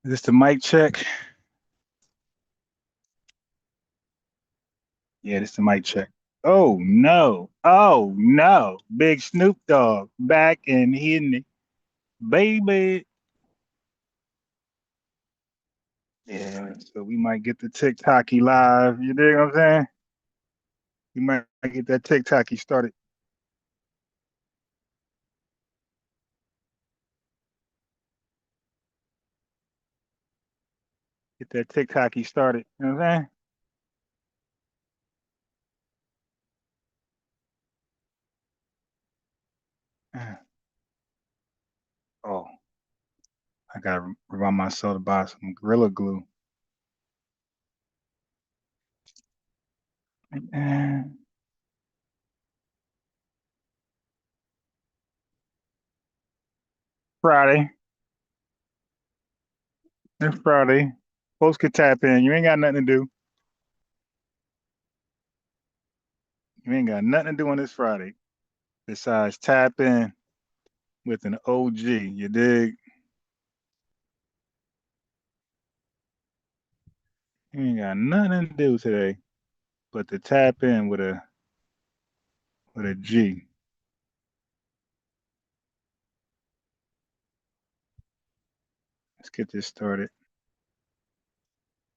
Is this the mic check? Yeah, this is the mic check. Oh no. Oh no. Big Snoop Dogg back and hitting it. Baby. Yeah, so we might get the TikToky live. You dig what I'm saying? We might get that TikToky started. Get that TikToky started. You know what I'm saying? Oh, I gotta remind myself to buy some Gorilla Glue. And Friday. It's Friday. Folks could tap in. You ain't got nothing to do. You ain't got nothing to do on this Friday besides tap in with an OG. You dig? You ain't got nothing to do today but to tap in with a G. Let's get this started.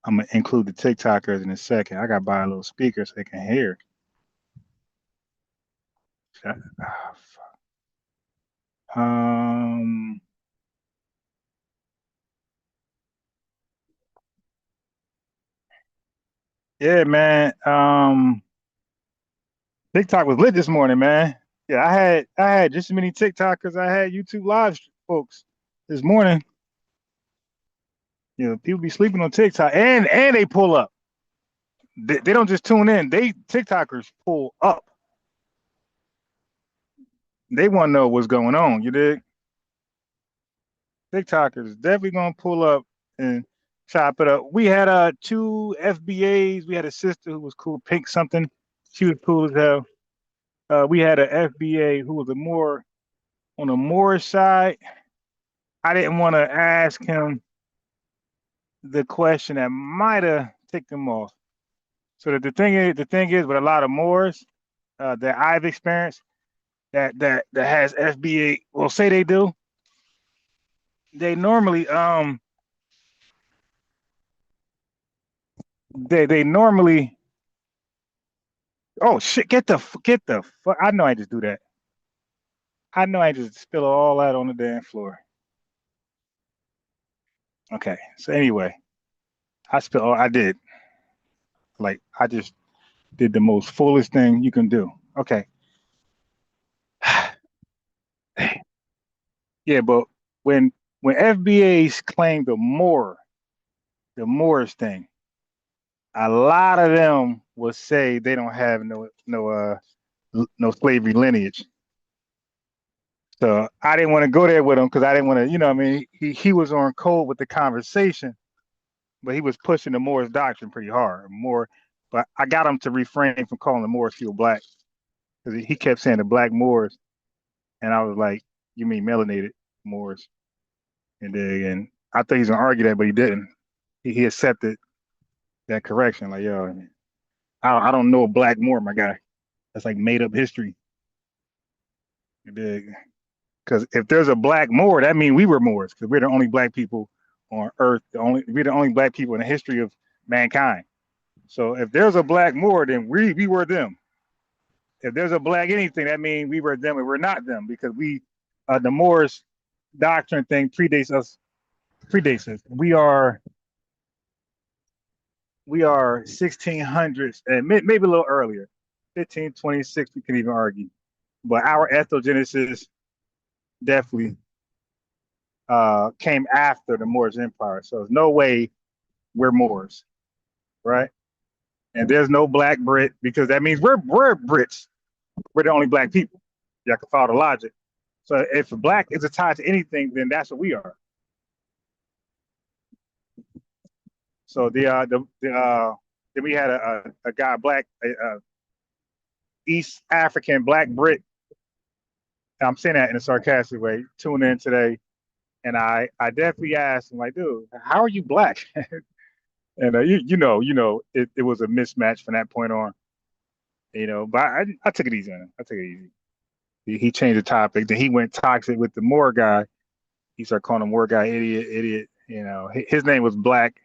I'm gonna include the TikTokers in a second. I gotta buy a little speaker so they can hear. Fuck. Yeah, man. TikTok was lit this morning, man. Yeah, I had just as many TikTokers I had YouTube live folks this morning. You know, people be sleeping on TikTok and they pull up. They don't just tune in. They TikTokers pull up. They want to know what's going on. You dig? TikTokers definitely gonna pull up and chop it up. We had two FBAs. We had a sister who was cool, Pink something. She was cool as hell. We had an FBA who was a more on the Moorish side. I didn't want to ask him the question that might have ticked him off. So that the thing is with a lot of Moors that I've experienced that has FBA, well, say they do, they normally they normally, oh shit, get the fuck, I know I just do that. I know I just spill all that on the damn floor. Okay, so anyway, I did, like, I just did the most foolish thing you can do. Okay. Yeah, but when when FBAs claim the Moors thing, a lot of them will say they don't have no slavery lineage. So I didn't want to go there with him because I didn't want to, I mean, he was on code with the conversation, but he was pushing the Moors doctrine pretty hard. But I got him to refrain from calling the Moors still black because he kept saying the black Moors, and I was like, "You mean melanated Moors?" And I thought he was gonna argue that, but he didn't. He accepted that correction. Like, yo, I don't know a black Moor, my guy. That's like made up history. Because if there's a black Moor, that means we were Moors because we're the only black people on Earth. We're the only black people in the history of mankind. So if there's a black Moor, then we were them. If there's a black anything, that means we were them and we're not them because the Moors doctrine thing predates us. Predates us. We are 1600s and maybe a little earlier, 1526. We can even argue, but our ethnogenesis definitely came after the Moorish Empire. So there's no way we're Moors, right? And there's no black Brit because that means we're Brits. We're the only black people. You can follow the logic. So if black is a tie to anything, then that's what we are. So then we had a guy black, East African black Brit. I'm saying that in a sarcastic way. Tune in today. And I definitely asked him, like, dude, how are you black? And it was a mismatch from that point on. But I took it easy on him. I took it easy. He changed the topic. Then he went toxic with the Moore guy. He started calling him Moore guy idiot, idiot. His name was Black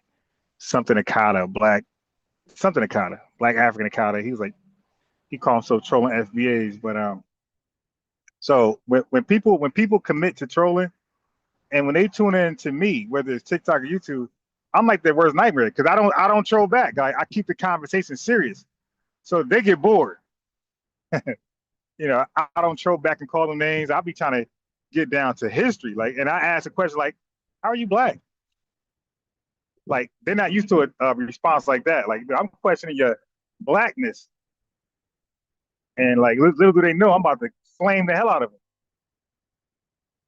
something Akata, Black something Akata, Black African Akata. He was like, he called himself trolling FBAs. But so when people commit to trolling, and when they tune in to me, whether it's TikTok or YouTube, I'm like their worst nightmare because I don't troll back. I keep the conversation serious, so they get bored. I don't troll back and call them names. I'll be trying to get down to history, like, and I ask a question like, "How are you black?" Like they're not used to a response like that. Like I'm questioning your blackness, and like little do they know, I'm about to flame the hell out of him.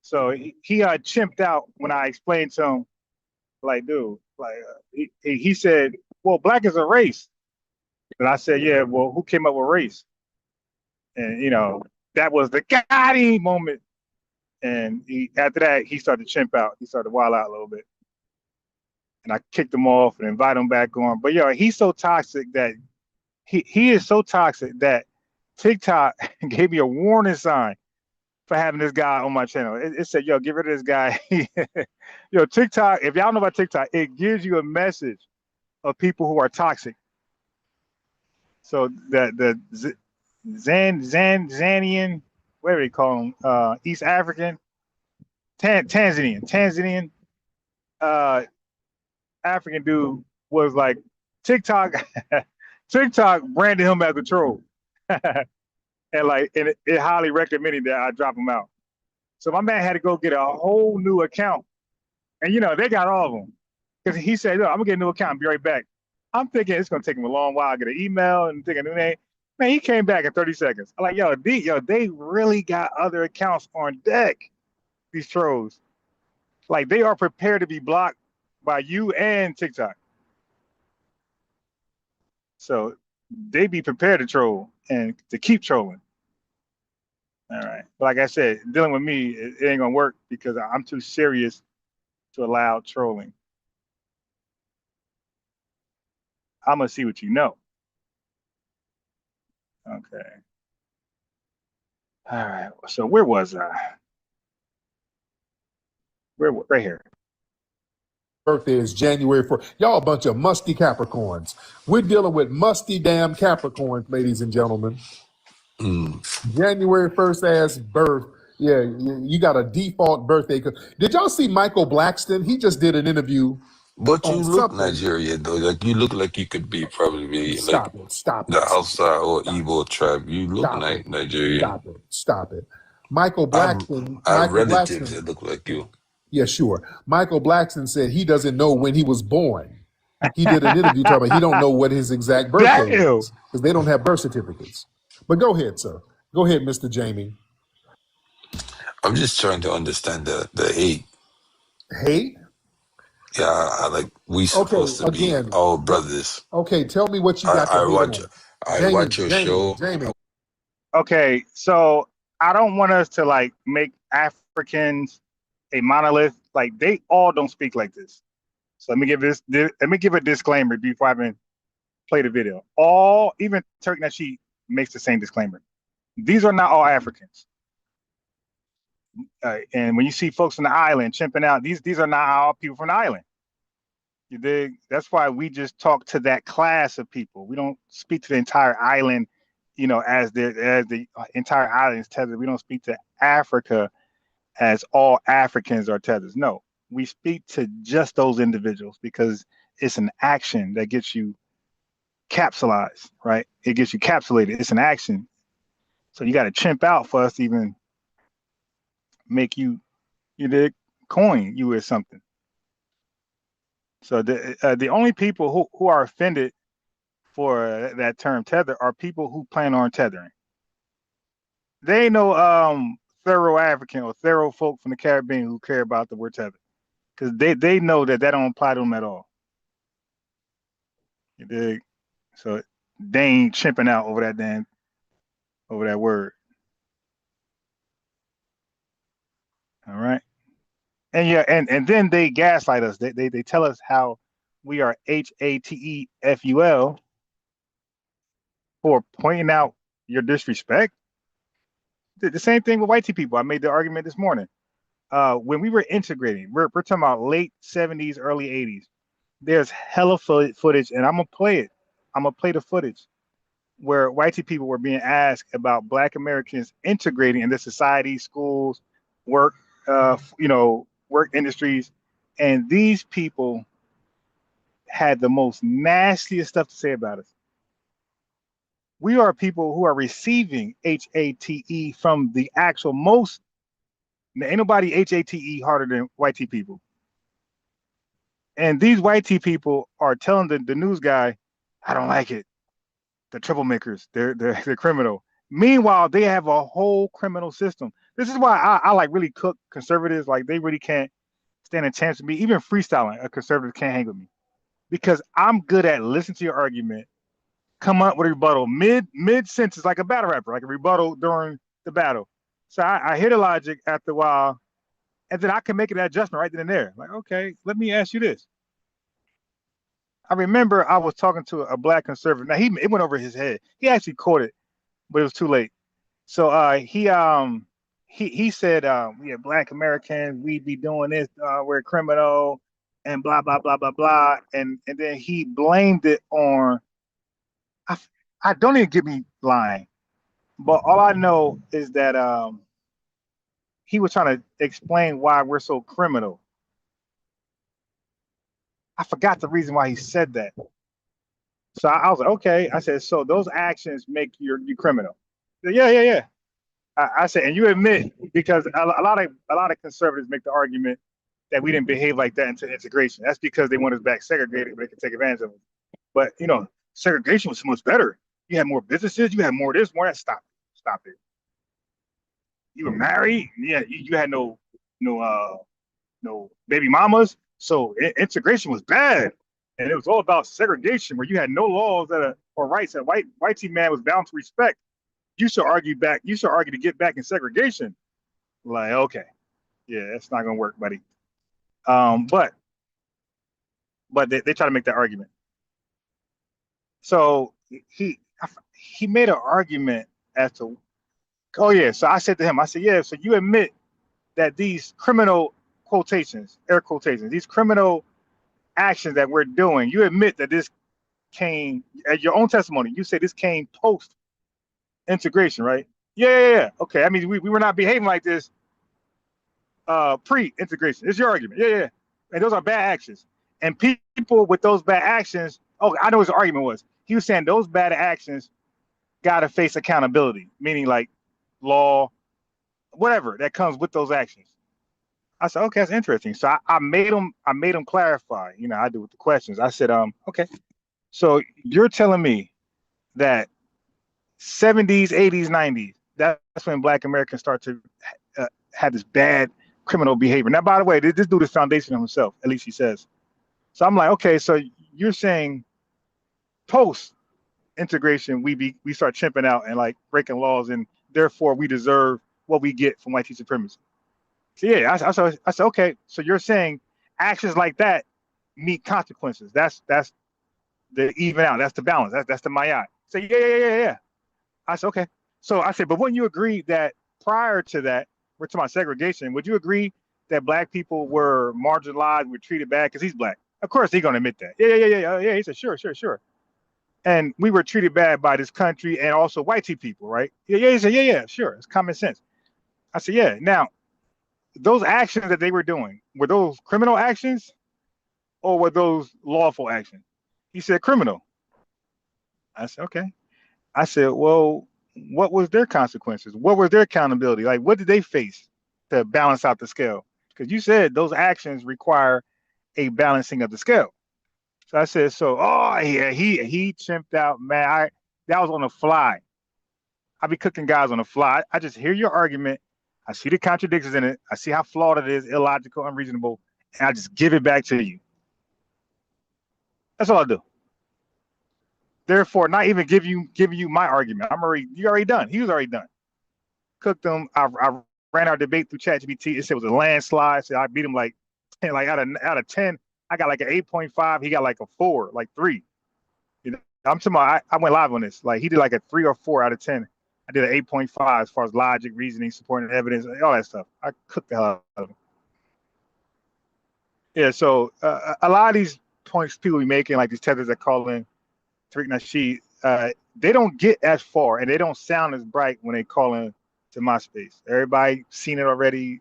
So he chimped out when I explained to him, like, dude, like he said, well, black is a race, and I said, yeah, well, who came up with race? And that was the Gotti moment. And after that, he started to chimp out. He started to wild out a little bit. And I kicked him off and invited him back on. But he's so toxic that he is so toxic that TikTok gave me a warning sign for having this guy on my channel. It said, yo, get rid of this guy. TikTok, if y'all know about TikTok, it gives you a message of people who are toxic. So the Zanian, whatever they call them, East African, Tanzanian, African dude was like, TikTok, TikTok branded him as a troll. And it highly recommended that I drop him out. So my man had to go get a whole new account. And they got all of them. Because he said, look, I'm gonna get a new account and be right back. I'm thinking it's gonna take him a long while to get an email and thinking a new name. Man, he came back in 30 seconds. I'm like, they really got other accounts on deck, these trolls. Like they are prepared to be blocked by you and TikTok. So they be prepared to troll and to keep trolling. All right. But like I said, dealing with me, it ain't gonna work because I'm too serious to allow trolling. I'm gonna see what you know. Okay. All right. So where was I? Right here. Birthday is January 4th. Y'all a bunch of musty Capricorns. We're dealing with musty damn Capricorns, ladies and gentlemen. January 1st ass birth. Yeah, you got a default birthday. Did y'all see Michael Blackston? He just did an interview. But you on look something. Nigerian though. Like you look like you could be probably like Stop it. Stop the it. Hausa or Igbo tribe. You look Stop like it. Nigerian. Stop it. Stop it. Michael Blackston. I have Michael relatives Blackston. that look like you. Yeah, sure. Michael Blackston said he doesn't know when he was born. He did an interview talking about he don't know what his exact birthday is because they don't have birth certificates. But go ahead, sir. Go ahead, Mr. Jamie. I'm just trying to understand the hate. Hate? Yeah, we Okay, supposed to be again. all brothers. Okay, tell me what you got to hate on. I Jamie, watch your Jamie, show. Jamie. Okay, so I don't want us to like make Africans a monolith. Like they all don't speak like this. So let me give a disclaimer before I even play the video. Even Turk Nasheed makes the same disclaimer. These are not all Africans. And when you see folks from the island chimping out, these are not all people from the island. You dig? That's why we just talk to that class of people. We don't speak to the entire island, as the entire island is tethered. We don't speak to Africa as all Africans are tethered. No, we speak to just those individuals because it's an action that gets you capsulized, right? It gets you capsulated. It's an action. So you got to chimp out for us to even make you did coin you or something. So the only people who are offended for that term tether are people who plan on tethering. They ain't no thorough African or thorough folk from the Caribbean who care about the word tether because they know that don't apply to them at all. You dig? So they ain't chimping out over that word. All right. and then they gaslight us. They tell us how we are HATEFUL for pointing out your disrespect. The same thing with white people. I made the argument this morning. When we were integrating, we're talking about late 70s, early 80s. There's hella footage, and I'm gonna play it. I'm gonna play the footage where white people were being asked about Black Americans integrating into society, schools, work, work industries, and these people had the most nastiest stuff to say about us. We are people who are receiving HATE from the actual most. Ain't nobody HATE harder than white people. And these white people are telling the news guy, I don't like it. The troublemakers, they're criminal. Meanwhile, they have a whole criminal system. This is why I like really cook conservatives. Like they really can't stand a chance with me. Even freestyling, a conservative can't hang with me because I'm good at listening to your argument, come up with a rebuttal mid sentence, like a battle rapper, like a rebuttal during the battle. So I hear the logic after a while, and then I can make an adjustment right then and there. Like, okay, let me ask you this. I remember I was talking to a Black conservative. Now it went over his head. He actually caught it, but it was too late. So he said, yeah, Black Americans, we be doing this, we're criminal, and blah blah blah blah blah, and then he blamed it on. I don't even get me lying, but all I know is that he was trying to explain why we're so criminal. I forgot the reason why he said that. So I was like, okay. I said, so those actions make you criminal. Said, yeah. I said, and you admit because a lot of conservatives make the argument that we didn't behave like that into integration. That's because they want us back segregated, but they can take advantage of it. But segregation was so much better. You had more businesses, you had more this, more that. Stop it. You were married, yeah. You had no baby mamas. So integration was bad, and it was all about segregation, where you had no laws or rights that white man was bound to respect. You should argue back. You should argue to get back in segregation. Like, okay, yeah, that's not gonna work, buddy. But they try to make that argument. So he made an argument as to, oh yeah. So I said to him, I said, yeah. So you admit that these criminal quotations, air quotations, these criminal actions that we're doing, you admit that this came at your own testimony. You say this came post integration, right? Yeah. Okay. I mean, we were not behaving like this pre-integration. It's your argument. Yeah. And those are bad actions. And people with those bad actions, oh, I know what his argument was. He was saying those bad actions gotta face accountability, meaning like law, whatever that comes with those actions. I said, okay, that's interesting. So I made him clarify. I do with the questions. I said, okay. So you're telling me that 70s, 80s, 90s, that's when Black Americans start to have this bad criminal behavior. Now, by the way, this dude is foundational himself, at least he says. So I'm like, okay, so you're saying post integration, we start chimping out and like breaking laws, and therefore we deserve what we get from white supremacy. So yeah, I said, okay, so you're saying actions like that meet consequences. That's the even out. That's the balance. That's the mayat. So yeah. I said, okay. So I said, but wouldn't you agree that prior to that, we're talking about segregation, would you agree that Black people were marginalized, were treated bad because he's Black? Of course, he's going to admit that. Yeah. He said, sure. And we were treated bad by this country and also white people, right? Yeah. He said, yeah, sure. It's common sense. I said, yeah. Now, those actions that they were doing, were those criminal actions or were those lawful actions? He said, criminal. I said, okay. I said, well, what was their consequences? What was their accountability? Like, what did they face to balance out the scale? Because you said those actions require a balancing of the scale. So I said, oh yeah, he chimped out, man. That was on the fly. I be cooking guys on the fly. I just hear your argument. I see the contradictions in it. I see how flawed it is, illogical, unreasonable, and I just give it back to you. That's all I do. Therefore, not even giving you my argument. You already done. He was already done. Cooked them. I ran our debate through ChatGPT. It said it was a landslide. So I beat him like 10, like out of 10, I got like an 8.5. He got like a 4, like 3. You know, I'm talking about, I went live on this. Like he did like a 3 or 4 out of 10. I did an 8.5 as far as logic, reasoning, supporting evidence, all that stuff. I cooked the hell out of him. Yeah, so a lot of these points people be making, like these tethers that call in Tariq Nasheed, they don't get as far and they don't sound as bright when they call in to my space. Everybody seen it already.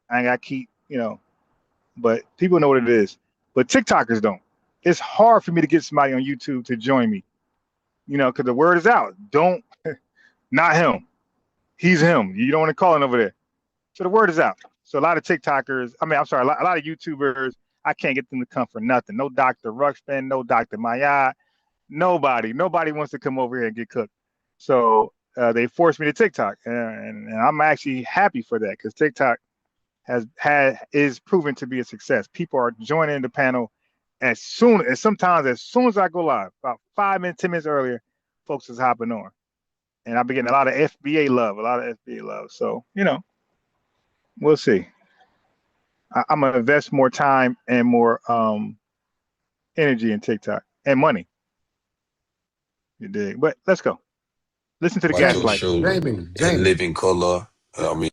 I ain't got to keep, but people know what it is. But TikTokers don't. It's hard for me to get somebody on YouTube to join me, because the word is out. Don't, not him. He's him. You don't want to call in over there. So the word is out. So a lot of TikTokers, a lot of YouTubers, I can't get them to come for nothing. No Dr. Ruxpin, no Dr. Mayad, nobody wants to come over here and get cooked. So they forced me to TikTok, and I'm actually happy for that because TikTok is proven to be a success. People are joining the panel sometimes as soon as I go live, about 5 minutes, 10 minutes earlier, folks is hopping on, and I've been getting a lot of FBA love. So we'll see. I'm gonna invest more time and more energy in TikTok and money. You dig? But let's go. Listen to the gaslight. Jamie. In living color. Okay,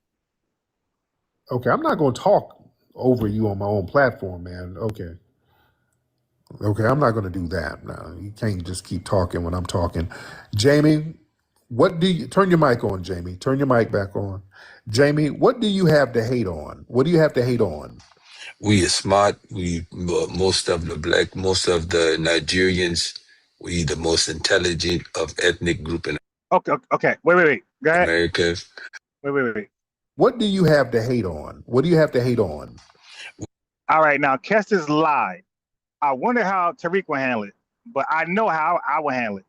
I'm not going to talk over you on my own platform, man. Okay, I'm not going to do that. No, you can't just keep talking when I'm talking. Jamie, turn your mic on, Jamie. Turn your mic back on. Jamie, what do you have to hate on? What do you have to hate on? We are smart. Most of the Nigerians, we the most intelligent of ethnic group in Okay. Wait. Go ahead. America. Wait. What do you have to hate on? What do you have to hate on? All right, now Kestis lied. I wonder how Tariq will handle it, but I know how I will handle it.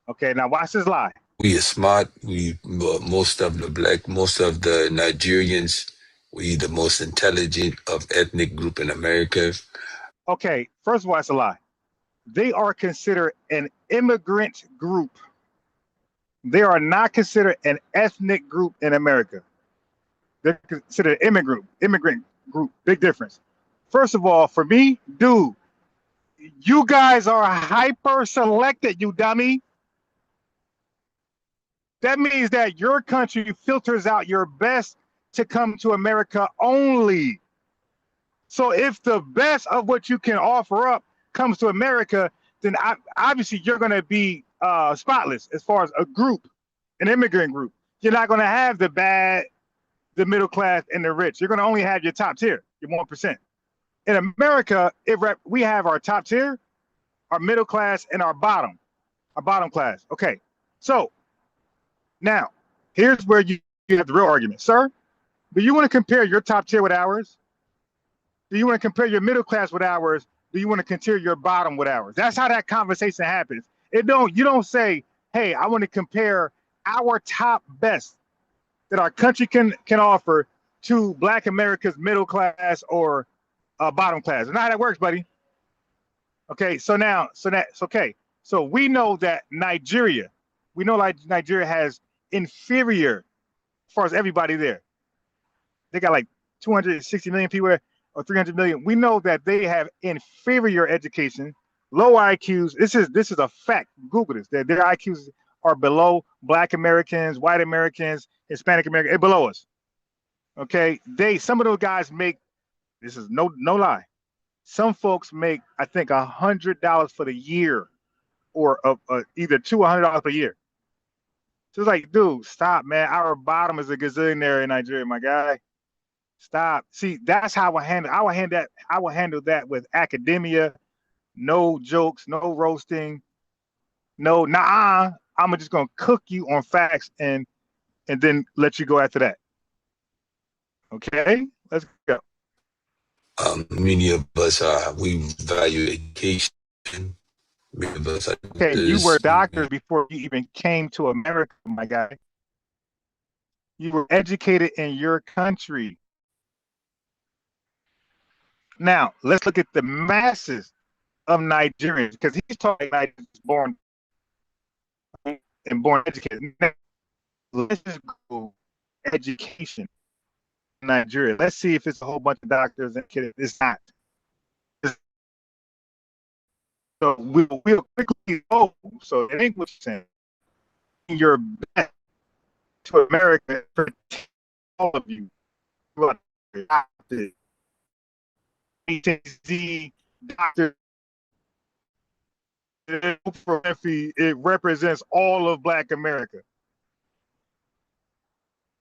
Okay, now watch this lie. We are smart. Most of the Nigerians, we the most intelligent of ethnic group in America. Okay, first of all, it's a lie. They are considered an immigrant group. They are not considered an ethnic group in America. They're considered an immigrant group. Big difference. First of all, for me, dude, you guys are hyper selected, you dummy. That means that your country filters out your best to come to America only. So if the best of what you can offer up comes to America, then obviously you're going to be spotless as far as a group, an immigrant group. You're not going to have the bad, the middle class, and the rich. You're going to only have your top tier, your 1%. In America, we have our top tier, our middle class, and our bottom class. Okay, so now here's where you have the real argument. Sir, do you want to compare your top tier with ours? Do you want to compare your middle class with ours? Do you want to compare your bottom with ours? That's how that conversation happens. You don't say, hey, I want to compare our top best that our country can offer to Black America's middle class or bottom class. That's not how that works, buddy. Okay, so that's okay. So we know that Nigeria has inferior as far as everybody there. They got like 260 million people or 300 million. We know that they have inferior education, low IQs. This is a fact. Google this. Their IQs are below Black Americans, white Americans, Hispanic Americans, below us. Okay, some of those guys make, this is no lie, some folks make, I think, $100 for the year, or either $200 per year. So it's like, dude, stop, man. Our bottom is a gazillionaire in Nigeria, my guy. Stop. See, that's how I will handle that with academia. No jokes, no roasting, no nah. I'm just gonna cook you on facts and then let you go after that. Okay, let's go. Many of us we value education. Many of us okay, you were doctors before you even came to America, my guy. You were educated in your country. Now, let's look at the masses of Nigerians, because he's talking Nigerians born and born educated. Now, let's just go education. Nigeria. Let's see if it's a whole bunch of doctors and kids. It's not. So we'll quickly go. So it ain't what you're saying. You're back to America for all of you. HZ doctor. It represents all of Black America.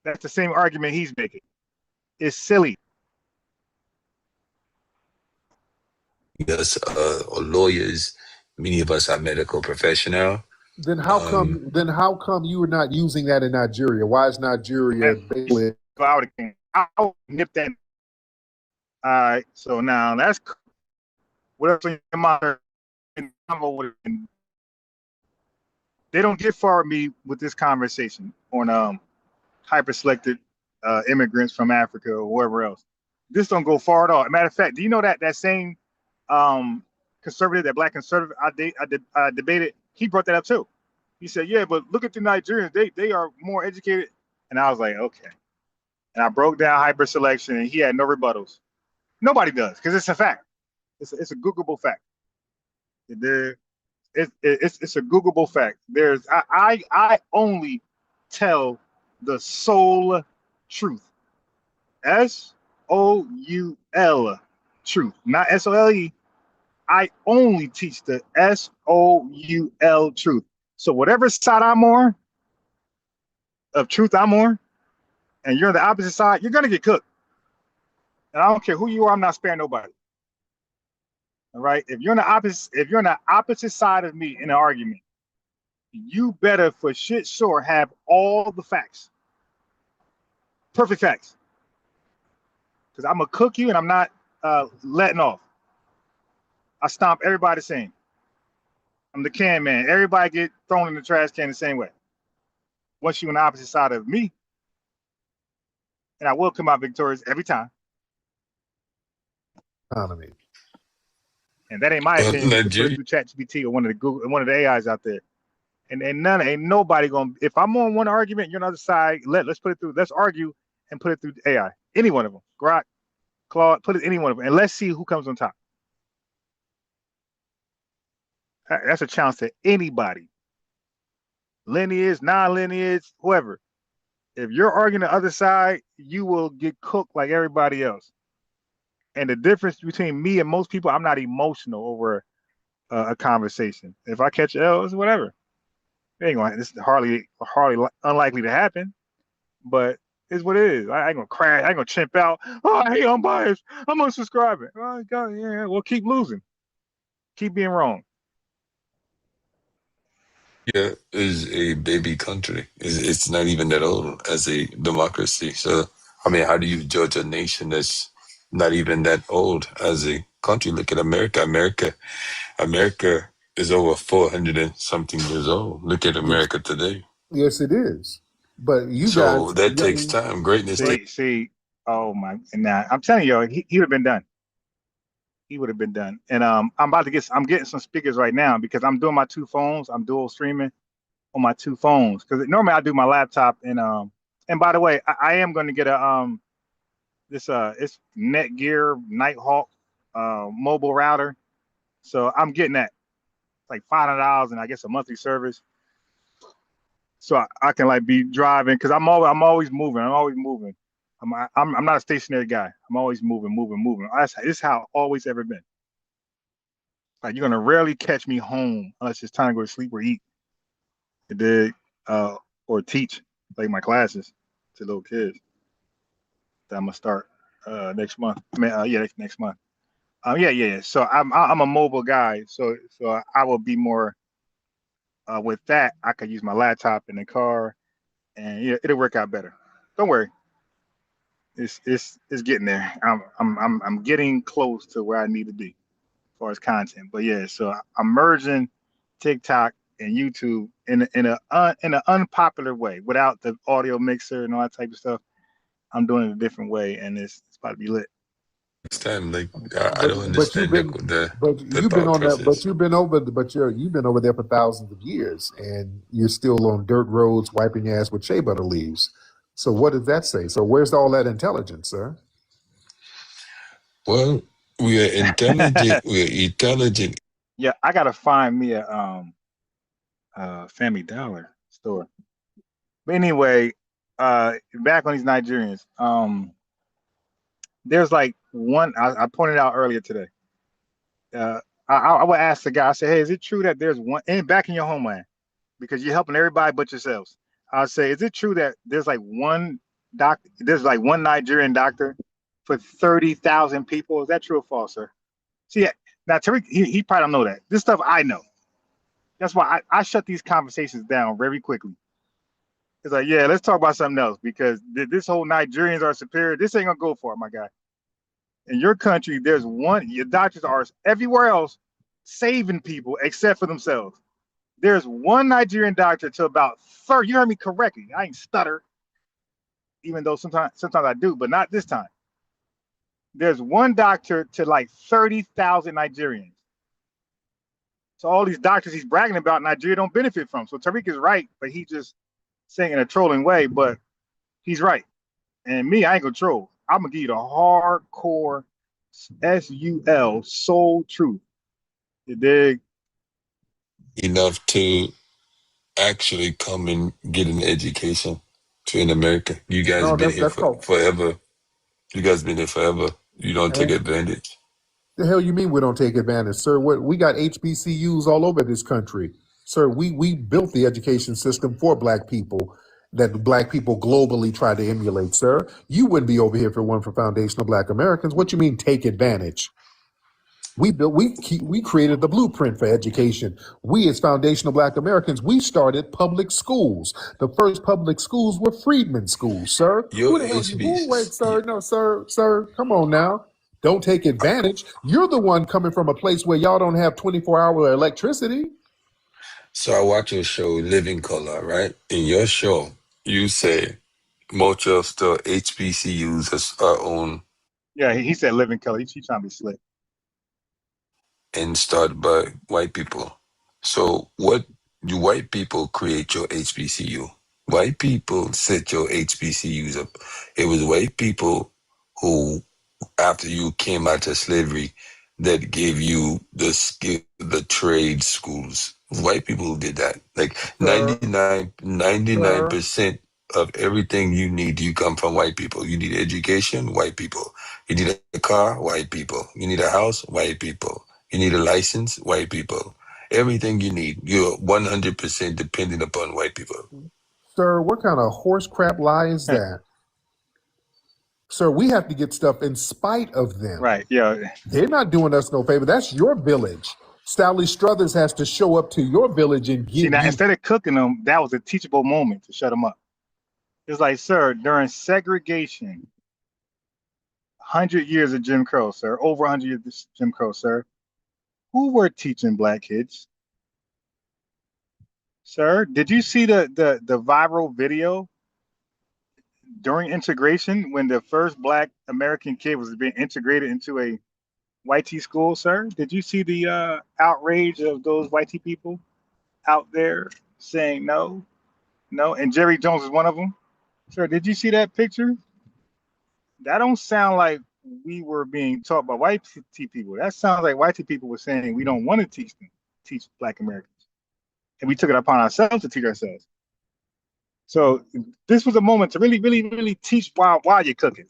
That's the same argument he's making. It's silly. Yes, or lawyers. Many of us are medical professional. Then how come? Then how come you were not using that in Nigeria? Why is Nigeria basically? I'll nip that. All right. So now that's what else in your mind? They don't get far with me with this conversation on hyper-selected immigrants from Africa or wherever else. This don't go far at all. Matter of fact, do you know that same conservative, that Black conservative I debated, he brought that up too. He said, yeah, but look at the Nigerians. They are more educated. And I was like, okay. And I broke down hyper-selection, and he had no rebuttals. Nobody does, because it's a fact. It's a Googleable fact. It's a Googleable fact. I only tell the sole truth. SOUL truth, not SOLE. I only teach the SOUL truth. So whatever side I'm on, of truth I'm on, and you're on the opposite side, you're gonna get cooked. And I don't care who you are, I'm not sparing nobody. All right. If you're on the opposite side of me in an argument, you better for shit sure have all the facts. Perfect facts. Because I'm gonna cook you and I'm not letting off. I stomp everybody the same. I'm the can man. Everybody get thrown in the trash can the same way. Once you're on the opposite side of me, and I will come out victorious every time. Economy. And that ain't my opinion. You can put it through ChatGPT or one of the AIs out there. And ain't nobody gonna. If I'm on one argument, you're on the other side. Let's put it through. Let's argue and put it through AI. Any one of them. Grok, Claude, put it any one of them, and let's see who comes on top. That's a challenge to anybody. Lineage, non-lineage, whoever. If you're arguing the other side, you will get cooked like everybody else. And the difference between me and most people, I'm not emotional over a conversation. If I catch L, it's whatever. It ain't gonna. This is hardly unlikely to happen, but it's what it is. I ain't gonna crash. I ain't gonna chimp out. Oh, I hate unbiased. I'm unsubscribing. Oh, God, yeah. Well, keep losing. Keep being wrong. Yeah, is a baby country. It's not even that old as a democracy. So, I mean, how do you judge a nation that's not even that old as a country? Look at America. America is over 400 and something years old. Look at America today. Yes, it is. But you So guys, that takes time. Greatness takes. See. Oh my! And now I'm telling you, he would have been done. He would have been done. And I'm getting some speakers right now because I'm doing my two phones. I'm dual streaming on my two phones because normally I do my laptop and by the way, I am going to get a it's Netgear Nighthawk mobile router. So I'm getting that. It's like $500 and I guess a monthly service. So I can like be driving because I'm always moving. I'm not a stationary guy. I'm always moving. This is how I've always ever been. Like you're gonna rarely catch me home unless it's time to go to sleep or eat. Or teach like my classes to little kids. That I'm gonna start next month. Next month. Yeah. So I'm a mobile guy. So I will be more with that. I could use my laptop in the car, and yeah, it'll work out better. Don't worry. It's getting there. I'm getting close to where I need to be as far as content. But yeah, so I'm merging TikTok and YouTube in an unpopular way without the audio mixer and all that type of stuff. I'm doing it a different way, and it's about to be lit. Next time, like I don't understand you've been thought process. you've been over there for thousands of years, and you're still on dirt roads wiping your ass with shea butter leaves. So what does that say? So where's all that intelligence, sir? Well, we are intelligent. We are intelligent. Yeah, I gotta find me a Family Dollar store. But anyway, back on these Nigerians. There's like one I pointed out earlier today. I would ask the guy. I said, "Hey, is it true that there's one and back in your homeland because you're helping everybody but yourselves?" I'll say, "Is it true that there's like one doctor? There's like one Nigerian doctor for 30,000 people? Is that true or false, sir?" See, now Tariq, he probably don't know that. This stuff I know. That's why I shut these conversations down very quickly. It's like, yeah, let's talk about something else because this whole Nigerians are superior. This ain't gonna go for it, my guy. In your country, there's one. Your doctors are everywhere else saving people except for themselves. There's one Nigerian doctor to about 30. You heard me correctly. I ain't stutter, even though sometimes I do, but not this time. There's one doctor to like 30,000 Nigerians. So all these doctors he's bragging about, Nigeria don't benefit from. So Tariq is right, but he just saying in a trolling way, but he's right. And me, I ain't gonna troll. I'm gonna give you the hardcore SUL soul truth. You dig? Enough to actually come and get an education to in America. You guys No, been here that's for called. forever. You guys been here forever. You don't take Hey, advantage. the hell you mean we don't take advantage, sir? What we got HBCUs all over this country, sir. We built the education system for Black people that Black people globally try to emulate, sir. You wouldn't be over here if it weren't for foundational Black Americans. What you mean take advantage? We created the blueprint for education. We as foundational Black Americans, we started public schools. The first public schools were freedmen schools, sir. Your Who the hell you? Who? Wait, HBC. sir. No, sir. Come on now. Don't take advantage. You're the one coming from a place where y'all don't have 24-hour electricity. So I watch your show, Living Color, right? In your show, you say most of the HBCUs are owned Yeah, he said living color. He trying to be slick. and started by white people. So what do white people create your HBCU? White people set your HBCUs up. It was white people who, after you came out of slavery, that gave you the skill, the trade schools. White people who did that. Like Sir, 99 sir. percent of everything you need, you come from white people. You need education, white people. You need a car, white people. You need a house, white people. You need a license, white people. Everything you need, you're 100% dependent upon white people. Sir, what kind of horse crap lie is that? Sir, we have to get stuff in spite of them. Right. Yeah. They're not doing us no favor. That's your village. Sally Struthers has to show up to your village and See, give now you. instead of cooking them, that was a teachable moment to shut them up. It's like, sir, during segregation, 100 years of Jim Crow, sir, over 100 years of Jim Crow, sir, who were teaching Black kids? Sir, did you see the viral video during integration when the first Black American kid was being integrated into a white T school, sir? Did you see the outrage of those white T people out there saying no, no? And Jerry Jones is one of them. Sir, did you see that picture? That don't sound like we were being taught by white T people. That sounds like white T people were saying we don't want to teach Black Americans, and we took it upon ourselves to teach ourselves. So this was a moment to really, really, really teach while you're cooking.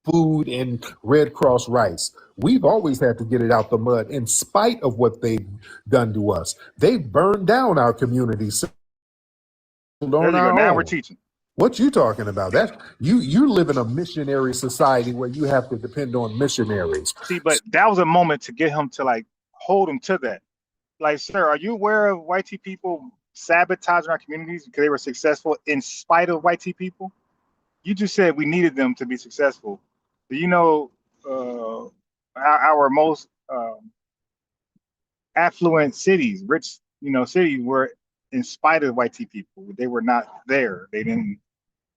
Food and Red Cross rice. We've always had to get it out the mud in spite of what they've done to us. They've burned down our communities on There you go. our Now we're own. teaching. What you talking about? That you live in a missionary society where you have to depend on missionaries. See, but that was a moment to get him to like hold him to that. Like, sir, are you aware of white T people sabotaging our communities because they were successful in spite of white T people? You just said we needed them to be successful. Do you know our most affluent cities, rich, cities were in spite of white T people. They were not there. They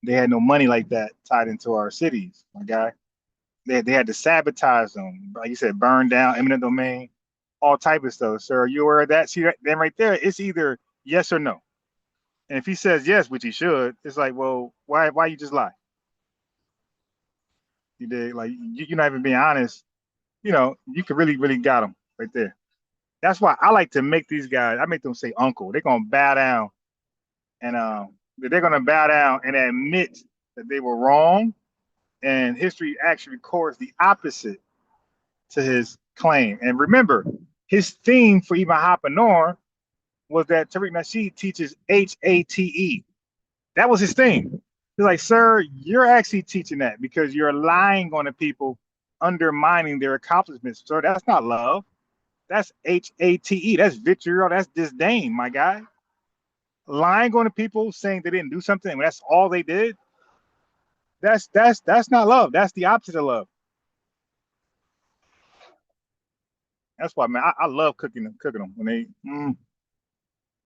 had no money like that tied into our cities, my guy. They had to sabotage them, like you said, burn down, eminent domain, all type of stuff. Sir, are you aware of that? See that then right there? It's either yes or no. And if he says yes, which he should, it's like, well, why you just lie? You did, like, you're not even being honest. You know, you could really got him right there. That's why I like to make these guys. I make them say uncle. They're gonna bow down, and they're gonna bow down and admit that they were wrong. And history actually records the opposite to his claim. And remember, his theme for Ibn Hapanor was that Tariq Nasheed teaches Hate. That was his thing. He's like, sir, you're actually teaching that because you're lying on the people, undermining their accomplishments. Sir, that's not love. That's Hate. That's vitriol. That's disdain, my guy. Lying on the people, saying they didn't do something, and that's all they did. That's not love. That's the opposite of love. That's why, man, I love cooking them when they.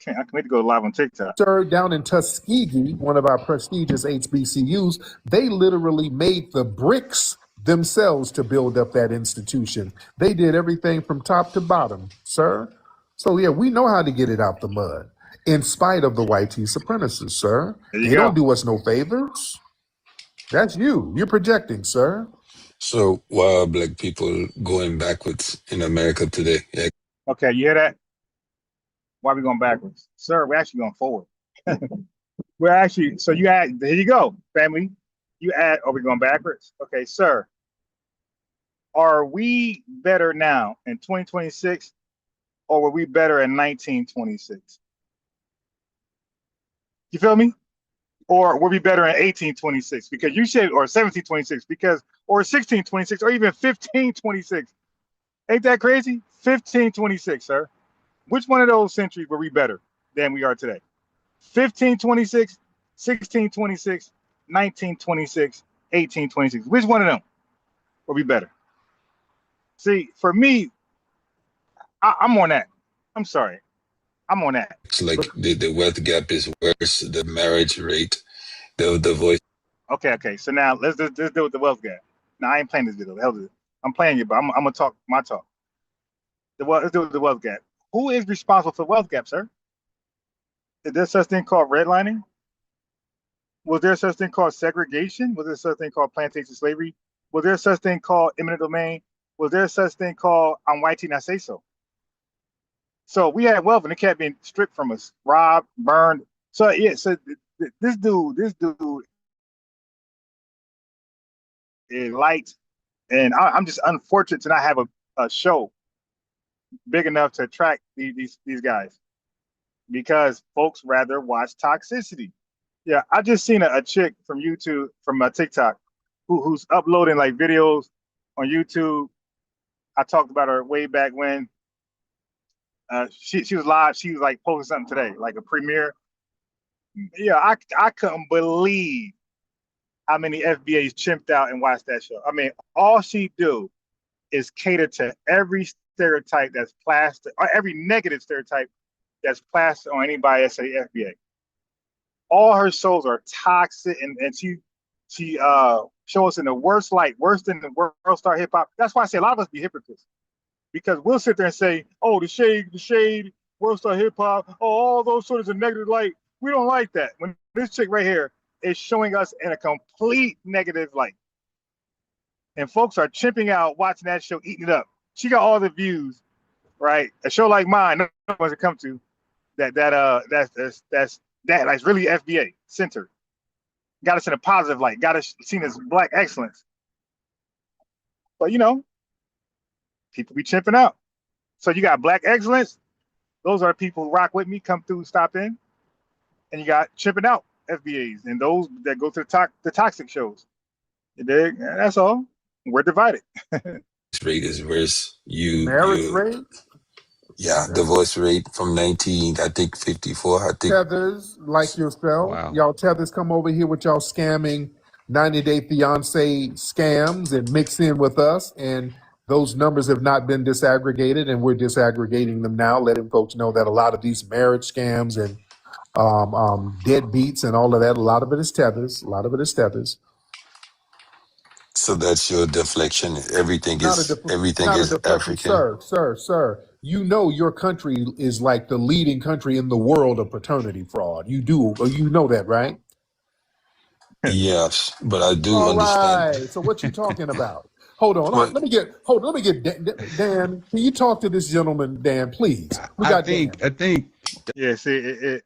I can't wait to go live on TikTok. Sir, down in Tuskegee, one of our prestigious HBCUs, they literally made the bricks themselves to build up that institution. They did everything from top to bottom, sir. So yeah, we know how to get it out the mud, in spite of the white supremacists, sir. They don't do us no favors. That's you. You're projecting, sir. So why are black people going backwards in America today? Yeah. Okay, you hear that? Why are we going backwards? Sir, we're actually going forward. We're actually, so you add, here you go, family. You add, are we going backwards? Okay, sir. Are we better now in 2026 or were we better in 1926? You feel me? Or were we better in 1826? Because you said, or 1726, because, or 1626, or even 1526. Ain't that crazy? 1526, sir. Which one of those centuries were we better than we are today? 1526, 1626, 1926, 1826. Which one of them will be better? See, for me, I'm on that. I'm sorry. I'm on that. It's like the wealth gap is worse, the marriage rate, the voice. Okay. So now let's deal with the wealth gap. Now I ain't playing this video. The hell is it? I'm playing you, but I'm gonna talk my talk. Let's deal with the wealth gap. Who is responsible for the wealth gap, sir? Is there such thing called redlining? Was there such thing called segregation? Was there such thing called plantation slavery? Was there such thing called eminent domain? Was there such thing called I'm white and I say so? So we had wealth and it kept being stripped from us, robbed, burned. So yeah, so this dude is light, and I'm just unfortunate to not have a show big enough to attract these guys, because folks rather watch toxicity. Yeah, I just seen a chick from YouTube, from TikTok, who's uploading like videos on YouTube. I talked about her way back when. She was live. She was like posting something today, like a premiere. Yeah, I couldn't believe how many FBAs chimped out and watched that show. I mean, all she do is cater to every stereotype that's plastered, or every negative stereotype that's plastered on anybody that's say FBA. All her shows are toxic, and she shows us in the worst light, worse than the world star hip hop. That's why I say a lot of us be hypocrites, because we'll sit there and say, oh, the shade, world star hip hop, oh, all those sort of negative light. We don't like that. When this chick right here is showing us in a complete negative light, and folks are chimping out watching that show, eating it up. She got all the views, right? A show like mine, no one wants to come to. That's really FBA centered. Got us in a positive light. Got us seen as black excellence. But people be chimping out. So you got black excellence. Those are the people who rock with me, come through, stop in. And you got chimping out FBAs and those that go to the toxic shows. You dig? That's all. We're divided. Rate is worse. Marriage rate? Yeah, divorce rate from 54. I think. Tethers like yourself. Wow. Y'all tethers come over here with y'all scamming 90-day fiance scams and mix in with us, and those numbers have not been disaggregated, and we're disaggregating them now, letting folks know that a lot of these marriage scams and deadbeats and all of that, a lot of it is tethers. So that's your deflection. Everything is African. Sir. you know your country is like the leading country in the world of paternity fraud. You do, or you know that, right? Yes, but I do All understand. right. So what you talking about? Hold on. Well, Let me get Dan. Can you talk to this gentleman, Dan, please? We I got Dan. think Yeah, see,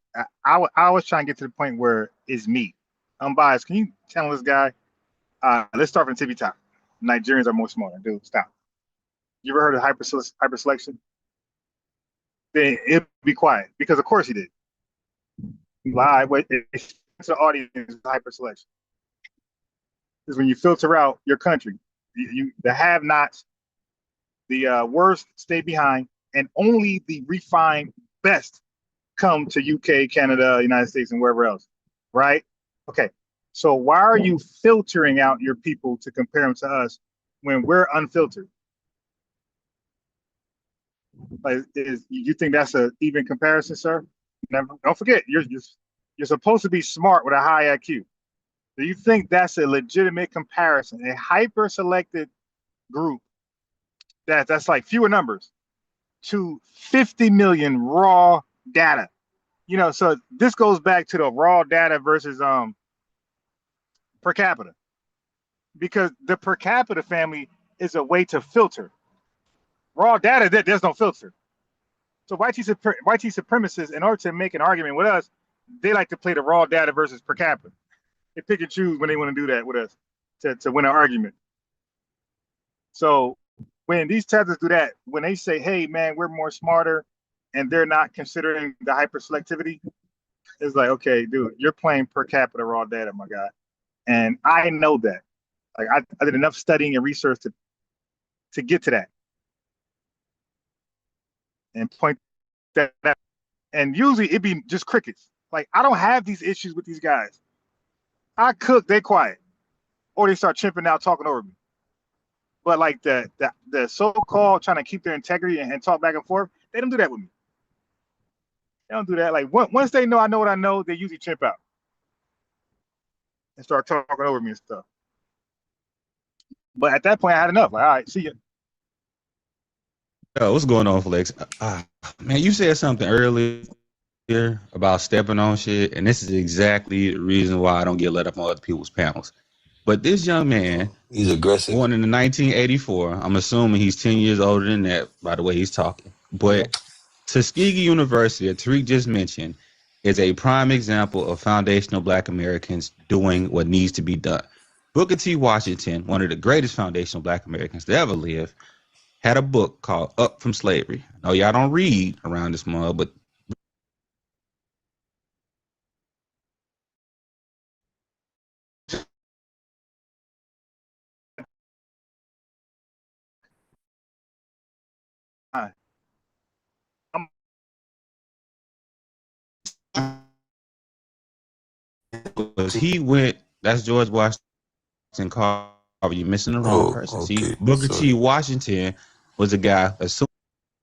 I was trying to get to the point where it's me. Unbiased. Can you tell this guy? Let's start from tippy top. Nigerians are more smarter. Dude, stop. You ever heard of hyper selection? Then it'll be quiet because of course he did. Lie. Wait, it's the audience hyper selection. Is when you filter out your country, the have-nots, the worst stay behind, and only the refined best come to UK, Canada, United States, and wherever else, right? Okay, so why are you filtering out your people to compare them to us when we're unfiltered? Like, you think that's an even comparison, sir? Never. Don't forget, you're supposed to be smart with a high IQ. Do you think that's a legitimate comparison? A hyper-selected group that's like fewer numbers to 50 million raw data. You know, so this goes back to the raw data versus per capita, because the per capita family is a way to filter raw data. There's no filter. So white supremacists, in order to make an argument with us, they like to play the raw data versus per capita. They pick and choose when they want to do that with us to win an argument. So when these tethers do that, when they say, hey, man, we're more smarter, and they're not considering the hyperselectivity, it's like, okay, dude, you're playing per capita raw data, my guy. And I know that. Like, I did enough studying and research to get to that and point that out. And usually it'd be just crickets. Like, I don't have these issues with these guys. I cook, they quiet, or they start chimping out, talking over me. But like the so-called trying to keep their integrity and talk back and forth, they don't do that with me. They don't do that. Like, once they know I know what I know, they usually chimp out and start talking over me and stuff. But at that point, I had enough. Like, all right, see ya. Yo, what's going on, Flex? Man, you said something earlier about stepping on shit, and this is exactly the reason why I don't get let up on other people's panels. But this young man, he's aggressive. Born in 1984. I'm assuming he's 10 years older than that by the way he's talking. But Tuskegee University, that Tariq just mentioned, is a prime example of foundational Black Americans doing what needs to be done. Booker T. Washington, one of the greatest foundational Black Americans to ever live, had a book called Up From Slavery. I know y'all don't read around this mug, but he went, that's George Washington Carver. You're missing the wrong person. Okay. See, Booker T. Washington was a guy. So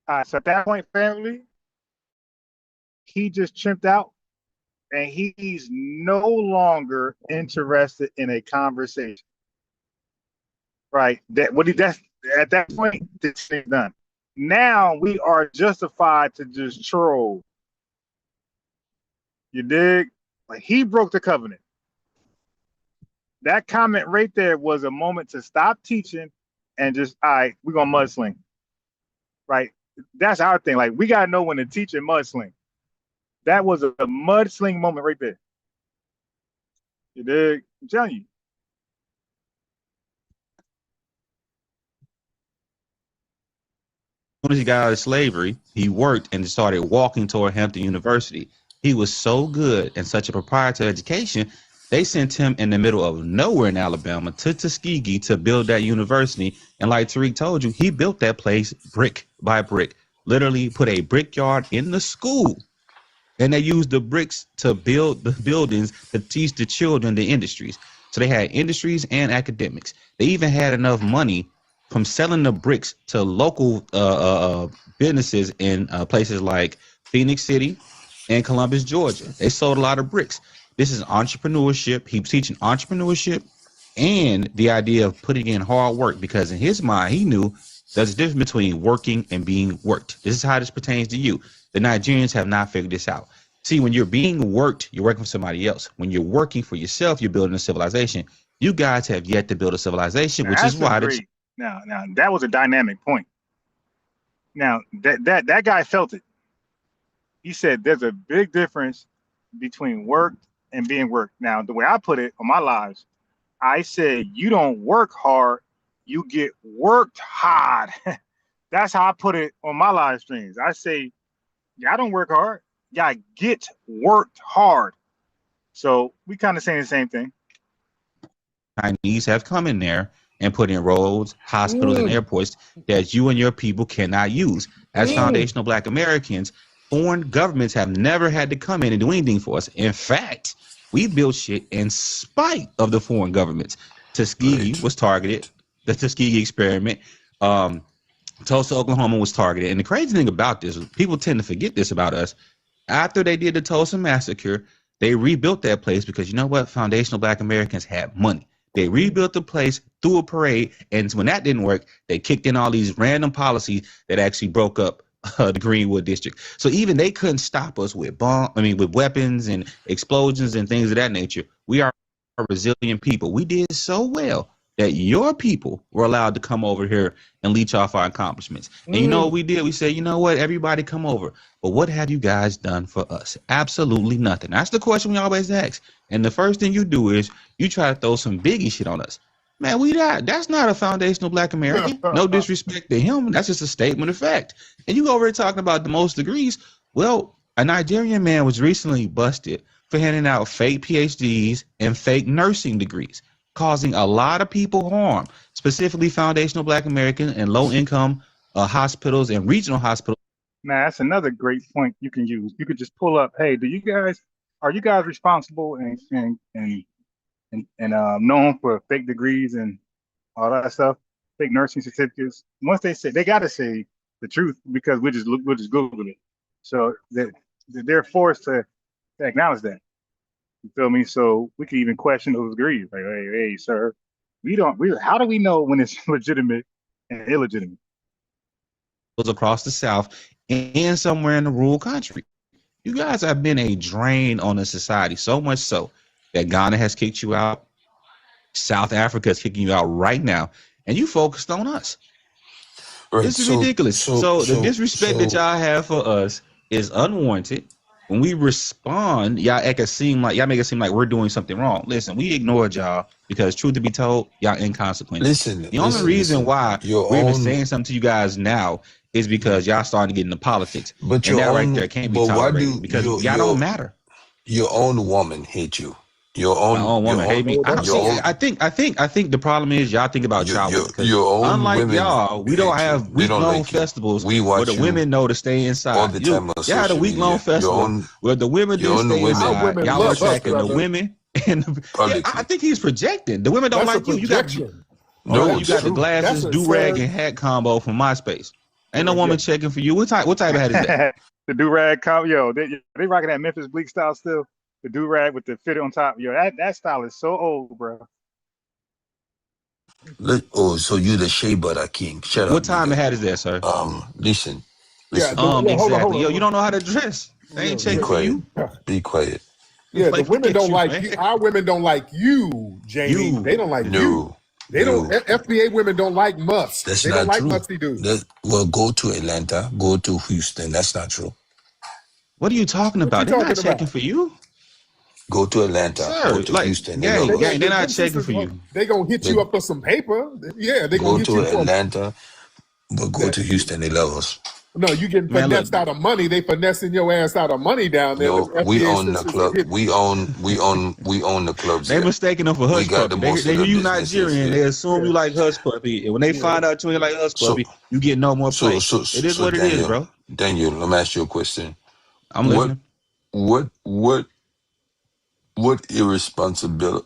at that point, family, he just chimped out, and he's no longer interested in a conversation. Right? That's at that point, this thing's done. Now we are justified to just troll. You dig? Like, he broke the covenant. That comment right there was a moment to stop teaching and just, all right, we're gonna mudsling. Right? That's our thing. Like, we gotta know when to teach and mudsling. That was a mudsling moment right there. You dig? I'm telling you. As soon as he got out of slavery, he worked and started walking toward Hampton University. He was so good and such a proprietor education, they sent him in the middle of nowhere in Alabama to Tuskegee to build that university. And like Tariq told you, he built that place brick by brick, literally put a brickyard in the school. And they used the bricks to build the buildings to teach the children the industries. So they had industries and academics. They even had enough money from selling the bricks to local businesses in places like Phoenix City and Columbus, Georgia. They sold a lot of bricks. This is entrepreneurship. He was teaching entrepreneurship and the idea of putting in hard work, because in his mind, he knew There's a difference between working and being worked. This is how this pertains to you. The Nigerians have not figured this out. See, when you're being worked, you're working for somebody else. When you're working for yourself, you're building a civilization. You guys have yet to build a civilization, which is why now that was a dynamic point. Now that guy felt it. He said there's a big difference between work and being worked. Now, the way I put it on my lives, I said you don't work hard, you get worked hard. That's how I put it on my live streams. I say, y'all don't work hard, y'all get worked hard. So we kind of saying the same thing. Chinese have come in there and put in roads, hospitals, and airports that you and your people cannot use. As foundational Black Americans, foreign governments have never had to come in and do anything for us. In fact, we built shit in spite of the foreign governments. Tuskegee was targeted. The Tuskegee experiment. Tulsa, Oklahoma was targeted. And the crazy thing about this, people tend to forget this about us. After they did the Tulsa massacre, they rebuilt that place because, you know what? Foundational Black Americans had money. They rebuilt the place through a parade. And when that didn't work, they kicked in all these random policies that actually broke up the Greenwood district. So even they couldn't stop us with with weapons and explosions and things of that nature. We are a resilient people. We did so well that your people were allowed to come over here and leech off our accomplishments. And you know what we did? We said, you know what? Everybody come over. But what have you guys done for us? Absolutely nothing. That's the question we always ask. And the first thing you do is you try to throw some biggie shit on us. Man, that's not a foundational Black American. No disrespect to him. That's just a statement of fact. And you over here talking about the most degrees. Well, a Nigerian man was recently busted for handing out fake PhDs and fake nursing degrees, causing a lot of people harm, specifically foundational Black Americans and low-income hospitals and regional hospitals. Man, that's another great point you can use. You could just pull up, hey, are you guys responsible and known for fake degrees and all that stuff, fake nursing certificates? Once they got to say the truth because we'll just Google it. So they're forced to acknowledge that. You feel me? So we can even question those degrees. Like, hey, sir, how do we know when it's legitimate and illegitimate? Across the South and somewhere in the rural country. You guys have been a drain on the society, so much so that Ghana has kicked you out. South Africa is kicking you out right now. And you focused on us. Right. This is ridiculous. So the disrespect that y'all have for us is unwarranted. When we respond, y'all make it seem like we're doing something wrong. Listen, we ignored y'all because, truth to be told, y'all inconsequential. The only reason why we're even saying something to you guys now is because y'all starting to get into politics. But and that right there can't be tolerated because y'all don't matter. Your own woman hate you. My own woman hate me. I think the problem is y'all think about y'all. Unlike women, y'all, we don't have week-long festivals where the women know to stay inside. All the time y'all had a week-long festival where the women do stay inside. Y'all are attacking the women. And I think he's projecting. The women don't like you. You got the glasses, do-rag, and hat combo from MySpace. Ain't no woman checking for you. What type of hat is that? The do-rag combo. They rocking that Memphis Bleak style still. The do-rag with the fit on top. That style is so old, bro. So you the Shea Butter King. Shut up. What time of hat is that, sir? Listen. Exactly. Hold on. You don't know how to dress. They ain't checking for you. Be quiet. Yeah, the women don't like you. Our women don't like you, Jamie. They don't like you. They don't. FBA women don't like must. That's they not don't like true. musty dudes. Well, go to Atlanta. Go to Houston. That's not true. What are you talking about? They're not checking for you. Go to Atlanta. Sir, go to Houston. They're not checking for you. They're going to hit you up for some paper. Yeah, they're going to hit you up. Go to Atlanta, but go to Houston. They love us. No, you getting finessed out of money. They finessing your ass out of money down there. We own the club. We own the clubs. They mistaken them for Hush Puppy. They hear you Nigerian. They assume you like Hush Puppy. And when they find out you ain't like Hush Puppy, you get no more play. It is what it is, bro. Daniel, let me ask you a question. I'm listening. What irresponsible,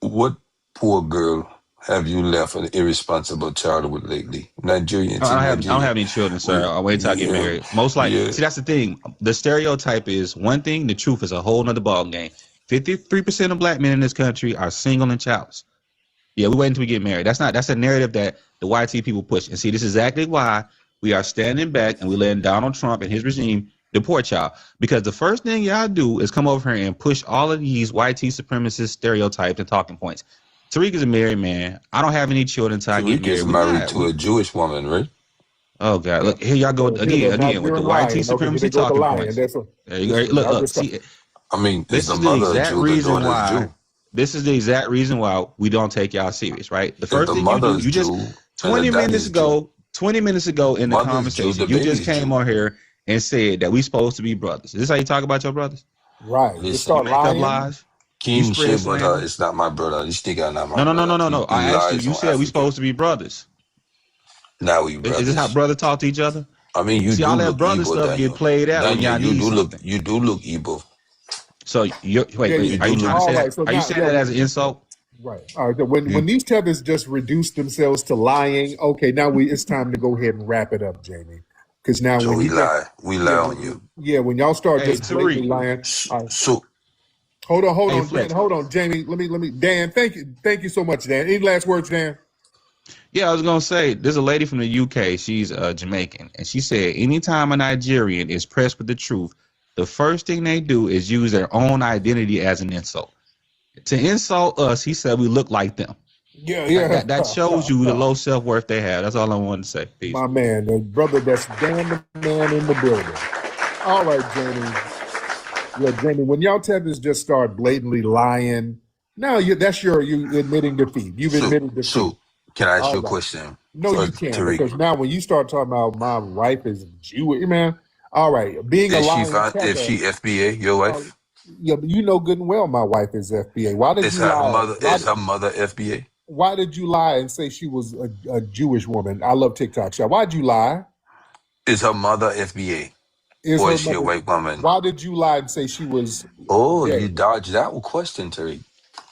what poor girl have you left an irresponsible child with lately? Nigerians. I don't have any children, sir. I'll wait till I get married. Most likely. See, that's the thing. The stereotype is one thing. The truth is a whole nother ball game. 53% of Black men in this country are single and childless. Yeah, we wait until we get married. That's a narrative that the YT people push. And see, this is exactly why we are standing back and we letting Donald Trump and his regime deport y'all. Because the first thing y'all do is come over here and push all of these YT supremacist stereotypes and talking points. Tariq is a married man. I don't have any children until I get Tariq is married. married to a Jewish woman, right? Oh God! Look, here y'all go again with the YT supremacy talking points. There you go. Look. See, I mean, is this the is the mother a exact Jew? The reason daughter is why. Jew. This is the exact reason why we don't take y'all serious, right? The If first the thing you mother do, is you just Jew, 20 minutes ago in the mother is Jew, conversation, the you baby just is came Jew. on here and said that we supposed to be brothers. Is this how you talk about your brothers? Right. Just Listen, You start make up lying. lies. You spread kinship, but slander. it's not my brother. This nigga not my No. brother. He I asked you. lies You on said we Africa. supposed to be brothers. Now we Is this how brothers. brothers talk to each other? I mean, you See, do all that look brother evil, stuff get Daniel. played out when Daniel, y'all need something. you do look evil. So wait. Are you trying to say that? So Are you now, saying that as an insult? right. All right. So when these tethers just reduce themselves to lying, okay, now it's time to go ahead and wrap it up, Jamie. Because now So when we you get lie on you. when y'all start Hey, just blatantly Tariq. lying. So Hold Hey, on, Dan. Flex. Hold on, Jamie. Let me. Dan, thank you so much, Dan. Any last words, Dan? Yeah, I was gonna say there's a lady from the UK. She's Jamaican, and she said anytime a Nigerian is pressed with the truth, the first thing they do is use their own identity as an insult. To insult us, he said we look like them. Yeah. That shows you the low self worth they have. That's all I wanted to say. Peace. My man, the brother that's Dan the man in the building. All right, Jamie. Yeah, Jamie, when y'all tethers just start blatantly lying, now you admitting defeat. You've admitted defeat. So can I ask All you a right. question? No, you can't, because now when you start talking about my wife is Jewish, man. All right, being a lying tether. Is she FBA, your wife? Yeah, but you know good and well my wife is FBA. Why did you lie? Is her mother FBA? Why did you lie and say she was a Jewish woman? I love TikTok shop. Why'd you lie? Is her mother FBA? Is Or her is she a mother? white woman? Why did you lie and say she was? Oh, gay? you dodged that question, Tariq.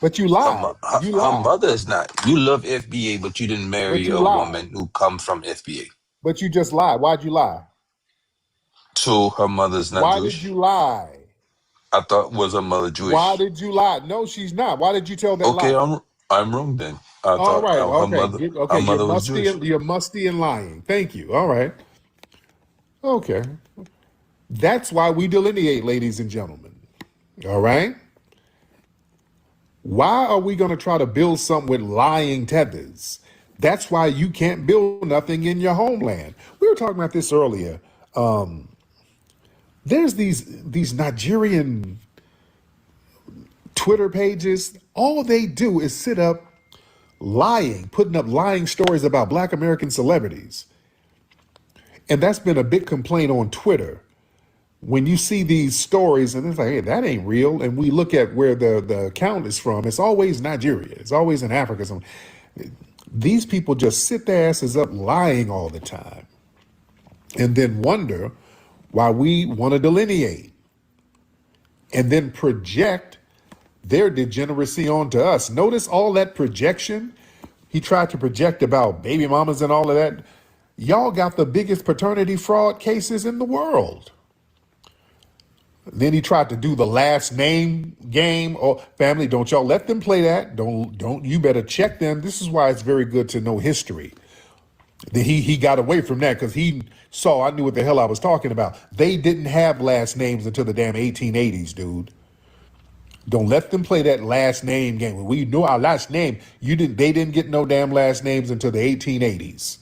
But you lied. Her mother is not. You love FBA, but you didn't marry a woman who come from FBA. But you just lied. Why'd you lie? So her mother's not Jewish? Why did you lie? I thought was her mother Jewish. Why did you lie? No, she's not. Why did you tell that lie? Okay, I'm wrong then. I All thought right. her mother was Jewish. You're musty and lying. Thank you. All right. Okay. That's why we delineate, ladies and gentlemen. All right. Why are we going to try to build something with lying tethers? That's why you can't build nothing in your homeland. We were talking about this earlier. There's these Nigerian Twitter pages. All they do is sit up lying, putting up lying stories about Black American celebrities. And that's been a big complaint on Twitter. When you see these stories and it's like, hey, that ain't real. And we look at where the account is from, it's always Nigeria. It's always in Africa. These people just sit their asses up lying all the time and then wonder why we want to delineate and then project their degeneracy onto us. Notice all that projection. He tried to project about baby mamas and all of that. Y'all got the biggest paternity fraud cases in the world. Then he tried to do the last name game. Oh, family, don't y'all let them play that. Don't you better check them. This is why it's very good to know history. He got away from that because I knew what the hell I was talking about. They didn't have last names until the damn 1880s, dude. Don't let them play that last name game. When we knew our last name, they didn't get no damn last names until the 1880s.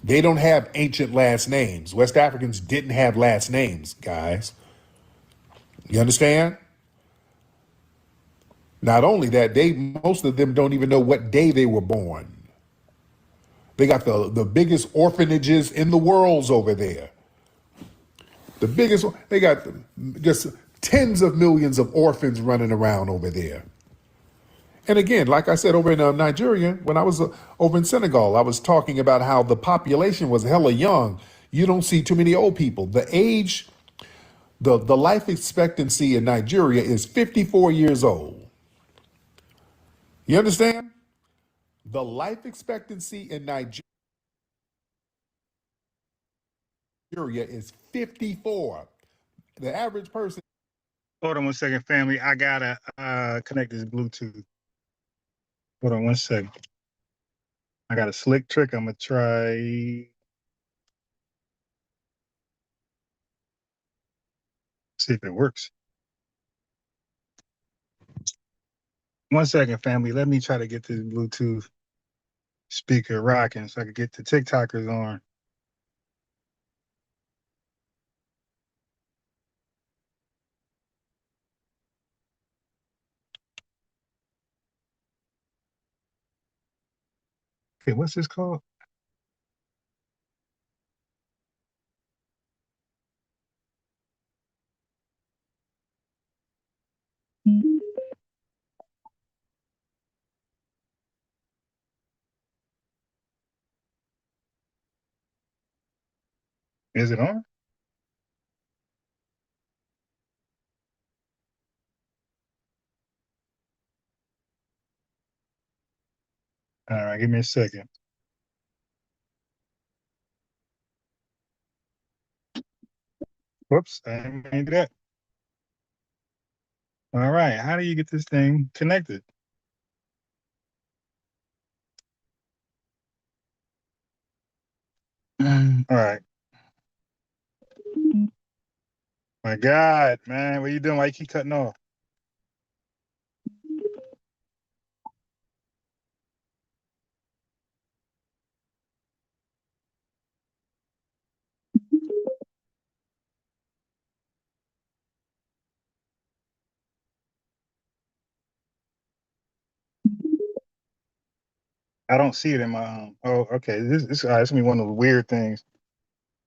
They don't have ancient last names. West Africans didn't have last names, guys. You understand? Not only that, most of them don't even know what day they were born. They got the biggest orphanages in the world over there. The biggest, they got just tens of millions of orphans running around over there. And again, like I said, over in Nigeria, when I was over in Senegal, I was talking about how the population was hella young. You don't see too many old people. The life expectancy in Nigeria is 54 years old. You understand? The life expectancy in Nigeria is 54. The average person. Hold on 1 second, family. I gotta connect this Bluetooth. Hold on 1 second. I got a slick trick. I'm gonna try. See if it works. 1 second, family. Let me try to get this Bluetooth speaker rocking so I can get the TikTokers on. Okay, what's this called? Is it on? All right, give me a second. Whoops, I didn't mean to do that. All right, how do you get this thing connected? All right. My God, man, what you doing? Why you keep cutting off? I don't see it in my. Oh, okay. This gonna be one of the weird things.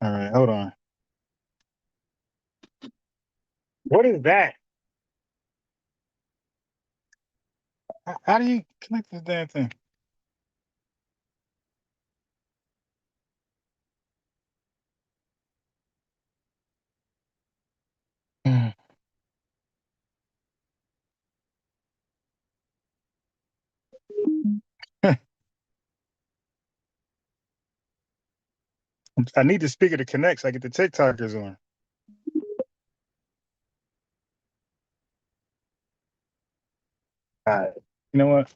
All right, hold on. What is that? How do you connect this damn thing? I need the speaker to connect so I get the TikTokers on. All right. You know what?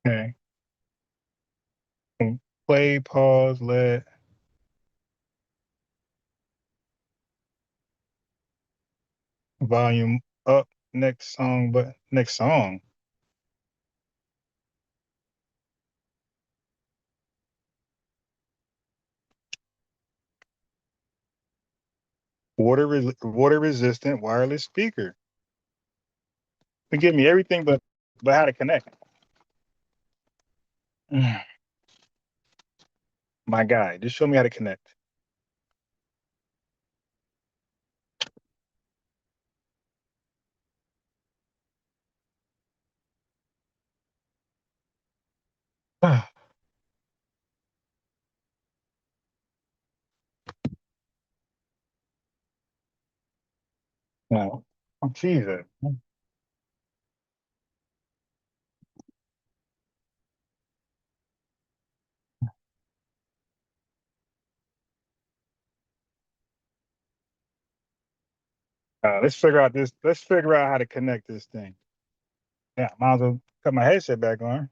Okay. Play, pause, let volume up. Next song, but next song. Water resistant wireless speaker. It give me everything but how to connect. My guy, just show me how to connect. No. Oh, Jesus. Let's figure out this. Let's figure out how to connect this thing. Yeah, might as well cut my headset back on.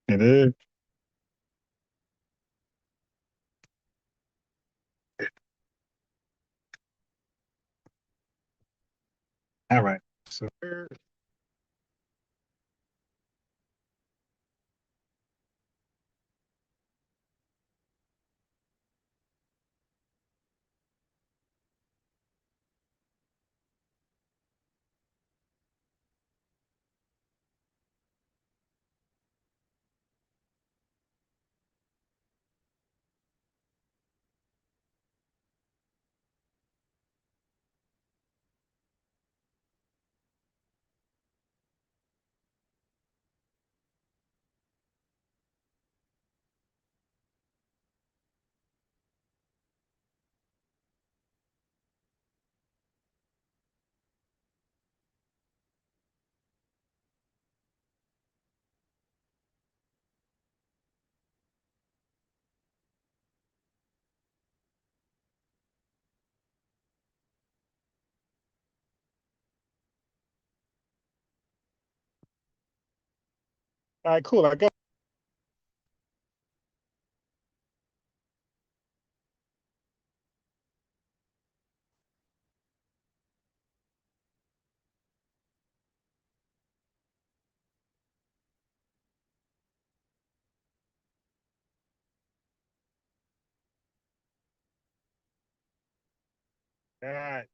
It is. All right. So All right, cool. I got. God.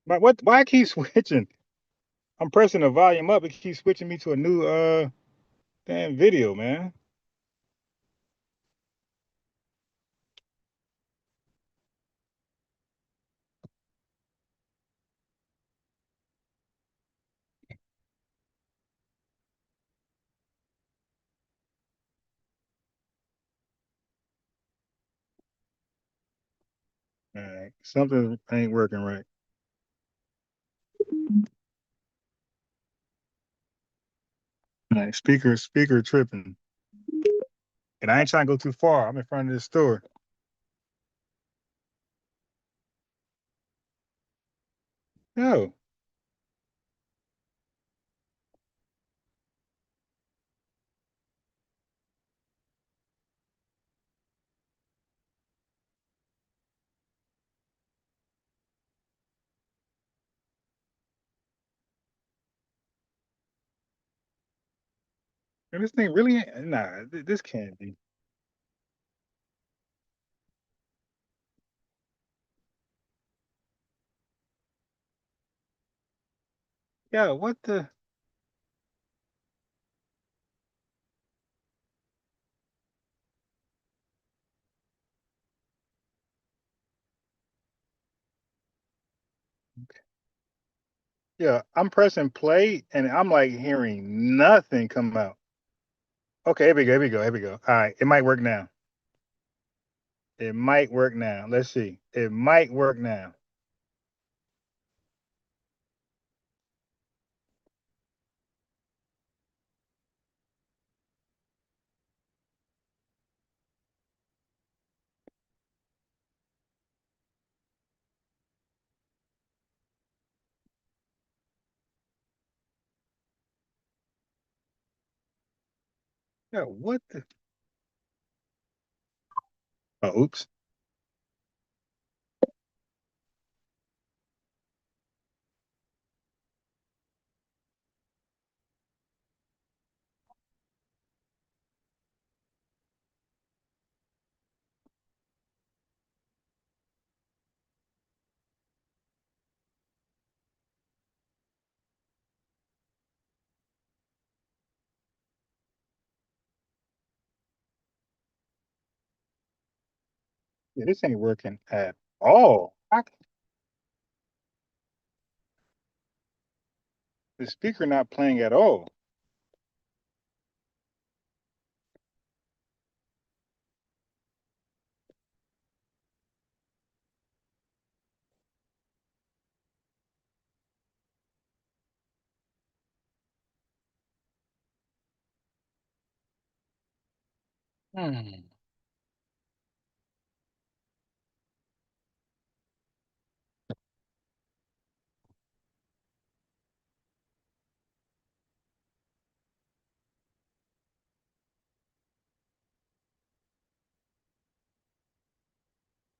But what? Why I keep switching? I'm pressing the volume up. It keeps switching me to a new damn video, man. All right, something ain't working right. All right, speaker tripping. And I ain't trying to go too far. I'm in front of this store. No. And this thing really ain't. Nah, this can't be. Yeah, what the? Yeah, I'm pressing play and I'm like hearing nothing come out. Okay, here we go. Here we go. Here we go. All right, it might work now. It might work now. Let's see. It might work now. Yeah, what the? Oh, oops. Yeah, this ain't working at all. The speaker not playing at all. Hmm.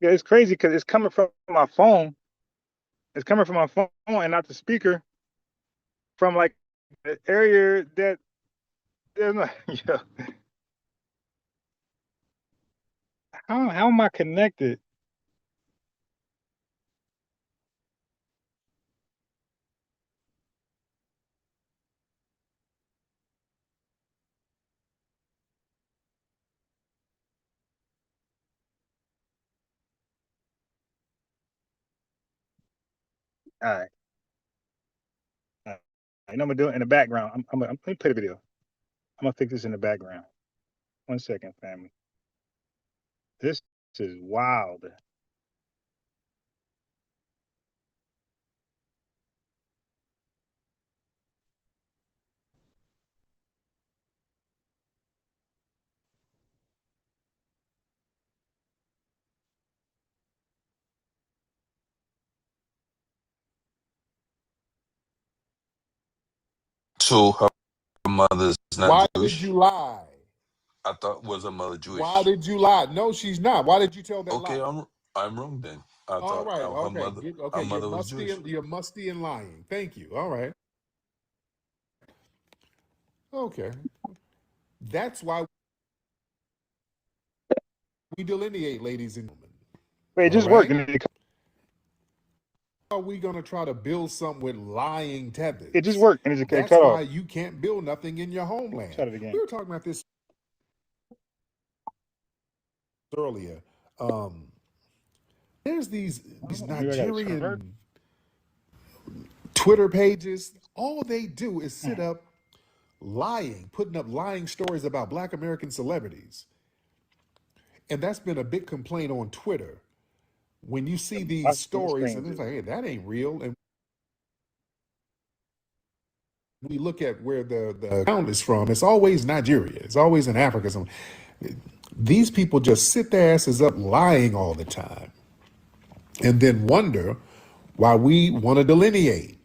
Yeah, it's crazy because it's coming from my phone. It's coming from my phone and not the speaker from like the area that there's not. Yeah. How am I connected? All right. All right. You know what I'm gonna do it in the background. Let me play the video. I'm gonna fix this in the background. 1 second, family. This is wild. So her mother's not Why Jewish? did you lie? I thought was her mother Jewish. Why did you lie? No, she's not. Why did you tell that Okay, lie? I'm wrong then. I All thought right. her Okay. mother Okay. You're was Jewish. you're musty and lying. Thank you. All right. Okay. That's why we delineate, ladies and gentlemen. Wait, it All just right. worked. Are we gonna try to build something with lying tethers? It just worked, and it's okay. That's Cut why off. you can't build nothing in your homeland. Shut it again. We were talking about this earlier. There's these Nigerian Twitter pages. All they do is sit up lying, putting up lying stories about Black American celebrities. And that's been a big complaint on Twitter. When you see these stories, and it's like, hey, that ain't real. And we look at where the account is from, it's always Nigeria. It's always in Africa. These people just sit their asses up lying all the time and then wonder why we want to delineate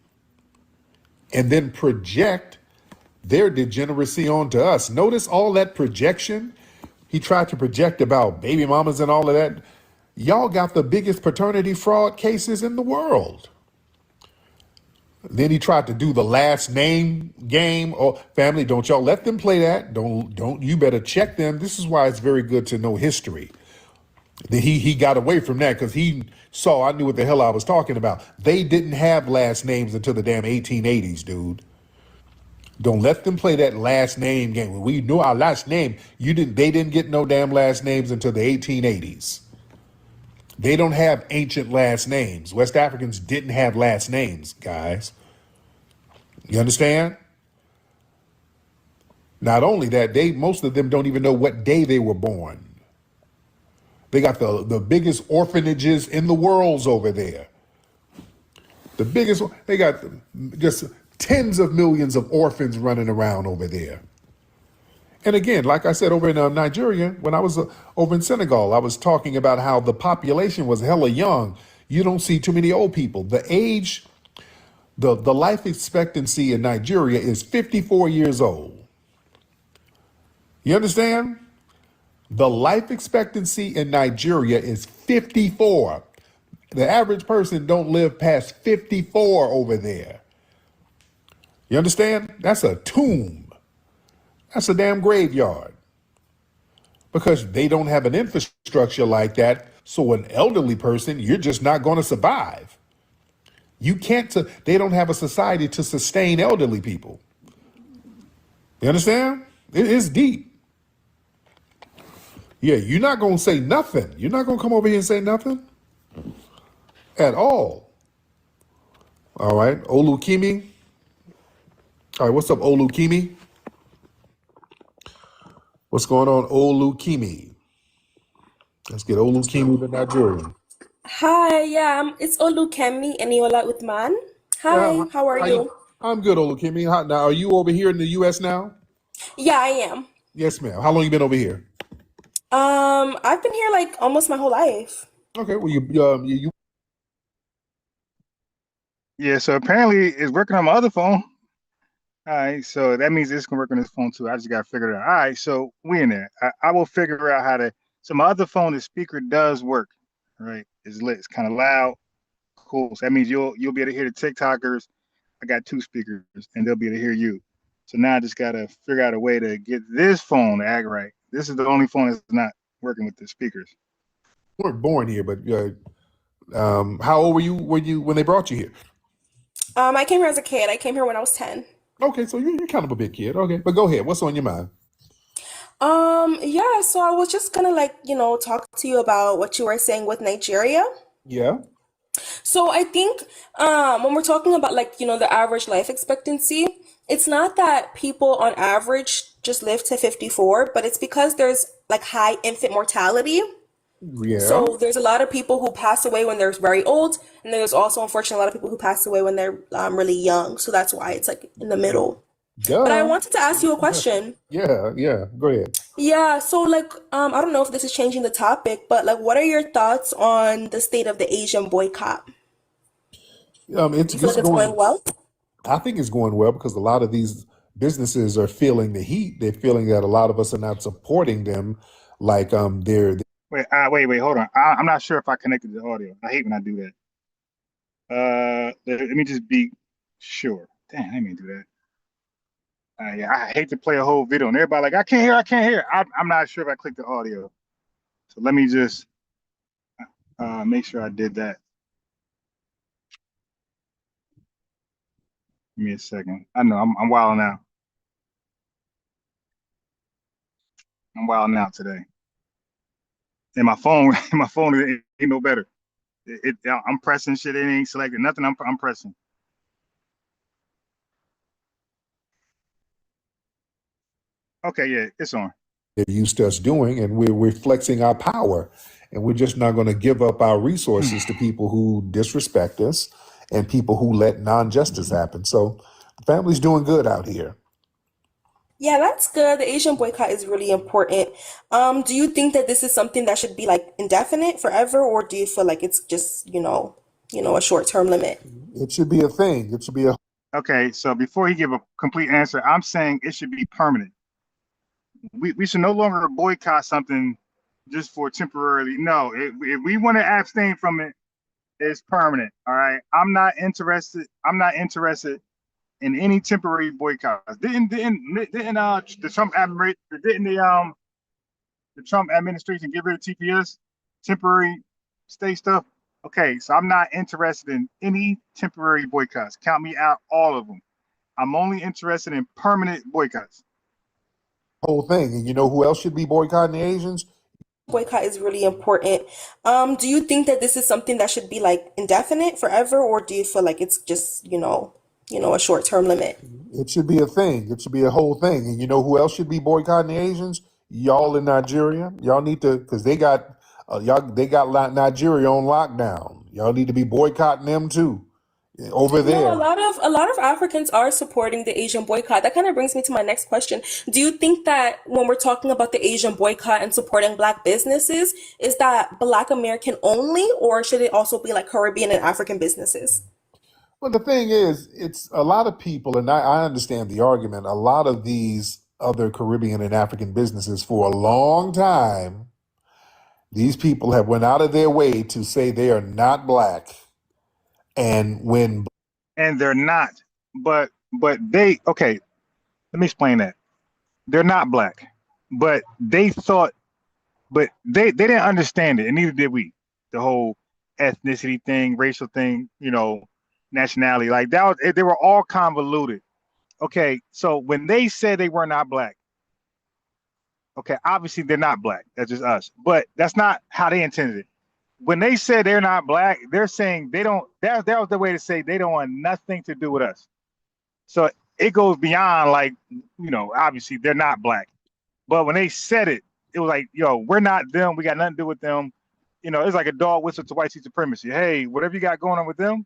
and then project their degeneracy onto us. Notice all that projection. He tried to project about baby mamas and all of that. Y'all got the biggest paternity fraud cases in the world. Then he tried to do the last name game. Oh, family, don't y'all let them play that. Don't you better check them. This is why it's very good to know history. He got away from that because he saw I knew what the hell I was talking about. They didn't have last names until the damn 1880s, dude. Don't let them play that last name game. When we knew our last name, they didn't get no damn last names until the 1880s. They don't have ancient last names. West Africans didn't have last names, guys. You understand? Not only that, most of them don't even know what day they were born. They got the biggest orphanages in the world over there. The biggest, they got just tens of millions of orphans running around over there. And again, like I said, over in Nigeria, when I was over in Senegal, I was talking about how the population was hella young. You don't see too many old people. The life expectancy in Nigeria is 54 years old. You understand? The life expectancy in Nigeria is 54. The average person don't live past 54 over there. You understand? That's a tomb. That's a damn graveyard. Because they don't have an infrastructure like that. So an elderly person, you're just not going to survive. You can't, they don't have a society to sustain elderly people. You understand? It is deep. Yeah, you're not going to say nothing. You're not going to come over here and say nothing at all. All right, Olukimi. All right, what's up, Olukimi? What's going on, Olukimi? Let's get Olukimi the Nigerian. Hi, yeah, it's Olukemi Eniola Uthman. Hi, how are you? I'm good, Olukimi. Now, are you over here in the U.S. now? Yeah, I am. Yes, ma'am. How long you been over here? I've been here like almost my whole life. Okay, well, you. Yeah, so apparently it's working on my other phone. All right, so that means it's gonna work on this phone too. I just gotta figure it out. All right, so we in there. I will figure out how to. So my other phone, the speaker does work. Right, it's lit. It's kind of loud. Cool. So that means you'll be able to hear the TikTokers. I got 2 speakers, and they'll be able to hear you. So now I just gotta figure out a way to get this phone to act right. This is the only phone that's not working with the speakers. You weren't born here, but how old were you when they brought you here? I came here as a kid. I came here when I was 10. Okay, so you're kind of a big kid. Okay, but go ahead. What's on your mind? Yeah, so I was just gonna talk to you about what you were saying with Nigeria. Yeah. So I think when we're talking about the average life expectancy, it's not that people on average just live to 54, but it's because there's like high infant mortality. Yeah. So there's a lot of people who pass away when they're very old, and there's also unfortunately a lot of people who pass away when they're really young. So that's why it's like in the middle. Duh. But I wanted to ask you a question. Yeah, go ahead. Yeah, so I don't know if this is changing the topic, but what are your thoughts on the state of the Asian boycott? It's You feel like it's going well? I think it's going well because a lot of these businesses are feeling the heat. They're feeling that a lot of us are not supporting them like they're Wait, hold on. I'm not sure if I connected the audio. I hate when I do that. Let me just be sure. Damn, I didn't mean to do that. Yeah, I hate to play a whole video and everybody like, I can't hear. I'm not sure if I clicked the audio. So let me just make sure I did that. Give me a second. I know I'm wilding out. I'm wilding out today. And my phone ain't no better. I'm pressing shit. It ain't selected. Nothing. I'm pressing. Okay, yeah, it's on. they're used to us doing, and we're flexing our power, and we're just not going to give up our resources to people who disrespect us and people who let non-justice happen. So the family's doing good out here. Yeah, that's good. The Asian boycott is really important. Do you think that this is something that should be like indefinite forever, or do you feel like it's just, a short-term limit? It should be a thing. It should be a Okay, so before he give a complete answer, I'm saying it should be permanent. We should no longer boycott something just for temporarily. No, if we want to abstain from it, it's permanent. All right. I'm not interested in any temporary boycotts. Didn't the Trump administration get rid of TPS, temporary stay stuff? Okay, so I'm not interested in any temporary boycotts. Count me out, all of them. I'm only interested in permanent boycotts. whole thing. And you know who else should be boycotting the Asians? Boycott is really important. Do you think that this is something that should be like indefinite forever, or do you feel like it's just, a short-term limit? It should be a thing. It should be a whole thing. And you know who else should be boycotting the Asians? Y'all in Nigeria. Y'all need to, because they got Nigeria on lockdown. Y'all need to be boycotting them too over No, there. a lot of Africans are supporting the Asian boycott. That kind of brings me to my next question. Do you think that when we're talking about the Asian boycott and supporting Black businesses, is that Black American only, or should it also be like Caribbean and African businesses? Well, the thing is, it's a lot of people, and I understand the argument. A lot of these other Caribbean and African businesses for a long time, these people have went out of their way to say they are not Black. And when And they're not. But they okay, let me explain that. They're not Black. But they thought they didn't understand it, and neither did we. The whole ethnicity thing, racial thing, nationality, like that was they were all convoluted. Okay, so when they said they were not Black, okay, obviously they're not Black. That's just us. But that's not how they intended it. When they said they're not Black, they're saying they don't. That was the way to say they don't want nothing to do with us. So it goes beyond like, obviously they're not Black. But when they said it, it was like, yo, we're not them. We got nothing to do with them. It's like a dog whistle to white supremacy. Hey, whatever you got going on with them,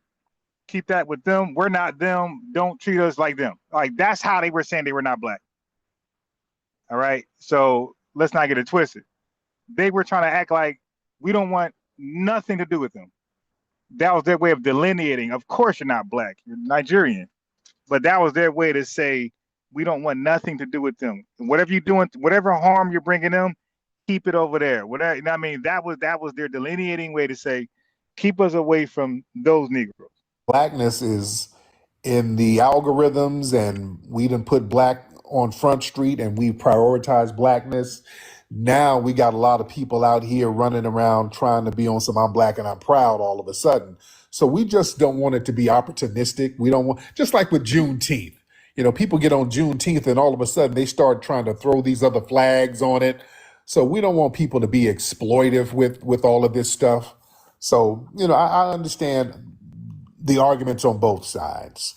keep that with them. We're not them. Don't treat us like them. Like that's how they were saying they were not Black. All right. So let's not get it twisted. They were trying to act like we don't want nothing to do with them. That was their way of delineating. Of course, you're not Black. You're Nigerian. But that was their way to say we don't want nothing to do with them. Whatever you're doing, whatever harm you're bringing them, keep it over there. Whatever. That was their delineating way to say keep us away from those Negroes. Blackness is in the algorithms, and we done put Black on Front Street, and we prioritize Blackness. Now we got a lot of people out here running around trying to be on some I'm Black and I'm proud all of a sudden. So we just don't want it to be opportunistic. We don't want, just like with Juneteenth. People get on Juneteenth and all of a sudden they start trying to throw these other flags on it. So we don't want people to be exploitive with all of this stuff. So, I understand the arguments on both sides.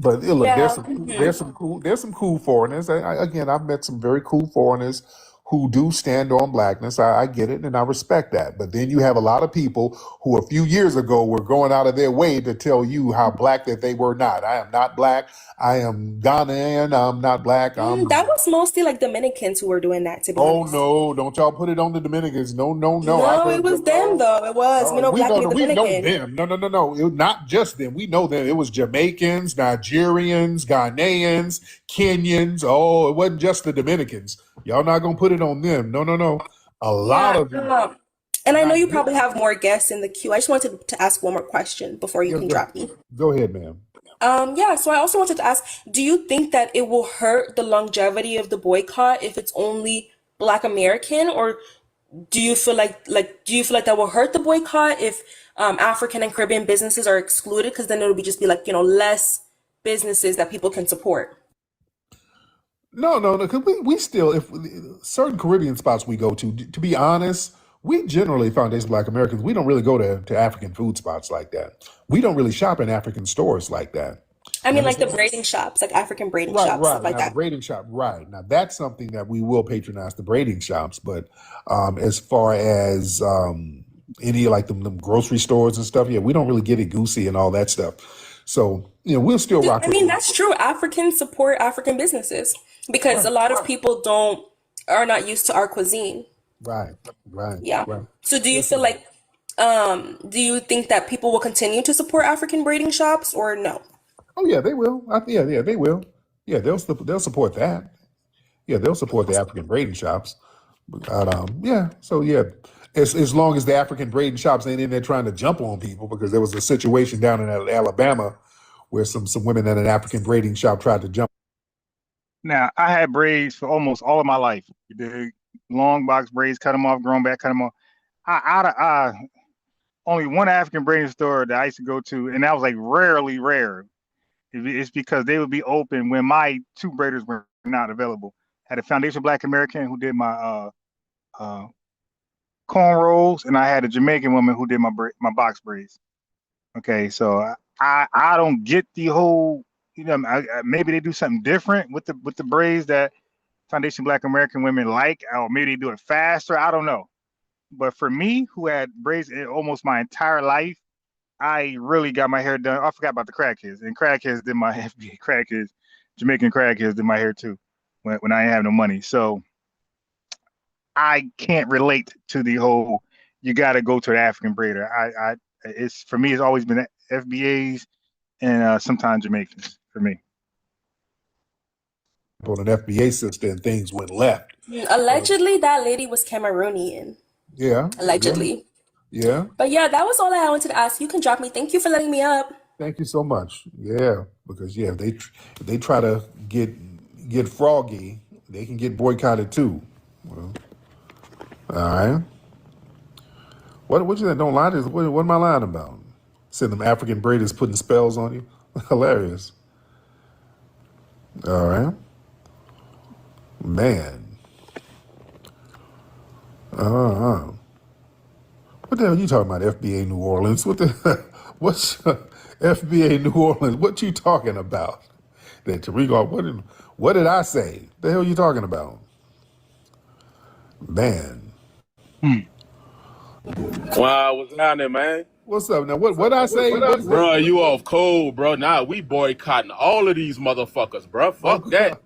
But look, Yeah. there's some cool foreigners. Again, I've met some very cool foreigners who do stand on blackness. I get it, and I respect that. But then you have a lot of people who a few years ago were going out of their way to tell you how black that they were not. I am not black. I am Ghanaian. I'm not black. That was mostly like Dominicans who were doing that, to be Oh honest. no! Don't y'all put it on the Dominicans? No, no, no! No, it was them though. It was. We know we black know and we know Dominican. them. No, no, no, no! It was not just them. We know them. It was Jamaicans, Nigerians, Ghanaians, Kenyans. Oh, it wasn't just the Dominicans. Y'all not gonna put it on them. No, no, no. A lot of them. And I know you probably have more guests in the queue. I just wanted to ask one more question before you can drop me. Go ahead, ma'am. So I also wanted to ask, do you think that it will hurt the longevity of the boycott if it's only Black American, or do you feel like that will hurt the boycott if African and Caribbean businesses are excluded? Because then it'll be just be like, less businesses that people can support. No, because we still, if certain Caribbean spots we go to be honest, we generally, Foundation Black Americans, we don't really go to African food spots like that. We don't really shop in African stores like that. I mean, like the braiding shops, like African braiding shops, stuff like now, that. The braiding shop, right. Now, that's something that we will patronize, the braiding shops. But as far as any like them grocery stores and stuff, yeah, we don't really get it goosey and all that stuff. So, we'll still rock. I mean, that's true. Africans support African businesses because a lot of people are not used to our cuisine. Right. Yeah. Right. So do you feel like, do you think that people will continue to support African braiding shops or no? Oh yeah, they will. Yeah, they will. Yeah, they'll support that. Yeah, they'll support the African braiding shops. But, yeah, so yeah, as long as the African braiding shops ain't in there trying to jump on people, because there was a situation down in Alabama where some women at an African braiding shop tried to jump. Now, I had braids for almost all of my life. The long box braids, cut them off, grown back, cut them off. I only one African braiding store that I used to go to, and that was like rarely rare. It's because they would be open when my two braiders were not available. I had a Foundation Black American who did my cornrows, and I had a Jamaican woman who did my box braids. Okay, so I don't get the whole, maybe they do something different with the braids that Foundation Black American women like, or maybe they do it faster. I don't know. But for me, who had braids almost my entire life, I really got my hair done. I forgot about the crackheads, and crackheads did my FBA crackheads, Jamaican crackheads did my hair too, when I didn't have no money. So I can't relate to the whole you got to go to an African braider. It's for me, it's always been FBAs and sometimes Jamaicans for me. On an FBA sister and things went left. Allegedly, that lady was Cameroonian. Yeah. Allegedly. Yeah. But yeah, that was all I wanted to ask. You can drop me. Thank you for letting me up. Thank you so much. Yeah, because if they try to get froggy, they can get boycotted too. Well, all right. What you don't lie to? What am I lying about? Said them African braiders putting spells on you. Hilarious. All right. Man. What the hell are you talking about, FBA New Orleans? What's FBA New Orleans? What you talking about? That Tariq, what did I say? The hell are you talking about? Man. Wow, what's happening, man? What's up now? What I say? Bro, you off cold, bro. Nah, we boycotting all of these motherfuckers, bro. Fuck that.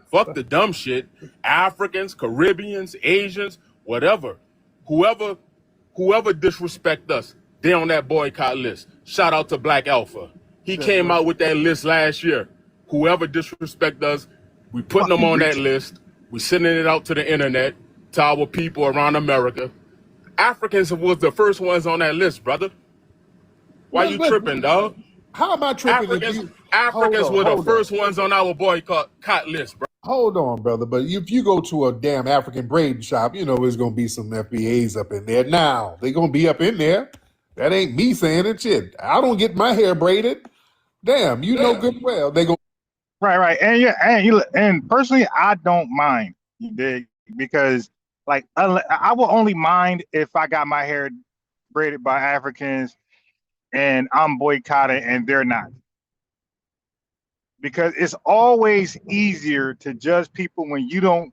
Fuck the dumb shit. Africans, Caribbeans, Asians, whatever. Whoever disrespect us, they on that boycott list. Shout out to Black Alpha. He came out with that list last year. Whoever disrespect us, we putting them on that list. We sending it out to the internet, to our people around America. Africans was the first ones on that list, brother. Why you tripping, dog? How am I tripping? Africans were the first ones on our boycott list, bro. Hold on, brother. But if you go to a damn African braiding shop, there's going to be some FBAs up in there. Now, they're going to be up in there. That ain't me saying it. Shit, I don't get my hair braided. Damn, you know good well they go. Right. And personally, I don't mind, because like I will only mind if I got my hair braided by Africans and I'm boycotting and they're not. Because it's always easier to judge people when you don't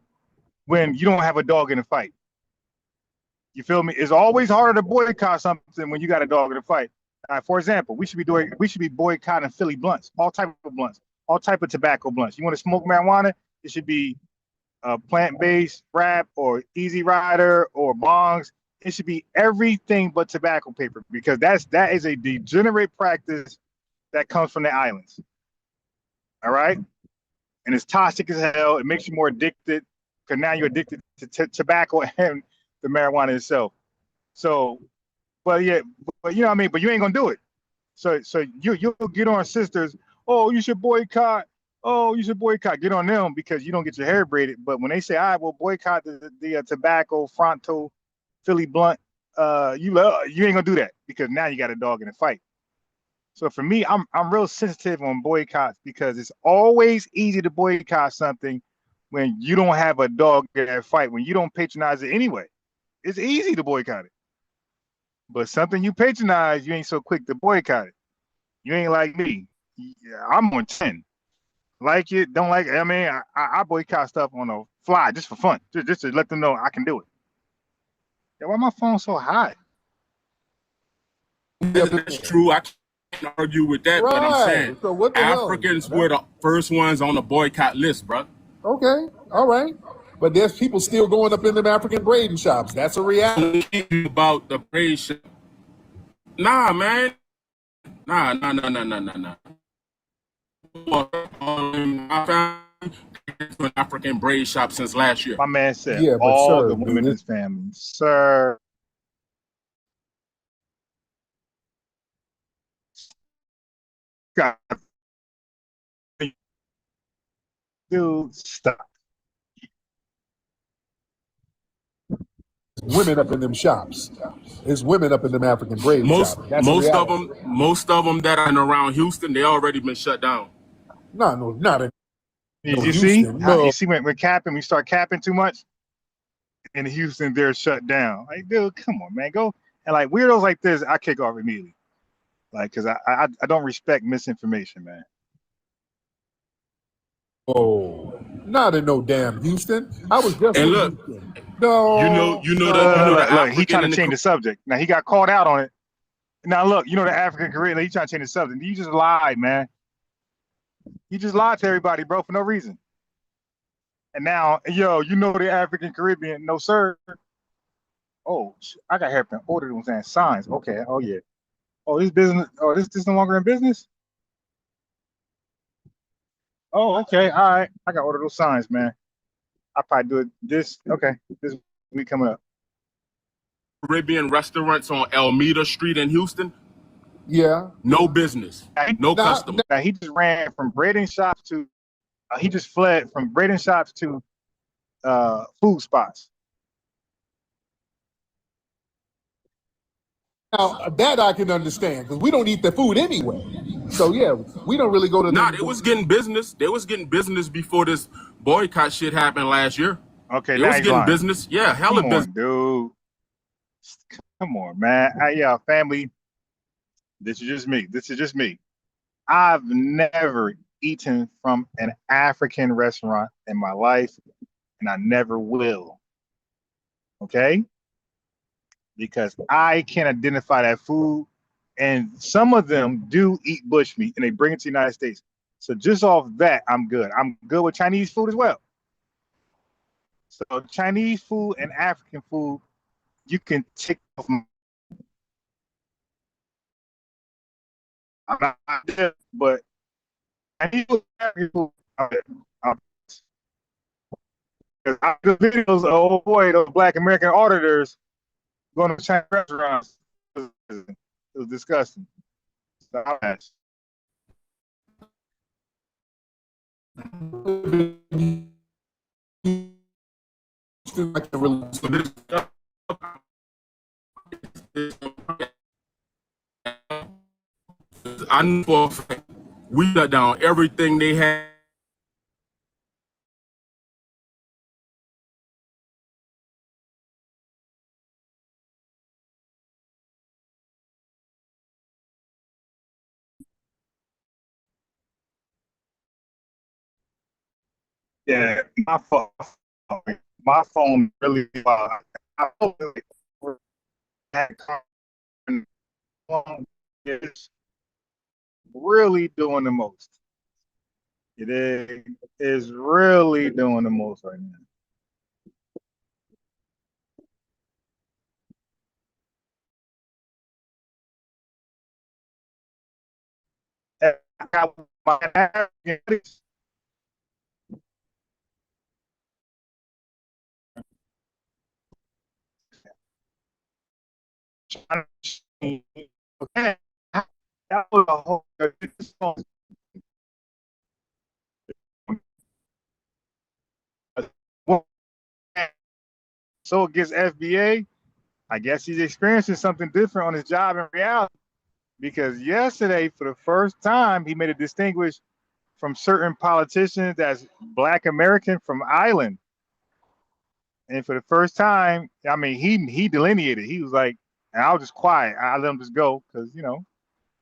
when you don't have a dog in the fight. You feel me? It's always harder to boycott something when you got a dog in the fight. For example, we should be boycotting Philly blunts, all type of blunts, all type of tobacco blunts. You want to smoke marijuana? It should be plant-based wrap or Easy Rider or bongs. It should be everything but tobacco paper, because that is a degenerate practice that comes from the islands. All right, and it's toxic as hell. It makes you more addicted, because now you're addicted to tobacco and the marijuana itself. So, but you know what I mean. But you ain't gonna do it. So you'll get on sisters. Oh, you should boycott. Oh, you should boycott. Get on them because you don't get your hair braided. But when they say, "I will boycott the tobacco fronto Philly blunt," you ain't gonna do that, because now you got a dog in the fight. So for me, I'm real sensitive on boycotts, because it's always easy to boycott something when you don't have a dog in that fight, when you don't patronize it anyway. It's easy to boycott it. But something you patronize, you ain't so quick to boycott it. You ain't like me. I'm on 10. Like it, don't like it. I mean, I boycott stuff on a fly just for fun, just to let them know I can do it. Yeah, why my phone so hot? That's true. I can't argue with that, but I'm saying So what the Africans hell? were the first ones on the boycott list, bro. Okay, all right. But there's people still going up in them African braiding shops. That's a reality. About the braid shop. Nah, man. Nah. I found an African braid shop since last year. My man said, Yeah, but all sir, the women in his family. Sir. God. Dude, stop. women up in them shops. There's women up in them African braiding shops. That's Most of them that are around Houston, they already been shut down. No, not in You Houston. see? No. You see when capping, we start capping too much, in Houston, they're shut down. Like, dude, come on, man, go. And like weirdos like this, I kick off immediately. Like, cause I don't respect misinformation, man. Oh, not in no damn Houston. I was just And in look, Houston. No, look, he trying to change the subject. Now he got called out on it. Now look, you know the African Caribbean, he trying to change the subject. You just lied, man. You just lied to everybody, bro, for no reason. And now, yo, you know the African Caribbean, no sir. Oh, I got hairpin ordered on saying signs. Okay, oh yeah. Oh, this business. Oh, this no longer in business. Oh, okay, all right. I got order those signs, man. I probably do it this. Okay, this week coming up. Caribbean restaurants on Elmeda Street in Houston. Yeah. No business. No customer. Now he just ran from braiding shops to. He just fled from braiding shops to food spots. Now that I can understand because we don't eat the food anyway. So yeah, we don't really go to. Nah, they was getting business. They was getting business before this boycott shit happened last year. Okay, they now was he's getting lying. business. Yeah, hella business, dude. Come on, man. Yeah, family. This is just me. I've never eaten from an African restaurant in my life, and I never will. Okay? Because I can't identify that food, and some of them do eat bushmeat, and they bring it to the United States. So just off that, I'm good. I'm good with Chinese food as well. So Chinese food and African food, you can take off. I'm not there, but Chinese food, African food, because I do videos. Oh boy, those Black American auditors going to Chinese restaurants. It was disgusting. So I know for a fact we shut down everything they had. yeah, my fault. my phone really. I it's really doing the most. It is really doing the most right now. I got my that was a whole so against FBA, I guess he's experiencing something different on his job in reality. Because yesterday, for the first time, he made a distinguish from certain politicians that's Black American from Ireland. And for the first time, I mean, he delineated. He was like, and I was just quiet. I let him just go because, you know,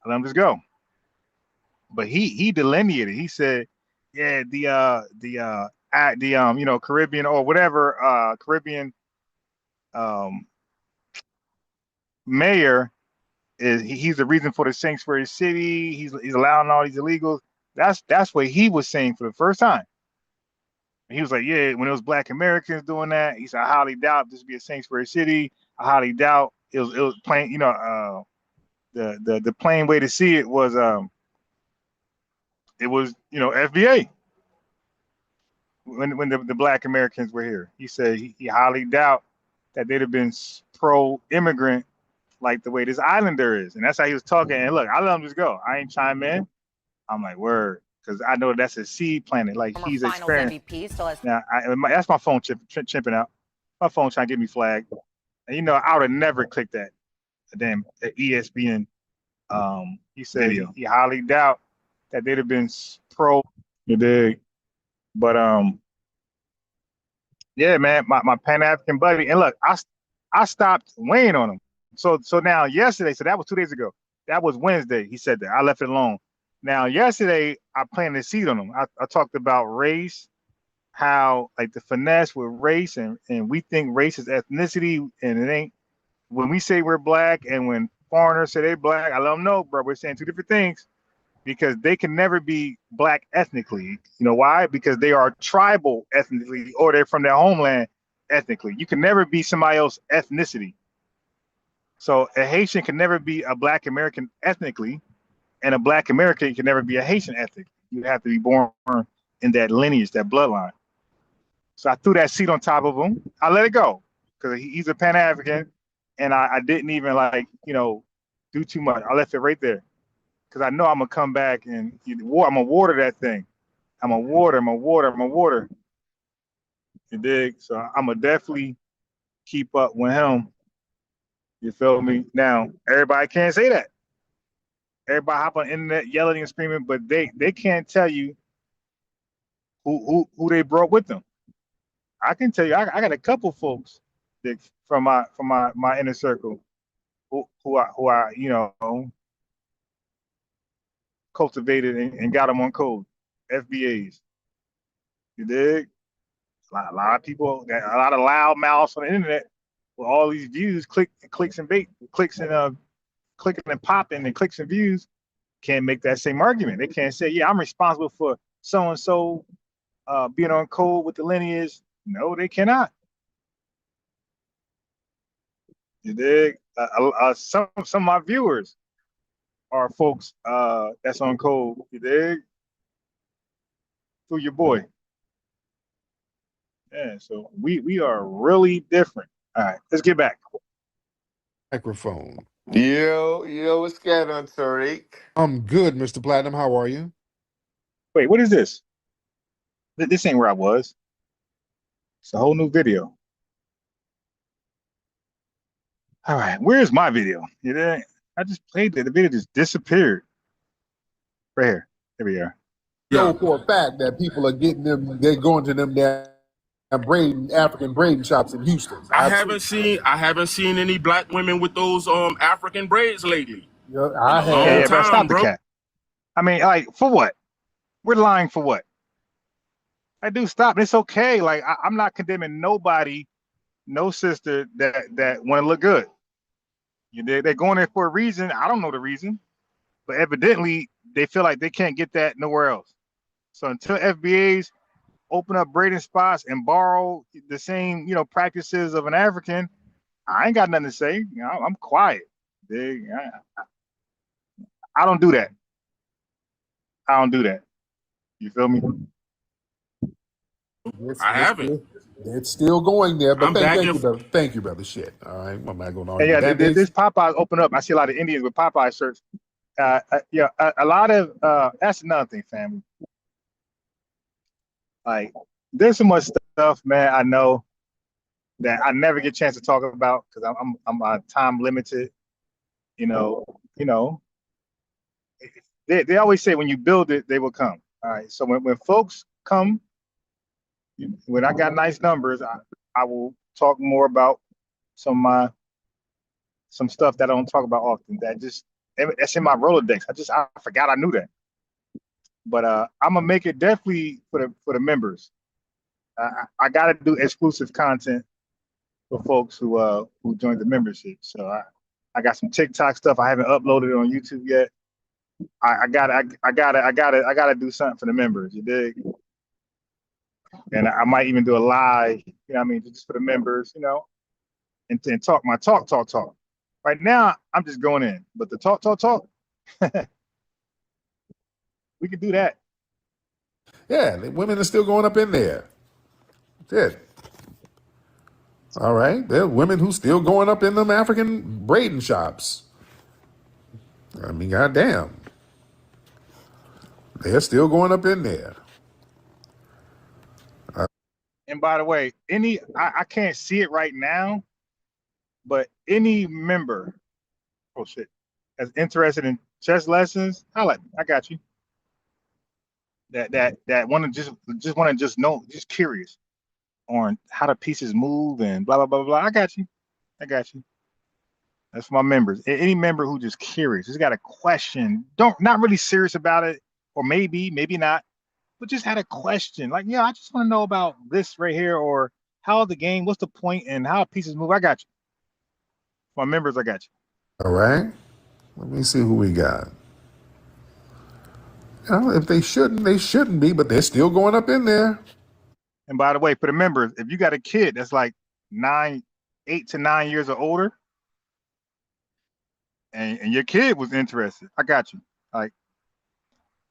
I let him just go. But he delineated. He said, yeah, you know, Caribbean or whatever Caribbean mayor is he's the reason for the sanctuary city. He's allowing all these illegals. That's what he was saying for the first time. He was like, yeah, when it was Black Americans doing that, he said, I highly doubt this would be a sanctuary city. I highly doubt it was plain, you know, the plain way to see it was you know, FBA when the Black Americans were here. He said he highly doubt that they'd have been pro-immigrant like the way this islander is. And that's how he was talking. And look, I let him just go. I ain't chime in. I'm like, word. Because I know that's a seed planted. Like he's experienced. Now, that's my phone chipping out. My phone trying to get me flagged. And you know, I would have never clicked that. Damn ESPN. He said he highly doubt that they'd have been pro. You dig? But yeah, man, my Pan-African buddy. And look, I stopped weighing on him. So now yesterday, so that was 2 days ago. That was Wednesday. He said that. I left it alone. Now, yesterday, I planted a seed on him. I talked about race, how like the finesse with race, and we think race is ethnicity, and it ain't. When we say we're Black, and when foreigners say they're Black, I let them know, bro, we're saying two different things, because they can never be Black ethnically. You know why? Because they are tribal ethnically, or they're from their homeland ethnically. You can never be somebody else's ethnicity. So a Haitian can never be a Black American ethnically, and a Black American can never be a Haitian ethnic. You have to be born in that lineage, that bloodline. So I threw that seed on top of him. I let it go because he's a Pan-African, and I didn't even like, you know, do too much. I left it right there because I know I'm gonna come back and I'm gonna water that thing. I'm gonna water. You dig? So I'm gonna definitely keep up with him. You feel me? Now everybody can't say that. Everybody hop on the internet yelling and screaming, but they can't tell you who they brought with them. I can tell you, I got a couple folks that from my inner circle who I you know cultivated and got them on code, FBAs. You dig? A lot of people, a lot of loud mouths on the internet with all these views, clicks and clicking and popping and clicks and views. Can't make that same argument. They can't say, yeah, I'm responsible for so and so being on code with the lineage. No, they cannot. You dig? Some of my viewers are folks that's on code. You dig? Through your boy. Yeah, so we are really different. All right, let's get back. Microphone. Yo, what's going on, Tariq? I'm good, Mr. Platinum. How are you? Wait, what is this? This ain't where I was. It's a whole new video. All right, where's my video? You know, I just played it. The video just disappeared. Right here. There we are. Know for a fact that people are getting them. They're going to them damn African braiding shops in Houston. I haven't seen any Black women with those African braids lately. Yeah, I have. Yeah, but stop the cat. I mean, like, for what? We're lying for what? I do stop. It's okay. Like I'm not condemning nobody, no sister that want to look good. They're going there for a reason. I don't know the reason, but evidently they feel like they can't get that nowhere else. So until FBAs open up braiding spots and borrow the same, practices of an African, I ain't got nothing to say. I'm quiet. I don't do that. I don't do that. You feel me? I haven't. It's still going there, but I'm back thank in. you, brother. Thank you, brother. Shit. All right, I'm not going to And argue yeah, with that. this Popeyes open up. I see a lot of Indians with Popeye shirts. A lot of that's another thing, family. Like, there's so much stuff, man. I know that I never get a chance to talk about because I'm time limited. You know, you know. They always say when you build it, they will come. All right. So when folks come, when I got nice numbers, I will talk more about some stuff that I don't talk about often. That's in my Rolodex. I forgot I knew that. But I'm gonna make it definitely for the members. I got to do exclusive content for folks who joined the membership. So I got some TikTok stuff I haven't uploaded on YouTube yet. I gotta do something for the members. You dig? And I might even do a live. Just for the members. And talk my talk. Right now, I'm just going in, but the talk, we can do that. Yeah, the women are still going up in there. Shit. All right, there are women who still going up in them African braiding shops. I mean, goddamn, they're still going up in there. And by the way, I can't see it right now, but any member, oh shit, that's interested in chess lessons, I got you. That want to just know, just curious on how the pieces move and blah blah blah blah. I got you. That's for my members. Any member who just curious, just got a question, not really serious about it, or maybe not, but just had a question. Like, yeah, I just want to know about this right here, or how the game, what's the point, and how pieces move. I got you. For my members, I got you. All right, let me see who we got. Well, if they shouldn't be, but they're still going up in there. And by the way, for the members, if you got a kid that's like 8 to 9 years or older, and your kid was interested, I got you. Like,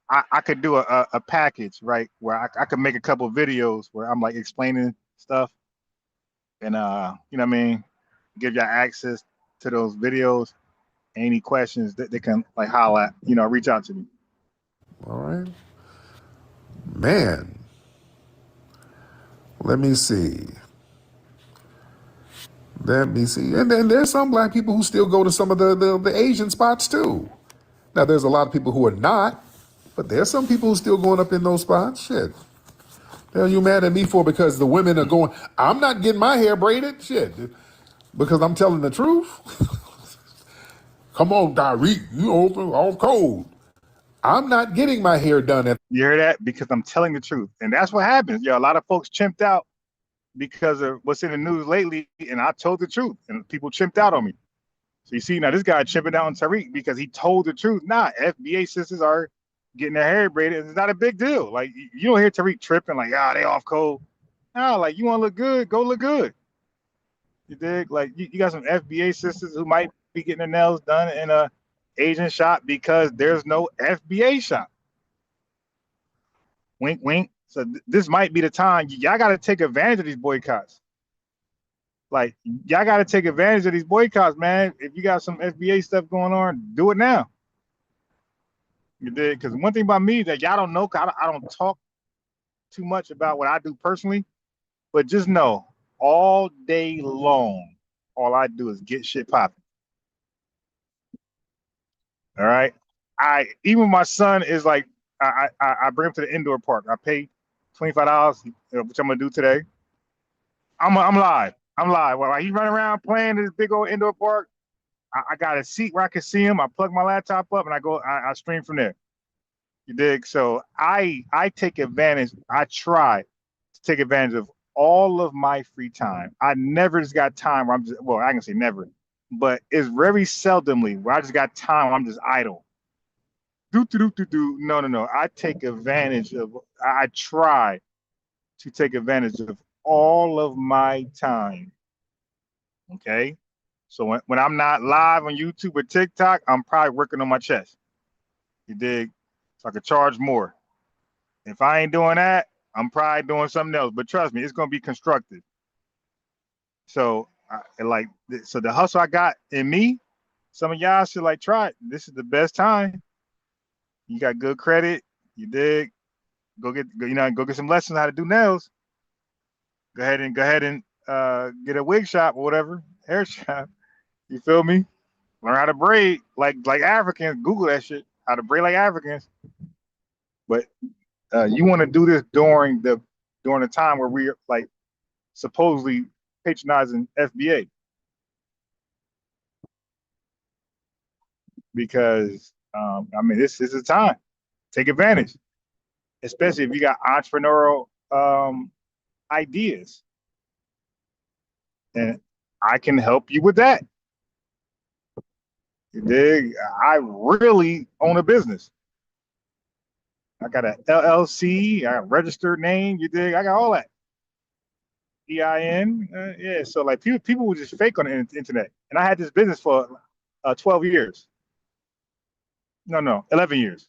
I could do a package, right, where I could make a couple of videos where I'm like explaining stuff, and give y'all access to those videos. Any questions that they can like holler at, reach out to me. All right, man. Let me see. And then there's some black people who still go to some of the Asian spots too. Now, there's a lot of people who are not, but there's some people who still going up in those spots. Shit. The hell you mad at me for because the women are going, I'm not getting my hair braided? Shit. Because I'm telling the truth? Come on, Tyreek, you off cold. I'm not getting my hair done at. You hear that? Because I'm telling the truth. And that's what happens. A lot of folks chimped out because of what's in the news lately, and I told the truth, and people chimped out on me. So you see, now this guy chimping out on Tariq because he told the truth. Nah, FBA sisters are getting their hair braided. It's not a big deal. Like, you don't hear Tariq tripping like, they off cold. No, like, you want to look good, go look good. You dig? Like, you got some FBA sisters who might be getting their nails done in a Asian shop because there's no FBA shop. Wink, wink. So this might be the time. Y'all got to take advantage of these boycotts. Like, y'all got to take advantage of these boycotts, man. If you got some FBA stuff going on, do it now. You did, because one thing about me that y'all don't know, cause I don't talk too much about what I do personally, but just know all day long, all I do is get shit popping. All right. Even my son is like, I bring him to the indoor park. I pay $25, which I'm gonna do today. I'm live. While he running around playing this big old indoor park, I got a seat where I can see him. I plug my laptop up and I stream from there. You dig? So I take advantage. I try take advantage of all of my free time. I never just got time where I'm just, well, I can say never, but it's very seldomly where I just got time where I'm just idle. No. I take advantage of, I try to take advantage of all of my time. Okay. So when I'm not live on YouTube or TikTok, I'm probably working on my chest. You dig? So I could charge more. If I ain't doing that, I'm probably doing something else. But trust me, it's gonna be constructive. So so the hustle I got in me, some of y'all should like try it. This is the best time. You got good credit. You dig? Go get some lessons on how to do nails. Go ahead and get a wig shop or whatever, hair shop. You feel me? Learn how to braid like Africans. Google that shit. How to braid like Africans. But you want to do this during the time where we're like supposedly patronizing FBA, because I mean this is a time. Take advantage, especially if you got entrepreneurial ideas, and I can help you with that. You dig? I really own a business. I got a LLC, I got a registered name. You dig? I got all that. EIN. Yeah. So like people were just fake on the internet, and I had this business for 12 years. No, 11 years.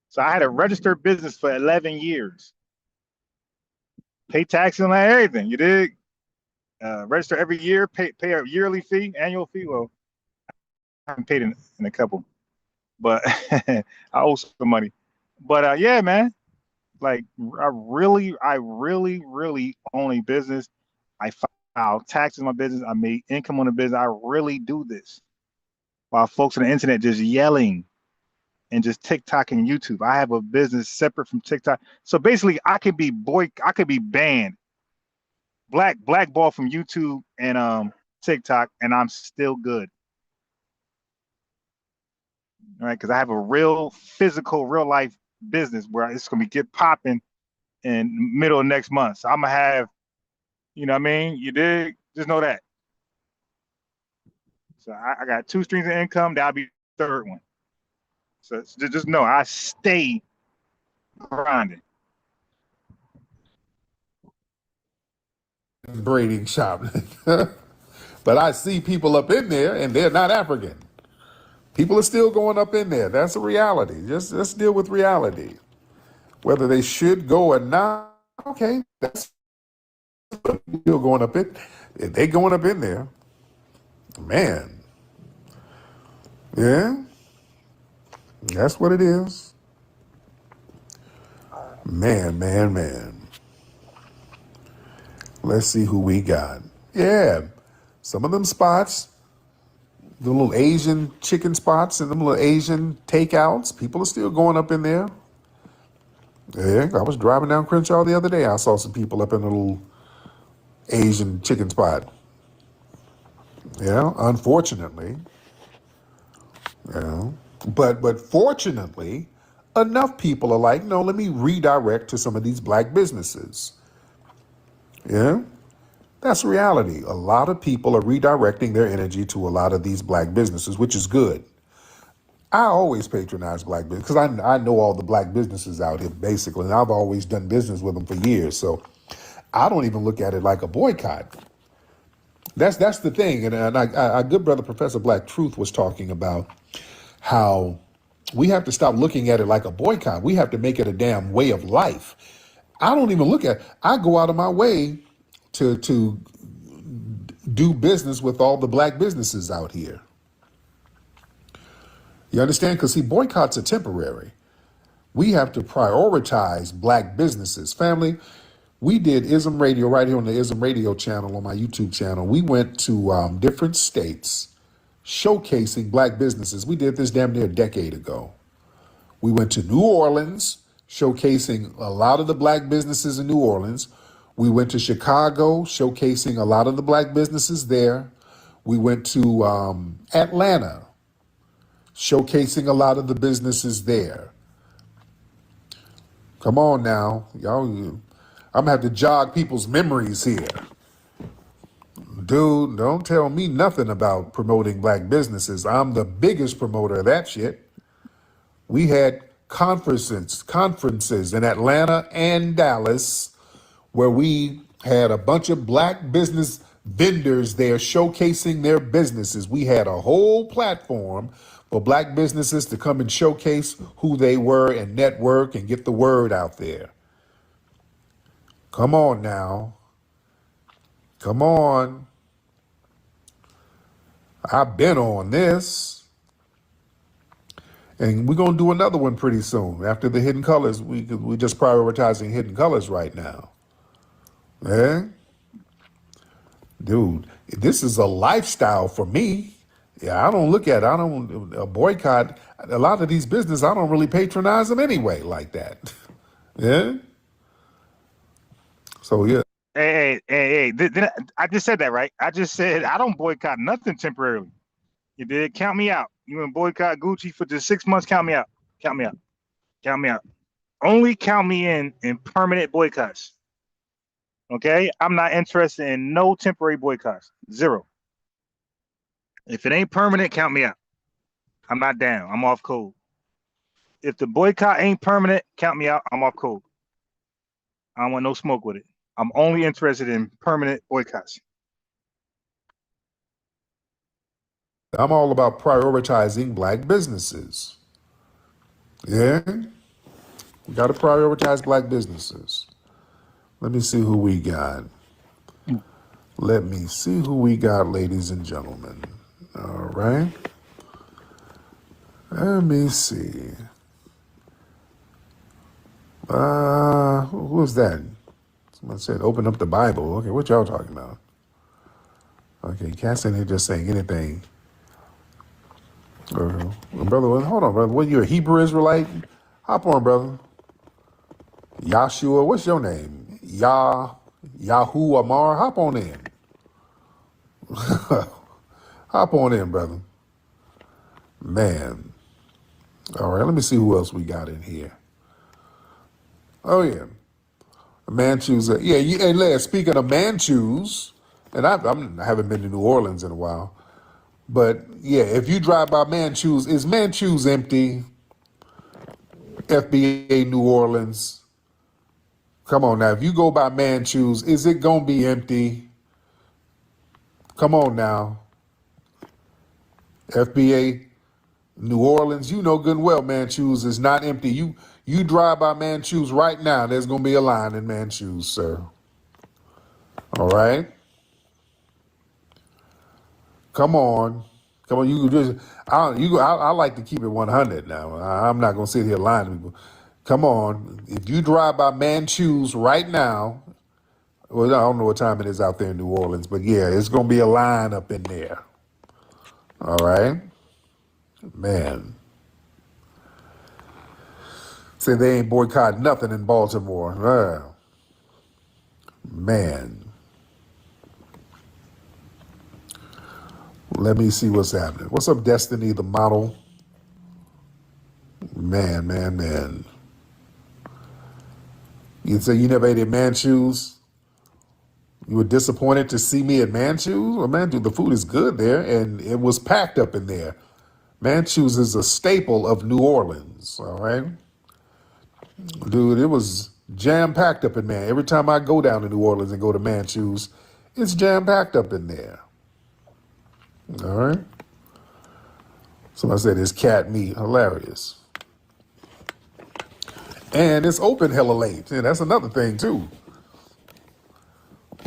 So I had a registered business for 11 years. Pay taxes on everything. You dig? Register every year. Pay a yearly fee, annual fee. Well, I haven't paid in a couple, but I owe some money. But yeah, man. Like I really own a business. I file taxes on my business. I made income on the business. I really do this. While folks on the internet just yelling and just TikTok and YouTube. I have a business separate from TikTok. So basically I could be banned, blackball from YouTube and TikTok, and I'm still good. All right, because I have a real physical, real life business where it's gonna be get popping in middle of next month. So I'm gonna have, you know what I mean? You dig? Just know that. So I got 2 streams of income. That'll be the 3rd one. So just know I stay grinding. Braiding shop. But I see people up in there and they're not African. People are still going up in there. That's a reality. Just let's deal with reality. Whether they should go or not, okay, that's still going up in. They going up in there. Man. Yeah. That's what it is. Man. Let's see who we got. Yeah. Some of them spots, the little Asian chicken spots and them little Asian takeouts, people are still going up in there. Yeah, I was driving down Crenshaw the other day. I saw some people up in a little Asian chicken spot. Yeah, unfortunately. Yeah. But fortunately, enough people are like, no, let me redirect to some of these black businesses. Yeah, that's reality. A lot of people are redirecting their energy to a lot of these black businesses, which is good. I always patronize black business because I know all the black businesses out here, basically, and I've always done business with them for years. So I don't even look at it like a boycott. That's the thing. And our good brother, Professor Black Truth, was talking about how we have to stop looking at it like a boycott. We have to make it a damn way of life. I don't even look at, I go out of my way to do business with all the black businesses out here. You understand? Because see, boycotts are temporary. We have to prioritize black businesses. Family, we did ISM Radio right here on the ISM Radio channel on my YouTube channel. We went to different states showcasing black businesses. We did this damn near a decade ago. We went to New Orleans, showcasing a lot of the black businesses in New Orleans. We went to Chicago, showcasing a lot of the black businesses there. We went to Atlanta, showcasing a lot of the businesses there. Come on now, y'all. I'm gonna have to jog people's memories here. Dude, don't tell me nothing about promoting black businesses. I'm the biggest promoter of that shit. We had conferences in Atlanta and Dallas where we had a bunch of black business vendors there showcasing their businesses. We had a whole platform for black businesses to come and showcase who they were and network and get the word out there. Come on now. Come on. I've been on this. And we're going to do another one pretty soon. After the Hidden Colors, we're just prioritizing Hidden Colors right now. Eh? Dude, this is a lifestyle for me. Yeah, I don't look at it. I don't boycott. A lot of these businesses, I don't really patronize them anyway like that. Yeah? So, yeah. Hey. I just said that, right? I just said I don't boycott nothing temporarily. You did? Count me out. You want to boycott Gucci for just 6 months? Count me out. Count me out. Count me out. Only count me in permanent boycotts. Okay? I'm not interested in no temporary boycotts. Zero. If it ain't permanent, count me out. I'm not down. I'm off code. If the boycott ain't permanent, count me out. I'm off code. I don't want no smoke with it. I'm only interested in permanent boycotts. I'm all about prioritizing black businesses. Yeah? We got to prioritize black businesses. Let me see who we got. Let me see who we got, ladies and gentlemen. All right. Let me see. Who was that? Someone said, open up the Bible. Okay, what y'all talking about? Okay, Cass in here just saying anything. Brother, hold on, brother. What, you a Hebrew Israelite? Hop on, brother. Yahshua, what's your name? Yahu Amar, hop on in. Hop on in, brother. Man. All right, let me see who else we got in here. Oh, yeah. Manchus. Hey, Les, speaking of Manchus, and I haven't been to New Orleans in a while, but yeah, if you drive by Manchus, is Manchus empty? FBA New Orleans. Come on now, if you go by Manchus, is it going to be empty? Come on now. FBA New Orleans, you know good and well Manchus is not empty. You drive by Manchus right now, there's going to be a line in Manchus, sir. All right? Come on. I like to keep it 100 now. I'm not going to sit here lying to people. Come on. If you drive by Manchus right now, well, I don't know what time it is out there in New Orleans, but yeah, it's going to be a line up in there. All right? Man. Say they ain't boycotting nothing in Baltimore. Man. Let me see what's happening. What's up, Destiny, the model? Man. You say you never ate at Manchus? You were disappointed to see me at Manchus? Well, Manchus, the food is good there, and it was packed up in there. Manchus is a staple of New Orleans, all right? Dude, it was jam-packed up in there. Every time I go down to New Orleans and go to Manchus, it's jam-packed up in there. All right? Somebody said it's cat meat. Hilarious. And it's open hella late. Yeah, that's another thing, too.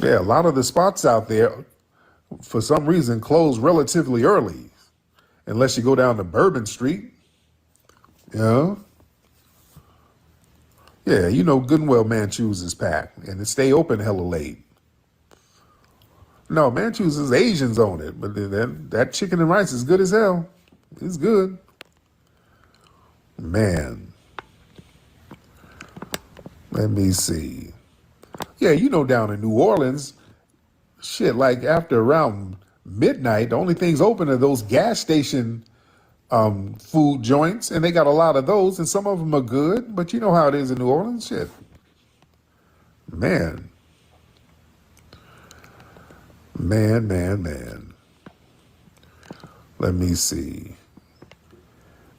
Yeah, a lot of the spots out there, for some reason, close relatively early. Unless you go down to Bourbon Street. You know? Yeah, you know good and well Manchus is packed. And it stay open hella late. No, Manchus is Asians on it. But that chicken and rice is good as hell. It's good. Man. Let me see. Yeah, you know down in New Orleans, shit, like after around midnight, the only things open are those gas station food joints, and they got a lot of those, and some of them are good, but you know how it is in New Orleans, shit. Man. Man. Let me see.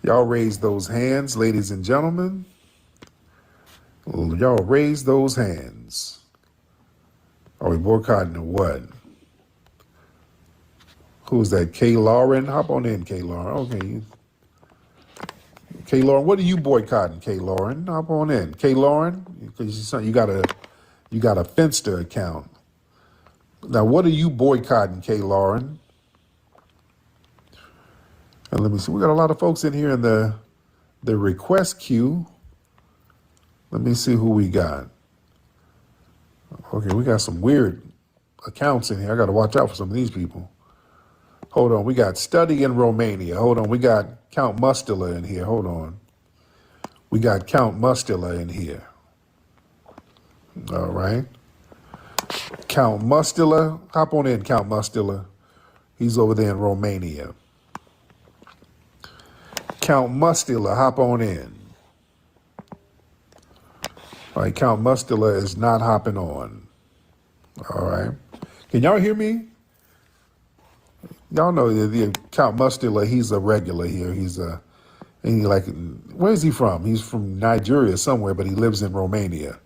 Y'all raise those hands, ladies and gentlemen. Y'all raise those hands. Are we boycotting or what? Who's that? K. Lauren? Hop on in, K. Lauren. Okay. K. Lauren, what are you boycotting, K. Lauren? Hop on in. K. Lauren, because you got a Finster account. Now, what are you boycotting, K. Lauren? And let me see. We got a lot of folks in here in the request queue. Let me see who we got. Okay, we got some weird accounts in here. I got to watch out for some of these people. Hold on. We got Study in Romania. Hold on. We got Count Mustila in here. Hold on. We got Count Mustila in here. All right. Count Mustila. Hop on in, Count Mustila. He's over there in Romania. Count Mustila, hop on in. All right, Count Mustila is not hopping on. All right. Can y'all hear me? Y'all know the Count Mustila, he's a regular here. Where is he from? He's from Nigeria somewhere, but he lives in Romania.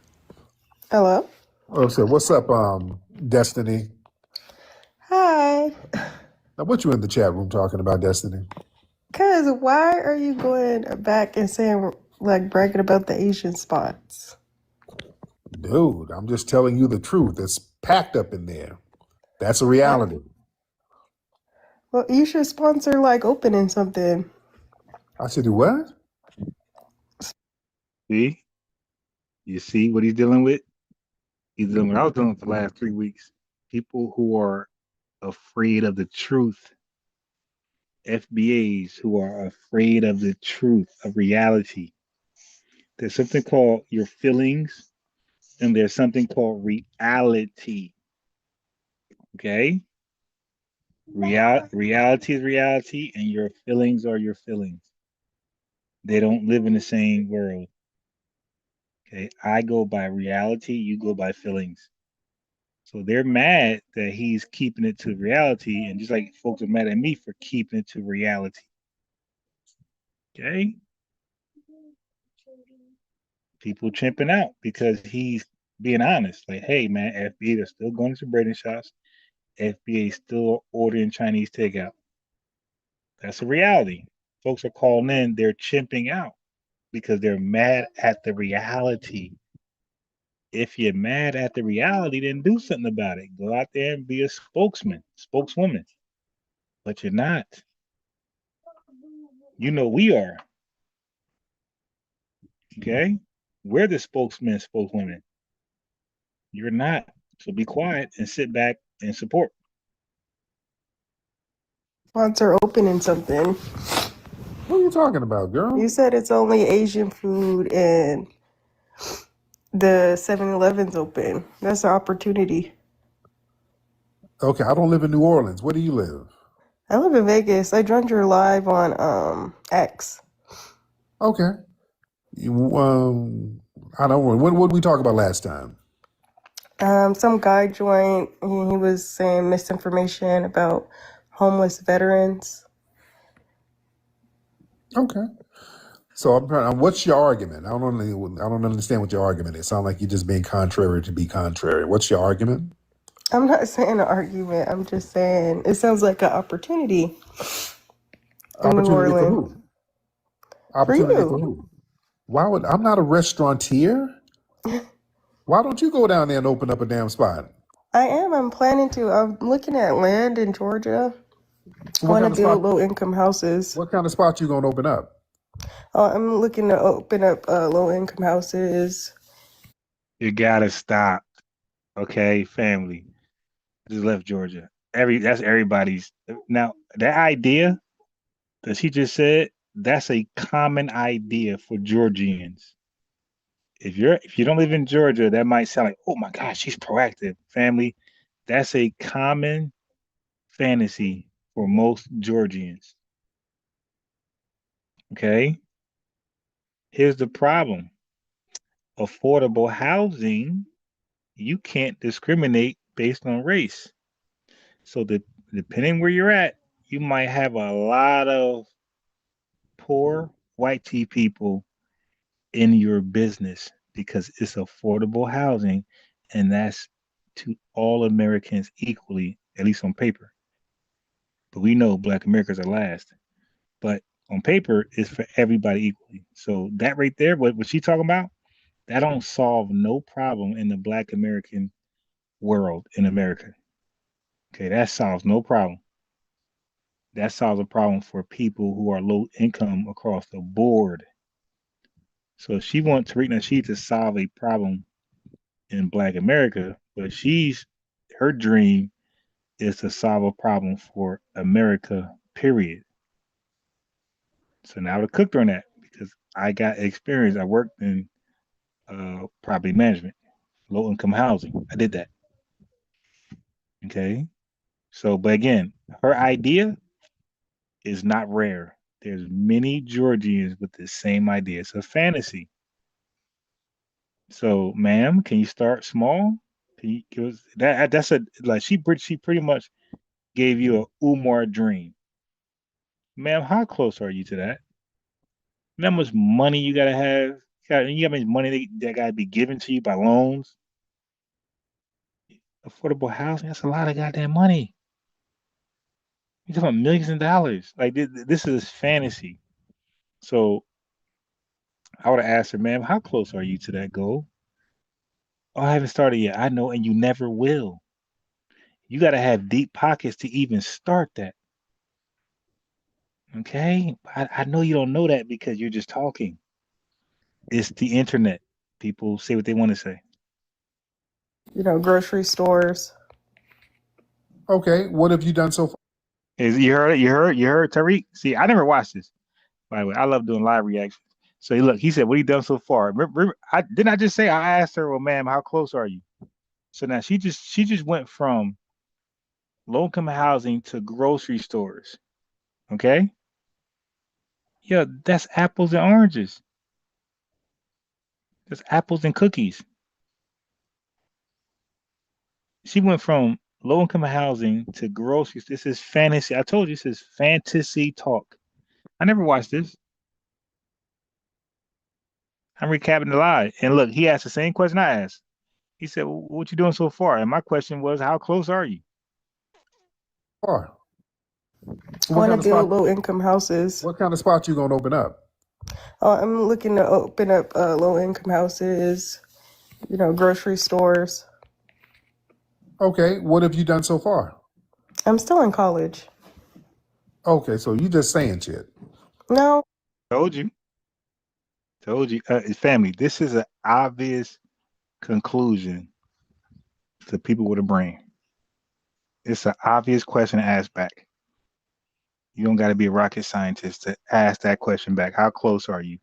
Hello. Oh, so what's up, Destiny? Hi. Now, what you in the chat room talking about, Destiny? Cause why are you going back and saying like bragging about the Asian spots? Dude, I'm just telling you the truth. It's packed up in there. That's a reality. Well, you should sponsor like opening something. I should do what? See? You see what he's dealing with? He's dealing with what I was dealing with the last 3 weeks. People who are afraid of the truth. FBAs who are afraid of the truth, of reality. There's something called your feelings, and there's something called reality. Okay? Reality is reality, and your feelings are your feelings. They don't live in the same world. Okay? I go by reality, you go by feelings. So they're mad that he's keeping it to reality, and just like folks are mad at me for keeping it to reality. Okay? People chimping out because he's being honest. Like, hey man, FBA, they're still going to breading shops. FBA still ordering Chinese takeout. That's a reality. Folks are calling in, they're chimping out because they're mad at the reality. If you're mad at the reality, then do something about it. Go out there and be a spokesman, spokeswoman. But you're not. You know we are. Okay? We're the spokesmen, spokeswomen. You're not. So be quiet and sit back and support. Sponsor opening something. What are you talking about, girl? You said it's only Asian food and the 7-Eleven's open. That's an opportunity. Okay, I don't live in New Orleans. Where do you live? I live in Vegas. I joined your live on X. Okay. I don't know. What did we talk about last time? Some guy joined. He was saying misinformation about homeless veterans. Okay. So what's your argument? I don't understand what your argument is. It sounds like you're just being contrary to be contrary. What's your argument? I'm not saying an argument. I'm just saying it sounds like an opportunity in New Opportunity for Orleans. who? Opportunity for you. who? I'm not a restaurateur. Why don't you go down there and open up a damn spot? I am. I'm planning to. I'm looking at land in Georgia. I What want to kind of spot? build low-income houses. What kind of spot you gonna open up? I'm looking to open up low-income houses. You gotta stop. Okay, family. I just left Georgia. That's everybody's now that idea that she just said, that's a common idea for Georgians. If you don't live in Georgia, that might sound like, oh my gosh, she's proactive. Family, that's a common fantasy for most Georgians. Okay? Here's the problem. Affordable housing you can't discriminate based on race. So depending where you're at, you might have a lot of poor white tea people in your business because it's affordable housing, and that's to all Americans equally, at least on paper. But we know Black Americans are last. But on paper, it's for everybody equally. So that right there, what she talking about, that don't solve no problem in the Black American world in America. Okay, that solves no problem. That solves a problem for people who are low income across the board. So if she wants Tariq Nasheed to solve a problem in Black America, but her dream is to solve a problem for America, period. So now I would have cooked her on that because I got experience. I worked in property management, low income housing. I did that. Okay. So, but again, her idea is not rare. There's many Georgians with the same idea. It's a fantasy. So, ma'am, can you start small? Can you give us that? That's a like she pretty much gave you a Umar dream, ma'am. How close are you to that? You know how much money you gotta have? You got how much money that gotta be given to you by loans? Affordable housing, that's a lot of goddamn money. You're talking about millions of dollars. Like this is fantasy. So I would have asked her, ma'am, how close are you to that goal? Oh, I haven't started yet. I know, and you never will. You got to have deep pockets to even start that. Okay? I know you don't know that because you're just talking. It's the internet. People say what they want to say. Grocery stores. Okay, what have you done so far? You heard it? You heard Tariq? See, I never watched this, by the way. I love doing live reactions. So look, he said, what he done so far? Remember, didn't I just say I asked her, well, ma'am, how close are you? So now she just went from low income housing to grocery stores. Okay? Yeah, that's apples and oranges. That's apples and cookies. She went from low income housing to groceries. This is fantasy. I told you this is fantasy talk. I never watched this. I'm recapping the lie. And look, he asked the same question I asked. He said, well, what you doing so far? And my question was, how close are you? Far. I want to build low-income houses. What kind of spot you gonna open up? I'm looking to open up low-income houses, grocery stores. Okay, what have you done so far? I'm still in college. Okay, so you just saying shit. No. Told you. Family, this is an obvious conclusion to people with a brain. It's an obvious question to ask back. You don't got to be a rocket scientist to ask that question back. How close are you?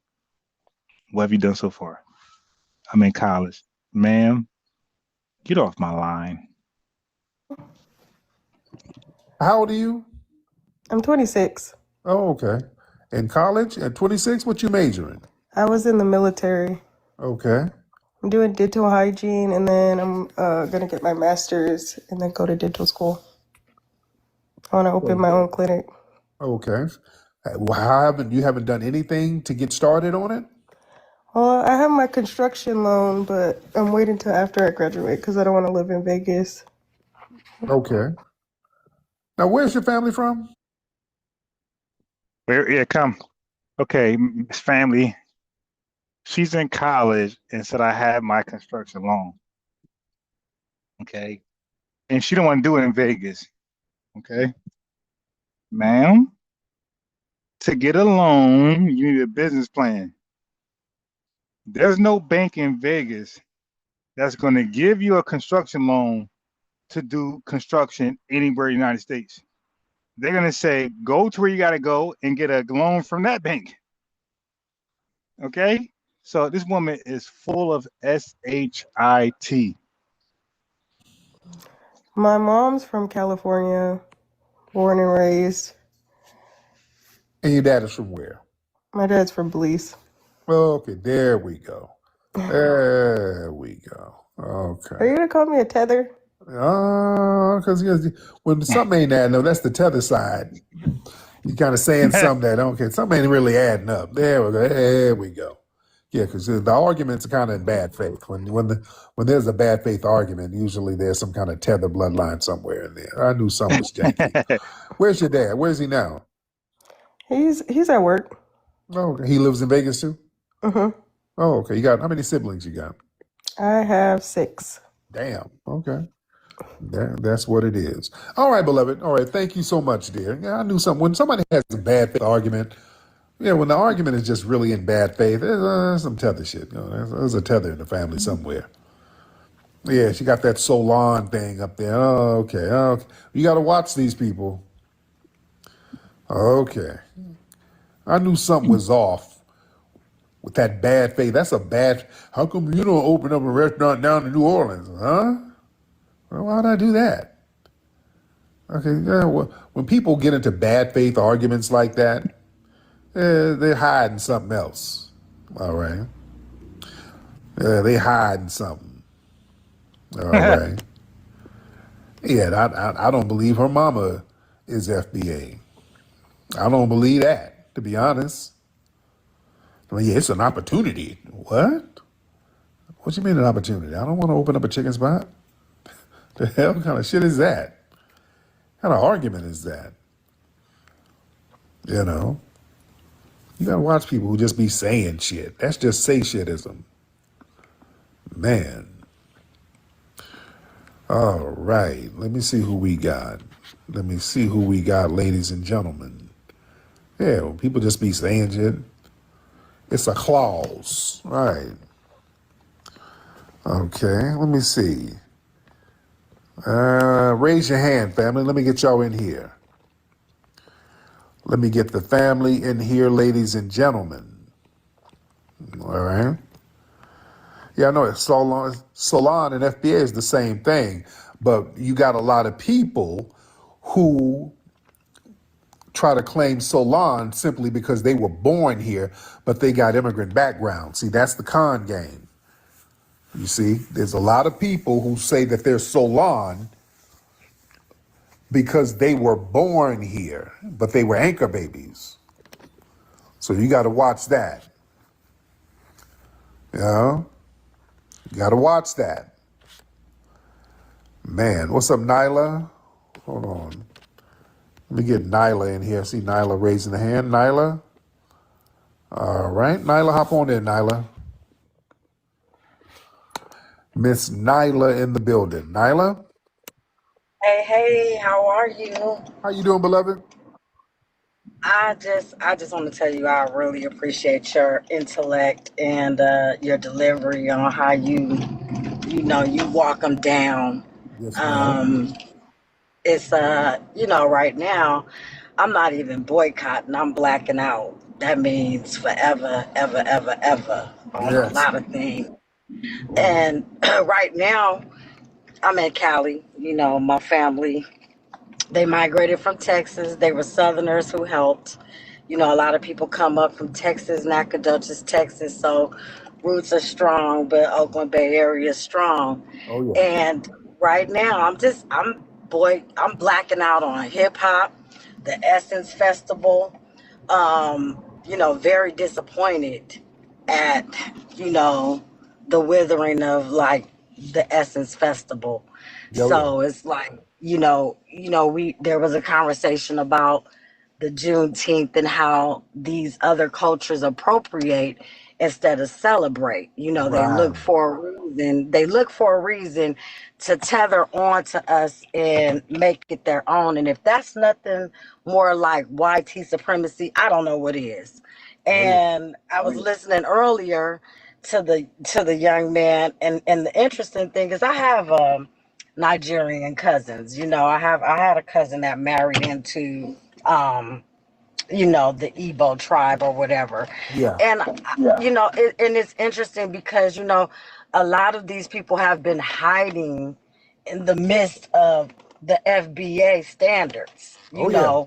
What have you done so far? I'm in college. Ma'am, get off my line. How old are you? I'm 26. Oh, okay. In college at 26, what you majoring? I was in the military. Okay. I'm doing dental hygiene, and then I'm going to get my master's and then go to dental school. I want to open my own clinic. Okay. Well, you haven't done anything to get started on it? Well, I have my construction loan, but I'm waiting till after I graduate because I don't want to live in Vegas. Okay. Now, where's your family from? Come. Okay, Miss Family. She's in college and said I have my construction loan. Okay. And she don't want to do it in Vegas. Okay. Ma'am, to get a loan, you need a business plan. There's no bank in Vegas that's going to give you a construction loan to do construction anywhere in the United States. They're going to say, go to where you got to go and get a loan from that bank. Okay? So this woman is full of SHIT. My mom's from California, born and raised. And your dad is from where? My dad's from Belize. Okay, there we go. There we go. Okay. Are you gonna call me a tether? Because when something ain't adding up, that's the tether side. You're kind of saying something that, okay, something ain't really adding up. There we go. There we go. Yeah, because the arguments are kind of in bad faith. When there's a bad faith argument, usually there's some kind of tether bloodline somewhere in there. I knew something was janky. Where's your dad? Where's he now? He's at work. Oh, he lives in Vegas too? Mm-hmm. Oh, okay. You got how many siblings you got? I have 6. Damn. Okay. That's what it is. All right, beloved. All right. Thank you so much, dear. Yeah, I knew something. When somebody has a bad faith argument, yeah, when the argument is just really in bad faith, there's some tether shit. There's a tether in the family somewhere. Yeah, she got that Solon thing up there. Oh, okay. Okay. You got to watch these people. Okay. I knew something was off with that bad faith. That's a bad. How come you don't open up a restaurant down in New Orleans, huh? Well, why'd I do that? Okay, yeah, well, when people get into bad faith arguments like that, they're hiding something else. All right. They hiding something. All right. Yeah, I don't believe her mama is FBA. I don't believe that, to be honest. I mean, yeah, it's an opportunity. What? What you mean an opportunity? I don't want to open up a chicken spot. The hell kind of shit is that? What kind of argument is that? You know? You gotta watch people who just be saying shit. That's just say shitism. Man. All right. Let me see who we got. Let me see who we got, ladies and gentlemen. Yeah, when people just be saying shit. It's a clause. Right. Okay, let me see. Raise your hand, family. Let me get y'all in here. Let me get the family in here, ladies and gentlemen. All right. Yeah, I know Solon and FBA is the same thing, but you got a lot of people who try to claim Solon simply because they were born here, but they got immigrant background. See, that's the con game. You see, there's a lot of people who say that they're Solon because they were born here, but they were anchor babies. So you got to watch that. You know? You got to watch that. Man, what's up, Nyla? Hold on. Let me get Nyla in here. I see Nyla raising the hand. Nyla? All right. Nyla, hop on in, Nyla. Miss Nyla in the building. Nyla? Hey, how are you? How you doing, beloved? I just want to tell you I really appreciate your intellect and your delivery on how you walk them down. Yes, ma'am. It's right now I'm not even boycotting, I'm blacking out. That means forever, ever, ever, ever on a Yes. lot of things. And right now I'm in Cali, my family. They migrated from Texas. They were Southerners who helped. A lot of people come up from Texas, Nacogdoches, Texas. So roots are strong, but Oakland Bay Area is strong. Oh, yeah. And right now, I'm blacking out on hip hop, the Essence Festival. Very disappointed at, the withering of like the Essence Festival. Yeah, So it's like, there was a conversation about the Juneteenth and how these other cultures appropriate instead of celebrate. They look Right. for a reason. They look for a reason to tether on to us and make it their own. And if that's nothing more like YT supremacy, I don't know what is. Oh, yeah. And I was listening earlier to the young man, and the interesting thing is I have Nigerian cousins. I had a cousin that married into the Igbo tribe or whatever. Yeah. And and it's interesting because a lot of these people have been hiding in the midst of the FBA standards, Oh, yeah.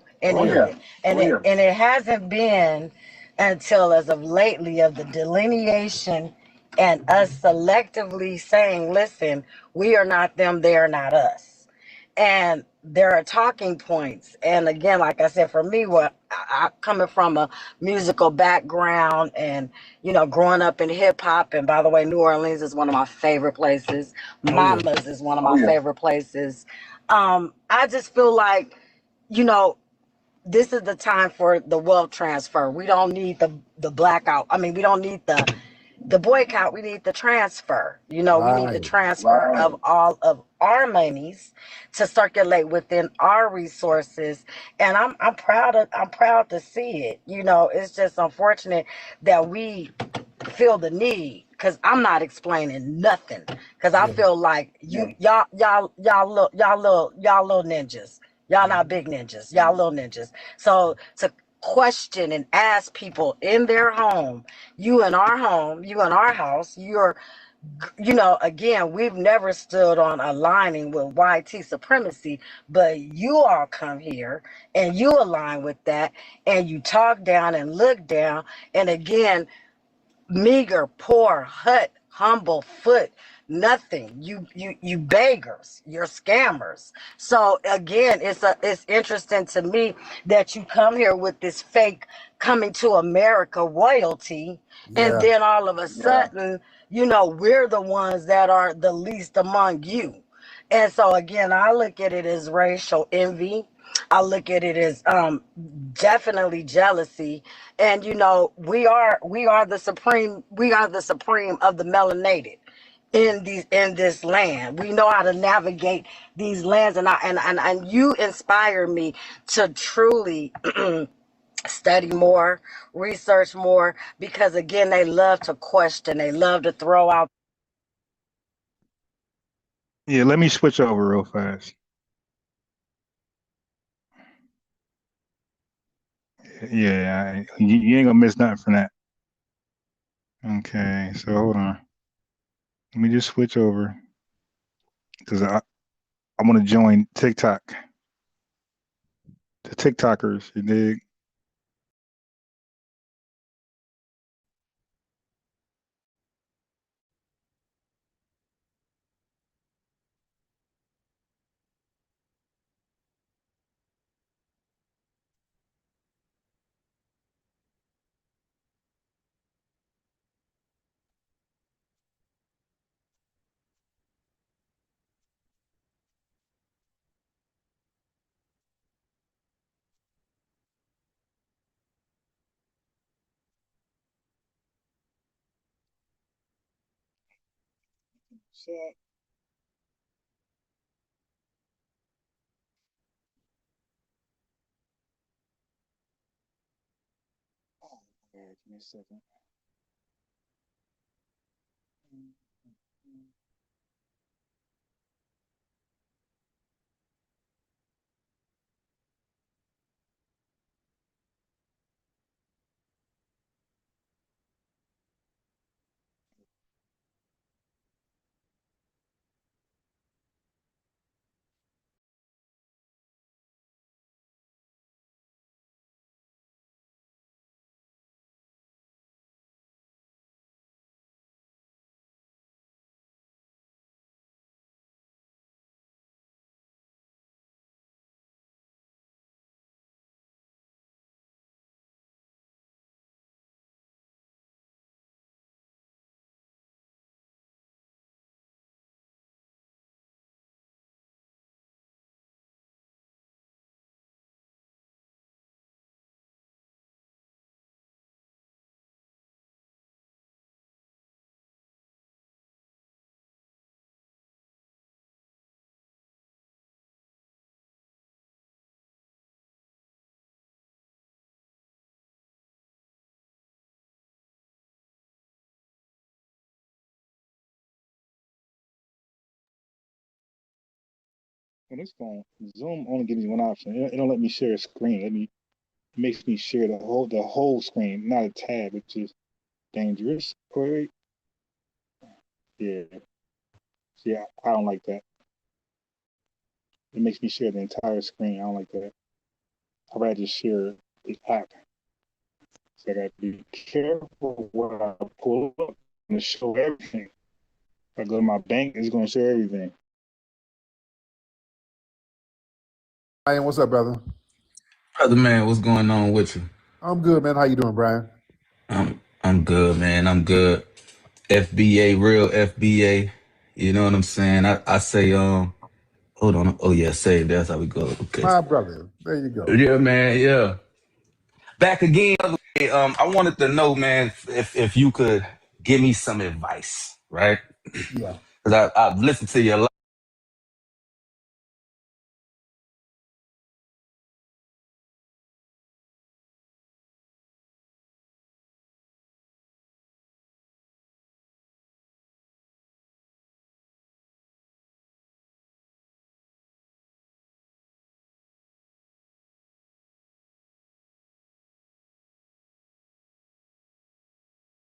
and it hasn't been until as of lately of the delineation and us selectively saying, listen, we are not them, they are not us. And there are talking points. And again, like I said, for me, what I coming from a musical background and, you know, growing up in hip hop. And by the way, New Orleans is one of my favorite places. Oh yeah. Mama's is one of my favorite places. I just feel like, you know, this is the time for the wealth transfer. We don't need the blackout. I mean, we don't need the boycott. We need the transfer. You know, we need the Right. transfer of all of our monies to circulate within our resources. And I'm proud to see it. You know, it's just unfortunate that we feel the need, because I'm not explaining nothing, because I Yeah. feel like y'all little ninjas. Y'all not big ninjas. Y'all little ninjas. So to question and ask people in their home, you in our home, you in our house, you know, again, we've never stood on aligning with YT supremacy, but you all come here and you align with that, and you talk down and look down. And again, meager, poor, hut, humble, foot, nothing. You beggars, you're scammers. So again, it's interesting to me that you come here with this fake coming to America royalty, and Yeah. then all of a sudden, you know, we're the ones that are the least among you. And so again, I look at it as racial envy. I look at it as definitely jealousy. And you know, we are the supreme of the melanated in this land. We know how to navigate these lands, and you inspire me to truly study more, research more, because again, they love to question, they love to throw out. Yeah, let me switch over real fast. Yeah, you ain't gonna miss nothing from that. Okay, so hold on. Let me just switch over because I want to join TikTok. The TikTokers, you dig? So, oh, give me a second. When it's going, Zoom only gives me one option. It don't let me share a screen. It makes me share the whole screen, not a tab, which is dangerous. Wait, yeah, yeah, I don't like that. It makes me share the entire screen. I don't like that. I'd rather just share the app. So I gotta be careful what I pull up. to show everything. If I go to my bank, it's going to show everything. Brian, what's up, brother? Brother man, what's going on with you? I'm good, man. How you doing, Brian? I'm good, man. I'm good. FBA, real FBA. You know what I'm saying? I say hold on. Oh yeah, say that's how we go. Okay. My brother. There you go. Yeah, man, yeah. Back again. I wanted to know, man, if you could give me some advice, right? Yeah. Because I've listened to you a lot.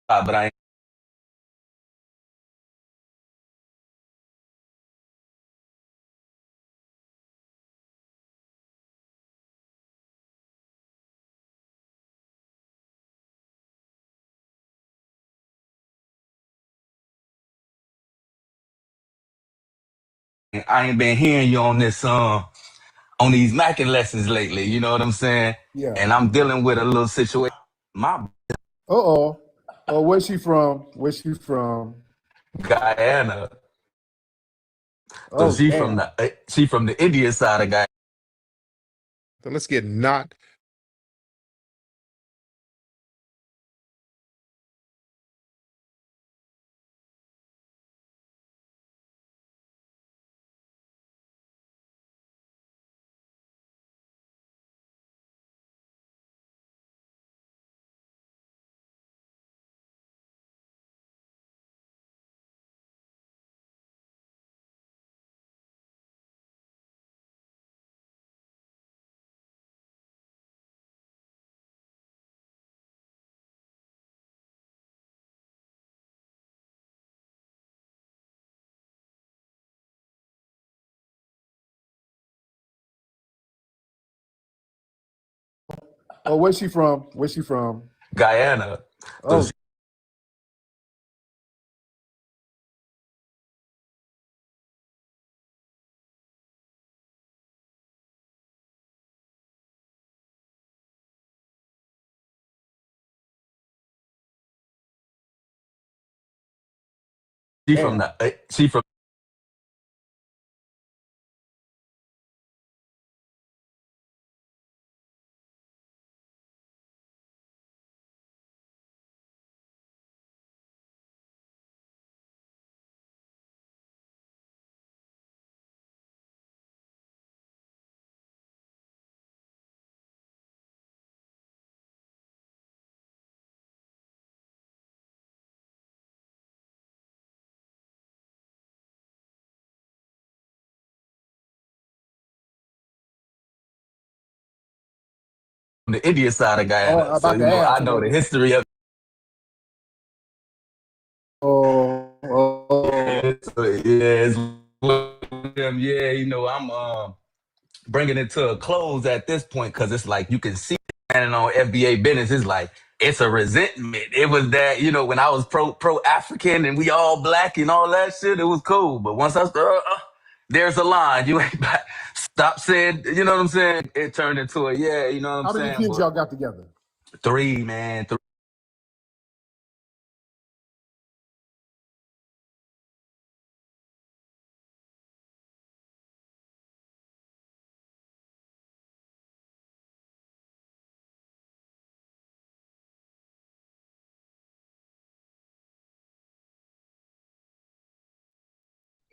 But I ain't been hearing you on this on these Mackin lessons lately. You know what I'm saying? Yeah. And I'm dealing with a little situation. My Uh-oh. Oh, where's she from? Where's she from? Guyana. So Oh, damn. she from the Indian side of Guyana. So let's get not. Oh, where's she from? Where's she from? Guyana. So Oh, damn. she from the Indian side of Oh, Guyana. I'm So about to I ask. know the history of Oh. it. So, yeah, it's yeah, I'm bringing it to a close at this point because it's like you can see standing on FBA business. It's like it's a resentment. It was that when I was pro African and we all black and all that shit. It was cool, but once I start, there's a line. You ain't stop saying. You know what I'm saying? It turned into a yeah. You know what I'm How many saying? kids But y'all got together? three, man.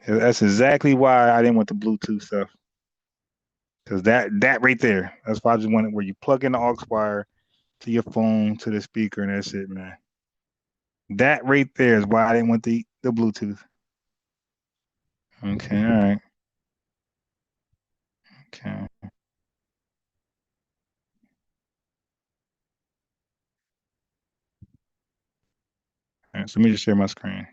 That's exactly why I didn't want the Bluetooth stuff. Because that right there, that's why I just wanted where you plug in the aux wire to your phone to the speaker and that's it, man. That right there is why I didn't want the Bluetooth. Okay, all right. Okay. All right, so let me just share my screen.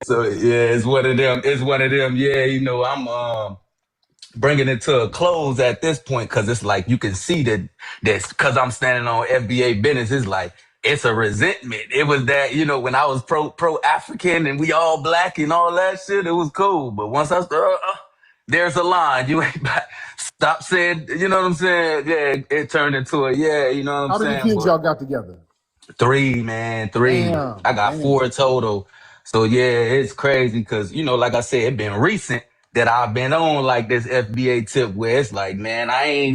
So yeah, it's one of them. It's one of them. Yeah, I'm bringing it to a close at this point because it's like you can see that's because I'm standing on FBA business. It's like it's a resentment. It was that when I was pro African and we all black and all that shit, it was cool. But once I start, there's a line. You ain't stop saying. You know what I'm saying? Yeah, it turned into a yeah. You know what I'm How many saying? kids But y'all got together? three, man, three. I got Damn. four total. So yeah, it's crazy because like I said, it been recent that I've been on like this FBA tip where it's like, man,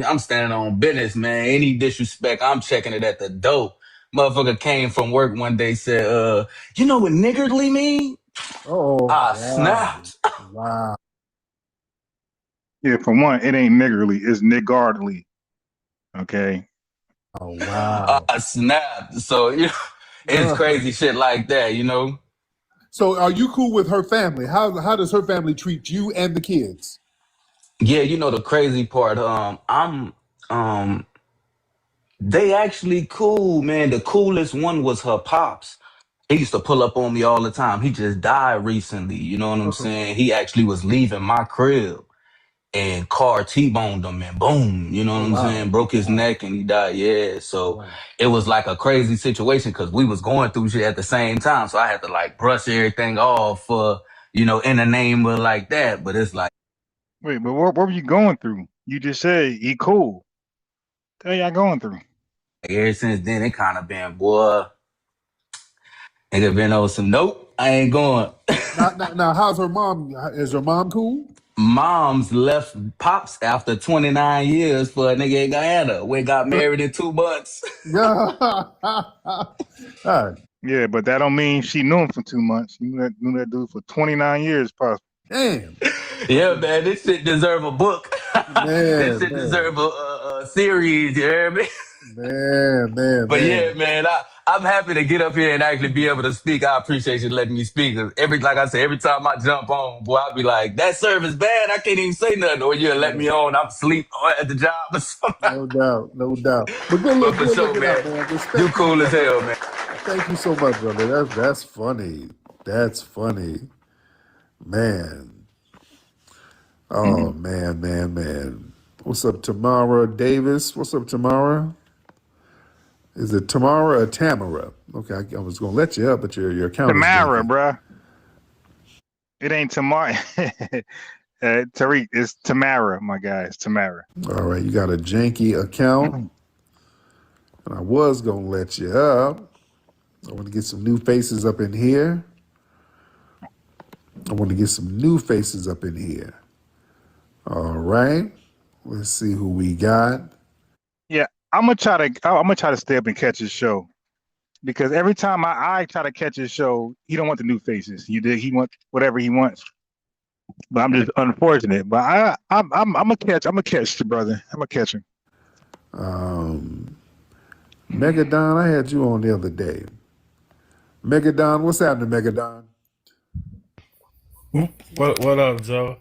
I'm standing on business, man. Any disrespect, I'm checking it at the door. Motherfucker came from work one day, said, you know what niggardly mean? Oh, I wow. snapped. Wow. Yeah, for one, it ain't niggerly, it's niggardly. Okay. Oh, wow. I snapped. So, it's crazy shit like that. So are you cool with her family? How does her family treat you and the kids? Yeah, the crazy part, they actually cool, man. The coolest one was her pops. He used to pull up on me all the time. He just died recently. You know what I'm Okay. saying? He actually was leaving my crib and car T-boned him and boom, you know what Oh, I'm wow. saying? Broke his Wow. neck and he died. Yeah. So Wow. it was like a crazy situation because we was going through shit at the same time. So I had to like brush everything off for, in the name of like that. But it's like Wait, but what were you going through? You just said he cool. What y'all going through? ever since then, it kind of been, boy, nigga been on some, nope, I ain't going. Now, how's her mom? Is her mom cool? Mom's left pops after 29 years for a nigga in Guyana. We got married in 2 months. Yeah. All right. Yeah, but that don't mean she knew him for 2 months. You knew that dude for 29 years, possibly. Damn. Yeah, man, this shit deserve a book. This Man, shit man. deserve a series, you hear me? But yeah, Man. man, I'm happy to get up here and actually be able to speak. I appreciate you letting me speak. 'Cause like I said, every time I jump on, boy, I'll be like, that service bad. I can't even say nothing. Or you'll let me on. I'm asleep or at the job or something. No doubt. No doubt. But But for good sure, looking out, man, man. you Respect to you, cool as brother. hell, man. Thank you so much, brother. That's funny. That's funny. Man. Oh, man. What's up, Tamara Davis? What's up, Tamara? Is it Tamara or Tamara? Okay, I was going to let you up, but your account is Tamara, blinking. bruh. It ain't Tamara. Tariq, it's Tamara, my guy. It's Tamara. All right, you got a janky account, and I was going to let you up. I want to get some new faces up in here. All right, let's see who we got. Yeah, I'm gonna try to stay up and catch his show because every time I try to catch his show, he don't want the new faces. He want whatever he wants. But I'm just unfortunate. But I'm gonna catch the brother. I'm gonna catch him. Megadon, I had you on the other day. Megadon, what's happening, Megadon? What up, Joe?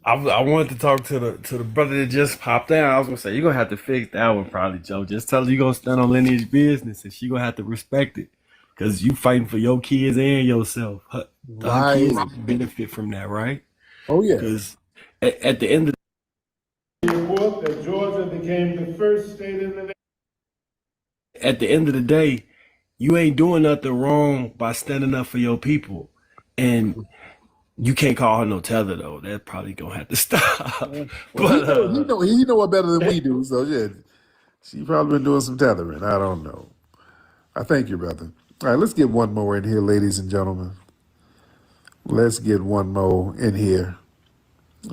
I wanted to talk to the brother that just popped down. I was gonna say you're gonna have to fix that one probably, Joe. Just tell her you gonna stand on lineage business and she gonna have to respect it. Cause you fighting for your kids and yourself. Her Right. kids benefit from that, right? Oh, yeah. Because at the end of report that Georgia became the first state in the day, you ain't doing nothing wrong by standing up for your people. And you can't call her no tether though. That's probably gonna have to stop. Well, But he know it better than we do. So yeah, she probably been doing some tethering. I don't know. I thank you, brother. All right, let's get one more in here, ladies and gentlemen. Let's get one more in here.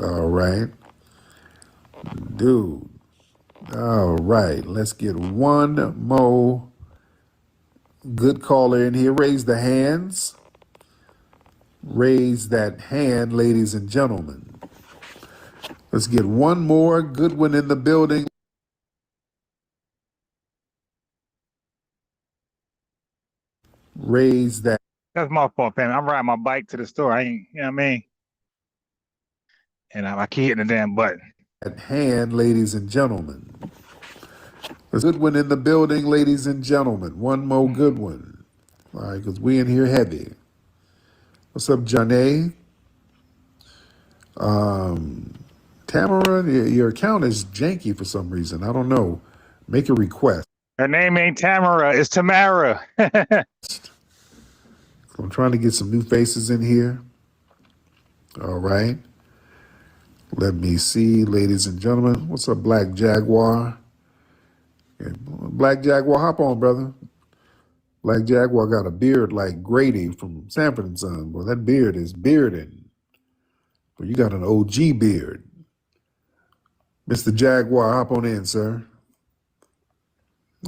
All right, dude. All right, let's get one more good caller in here. Raise the hands. Raise that hand, ladies and gentlemen. Let's get one more good one in the building. Raise that. That's my fault, fam. I'm riding my bike to the store. I ain't, you know what I mean? And I keep hitting the damn button. At hand, ladies and gentlemen. There's a good one in the building, ladies and gentlemen. One more good one. All right, because we in here heavy. What's up, Janae? Tamara, your account is janky for some reason. I don't know. Make a request. Her name ain't Tamara, it's Tamara. I'm trying to get some new faces in here. All right. Let me see, ladies and gentlemen. What's up, Black Jaguar? Yeah, Black Jaguar, hop on, brother. Black Jaguar got a beard like Grady from Sanford and Son. Well, that beard is bearding. But you got an OG beard. Mr. Jaguar, hop on in, sir.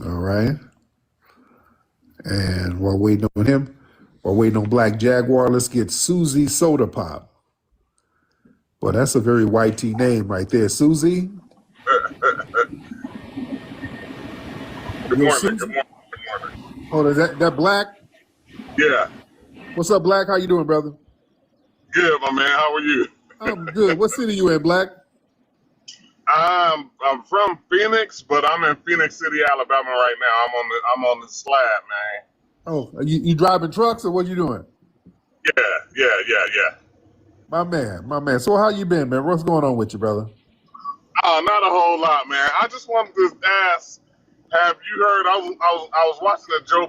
All right. And while waiting on him, while waiting on Black Jaguar, let's get Susie Soda Pop. Well, that's a very white tea name right there. Susie? Good morning. Good morning. Oh, is that Black? Yeah. What's up, Black? How you doing, brother? Good, my man. How are you? I'm good. What city you in, Black? I'm from Phoenix, but I'm in Phoenix City, Alabama right now. I'm on the slab, man. Oh, you driving trucks or what you doing? Yeah. My man. So how you been, man? What's going on with you, brother? Not a whole lot, man. I just wanted to ask, have you heard? I was watching the Joe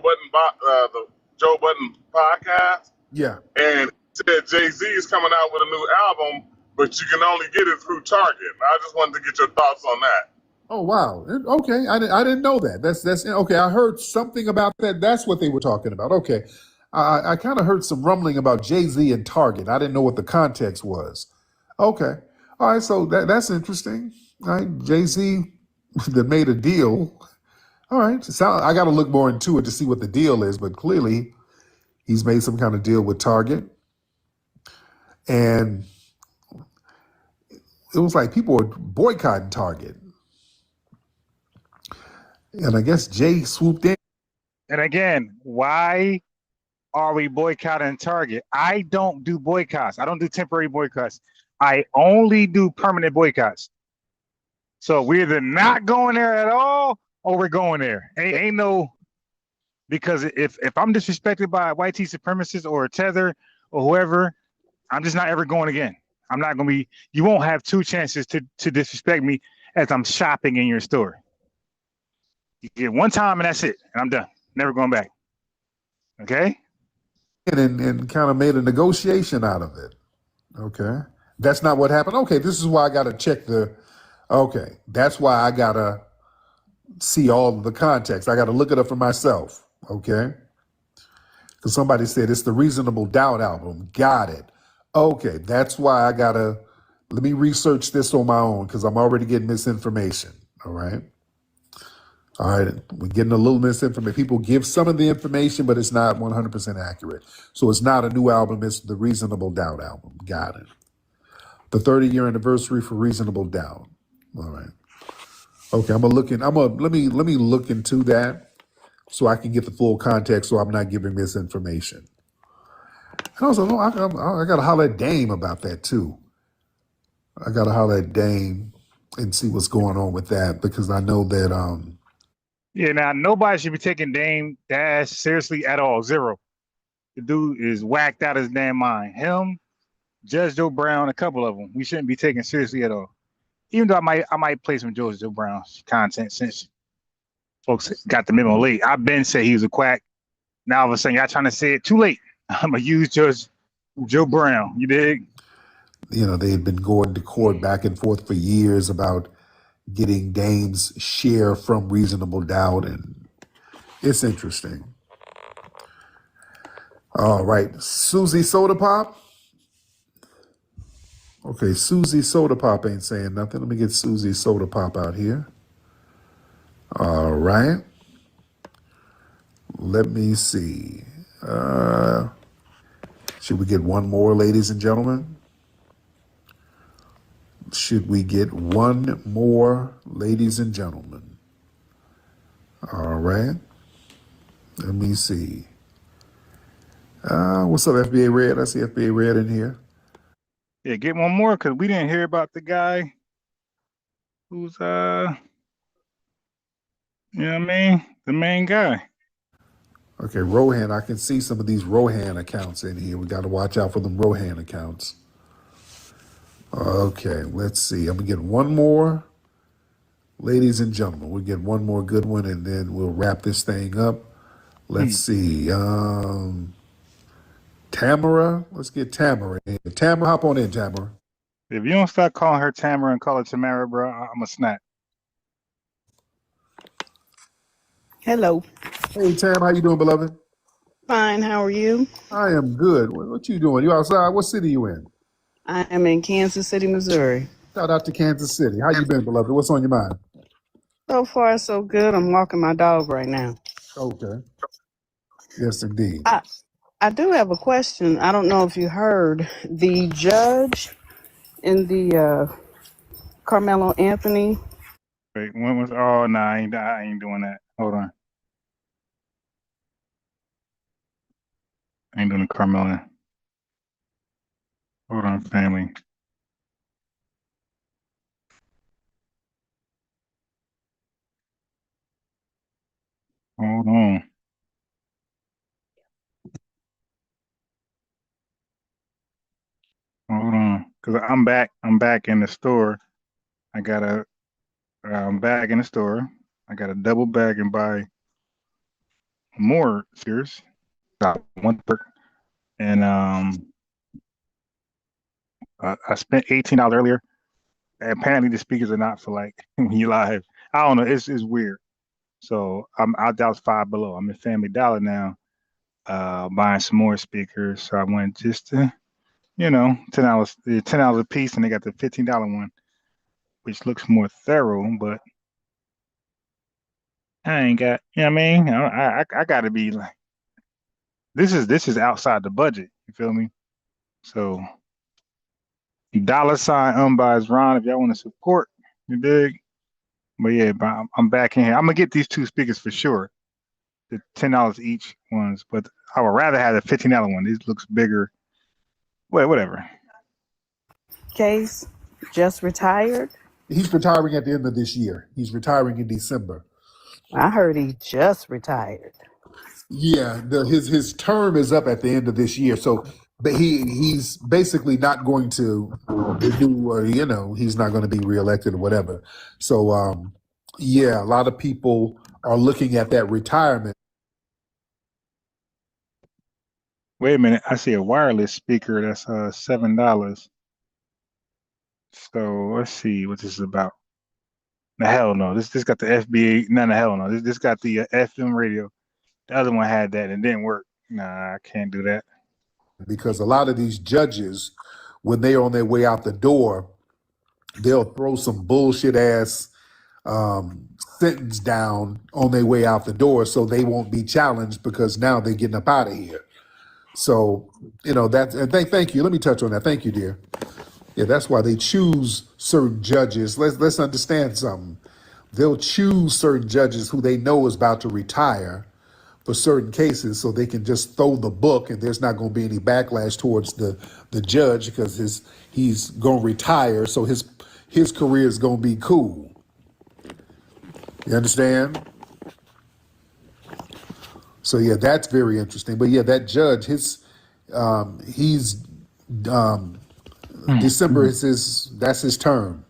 Budden podcast. Yeah. And it said Jay-Z is coming out with a new album, but you can only get it through Target. I just wanted to get your thoughts on that. Oh wow. Okay, I didn't know that. That's okay. I heard something about that. That's what they were talking about. Okay. I kind of heard some rumbling about Jay-Z and Target. I didn't know what the context was. Okay. All right, so that's interesting. All right, Jay-Z that made a deal. All right. I got to look more into it to see what the deal is, but clearly he's made some kind of deal with Target. And it was like people were boycotting Target. And I guess Jay swooped in. And again, why are we boycotting Target? I don't do boycotts. I don't do temporary boycotts. I only do permanent boycotts. So we're either not going there at all or we're going there. Ain't no, because if I'm disrespected by white tea supremacists or Tether or whoever, I'm just not ever going again. I'm not going to be, you won't have two chances to disrespect me as I'm shopping in your store. You get one time and that's it. And I'm done. Never going back. Okay? And kind of made a negotiation out of it. Okay. That's not what happened. Okay, this is why I got to check that's why I got to see all of the context. I got to look it up for myself. Okay. Because somebody said it's the Reasonable Doubt album. Got it. Okay, that's why I got to, let me research this on my own because I'm already getting misinformation. All right. All right, we're getting a little misinformation. People give some of the information, but it's not 100% accurate. So it's not a new album. It's the Reasonable Doubt album. Got it. The 30-year anniversary for Reasonable Doubt. All right. Okay, let me look into that so I can get the full context so I'm not giving misinformation. And also, I got to holler at Dame about that too. I got to holler at Dame and see what's going on with that because I know that yeah, now nobody should be taking Dame Dash seriously at all. Zero. The dude is whacked out his damn mind. Him, Judge Joe Brown, a couple of them. We shouldn't be taken seriously at all. Even though I might play some Judge Joe Brown content since folks got the memo late. I've been said he was a quack. Now all of a sudden y'all trying to say it too late. I'm gonna use Judge Joe Brown. You dig? You know, they had been going to court back and forth for years about getting Dame's share from Reasonable Doubt, and it's interesting. All right, Susie Soda Pop. Okay, Susie Soda Pop ain't saying nothing. Let me get Susie Soda Pop out here. All right. Let me see. Should we get one more, ladies and gentlemen? Should we get one more, ladies and gentlemen? All right. Let me see. What's up, FBA Red? I see FBA Red in here. Yeah, get one more because we didn't hear about the guy who's you know what I mean? The main guy. Okay, Rohan. I can see some of these Rohan accounts in here. We got to watch out for them Rohan accounts. Okay, let's see. I'm gonna get one more, ladies and gentlemen. We'll get one more good one, and then we'll wrap this thing up. Let's see. Tamara. Let's get Tamara in. Tamara, hop on in, Tamara. If you don't start calling her Tamara and call her Tamara, bro, I'm a snap. Hello. Hey, Tam, how you doing, beloved? Fine. How are you? I am good. What you doing? You outside? What city you in? I am in Kansas City, Missouri. Shout out to Kansas City. How you been, beloved? What's on your mind? So far, so good. I'm walking my dog right now. Okay. Yes, indeed. I do have a question. I don't know if you heard the judge in the Carmelo Anthony. Wait, when was? Oh, no, I ain't doing that. Hold on. I ain't doing the Carmelo. Hold on, family. Hold on. Hold on. Because I'm back. I'm back in the store. I'm back in the store. I got to double bag and buy more speakers. Got one per, and I spent $18 earlier. Apparently the speakers are not for like when you live. I don't know. It's weird. So that was Five Below. I'm in Family Dollar now, buying some more speakers. So I went just to, $10, $10 a piece, and they got the $15 one, which looks more thorough, but I ain't got, you know what I mean? I gotta be like, this is outside the budget. You feel me? So $ unbiased Ron, if y'all want to support, you dig? But yeah, I'm back in here. I'm gonna get these two speakers for sure. The $10 each ones, but I would rather have the $15 one. This looks bigger. Whatever. Case just retired. He's retiring at the end of this year. He's retiring in December. I heard he just retired. Yeah, his term is up at the end of this year. So, but he's basically not going to renew, or he's not going to be reelected or whatever. So, yeah, a lot of people are looking at that retirement. Wait a minute. I see a wireless speaker that's $7. So let's see what this is about. The hell no. This got the FBA. None of hell no. This got the FM radio. The other one had that and didn't work. Nah, I can't do that. Because a lot of these judges, when they're on their way out the door, they'll throw some bullshit ass sentence down on their way out the door, so they won't be challenged because now they're getting up out of here. So that's, and thank you. Let me touch on that. Thank you, dear. Yeah, that's why they choose certain judges. Let's understand something. They'll choose certain judges who they know is about to retire for certain cases, so they can just throw the book, and there's not going to be any backlash towards the judge because he's going to retire, so his career is going to be cool. You understand? So yeah, that's very interesting. But yeah, that judge, December is that's his term.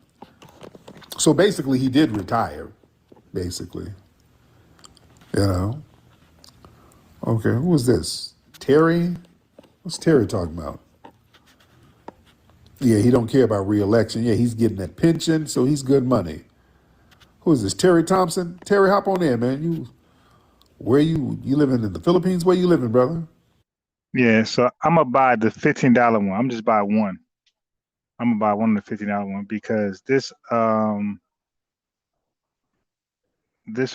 So basically, he did retire. Basically, Okay, who is this? Terry? What's Terry talking about? Yeah, he don't care about re-election. Yeah, he's getting that pension, so he's good money. Who is this? Terry Thompson? Terry, hop on in, man. You living in the Philippines? Where you living, brother? Yeah, so I'm gonna buy the $15 one. I'm just buy one. I'm gonna buy one of the $15 one because this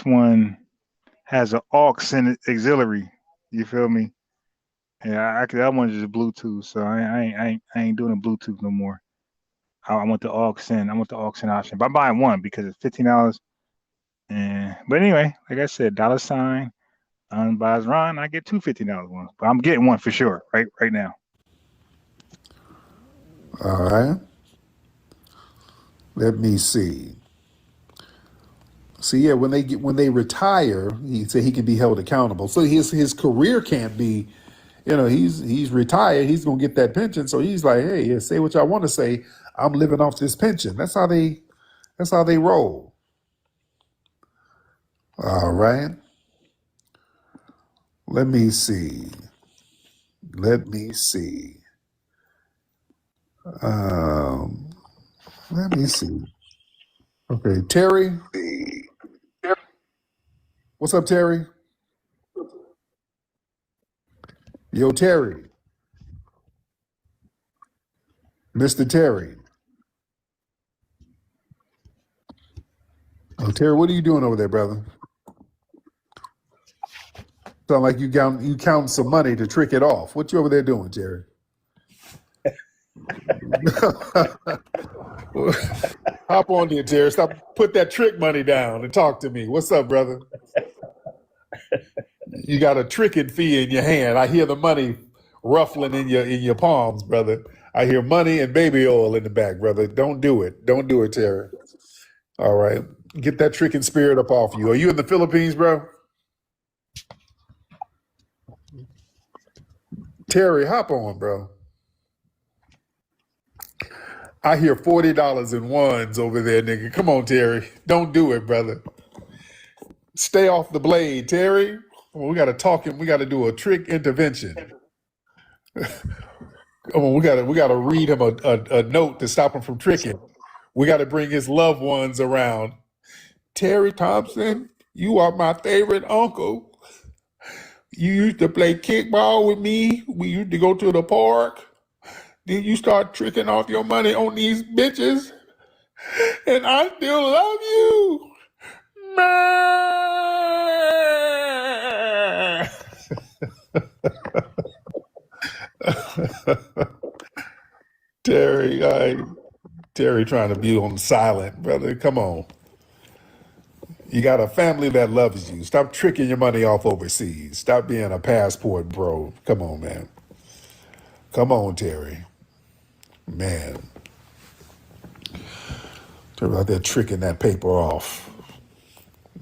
one has an aux in auxiliary. You feel me? Yeah, that one's just Bluetooth, so I ain't doing a Bluetooth no more. I want the aux in. I want the aux in option. But I'm buying one because it's $15. But anyway, like I said, $ unbiased Ron. I get two $15 ones, but I'm getting one for sure right now. All right. Let me see. So yeah, when they retire, he said he can be held accountable. So his career can't be, he's retired. He's gonna get that pension. So he's like, hey, yeah, say what y'all want to say. I'm living off this pension. That's how they roll. All right. Let me see. Let me see. Okay, Terry. What's up, Terry? Yo, Terry. Mr. Terry. Oh, Terry, what are you doing over there, brother? Sound like you count some money to trick it off. What you over there doing, Terry? Hop on here, Terry. Stop. Put that trick money down and talk to me. What's up, brother? You got a tricking fee in your hand. I hear the money ruffling in your palms, brother. I hear money and baby oil in the back, brother. Don't do it. Don't do it, Terry. All right. Get that tricking spirit up off you. Are you in the Philippines, bro? Terry, hop on, bro. I hear $40 in ones over there, nigga. Come on, Terry. Don't do it, brother. Stay off the blade, Terry. Well, we got to talk and we got to do a trick intervention. Come on, we got to read him a note to stop him from tricking. We got to bring his loved ones around. Terry Thompson, you are my favorite uncle. You used to play kickball with me. We used to go to the park. Then you start tricking off your money on these bitches. And I still love you. Terry trying to be on silent, brother. Come on. You got a family that loves you. Stop tricking your money off overseas. Stop being a passport bro. Come on, man. Come on, Terry. Man. Terry out there tricking that paper off.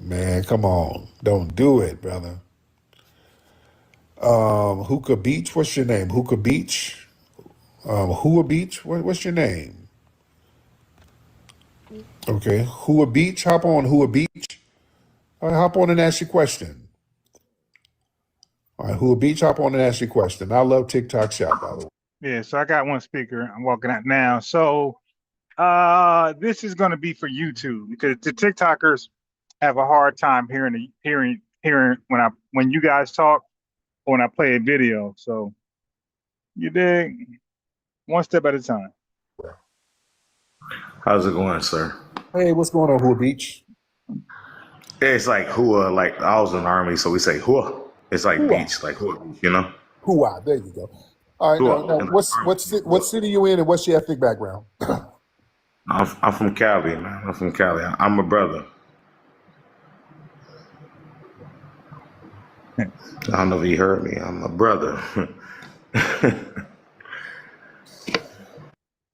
Man, come on. Don't do it, brother. Hookah Beach, what's your name? Hookah Beach? Hua Beach? What's your name? Okay, Hua Beach. Hop on, Hua Beach. All right, hop on and ask your question. All right, Hua Beach, hop on and ask your question. I love TikTok Shop, by the way. Yeah, so I got one speaker. I'm walking out now. So this is going to be for YouTube because the TikTokers have a hard time hearing when you guys talk or when I play a video. So you dig? One step at a time. How's it going, sir? Hey, what's going on, Hua Beach? It's like Hua, like I was in the Army, so we say Hua. It's like Hua. beach, like Hua, you know? Hua, there you go. All right, now, what city you in and what's your ethnic background? I'm from Cali, man. I'm from Cali. I'm a brother. I don't know if you heard me. I'm a brother.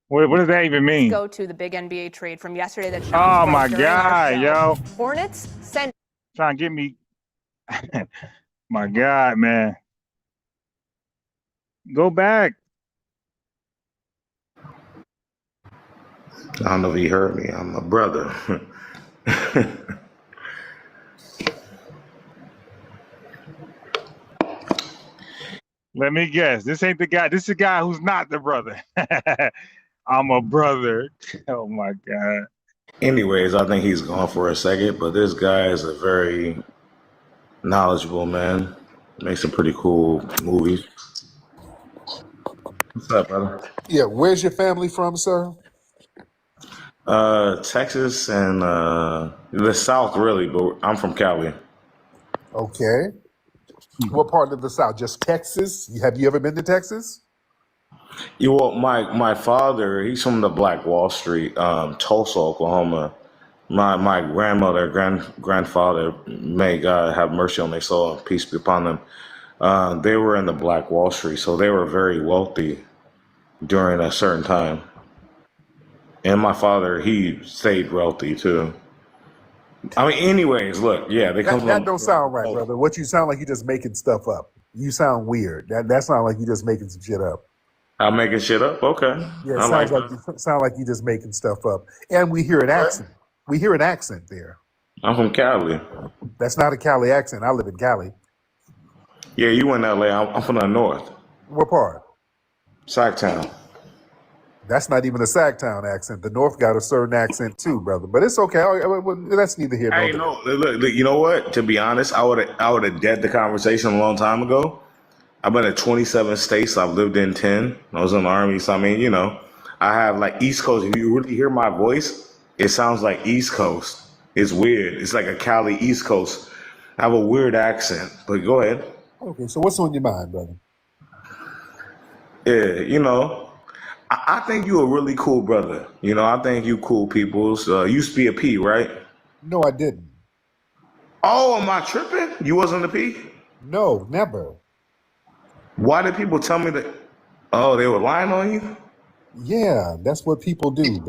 What does that even mean? Go to the big NBA trade from yesterday that Oh my God, yo. Hornets send Trying to get me. My God, man. Go back. I don't know if you heard me. I'm a brother. Let me guess. This ain't the guy. This is the guy who's not the brother. I'm a brother. Oh my God. Anyways, I think he's gone for a second, but this guy is a very knowledgeable man. Makes some pretty cool movies. What's up, brother? Yeah, where's your family from, sir? Texas and the South, really, but I'm from Cali. Okay. What part of the South? Just Texas? Have you ever been to Texas? Well, my father, he's from the Black Wall Street, Tulsa, Oklahoma. My grandmother, grandfather, may God have mercy on their soul and peace be upon them. They were in the Black Wall Street, so they were very wealthy during a certain time. And my father, he stayed wealthy too. I mean, anyways, look, yeah, they come That from. don't sound right, brother. What you sound like you just making stuff up. You sound weird. That sounds like you just making some shit up. I'm making shit up. Okay, Yeah, it I like sounds like that. you sound like you just making stuff up. And we hear an accent. We hear an accent there. I'm from Cali. That's not a Cali accent. I live in Cali. Yeah, you in LA. I'm from the north, What part? Sacktown. That's not even a Sacktown accent. The North got a certain accent too, brother. But it's okay. That's neither here nor Hey, there. no, look, you know what? To be honest, I would have dead the conversation a long time ago. I've been in 27 states. I've lived in 10. I was in the Army. So, I mean, you know, I have like East Coast. If you really hear my voice, it sounds like East Coast. It's weird. It's like a Cali East Coast. I have a weird accent, but go ahead. Okay, so what's on your mind, brother? Yeah, you know, I think you a really cool brother. You know, I think you cool peoples. You used to be a P, right? No, I didn't. Oh, am I tripping? You wasn't a P? No, never. Why did people tell me that? Oh, they were lying on you? Yeah, that's what people do.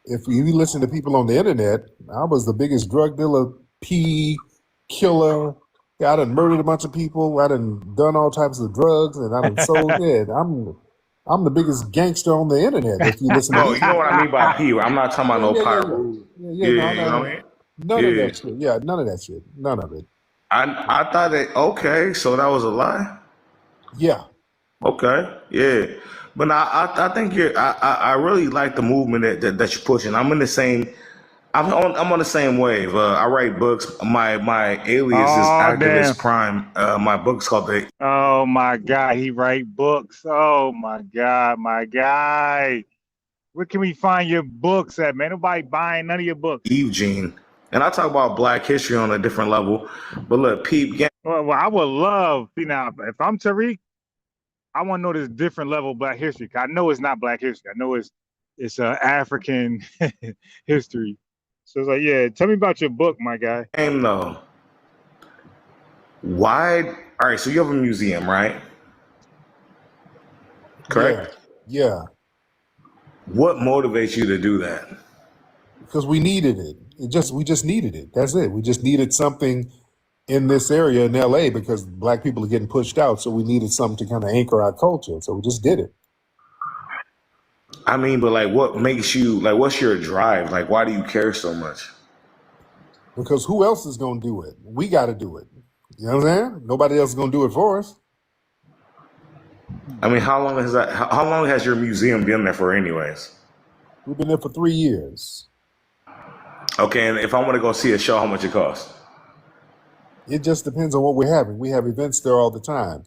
If you listen to people on the internet, I was the biggest drug dealer, killer. Yeah, I done murdered a bunch of people. I done all types of drugs, and I done sold it. I'm the biggest gangster on the internet. If you listen to Oh, you know what I mean by P. I'm not talking about no yeah, pyro. no, You know what I mean? none of that shit. Yeah, none of that shit. None of it. I thought that, okay, so that was a lie? Yeah. Okay, yeah. But I think I really like the movement that you're pushing. I'm in the same, I'm on the same wave. I write books. My alias is Oh damn! Activist Prime. My book's called the. Oh my God, he write books. Oh my God, my guy. Where can we find your books at, man? Nobody buying none of your books. Eugene. And I talk about Black history on a different level. But look, Peep. Well, I would love, see now, if I'm Tariq, I want to know this different level of Black history. I know it's not Black history. I know it's African history. So it's like, yeah, tell me about your book, my guy. Game though. Why? All right, so you have a museum, right? Correct? Yeah. What motivates you to do that? Because we needed it. We just needed it. That's it. We just needed something in this area in LA because Black people are getting pushed out. So we needed something to kind of anchor our culture. So we just did it. I mean, but like, what makes you, like, what's your drive? Like, why do you care so much? Because who else is going to do it? We got to do it. You know what I'm saying? Nobody else is going to do it for us. I mean, how long has your museum been there for anyways? We've been there for 3 years. Okay, and if I want to go see a show, how much it costs? It just depends on what we're having. We have events there all the time.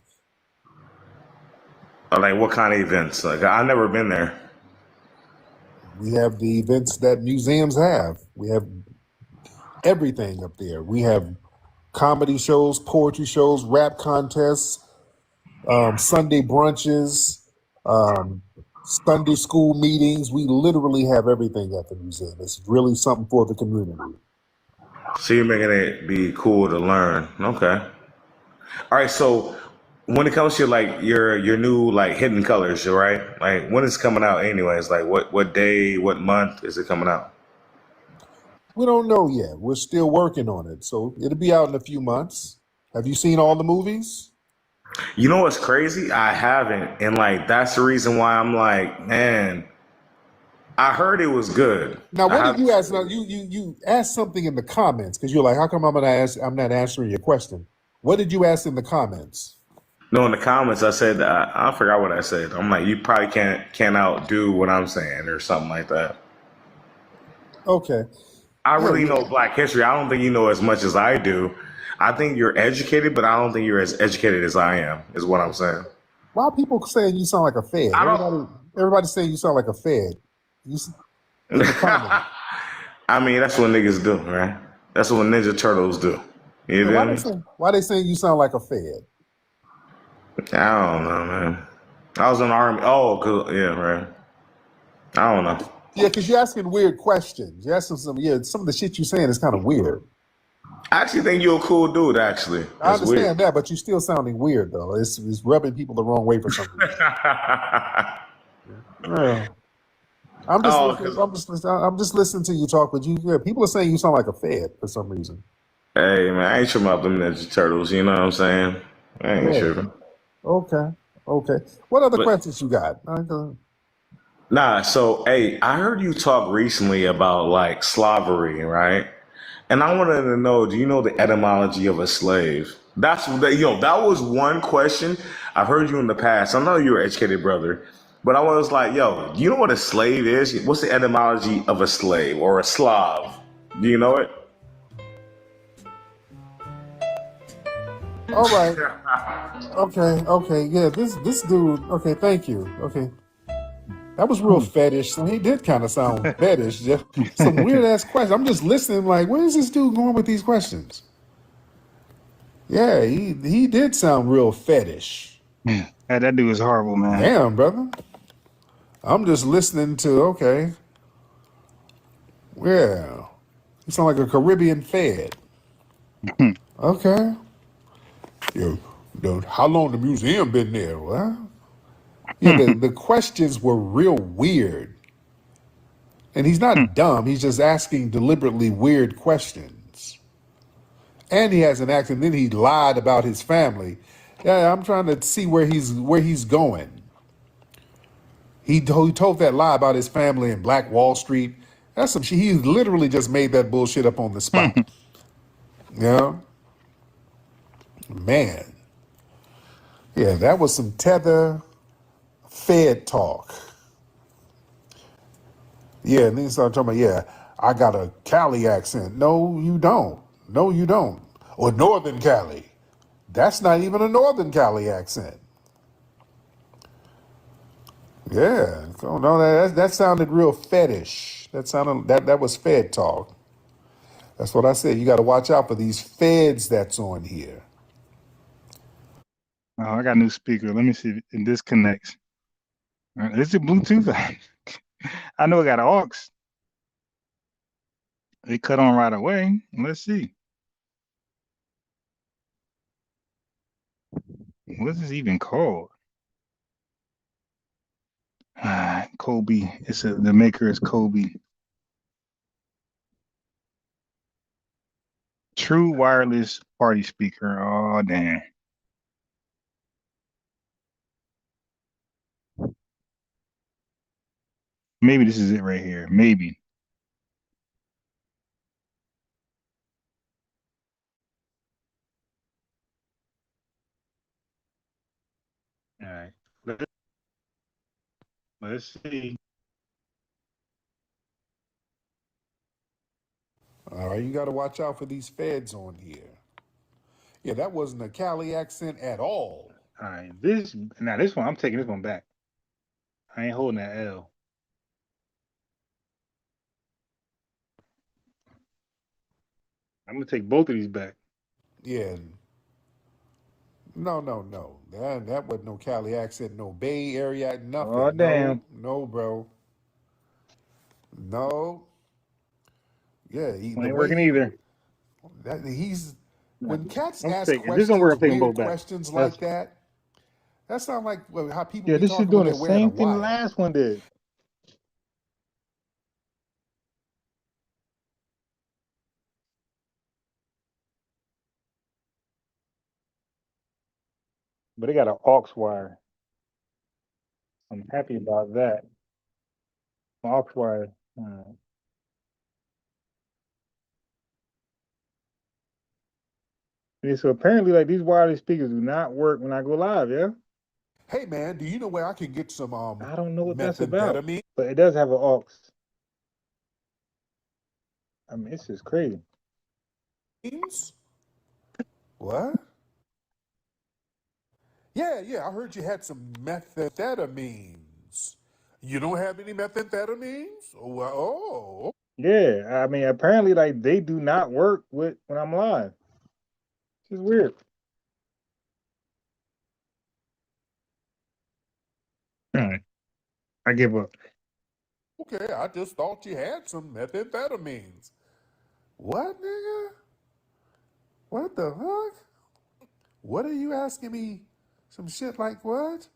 Like, what kind of events? Like, I've never been there. We have the events that museums have. We have everything up there. We have comedy shows, poetry shows, rap contests, Sunday brunches, Sunday school meetings. We literally have everything at the museum. It's really something for the community. So you're making it be cool to learn. Okay. All right. So when it comes to like your new like Hidden Colors, right? Like when is it coming out anyways? Like what day, what month is it coming out? We don't know yet. We're still working on it. So it'll be out in a few months. Have you seen all the movies? You know what's crazy? I haven't. And like that's the reason why I'm like, man, I heard it was good. Now, what did you ask? Now, you asked something in the comments because you're like, how come I'm not answering your question? What did you ask in the comments? No, in the comments I said I forgot what I said. I'm like, you probably can't outdo what I'm saying or something like that. Okay. I really know Black history. I don't think you know as much as I do. I think you're educated, but I don't think you're as educated as I am, is what I'm saying. Why are people saying you sound like a fed? Everybody's saying you sound like a fed. I mean, that's what niggas do, right? That's what Ninja Turtles do. You know? Why they saying you sound like a fed? I don't know, man. I was in the Army. Oh, yeah, right. I don't know. Yeah, because you're asking weird questions. You're asking some of the shit you're saying is kind of weird. I actually think you're a cool dude, actually. I understand that, but you're still sounding weird, though. It's rubbing people the wrong way for some reason. Yeah. I I'm just Oh, listening. I'm just listening to you talk. But people are saying you sound like a Fed for some reason. hey man, I ain't sure about them Ninja Turtles. You know what I'm saying? I ain't Yeah. sure. Okay. Okay. What other But questions you got? nah, so hey, I heard you talk recently about like slavery, right? And I wanted to know, do you know the etymology of a slave? That was one question. I've heard you in the past. I know you're an educated brother, but I was like, yo, do you know what a slave is? What's the etymology of a slave or a Slav? Do you know it? All right. Okay. Okay. Yeah. This dude. Okay. Thank you. Okay. That was real fetish. So he did kind of sound fetish. Just some weird ass questions. I'm just listening. Like, where is this dude going with these questions? Yeah. He did sound real fetish. Yeah, that dude is horrible, man. Damn, brother. I'm just listening to. Okay. Yeah. You sound like a Caribbean Fed. Okay. Yo, how long the museum been there? Well, yeah, the questions were real weird. And he's not dumb, he's just asking deliberately weird questions. And he has an accent, then he lied about his family. Yeah, I'm trying to see where he's going. He told that lie about his family in Black Wall Street. That's some shit. He literally just made that bullshit up on the spot. Yeah. Man. Yeah, that was some tether Fed talk. Yeah, and then he started talking about, yeah, I got a Cali accent. No, you don't. No, you don't. Or Northern Cali. That's not even a Northern Cali accent. Yeah. So no, that sounded real fetish. That was Fed talk. That's what I said. You got to watch out for these Feds that's on here. Oh, I got a new speaker. Let me see if this connects. Is it Bluetooth? I know it got an aux. It cut on right away. Let's see. What is this even called? Kobe. The maker is Kobe. True wireless party speaker. Oh damn. Maybe this is it right here. Maybe. All right. Let's see. All right, you got to watch out for these Feds on here. Yeah, that wasn't a Cali accent at all. All right. This one, I'm taking this one back. I ain't holding that L. I'm gonna take both of these back. Yeah. No. That wasn't no Cali accent, no Bay Area, Oh nothing. damn. No, bro. No. Yeah, Well, the ain't way working either. he's when cats I'm ask taking. If this don't work, questions, I'm taking weird both back. questions That's like that, that's not like how people yeah. be This is talking when doing the they're wearing a same thing the wire. last one did. But they got an aux wire. I'm happy about that. Aux wire. Yeah, so apparently, like these wireless speakers do not work when I go live. Yeah. Hey man, do you know where I can get some I don't know what that's about, methamphetamine? but it does have an aux. I mean, this is crazy. What? Yeah, I heard you had some methamphetamines. You don't have any methamphetamines? Oh. Yeah, I mean, apparently, like they do not work with when I'm live. This is weird. All right, I give up. Okay, I just thought you had some methamphetamines. What, nigga? What the fuck? What are you asking me? Some shit like what?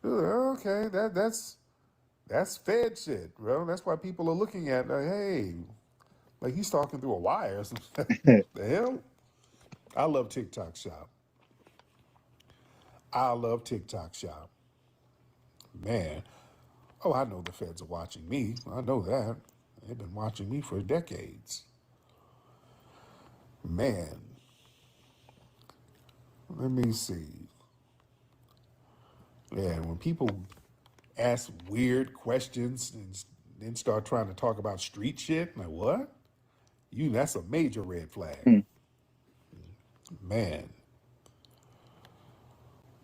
Okay, that's That's Fed shit, bro. That's why people are looking at, hey, like he's talking through a wire or something. The hell? I love TikTok Shop. I love TikTok Shop. Man. Oh, I know the feds are watching me. I know that. They've been watching me for decades. Man. Let me see. Yeah, when people ask weird questions and then start trying to talk about street shit, like what? That's a major red flag. Man.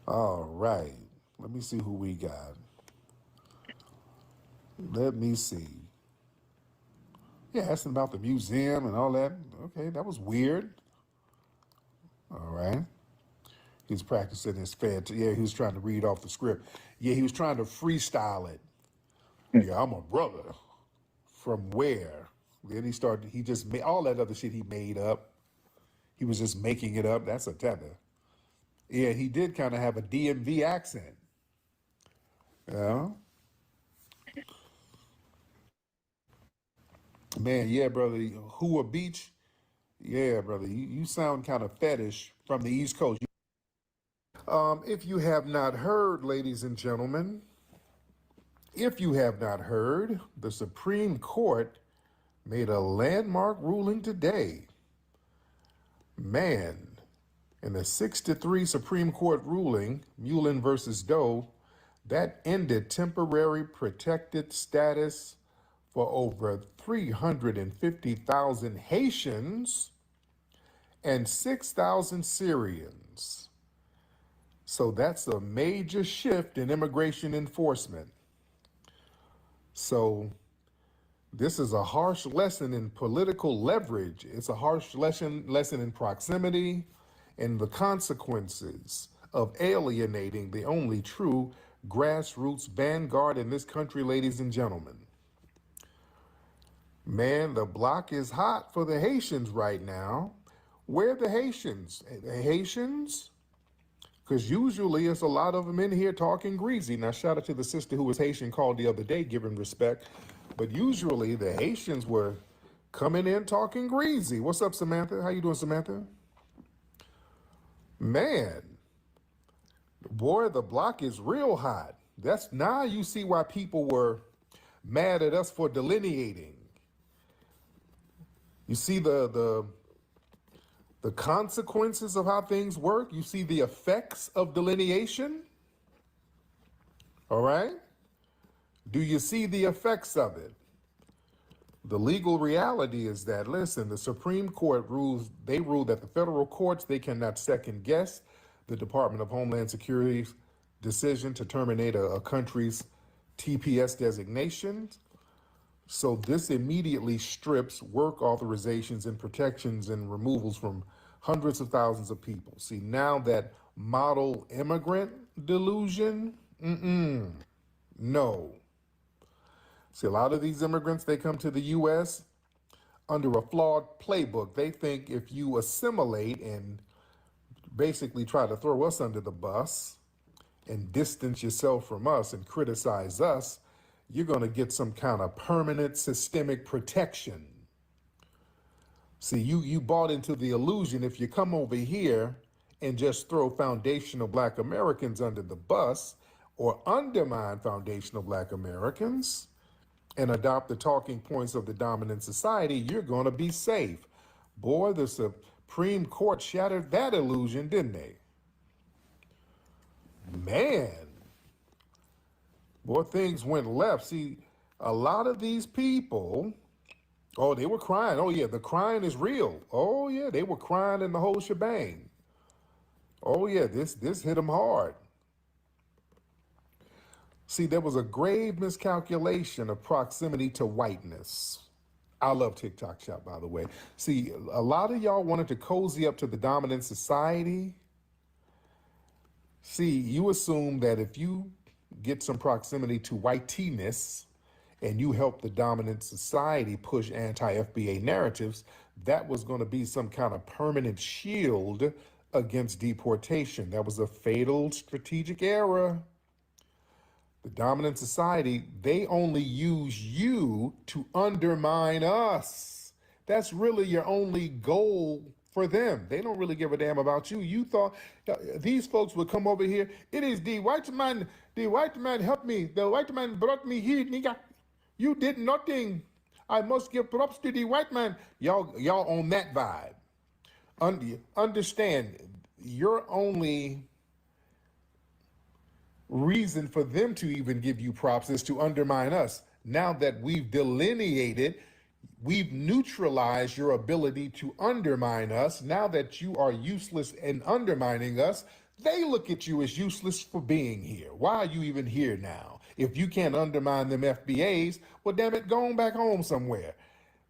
All right. Let me see who we got. Let me see. Yeah, asking about the museum and all that. Okay, that was weird. All right. He's practicing his Fed. Yeah, he was trying to read off the script. Yeah, he was trying to freestyle it. Yeah, I'm a brother. From where? Then he just made all that other shit he made up. He was just making it up. That's a tether. Yeah, he did kind of have a DMV accent. Yeah. Man, yeah, brother. Hua Beach. Yeah, brother. You sound kind of fetish from the East Coast. If you have not heard, ladies and gentlemen, if you have not heard, the Supreme Court made a landmark ruling today. Man, in the 6-3 Supreme Court ruling, Mullen versus Doe, that ended temporary protected status for over 350,000 Haitians and 6,000 Syrians. So that's a major shift in immigration enforcement. So this is a harsh lesson in political leverage. It's a harsh lesson in proximity and the consequences of alienating the only true grassroots vanguard in this country, ladies and gentlemen. Man, the block is hot for the Haitians right now. Where are the Haitians? The Haitians? Because usually it's a lot of them in here talking greasy. Now, shout out to the sister who was Haitian called the other day, giving respect. But usually the Haitians were coming in talking greasy. What's up, Samantha? How you doing, Samantha? Man, boy, the block is real hot. That's now you see why people were mad at us for delineating. You see the consequences of how things work. You see the effects of delineation. All right? Do you see the effects of it? The legal reality is that, listen, the Supreme Court ruled that the federal courts, they cannot second guess the Department of Homeland Security's decision to terminate a country's TPS designation. So this immediately strips work authorizations and protections and removals from hundreds of thousands of people. See, now that model immigrant delusion, no. See, a lot of these immigrants, they come to the U.S. under a flawed playbook. They think if you assimilate and basically try to throw us under the bus and distance yourself from us and criticize us, you're going to get some kind of permanent systemic protection. See, you bought into the illusion if you come over here and just throw foundational Black Americans under the bus or undermine foundational Black Americans and adopt the talking points of the dominant society, you're going to be safe. Boy, the Supreme Court shattered that illusion, didn't they? Man. Boy, things went left. See, a lot of these people, oh, they were crying. Oh, yeah, the crying is real. Oh, yeah, they were crying in the whole shebang. Oh, yeah, this hit them hard. See, there was a grave miscalculation of proximity to whiteness. I love TikTok Shop, by the way. See, a lot of y'all wanted to cozy up to the dominant society. See, you assume that if you get some proximity to whiteness and you help the dominant society push anti-FBA narratives, that was going to be some kind of permanent shield against deportation. That was a fatal strategic error. The dominant society, they only use you to undermine us. That's really your only goal for them. They don't really give a damn about you. You thought these folks would come over here. It is the white man helped me. The white man brought me here, nigga. You did nothing. I must give props to the white man. Y'all on that vibe. Understand, your only reason for them to even give you props is to undermine us. Now that we've delineated, we've neutralized your ability to undermine us. Now that you are useless in undermining us, they look at you as useless for being here. Why are you even here now? If you can't undermine them FBAs, well, damn it, go on back home somewhere.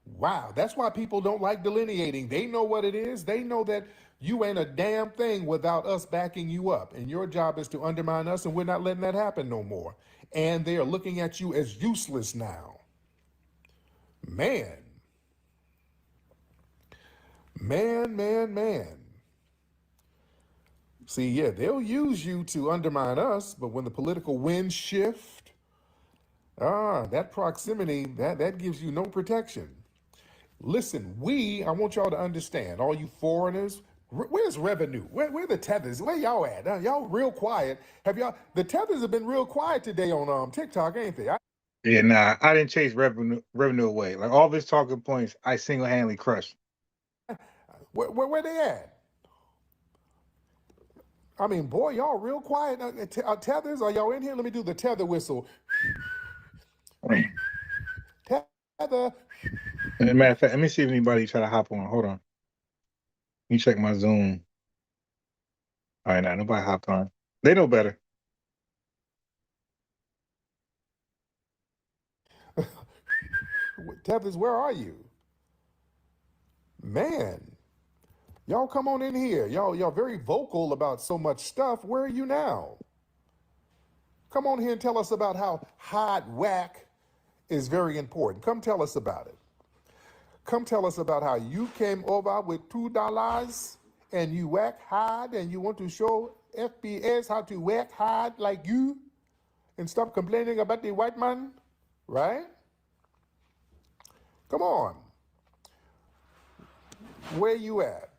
Wow, that's why people don't like delineating. They know what it is. They know that you ain't a damn thing without us backing you up. And your job is to undermine us, and we're not letting that happen no more. And they are looking at you as useless now. Man. See, yeah, they'll use you to undermine us, but when the political winds shift, that proximity, that gives you no protection. Listen, I want y'all to understand, all you foreigners, where's revenue? Where the tethers? Where y'all at? Y'all real quiet. The tethers have been real quiet today on TikTok, ain't they? Yeah, nah, I didn't chase revenue away. Like all of his talking points, I single-handedly crushed. Where they at? I mean, boy, y'all real quiet. Tethers, are y'all in here? Let me do the tether whistle. Tether. As a matter of fact, let me see if anybody try to hop on. Hold on. Let me check my Zoom. All right, now nobody hopped on. They know better. Tethers, where are you? Man, y'all come on in here. Y'all very vocal about so much stuff. Where are you now? Come on here and tell us about how hot whack is very important. Come tell us about it. Come tell us about how you came over with $2 and you whack hard and you want to show FBS how to whack hard like you and stop complaining about the white man, right? Come on. Where you at?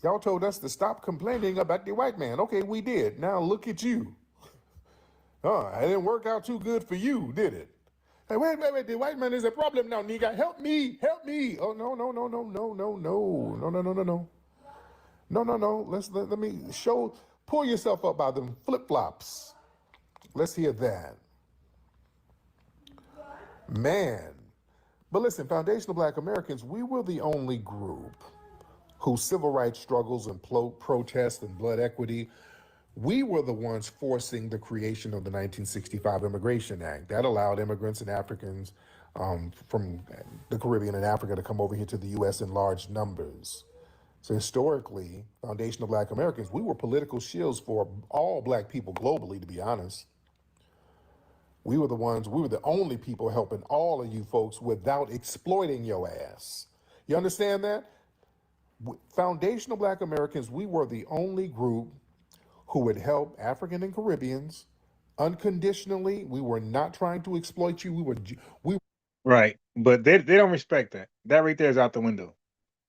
Y'all told us to stop complaining about the white man. Okay, we did. Now look at you. It didn't work out too good for you, did it? Hey, wait, the white man is a problem now, nigga. Help me. Oh, no. No. Let me pull yourself up by them flip-flops. Let's hear that. Man. But listen, Foundational Black Americans, we were the only group whose civil rights struggles and protests and blood equity, we were the ones forcing the creation of the 1965 Immigration Act. That allowed immigrants and Africans from the Caribbean and Africa to come over here to the U.S. in large numbers. So historically, Foundational Black Americans, we were political shields for all black people globally, to be honest. We were the only people helping all of you folks without exploiting your ass. You understand that? Foundational Black Americans, we were the only group who would help African and Caribbeans unconditionally. We were not trying to exploit you. We Right, but they don't respect that. That right there is out the window.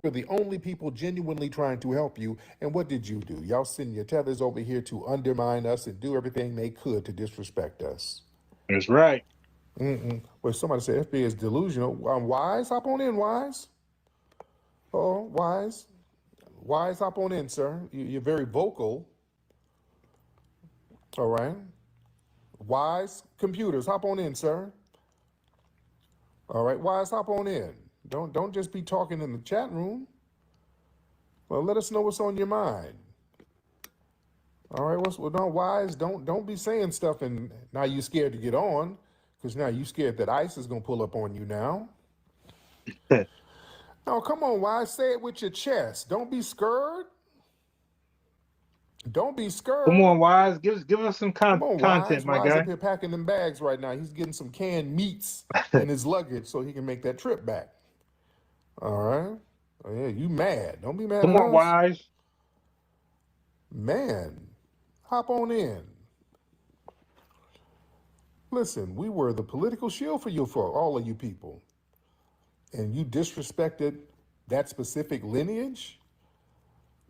were the only people genuinely trying to help you. And what did you do? Y'all send your tethers over here to undermine us and do everything they could to disrespect us. That's right. Well, somebody said FBA is delusional. Wise, hop on in, Wise. Oh, Wise. Wise, hop on in, sir. You're very vocal. All right. Wise computers, hop on in, sir. All right, Wise, hop on in. Don't just be talking in the chat room. Well, let us know what's on your mind. All right, Wise, don't be saying stuff and now you scared to get on, because now you scared that ICE is gonna pull up on you now. No, come on, Wise, say it with your chest. Don't be scared. Don't be scared. Come on, Wise. Give us some Come on, content, my Wise guy. up here packing them bags right now. He's getting some canned meats in his luggage so he can make that trip back. All right. Oh, yeah, you mad. Don't be mad Come at on, us. Wise. Man, hop on in. Listen, we were the political shield for you, for all of you people. And you disrespected that specific lineage,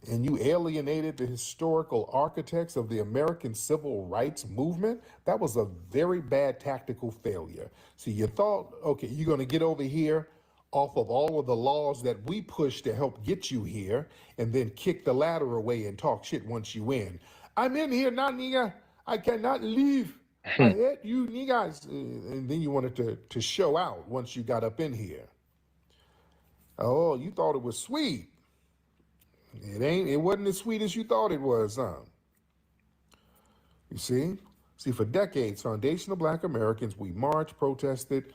and you alienated the historical architects of the American civil rights movement. That was a very bad tactical failure. See, you thought, okay, you're going to get over here off of all of the laws that we pushed to help get you here, and then kick the ladder away and talk shit once you in. I'm in here now, nigga. I cannot leave. I hate you niggas. And then you wanted to show out once you got up in here. Oh, you thought it was sweet. It wasn't as sweet as you thought it was, huh? You see? See, for decades, foundational Black Americans, we marched, protested,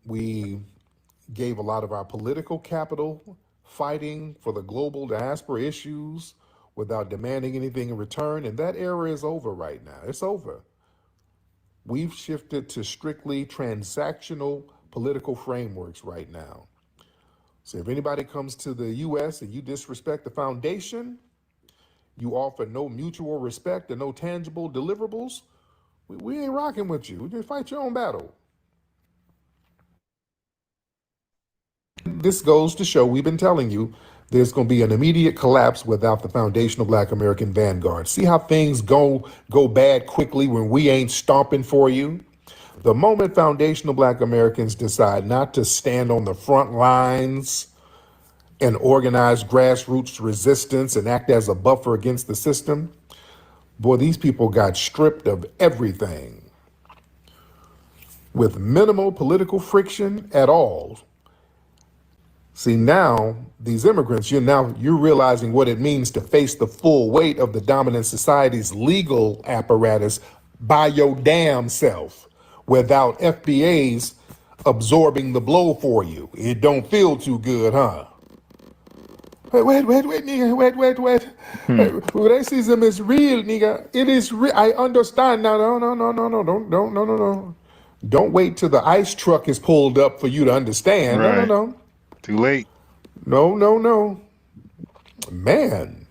we gave a lot of our political capital fighting for the global diaspora issues without demanding anything in return, and that era is over right now. It's over. We've shifted to strictly transactional political frameworks right now. So if anybody comes to the U.S. and you disrespect the foundation, you offer no mutual respect and no tangible deliverables, we ain't rocking with you. We just fight your own battle. This goes to show, we've been telling you, there's going to be an immediate collapse without the foundational Black American vanguard. See how things go bad quickly when we ain't stomping for you? The moment foundational Black Americans decide not to stand on the front lines and organize grassroots resistance and act as a buffer against the system, boy, these people got stripped of everything with minimal political friction at all. See, now these immigrants, you're realizing what it means to face the full weight of the dominant society's legal apparatus by your damn self without FBA's absorbing the blow for you. It don't feel too good, huh? Wait, nigga, wait. Racism is real, nigga. It is real. I understand now. No. Don't wait till the ice truck is pulled up for you to understand. Right. No. Too late. No. Man.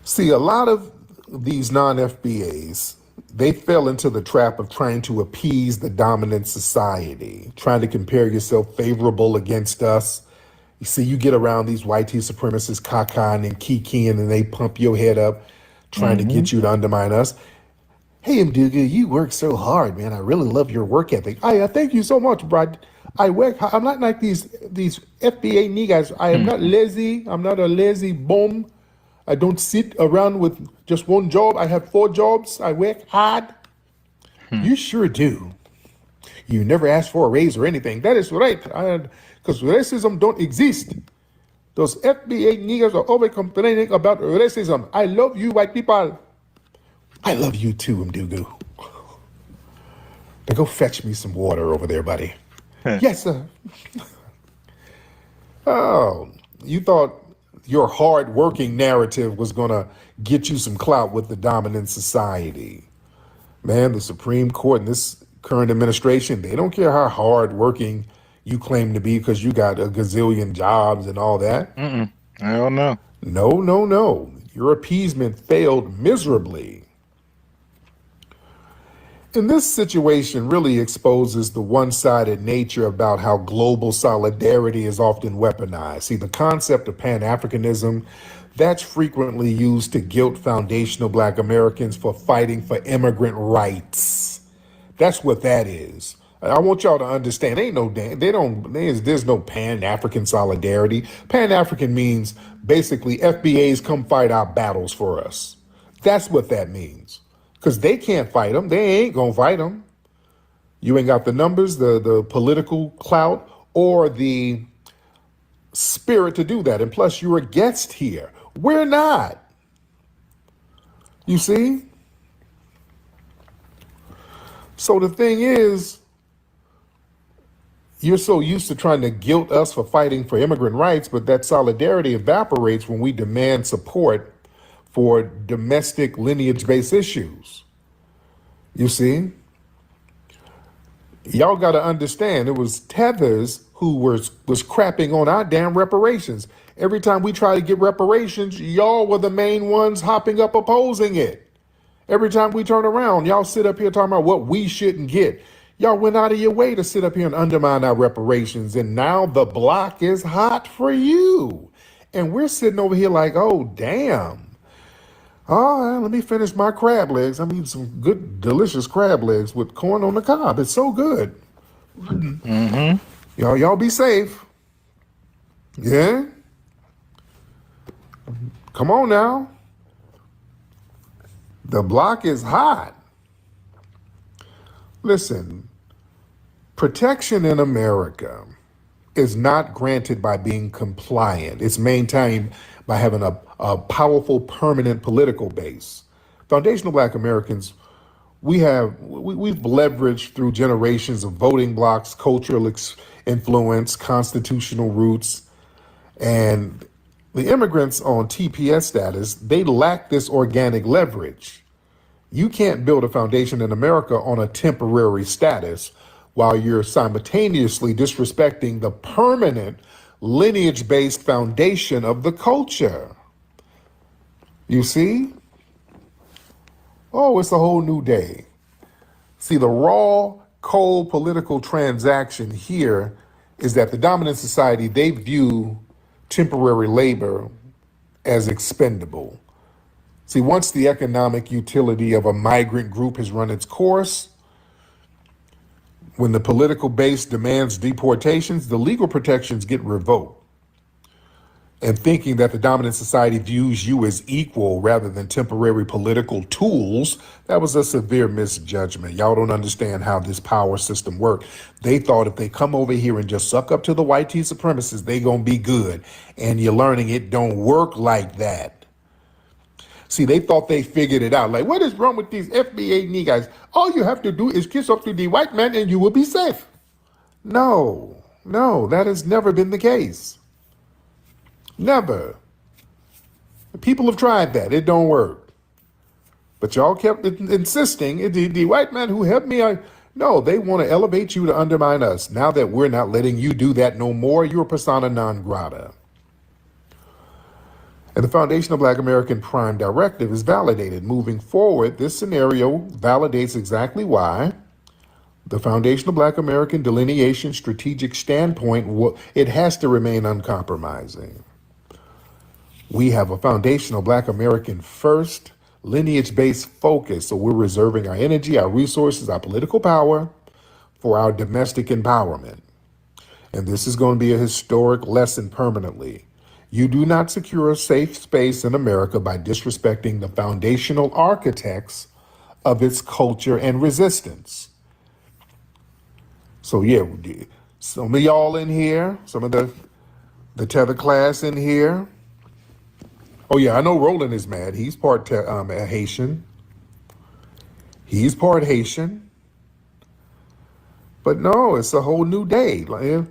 See, a lot of these non-FBAs, they fell into the trap of trying to appease the dominant society, trying to compare yourself favorable against us. You see, you get around these white supremacists, cacaing and kikiing, and they pump your head up, trying to get you to undermine us. Hey, Mduga, you work so hard, man. I really love your work ethic. I thank you so much, bro. I'm not like these FBA niggas. I am not lazy. I'm not a lazy bum. I don't sit around with just one job. I have 4 jobs. I work hard. You sure do. You never ask for a raise or anything. That is right. Because racism don't exist. Those FBA niggas are always complaining about racism. I love you, white people. I love you too, Mdugu. Now go fetch me some water over there, buddy. Yes, sir. Oh, you thought your hard-working narrative was going to get you some clout with the dominant society. Man, the Supreme Court and this current administration, they don't care how hard-working you claim to be because you got a gazillion jobs and all that. I don't know. No. Your appeasement failed miserably. And this situation really exposes the one-sided nature about how global solidarity is often weaponized. See, the concept of Pan-Africanism, that's frequently used to guilt foundational Black Americans for fighting for immigrant rights. That's what that is. I want y'all to understand, there's no Pan-African solidarity. Pan-African means basically FBAs come fight our battles for us. That's what that means. Because they can't fight them. They ain't going to fight them. You ain't got the numbers, the political clout, or the spirit to do that. And plus, you're a guest here. We're not. You see? So the thing is, you're so used to trying to guilt us for fighting for immigrant rights, but that solidarity evaporates when we demand support for domestic lineage-based issues. You see? Y'all got to understand, it was Tethers who was crapping on our damn reparations. Every time we try to get reparations, y'all were the main ones hopping up opposing it. Every time we turn around, y'all sit up here talking about what we shouldn't get. Y'all went out of your way to sit up here and undermine our reparations, and now the block is hot for you. And we're sitting over here like, oh, damn. Oh, let me finish my crab legs. I mean, some good, delicious crab legs with corn on the cob. It's so good. Mm-hmm. Y'all be safe. Yeah? Come on now. The block is hot. Listen, protection in America is not granted by being compliant. It's maintained by having a powerful, permanent political base. Foundational Black Americans, we've leveraged through generations of voting blocks, cultural influence, constitutional roots, and the immigrants on TPS status, they lack this organic leverage. You can't build a foundation in America on a temporary status while you're simultaneously disrespecting the permanent lineage-based foundation of the culture. You see? Oh, it's a whole new day. See, the raw, cold political transaction here is that the dominant society, they view temporary labor as expendable. See, once the economic utility of a migrant group has run its course, when the political base demands deportations, the legal protections get revoked. And thinking that the dominant society views you as equal rather than temporary political tools, that was a severe misjudgment. Y'all don't understand how this power system worked. They thought if they come over here and just suck up to the white tea supremacists, they gonna be good. And you're learning it don't work like that. See, they thought they figured it out. Like, what is wrong with these FBA niggas? All you have to do is kiss up to the white man and you will be safe. No, that has never been the case. Never. People have tried that. It don't work. But y'all kept insisting, the white man who helped me, no, they want to elevate you to undermine us. Now that we're not letting you do that no more, you're persona non grata. And the Foundational Black American Prime Directive is validated. Moving forward, this scenario validates exactly why the Foundational Black American Delineation Strategic Standpoint, it has to remain uncompromising. We have a foundational Black American first lineage-based focus, so we're reserving our energy, our resources, our political power for our domestic empowerment. And this is going to be a historic lesson permanently. You do not secure a safe space in America by disrespecting the foundational architects of its culture and resistance. So yeah, some of y'all in here, some of the tether class in here. Oh yeah, I know Roland is mad. He's part Haitian. He's part Haitian. But no, it's a whole new day. Like,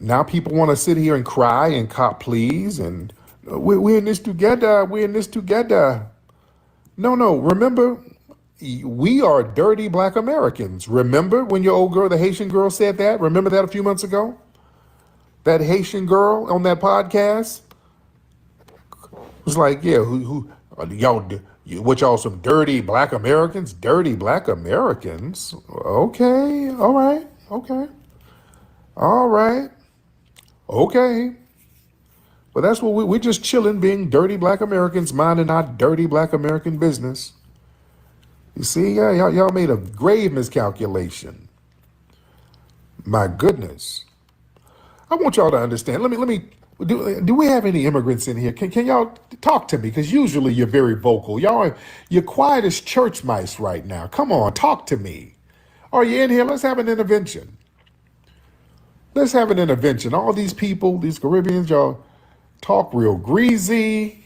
now people want to sit here and cry and cop pleas and we're in this together. We're in this together. No. Remember, we are dirty Black Americans. Remember when your old girl, the Haitian girl, said that? Remember that a few months ago? That Haitian girl on that podcast was like, yeah, who y'all? What y'all some dirty Black Americans? Dirty Black Americans? Okay, all right, okay. But that's what we're just chilling, being dirty Black Americans, minding our dirty Black American business. You see, y'all made a grave miscalculation. My goodness. I want y'all to understand. Let me. Do we have any immigrants in here? Can y'all talk to me? Because usually you're very vocal. You're quiet as church mice right now. Come on, talk to me. Are you in here? Let's have an intervention. All these people, these Caribbeans, y'all talk real greasy.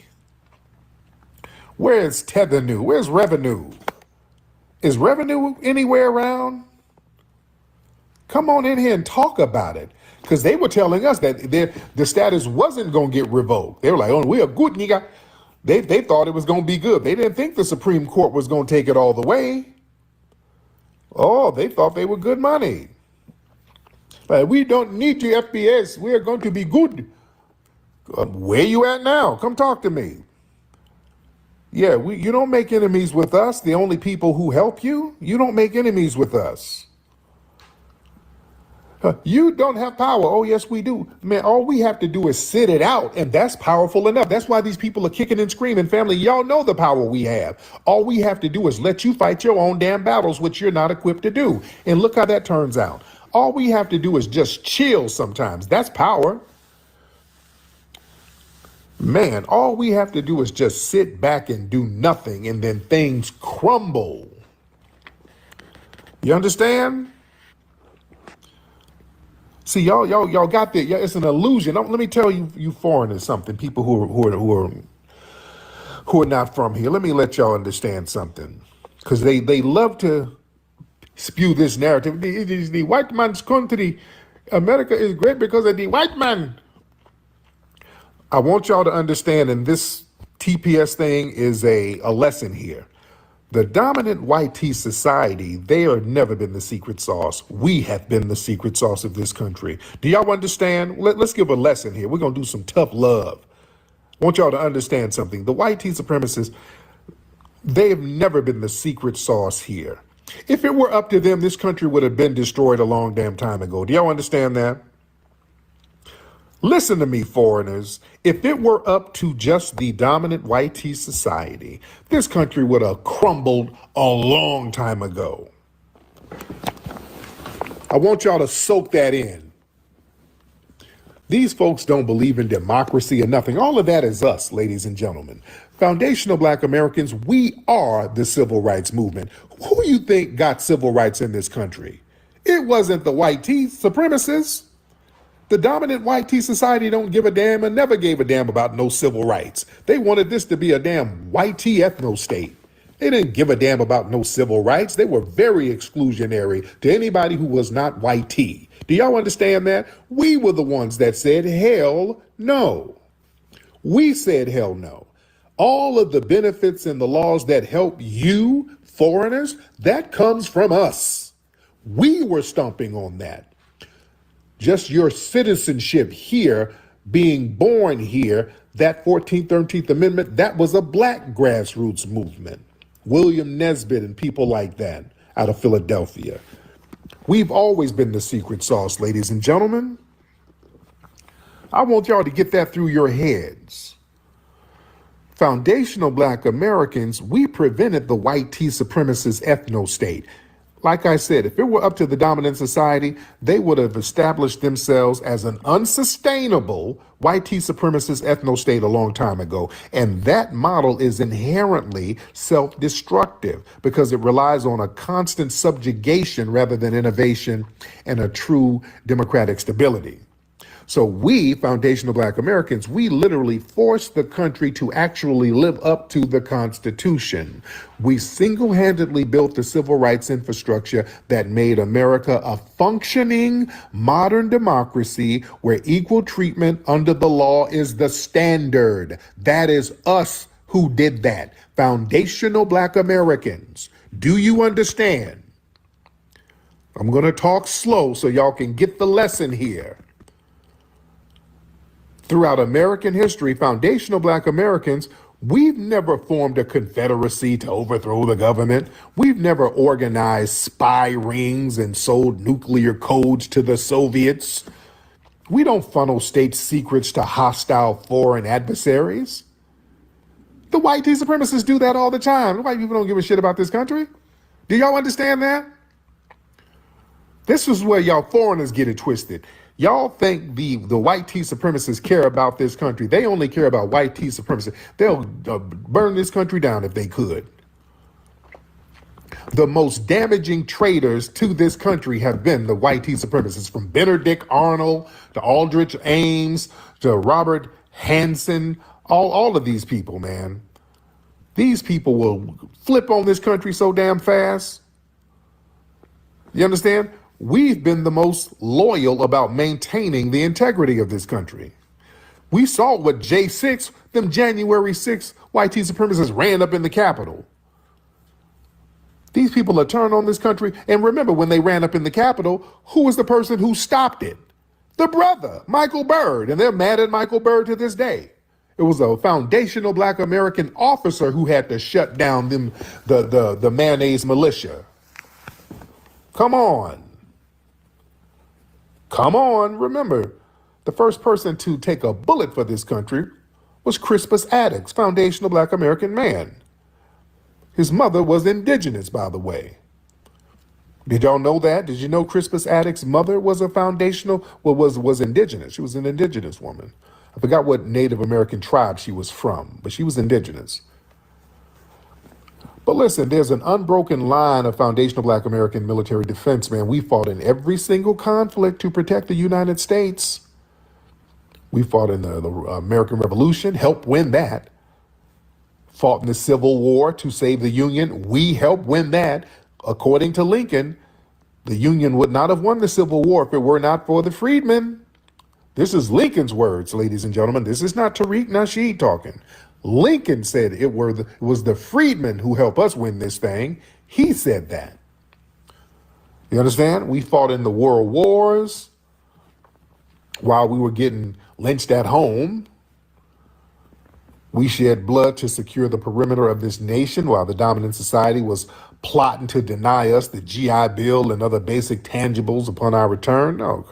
Where's Tethernew? Where's Revenue? Is Revenue anywhere around? Come on in here and talk about it. Because they were telling us that the status wasn't going to get revoked. They were like, oh, we are good, nigga. They thought it was going to be good. They didn't think the Supreme Court was going to take it all the way. Oh, they thought they were good money. Like, we don't need the FPS. We are going to be good. Where you at now? Come talk to me. Yeah, you don't make enemies with us. The only people who help you, you don't make enemies with us. You don't have power. Oh, yes, we do. Man, all we have to do is sit it out, and that's powerful enough. That's why these people are kicking and screaming. Family, y'all know the power we have. All we have to do is let you fight your own damn battles, which you're not equipped to do. And look how that turns out. All we have to do is just chill sometimes. That's power. Man, all we have to do is just sit back and do nothing, and then things crumble. You understand? See, y'all got that. Yeah, it's an illusion. Let me tell you foreigners something. People who are not from here. Let me let y'all understand something, because they love to spew this narrative. It is the white man's country. America is great because of the white man. I want y'all to understand, and this TPS thing is a lesson here. The dominant white tea society, they have never been the secret sauce. We have been the secret sauce of this country. Do y'all understand? Let's give a lesson here. We're going to do some tough love. I want y'all to understand something. The white tea supremacists, they have never been the secret sauce here. If it were up to them, this country would have been destroyed a long damn time ago. Do y'all understand that? Listen to me, foreigners. If it were up to just the dominant white tea society, this country would have crumbled a long time ago. I want y'all to soak that in. These folks don't believe in democracy or nothing. All of that is us, ladies and gentlemen. Foundational Black Americans, we are the civil rights movement. Who you think got civil rights in this country? It wasn't the white tea supremacists. The dominant white tea society don't give a damn and never gave a damn about no civil rights. They wanted this to be a damn white tea ethno state. They didn't give a damn about no civil rights. They were very exclusionary to anybody who was not white tea. Do y'all understand that? We were the ones that said hell no. We said hell no. All of the benefits and the laws that help you, foreigners, that comes from us. We were stomping on that. Just your citizenship here, being born here, that 14th, 13th Amendment, that was a black grassroots movement. William Nesbitt and people like that out of Philadelphia. We've always been the secret sauce, ladies and gentlemen. I want y'all to get that through your heads. Foundational Black Americans, we prevented the white tea supremacist ethno state. Like I said, if it were up to the dominant society, they would have established themselves as an unsustainable white tea supremacist ethno state a long time ago. And that model is inherently self-destructive because it relies on a constant subjugation rather than innovation and a true democratic stability. So we, Foundational Black Americans, we literally forced the country to actually live up to the Constitution. We single-handedly built the civil rights infrastructure that made America a functioning modern democracy where equal treatment under the law is the standard. That is us who did that. Foundational Black Americans. Do you understand? I'm going to talk slow so y'all can get the lesson here. Throughout American history, foundational Black Americans, we've never formed a confederacy to overthrow the government. We've never organized spy rings and sold nuclear codes to the Soviets. We don't funnel state secrets to hostile foreign adversaries. The white tea supremacists do that all the time. White people don't give a shit about this country. Do y'all understand that? This is where y'all foreigners get it twisted. Y'all think the white tea supremacists care about this country. They only care about white tea supremacists. They'll burn this country down if they could. The most damaging traitors to this country have been the white tea supremacists, from Benedict Arnold to Aldrich Ames to Robert Hansen, all of these people, man. These people will flip on this country so damn fast. You understand? We've been the most loyal about maintaining the integrity of this country. We saw what J6, them January 6th white tea supremacists ran up in the Capitol. These people are turned on this country. And remember, when they ran up in the Capitol, who was the person who stopped it? The brother, Michael Byrd. And they're mad at Michael Byrd to this day. It was a foundational black American officer who had to shut down the mayonnaise militia. Come on. Come on. Remember, the first person to take a bullet for this country was Crispus Attucks, foundational black American man. His mother was indigenous, by the way. Did y'all know that? Did you know Crispus Attucks' mother was a foundational, well, was indigenous. She was an indigenous woman. I forgot what Native American tribe she was from, but she was indigenous. But listen, there's an unbroken line of foundational black American military defense, man. We fought in every single conflict to protect the United States. We fought in the American Revolution, helped win that. Fought in the Civil War to save the Union. We helped win that. According to Lincoln, the Union would not have won the Civil War if it were not for the freedmen. This is Lincoln's words, ladies and gentlemen. This is not Tariq Nasheed talking. Lincoln said it was the freedmen who helped us win this thing. He said that. You understand? We fought in the world wars while we were getting lynched at home. We shed blood to secure the perimeter of this nation while the dominant society was plotting to deny us the GI Bill and other basic tangibles upon our return. No.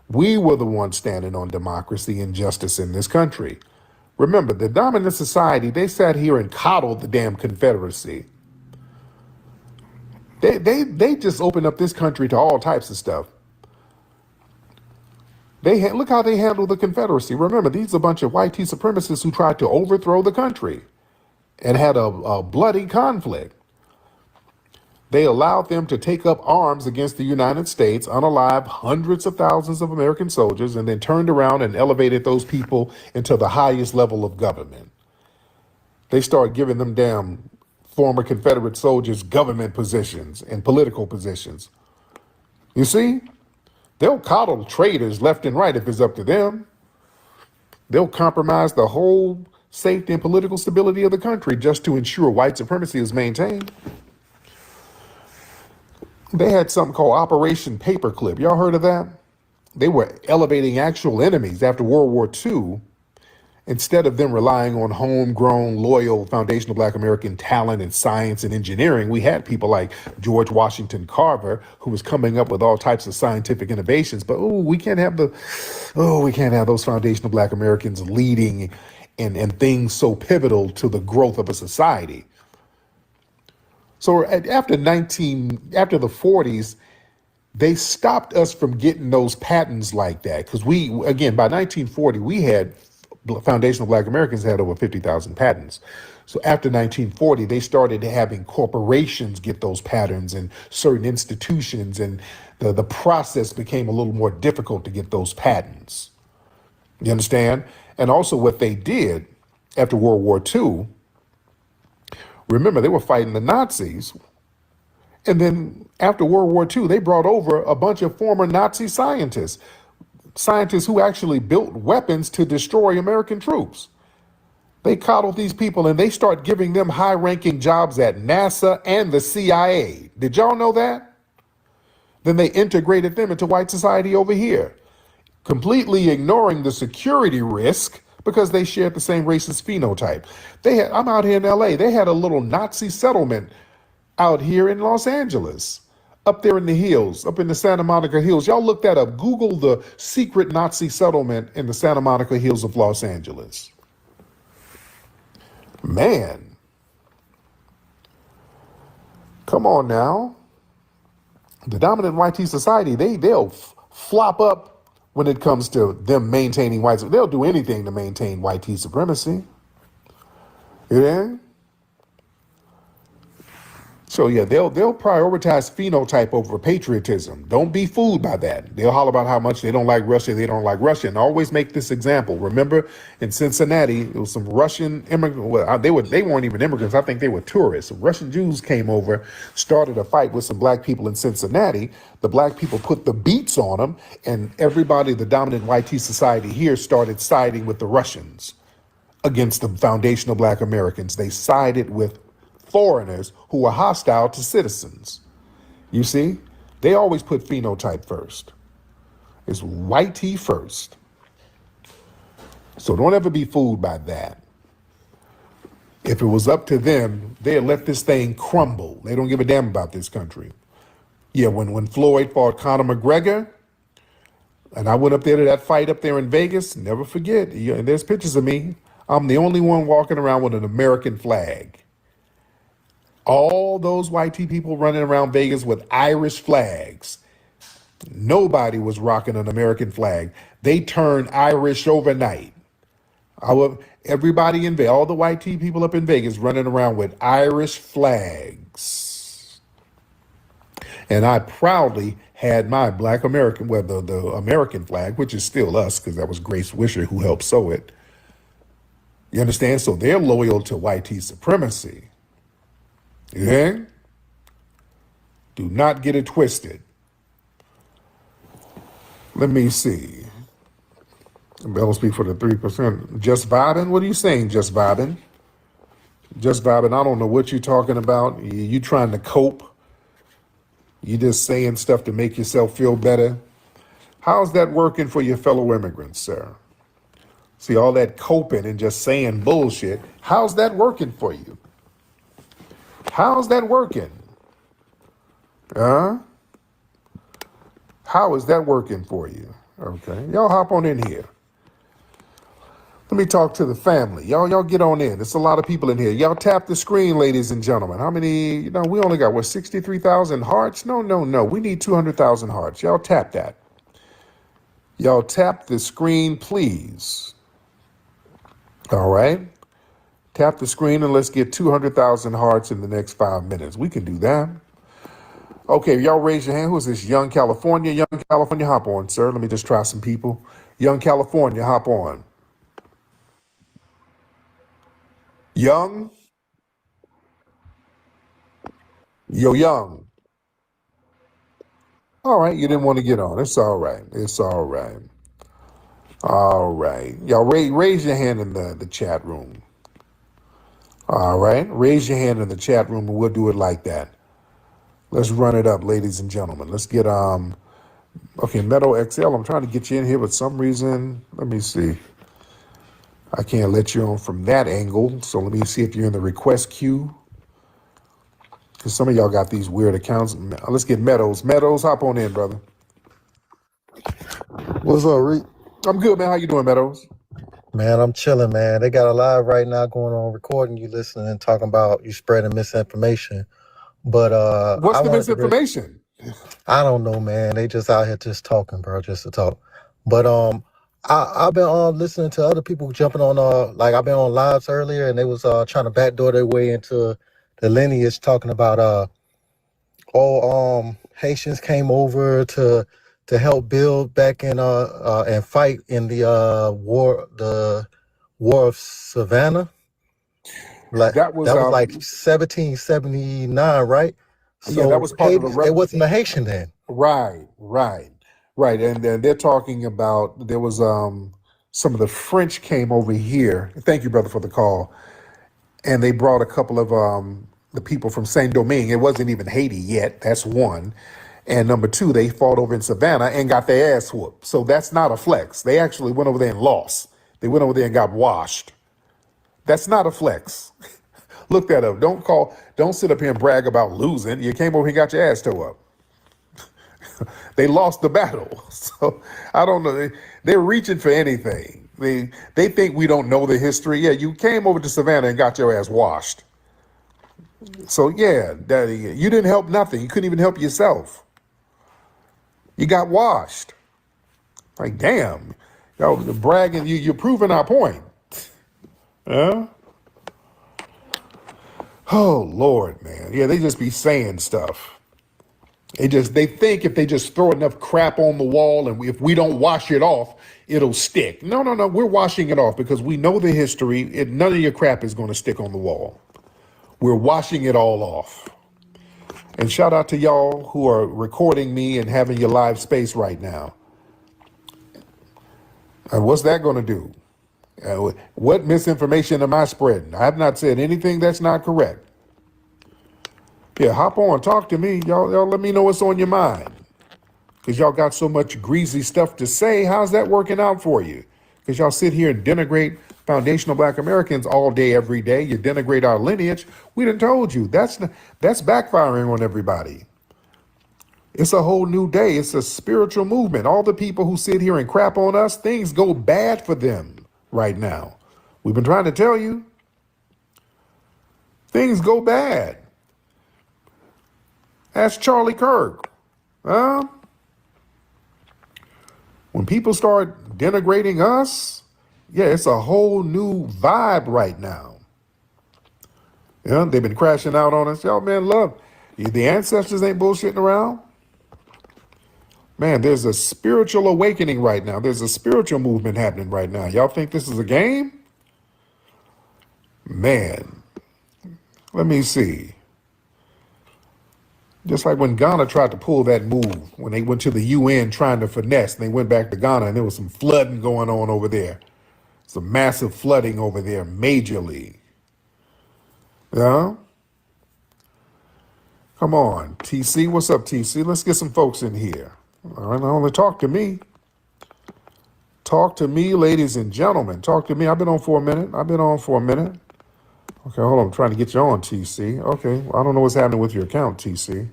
We were the ones standing on democracy and justice in this country. Remember, the dominant society, they sat here and coddled the damn Confederacy. They just opened up this country to all types of stuff. Look how they handled the Confederacy. Remember, these are a bunch of white supremacists who tried to overthrow the country and had a bloody conflict. They allowed them to take up arms against the United States, unalive hundreds of thousands of American soldiers, and then turned around and elevated those people into the highest level of government. They started giving them damn former Confederate soldiers government positions and political positions. You see? They'll coddle traitors left and right if it's up to them. They'll compromise the whole safety and political stability of the country just to ensure white supremacy is maintained. They had something called Operation Paperclip. Y'all heard of that? They were elevating actual enemies after World War II. Instead of them relying on homegrown, loyal, foundational black American talent in science and engineering, we had people like George Washington Carver, who was coming up with all types of scientific innovations. But we can't have those foundational black Americans leading and things so pivotal to the growth of a society. So after the 40s, they stopped us from getting those patents like that. Because by 1940, we had foundational black Americans had over 50,000 patents. So after 1940, they started having corporations get those patents and certain institutions, and the process became a little more difficult to get those patents. You understand? And also what they did after World War II, remember, they were fighting the Nazis. And then after World War II, they brought over a bunch of former Nazi scientists who actually built weapons to destroy American troops. They coddled these people and they start giving them high-ranking jobs at NASA and the CIA. Did y'all know that? Then they integrated them into white society over here, completely ignoring the security risk because they shared the same racist phenotype. I'm out here in LA. They had a little Nazi settlement out here in Los Angeles, up there in the hills, up in the Santa Monica Hills. Y'all look that up. Google the secret Nazi settlement in the Santa Monica Hills of Los Angeles. Man. Come on now. The dominant white society, they'll flop up when it comes to them maintaining white. They'll do anything to maintain white supremacy. Yeah. So yeah, they'll prioritize phenotype over patriotism. Don't be fooled by that. They'll holler about how much they don't like Russia, and always make this example. Remember, in Cincinnati, it was some Russian immigrants. Well, they weren't even immigrants. I think they were tourists. Some Russian Jews came over, started a fight with some black people in Cincinnati. The black people put the beats on them, and everybody, the dominant white society here, started siding with the Russians against the foundational black Americans. They sided with foreigners who were hostile to citizens. You see, they always put phenotype first. It's whitey first. So don't ever be fooled by that. If it was up to them, they'd let this thing crumble. They don't give a damn about this country. Yeah, when Floyd fought Conor McGregor, and I went up there to that fight up there in Vegas, never forget, and there's pictures of me. I'm the only one walking around with an American flag. All those white people running around Vegas with Irish flags. Nobody was rocking an American flag. They turned Irish overnight. Everybody in Vegas, all the white people up in Vegas running around with Irish flags. And I proudly had my black American, well, the American flag, which is still us, because that was Grace Wisher who helped sew it. You understand? So they're loyal to white supremacy. Yeah? Do not get it twisted. Let me see. That'll speak for the 3%. Just vibing? What are you saying, just vibing? Just vibing. I don't know what you're talking about. You trying to cope. You just saying stuff to make yourself feel better. How's that working for your fellow immigrants, sir? See, all that coping and just saying bullshit. How's that working for you? How's that working? How is that working for you? Okay, y'all hop on in here. Let me talk to the family. Y'all get on in. There's a lot of people in here. Y'all tap the screen, ladies and gentlemen. How many, we only got, 63,000 hearts? No. We need 200,000 hearts. Y'all tap that. Y'all tap the screen, please. All right. Tap the screen and let's get 200,000 hearts in the next 5 minutes. We can do that. Okay, y'all raise your hand. Who's this? Young California? Young California, hop on, sir. Let me just try some people. Young California, hop on. Young? Young. All right, you didn't want to get on. It's all right. It's all right. All right. Y'all raise your hand in the chat room. All right. Raise your hand in the chat room and we'll do it like that. Let's run it up, ladies and gentlemen. Let's get, okay, Meadow XL, I'm trying to get you in here, but some reason, let me see. I can't let you on from that angle, so let me see if you're in the request queue. Because some of y'all got these weird accounts. Let's get Meadows. Meadows, hop on in, brother. What's up, Reek? I'm good, man. How you doing, Meadows? Man, I'm chilling, man. They got a live right now going on, recording you, listening, and talking about you spreading misinformation. But what's the misinformation? I don't know, man. They just out here just talking, bro, just to talk. But I've been listening to other people jumping on like I've been on lives earlier, and they was trying to backdoor their way into the lineage, talking about Haitians came over to help build back in and fight in the war of Savannah. Like that was like 1779, right? So yeah, that was part Haiti, of the it wasn't a Haitian then. Right. And then they're talking about there was some of the French came over here. Thank you, brother, for the call. And they brought a couple of the people from Saint Domingue. It wasn't even Haiti yet. That's one. And number two, they fought over in Savannah and got their ass whooped. So that's not a flex. They actually went over there and lost. They went over there and got washed. That's not a flex. Look that up. Don't sit up here and brag about losing. You came over here and got your ass tore up. They lost the battle. So I don't know. They're reaching for anything. They think we don't know the history. Yeah, you came over to Savannah and got your ass washed. So yeah, you didn't help nothing. You couldn't even help yourself. You got washed. Like, damn. Y'all bragging, you're proving our point. Huh? Oh, Lord, man. Yeah, they just be saying stuff. They think if they just throw enough crap on the wall and if we don't wash it off, it'll stick. No. We're washing it off because we know the history. None of your crap is going to stick on the wall. We're washing it all off. And shout out to y'all who are recording me and having your live space right now. And what's that going to do? What misinformation am I spreading? I have not said anything that's not correct. Yeah, hop on, talk to me. Y'all let me know what's on your mind. Because y'all got so much greasy stuff to say. How's that working out for you? because y'all sit here and denigrate foundational Black Americans all day, every day. You denigrate our lineage. We done told you that's backfiring on everybody. It's a whole new day. It's a spiritual movement. All the people who sit here and crap on us, things go bad for them right now. We've been trying to tell you, things go bad. Ask Charlie Kirk. When people start denigrating us, yeah, it's a whole new vibe right now. Yeah, they've been crashing out on us. Y'all, man, love. The ancestors ain't bullshitting around. Man, there's a spiritual awakening right now. There's a spiritual movement happening right now. Y'all think this is a game? Man, let me see. Just like when Ghana tried to pull that move, when they went to the UN trying to finesse, and they went back to Ghana and there was some flooding going on over there. Some massive flooding over there, majorly. Yeah? Come on, TC. What's up, TC? Let's get some folks in here. All right, now only talk to me. Talk to me, ladies and gentlemen. Talk to me. I've been on for a minute. Okay, hold on. I'm trying to get you on, TC. Okay, I don't know what's happening with your account, TC.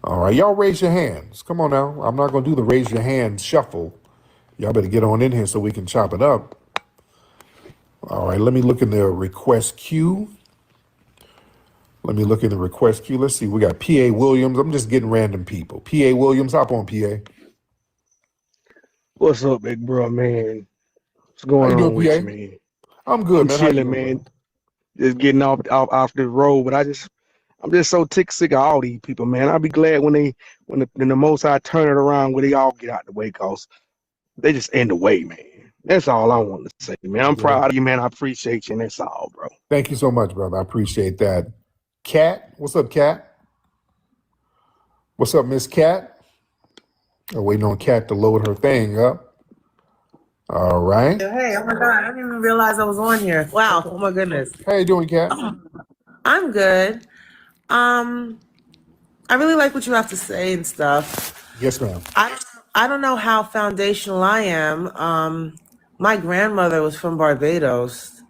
All right, y'all raise your hands. Come on now. I'm not going to do the raise your hands shuffle. Y'all better get on in here so we can chop it up. All right, let me look in the request queue. Let's see. We got P.A. Williams. I'm just getting random people. P.A. Williams, hop on, P.A. What's up, big bro, man? What's How going you on doing, with P.A.? you, man? I'm good, I'm man. How you chilling, doing, man. bro? Just getting off the road, but I'm just so sick of all these people, man. I'll be glad when the Most High turn it around, when they all get out the way, cause they just in the way, man. That's all I want to say, man. I'm Yeah. proud of you, man. I appreciate you, and that's all, bro. Thank you so much, brother. I appreciate that. Kat, what's up, Kat? What's up, Miss Kat? I'm waiting on Kat to load her thing up. All right. Hey, oh my God, I didn't even realize I was on here. Wow, oh my goodness. How you doing, Kat? I'm good. I really like what you have to say and stuff. Yes, ma'am. I don't know how foundational I am. My grandmother was from Barbados,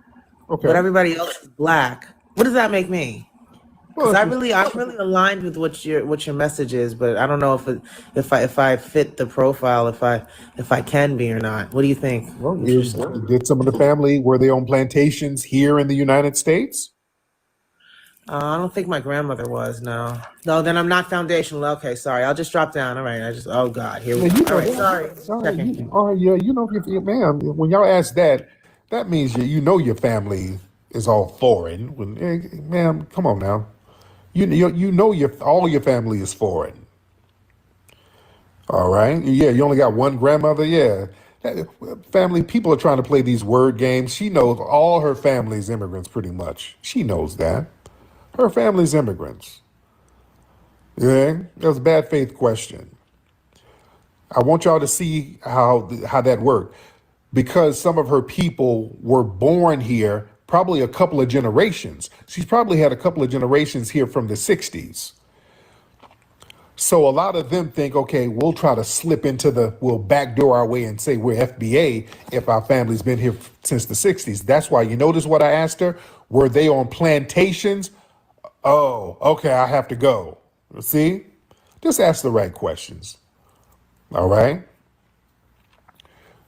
Okay. but everybody else is Black. What does that make me? Because Well, I'm really aligned with what your message is, but I don't know if I fit the profile, if I can be or not. What do you think? well, did some of the family, were they on plantations here in the United States? I don't think my grandmother was. No, then I'm not foundational. Okay, sorry. I'll just drop down. All right. Oh God, here we Now, go. All right, sorry. Checking. Yeah, you know, ma'am, when y'all ask that, that means you know your family is all foreign. Ma'am, come on now. You know all your family is foreign. All right. Yeah, you only got one grandmother. Yeah. Family people are trying to play these word games. She knows all her family's immigrants pretty much. She knows that. Her family's immigrants. Yeah. That was a bad faith question. I want y'all to see how that worked. Because some of her people were born here probably a couple of generations. She's probably had a couple of generations here from the 60s. So a lot of them think, okay, we'll try to we'll backdoor our way and say we're FBA if our family's been here since the 60s. That's why, you notice what I asked her? Were they on plantations? Oh, okay, I have to go. See? Just ask the right questions. All right?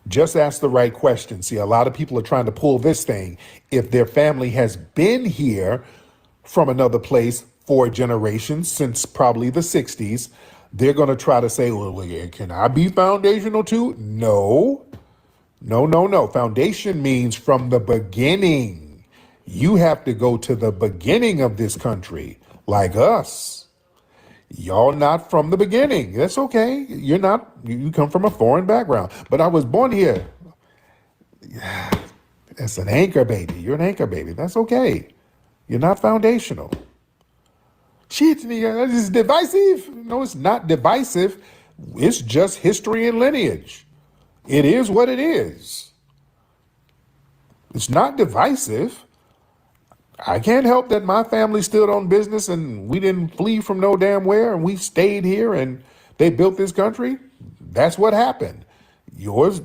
Just ask the right questions. See, a lot of people are trying to pull this thing. If their family has been here from another place for generations, since probably the 60s, they're going to try to say, well, can I be foundational too? No. Foundation means from the beginning. You have to go to the beginning of this country, like us. Y'all not from the beginning. That's okay. You're not, you come from a foreign background. But I was born here. It's an anchor baby. You're an anchor baby. That's okay. You're not foundational. Shit, this is divisive. No, it's not divisive. It's just history and lineage. It is what it is. It's not divisive. I can't help that my family stood on business and we didn't flee from no damn where and we stayed here and they built this country. That's what happened. Yours,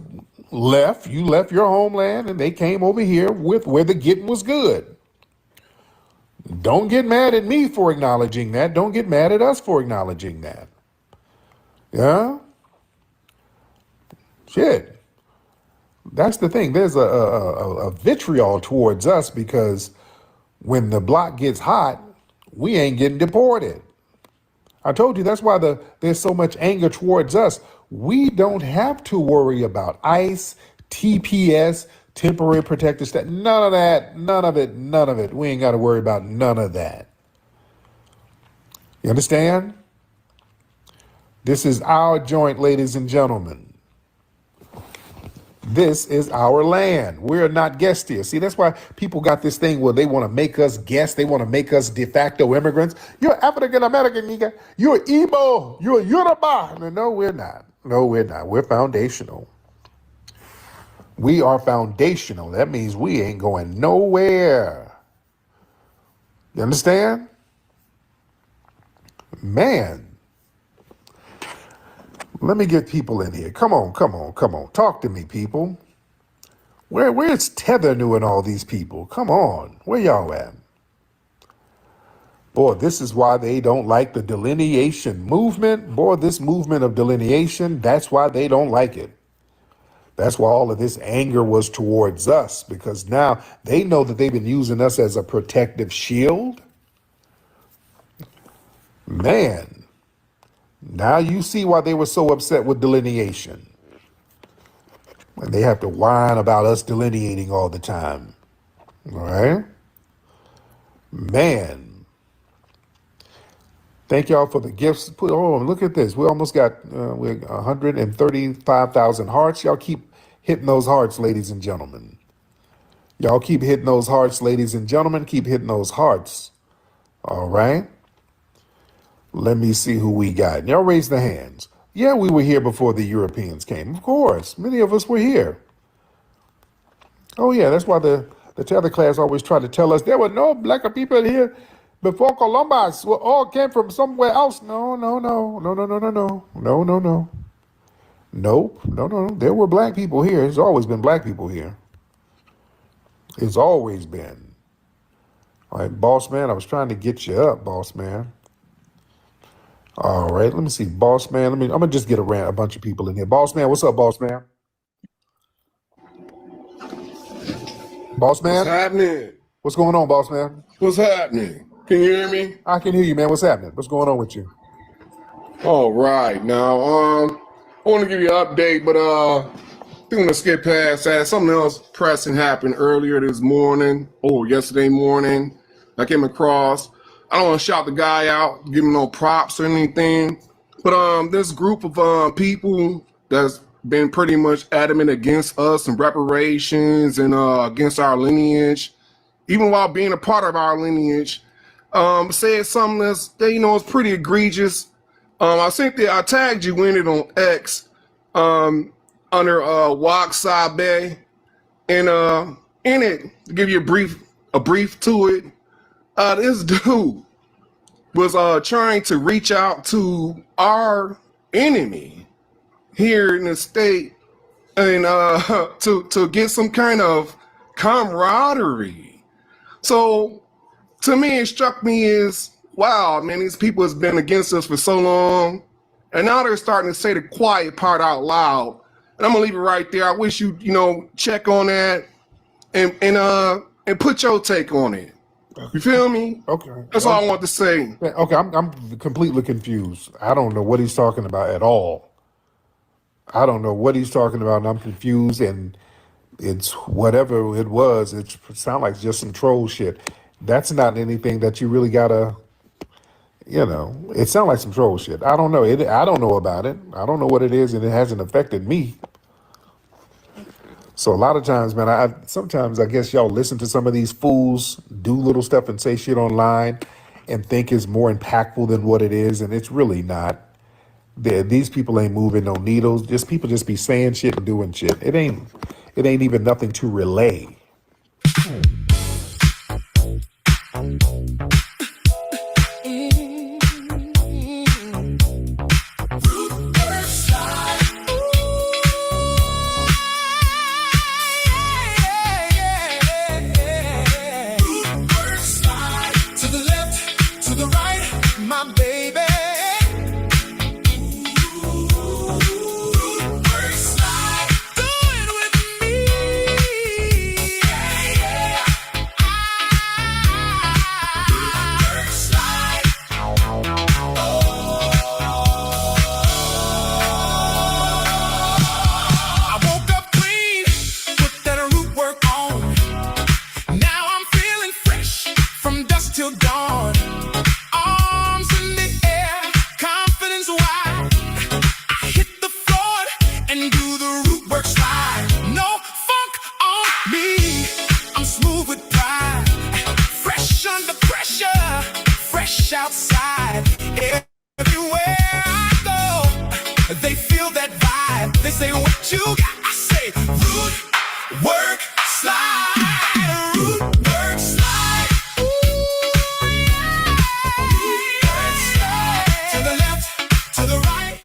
left. You left your homeland and they came over here with where the getting was good. Don't get mad at me for acknowledging that. Don't get mad at us for acknowledging that. Yeah? Shit. That's the thing. There's a vitriol towards us because when the block gets hot, we ain't getting deported. I told you that's why there's so much anger towards us. We don't have to worry about ICE, TPS, temporary protected status. None of that. None of it. None of it. We ain't got to worry about none of that. You understand? This is our joint, ladies and gentlemen. This is our land. We're not guests here. See, that's why people got this thing where they want to make us guests. They want to make us de facto immigrants. You're African American, nigga. You're Igbo. You're Yoruba. No, we're not. No, we're not. We're foundational. We are foundational. That means we ain't going nowhere. You understand? Man. Let me get people in here. Come on, come on, come on. Talk to me, people. Where's Tethernew and all these people? Come on. Where y'all at? Boy, this is why they don't like the delineation movement. Boy, this movement of delineation, that's why they don't like it. That's why all of this anger was towards us, because now they know that they've been using us as a protective shield. Man. Now you see why they were so upset with delineation. And they have to whine about us delineating all the time. All right? Man. Thank y'all for the gifts. Oh, look at this. We almost got 135,000 hearts. Y'all keep hitting those hearts, ladies and gentlemen. Y'all keep hitting those hearts, ladies and gentlemen. Keep hitting those hearts. All right? Let me see who we got. Y'all raise the hands. Yeah, we were here before the Europeans came. Of course. Many of us were here. Oh, yeah, that's why the tether class always tried to tell us there were no black people here before Columbus. We all came from somewhere else. No. Nope. No. There were black people here. There's always been black people here. It's always been. All right, boss man, I was trying to get you up, boss man. All right, let me see, boss man. I'm gonna just get a bunch of people in here. Boss man, what's up, boss man? Boss man, what's happening? What's going on, boss man? What's happening? Can you hear me? I can hear you, man. What's happening? What's going on with you? All right, now I want to give you an update, but I'm gonna skip past that. Something else pressing happened earlier this morning or yesterday morning. I came across. I don't want to shout the guy out, give him no props or anything, but this group of people that's been pretty much adamant against us and reparations and against our lineage, even while being a part of our lineage, said something that's is pretty egregious. I think that I tagged you in it on X under Wak Sabe, and in it, to give you a brief to it. This dude was trying to reach out to our enemy here in the state and to get some kind of camaraderie. So to me, it struck me as, wow, man, these people has been against us for so long, and now they're starting to say the quiet part out loud. And I'm gonna leave it right there. I wish you check on that and put your take on it. You feel me? Okay. That's all I want to say. Okay, I'm completely confused. I don't know what he's talking about at all. I don't know what he's talking about, and I'm confused, and it's whatever it was, it sounds like just some troll shit. That's not anything that you really gotta, it sounds like some troll shit. I don't know. I don't know about it. I don't know what it is, and it hasn't affected me. So a lot of times, man, sometimes I guess y'all listen to some of these fools do little stuff and say shit online and think it's more impactful than what it is, and it's really not. These people ain't moving no needles. People just be saying shit and doing shit. It ain't even nothing to relay. feel that vibe. They say what you got. I say root, work, slide. Root, work, slide. Ooh, yeah. Root, work, slide. To the left, to the right.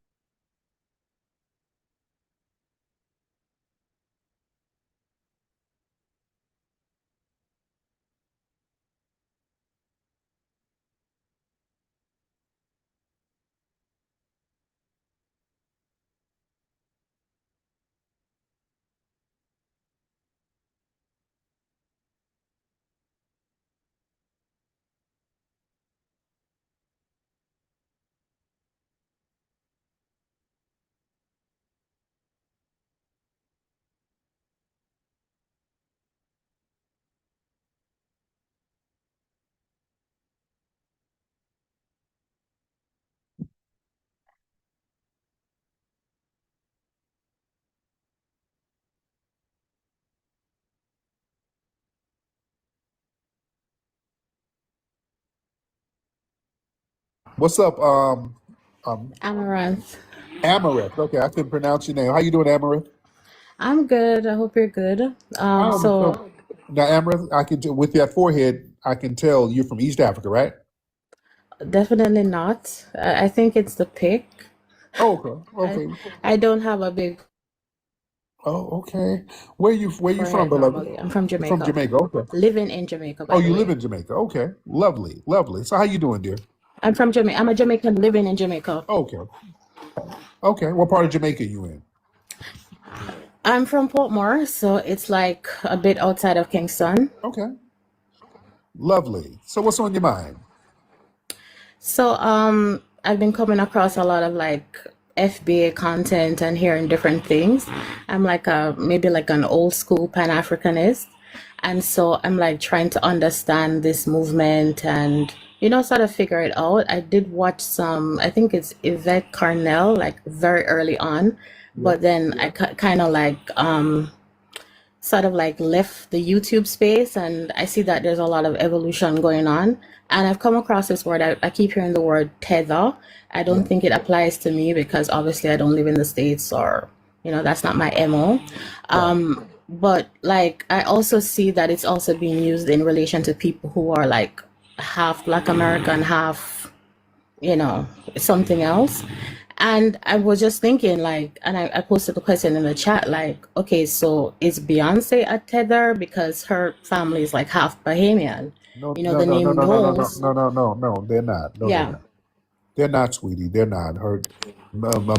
What's up, Amaranth. Amaranth? Okay, I couldn't pronounce your name. How you doing, Amaranth? I'm good. I hope you're good. So So now, Amaranth, I can with that forehead, I can tell you're from East Africa, right? definitely not. I think it's the pick. Oh, okay, I okay. I don't have a big Oh, okay. Where you from, forehead beloved? normally. I'm from You're from Jamaica. Jamaica. Okay. Living in Jamaica, Oh, by the you live way. in Jamaica. Okay. Lovely, lovely. So how you doing, dear? I'm from Jamaica. I'm a Jamaican living in Jamaica. Okay. Okay. What part of Jamaica you in? I'm from Portmore, so it's like a bit outside of Kingston. Okay. Lovely. So what's on your mind? So I've been coming across a lot of like FBA content and hearing different things. I'm like a maybe like an old school Pan-Africanist. And so I'm like trying to understand this movement and sort of figure it out. I did watch some, I think it's Yvette Carnell, like very early on, Yeah. but then I kind of like sort of like left the YouTube space, and I see that there's a lot of evolution going on. And I've come across this word, I keep hearing the word tether. I don't Yeah. think it applies to me because obviously I don't live in the States, or, that's not my MO. Right. But like, I also see that it's also being used in relation to people who are like half Black American, half, something else. And I was just thinking, like, and I posted the question in the chat, like, okay, so is Beyonce a tether because her family is like half Bahamian? No, no, The no, no, name no, no, no, no, Knowles. no, no, no, no. They're not. No, they're Yeah. not. They're not, sweetie. They're not.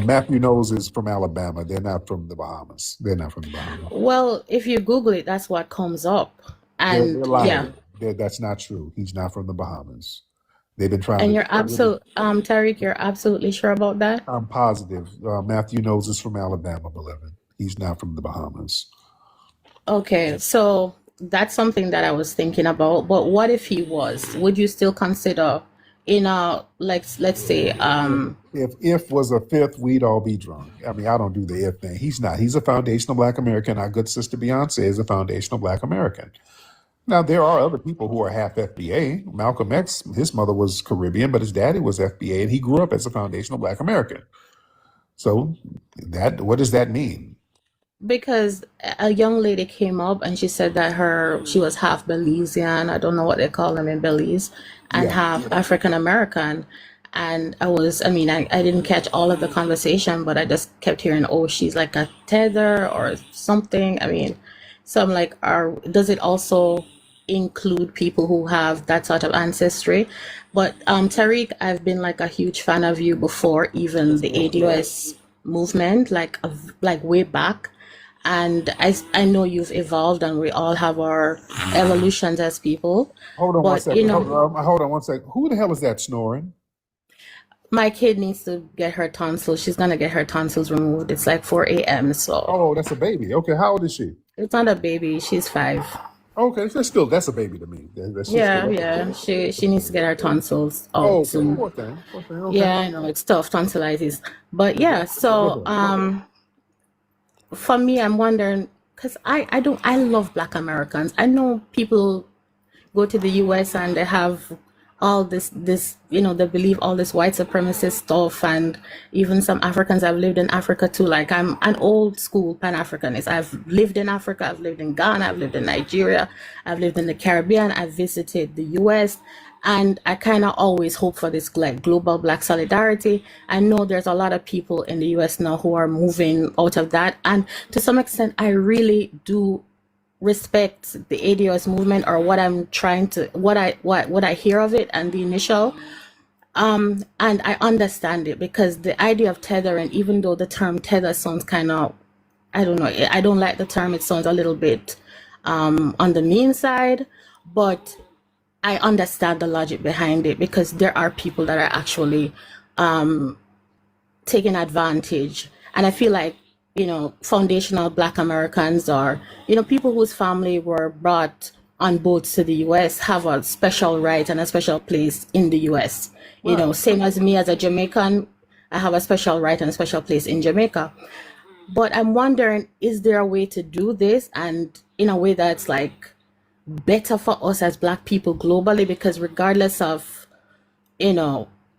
Matthew Knowles is from Alabama. They're not from the Bahamas. They're not from the Bahamas. Well, if you Google it, that's what comes up. They're And yeah. lying. That's not true. He's not from the Bahamas. They've been trying And to you're really. Tariq, you're absolutely sure about that? I'm positive. Matthew Knowles is from Alabama, beloved. He's not from the Bahamas. Okay, so that's something that I was thinking about. But what if he was? Would you still consider like let's say If was a fifth, we'd all be drunk. I mean, I don't do the if thing. He's not. He's a foundational Black American. Our good sister Beyonce is a foundational Black American. Now, there are other people who are half FBA. Malcolm X, his mother was Caribbean, but his daddy was FBA, and he grew up as a foundational Black American. So, what does that mean? because a young lady came up and she said that she was half Belizean, I don't know what they call them in Belize, and Yeah. half African American. And I didn't catch all of the conversation, but I just kept hearing, oh, she's like a tether or something. So I'm like, does it also include people who have that sort of ancestry? But Tariq, I've been like a huge fan of you before even the ADOS movement, like way back. And I know you've evolved, and we all have our evolutions as people. Hold on one But second. Hold on one second. Who the hell is that snoring? my kid needs to get her tonsils. She's gonna get her tonsils removed. It's like 4 a.m. So Oh, that's a baby. Okay, how old is she? it's not a baby. She's 5. Okay, that's a baby to me. Yeah. She needs to get her tonsils out Oh, okay. soon. Poor thing. Okay. Yeah, I know it's tough, tonsillitis. But yeah, so for me, I'm wondering because I love Black Americans. I know people go to the US and they have all this they believe all this white supremacist stuff. And even some Africans, I've lived in Africa too, like I'm an old school Pan-Africanist. I've lived in Africa, I've lived in Ghana, I've lived in Nigeria, I've lived in the Caribbean, I've visited the US, and I kind of always hope for this like global black solidarity. I know there's a lot of people in the US now who are moving out of that, and to some extent I really do respect the ADOS movement, or what I'm trying to what I hear of it and the initial and I understand it, because the idea of tethering, even though the term tether sounds kind of, I don't know, I don't like the term. It sounds a little bit on the mean side, but I understand the logic behind it, because there are people that are actually taking advantage. And I feel like, foundational Black Americans, or, people whose family were brought on boats to the US, have a special right and a special place in the US. Same as me as a Jamaican, I have a special right and a special place in Jamaica. But I'm wondering, is there a way to do this, and in a way that's like better for us as Black people globally? Because regardless of,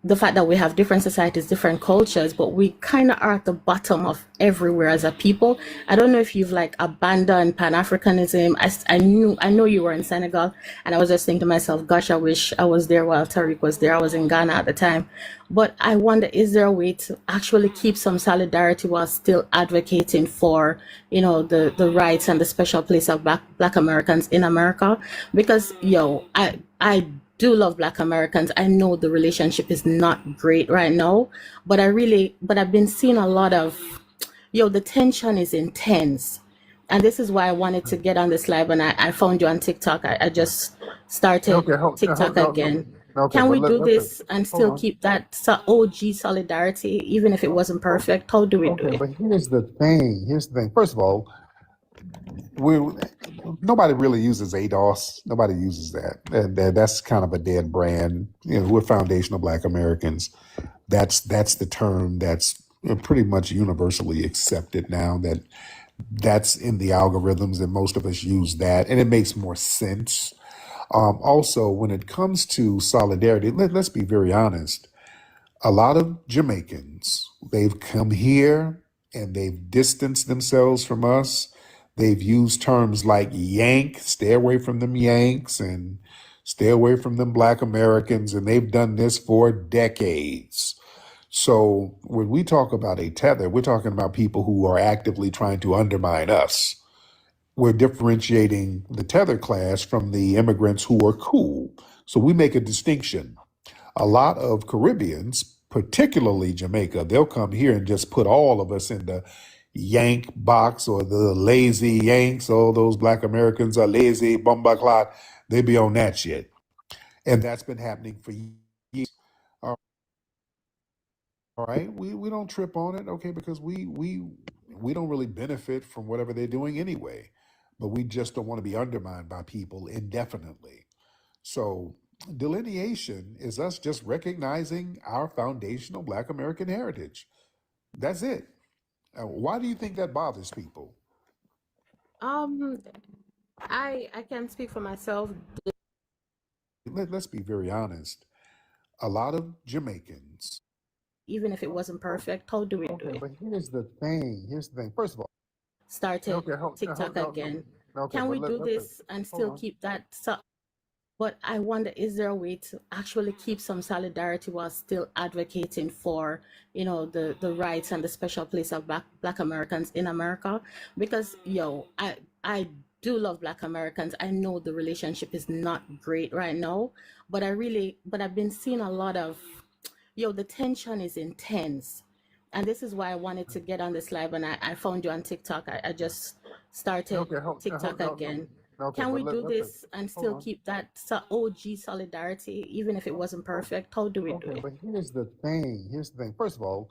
the fact that we have different societies, different cultures, but we kind of are at the bottom of everywhere as a people. I don't know if you've like abandoned Pan-Africanism. I know you were in Senegal, and I was just thinking to myself, gosh, I wish I was there while Tariq was there. I was in Ghana at the time. But I wonder, is there a way to actually keep some solidarity while still advocating for, the rights and the special place of Black Americans in America? Because, I do love Black Americans. I know the relationship is not great right now, but I've been seeing a lot of, the tension is intense. And this is why I wanted to get on this live, and I found you on TikTok. I just started TikTok again. Can we do this and still keep that OG solidarity, even if it wasn't perfect? How do we do it? But here's the thing. First of all, nobody really uses ADOS. Nobody uses that. And that's kind of a dead brand. We're foundational Black Americans. That's the term that's pretty much universally accepted now. That's in the algorithms, and most of us use that, and it makes more sense. Also, when it comes to solidarity, let's be very honest. A lot of Jamaicans, they've come here and they've distanced themselves from us. They've used terms like Yank, stay away from them Yanks, and stay away from them Black Americans, and they've done this for decades. So when we talk about a tether, we're talking about people who are actively trying to undermine us. We're differentiating the tether class from the immigrants who are cool. So we make a distinction. A lot of Caribbeans, particularly Jamaica, they'll come here and just put all of us in the Yank box, or the lazy Yanks. All those Black Americans are lazy, bomba clot. They be on that shit. And that's been happening for years. All right, we don't trip on it, okay, because we don't really benefit from whatever they're doing anyway, but we just don't want to be undermined by people indefinitely. So delineation is us just recognizing our foundational Black American heritage. That's it. Why do you think that bothers people? I can speak for myself. Let's be very honest. A lot of Jamaicans, Even if it wasn't perfect, how do we do it? but here's the thing. First of all, Started TikTok again. Can we do this and still keep that? But I wonder, is there a way to actually keep some solidarity while still advocating for, the rights and the special place of Black Americans in America? Because, I do love Black Americans. I know the relationship is not great right now, but I've been seeing a lot of, the tension is intense. And this is why I wanted to get on this live, and I found you on TikTok. I just started TikTok again. Can we do this and still keep that OG solidarity, even if it wasn't perfect? How do we do it? But here's the thing. First of all,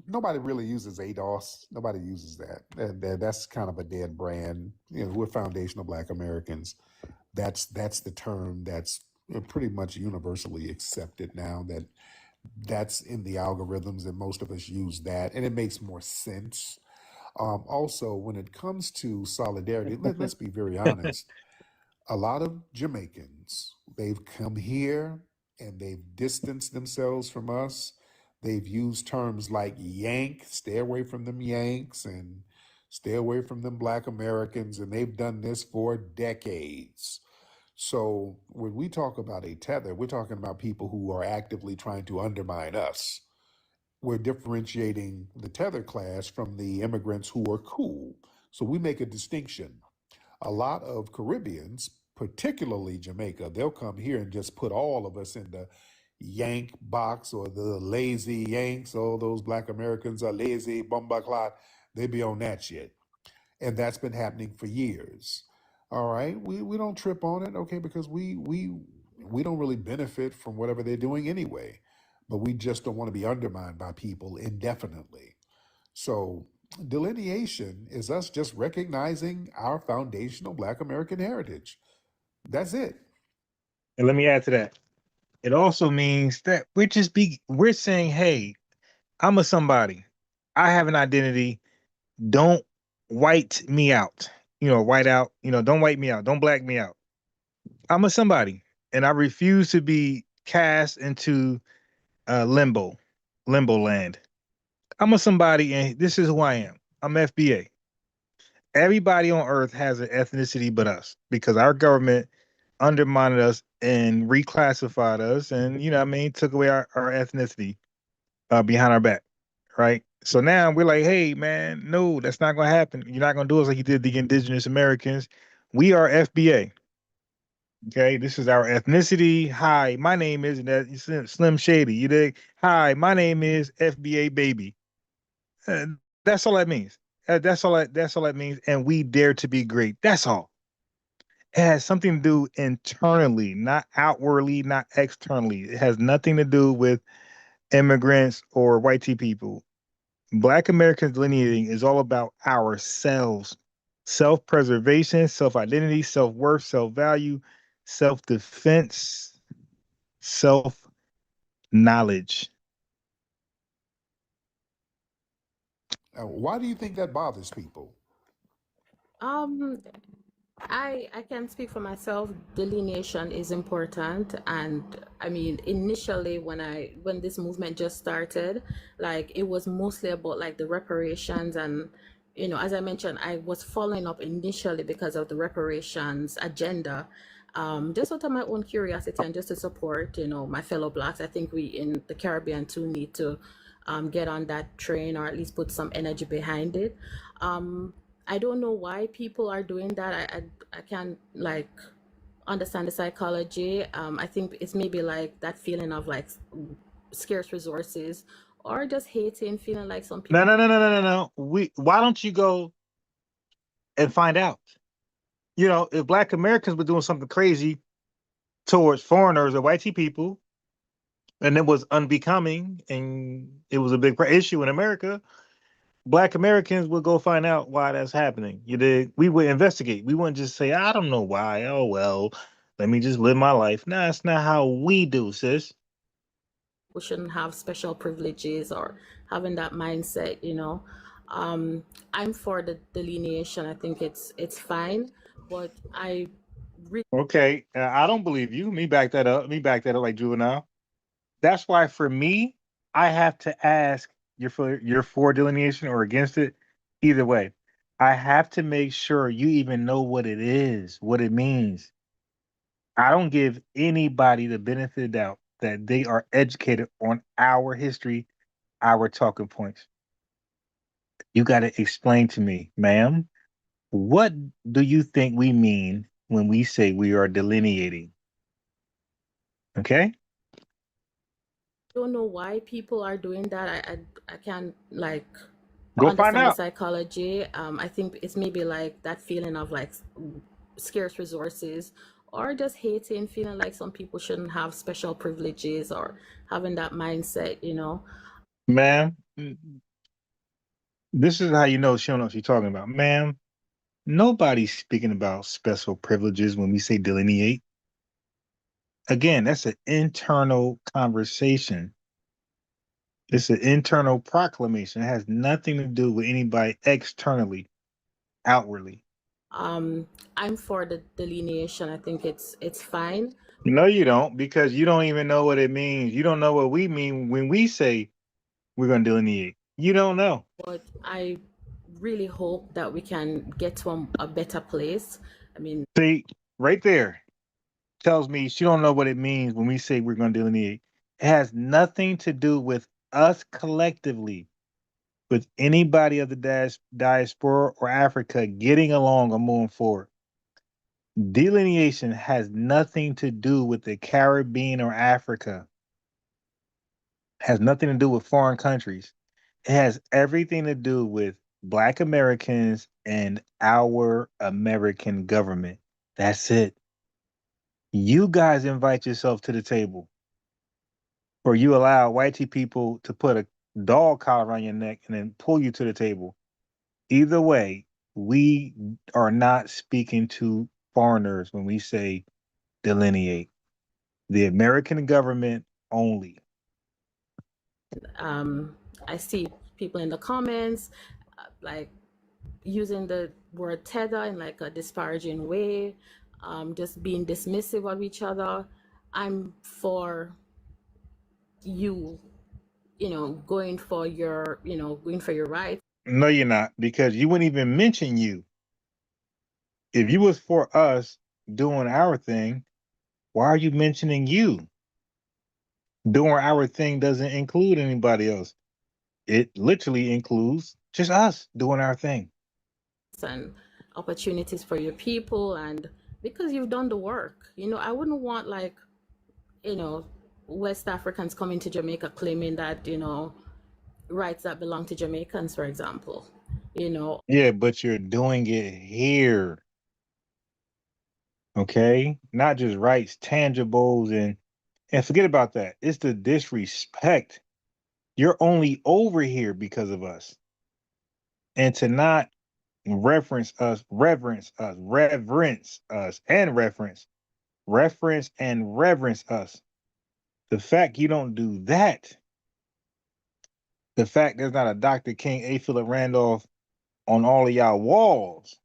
nobody really uses ADOS. Nobody uses that. And that's kind of a dead brand. We're foundational Black Americans. That's the term that's pretty much universally accepted now. That's in the algorithms, and most of us use that, and it makes more sense. Also, when it comes to solidarity, let's be very honest. A lot of Jamaicans, they've come here and they've distanced themselves from us. They've used terms like Yank, stay away from them Yanks, and stay away from them Black Americans, and they've done this for decades. So when we talk about a tether, we're talking about people who are actively trying to undermine us. We're differentiating the tether class from the immigrants who are cool. So we make a distinction. A lot of Caribbeans, particularly Jamaica, they'll come here and just put all of us in the Yank box or the lazy Yanks. Oh, those Black Americans are lazy, bumba clot. They be on that shit. And that's been happening for years. All right, we don't trip on it, okay, because we don't really benefit from whatever they're doing anyway. But we just don't want to be undermined by people indefinitely. So delineation is us just recognizing our foundational Black American heritage. That's it. And let me add to that. It also means that we're saying, hey, I'm a somebody. I have an identity. Don't white me out. White out. Don't white me out. Don't black me out. I'm a somebody, and I refuse to be cast into limbo land. I'm a somebody, and this is who I am. I'm FBA. Everybody on Earth has an ethnicity but us, because our government undermined us and reclassified us, and took away our ethnicity behind our back, right? So now we're like, hey, man, no, that's not going to happen. You're not going to do us like you did the indigenous Americans. We are FBA. Okay, this is our ethnicity. Hi, my name is, and that Slim Shady. You dig? Hi, my name is FBA baby. Uh, that's all that means. That's all that means. And we dare to be great. That's all. It has something to do internally, not outwardly, not externally. It has nothing to do with immigrants or white people. Black Americans delineating is all about ourselves, self preservation, self identity, self worth, self value, self defense, self knowledge. Why do you think that bothers people? Um, I can speak for myself. Delineation is important, and I mean, initially when this movement just started, like it was mostly about like the reparations, and as I mentioned, I was following up initially because of the reparations agenda, just out of my own curiosity and just to support my fellow blacks. I think we in the Caribbean too need to get on that train, or at least put some energy behind it. I don't know why people are doing that. I can't like understand the psychology. I think it's maybe like that feeling of like scarce resources, or just hating, feeling like some people. No. Why don't you go and find out? If Black Americans were doing something crazy towards foreigners or white people, and it was unbecoming, and it was a big issue in America, Black Americans would go find out why that's happening. You did. We would investigate. We wouldn't just say, I don't know why. Oh, well, let me just live my life. No, that's not how we do, sis. We shouldn't have special privileges or having that mindset. I'm for the delineation. I think it's fine, but I Okay. I don't believe you. Me back that up. Me back that up like juvenile. That's why for me, I have to ask you're for delineation or against it. Either way, I have to make sure you even know what it is, what it means. I don't give anybody the benefit of the doubt that they are educated on our history, our talking points. You got to explain to me, ma'am, what do you think we mean when we say we are delineating? Okay? don't know why people are doing that. I can't like Go find understand the out. psychology. I think it's maybe like that feeling of like scarce resources, or just hating, feeling like some people shouldn't have special privileges, or having that mindset. Ma'am, this is how you know she don't know what she's talking about. Ma'am, nobody's speaking about special privileges when we say delineate. Again, that's an internal conversation. It's an internal proclamation. It has nothing to do with anybody externally, outwardly. I'm for the delineation. I think it's fine. No, you don't, because you don't even know what it means. You don't know what we mean when we say we're going to delineate. You don't know. But I really hope that we can get to a better place. I mean, See, right there tells me she don't know what it means when we say we're going to delineate. It has nothing to do with us collectively, with anybody of the diaspora or Africa getting along or moving forward. Delineation has nothing to do with the Caribbean or Africa. It has nothing to do with foreign countries. It has everything to do with Black Americans and our American government. That's it. You guys invite yourself to the table, or you allow whitey people to put a dog collar around your neck and then pull you to the table. Either way, we are not speaking to foreigners when we say delineate. The American government only. I see people in the comments like using the word tether in like a disparaging way, just being dismissive of each other. I'm for you, going for your rights. No, you're not, because you wouldn't even mention you. If you was for us doing our thing, why are you mentioning you? Doing our thing doesn't include anybody else. It literally includes just us doing our thing. And opportunities for your people, and because you've done the work. I wouldn't want like, West Africans coming to Jamaica claiming that, rights that belong to Jamaicans, for example. Yeah, but you're doing it here. Okay? Not just rights, tangibles, and forget about that. It's the disrespect. You're only over here because of us. And to not reference us, reference and reverence us. The fact you don't do that, the fact there's not a Dr. King, A. Philip Randolph on all of y'all walls,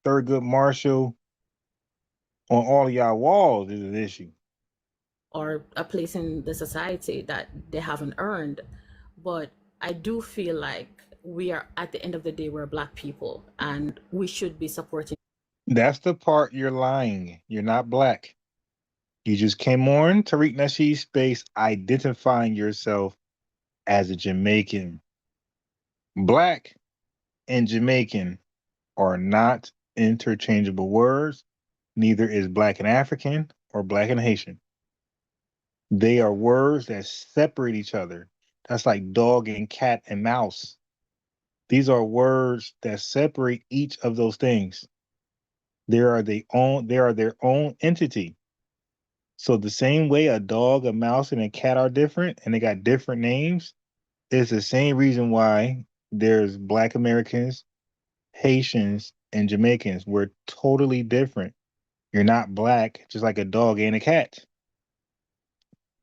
Thurgood Marshall on all of y'all walls is an issue. Or a place in the society that they haven't earned. But I do feel like we are, at the end of the day, we're Black people and we should be supporting. That's the part you're lying. You're not Black. You just came on Tariq Nasheed's space identifying yourself as a Jamaican. Black and Jamaican are not interchangeable words. Neither is Black and African or Black and Haitian. They are words that separate each other. That's like dog and cat and mouse. These are words that separate each of those things. They are their own entity. So the same way a dog, a mouse, and a cat are different and they got different names, it's the same reason why there's Black Americans, Haitians, and Jamaicans. We're totally different. You're not Black, just like a dog and a cat.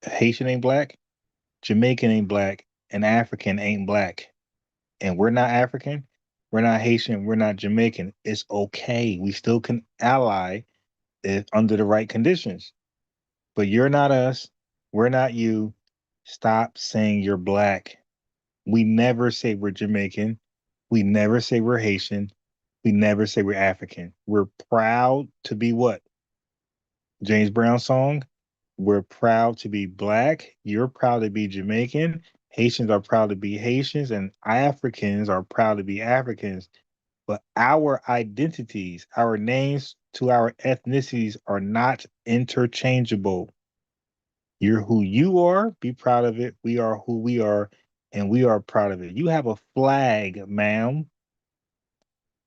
Haitian ain't Black, Jamaican ain't Black, and African ain't Black. And we're not African, we're not Haitian, we're not Jamaican. It's okay. We still can ally if under the right conditions. But you're not us. We're not you. Stop saying you're Black. We never say we're Jamaican. We never say we're Haitian. We never say we're African. We're proud to be what? James Brown song. We're proud to be Black. You're proud to be Jamaican. Haitians are proud to be Haitians, and Africans are proud to be Africans. But our identities, our names to our ethnicities are not interchangeable. You're who you are, be proud of it. We are who we are, and we are proud of it. You have a flag, ma'am.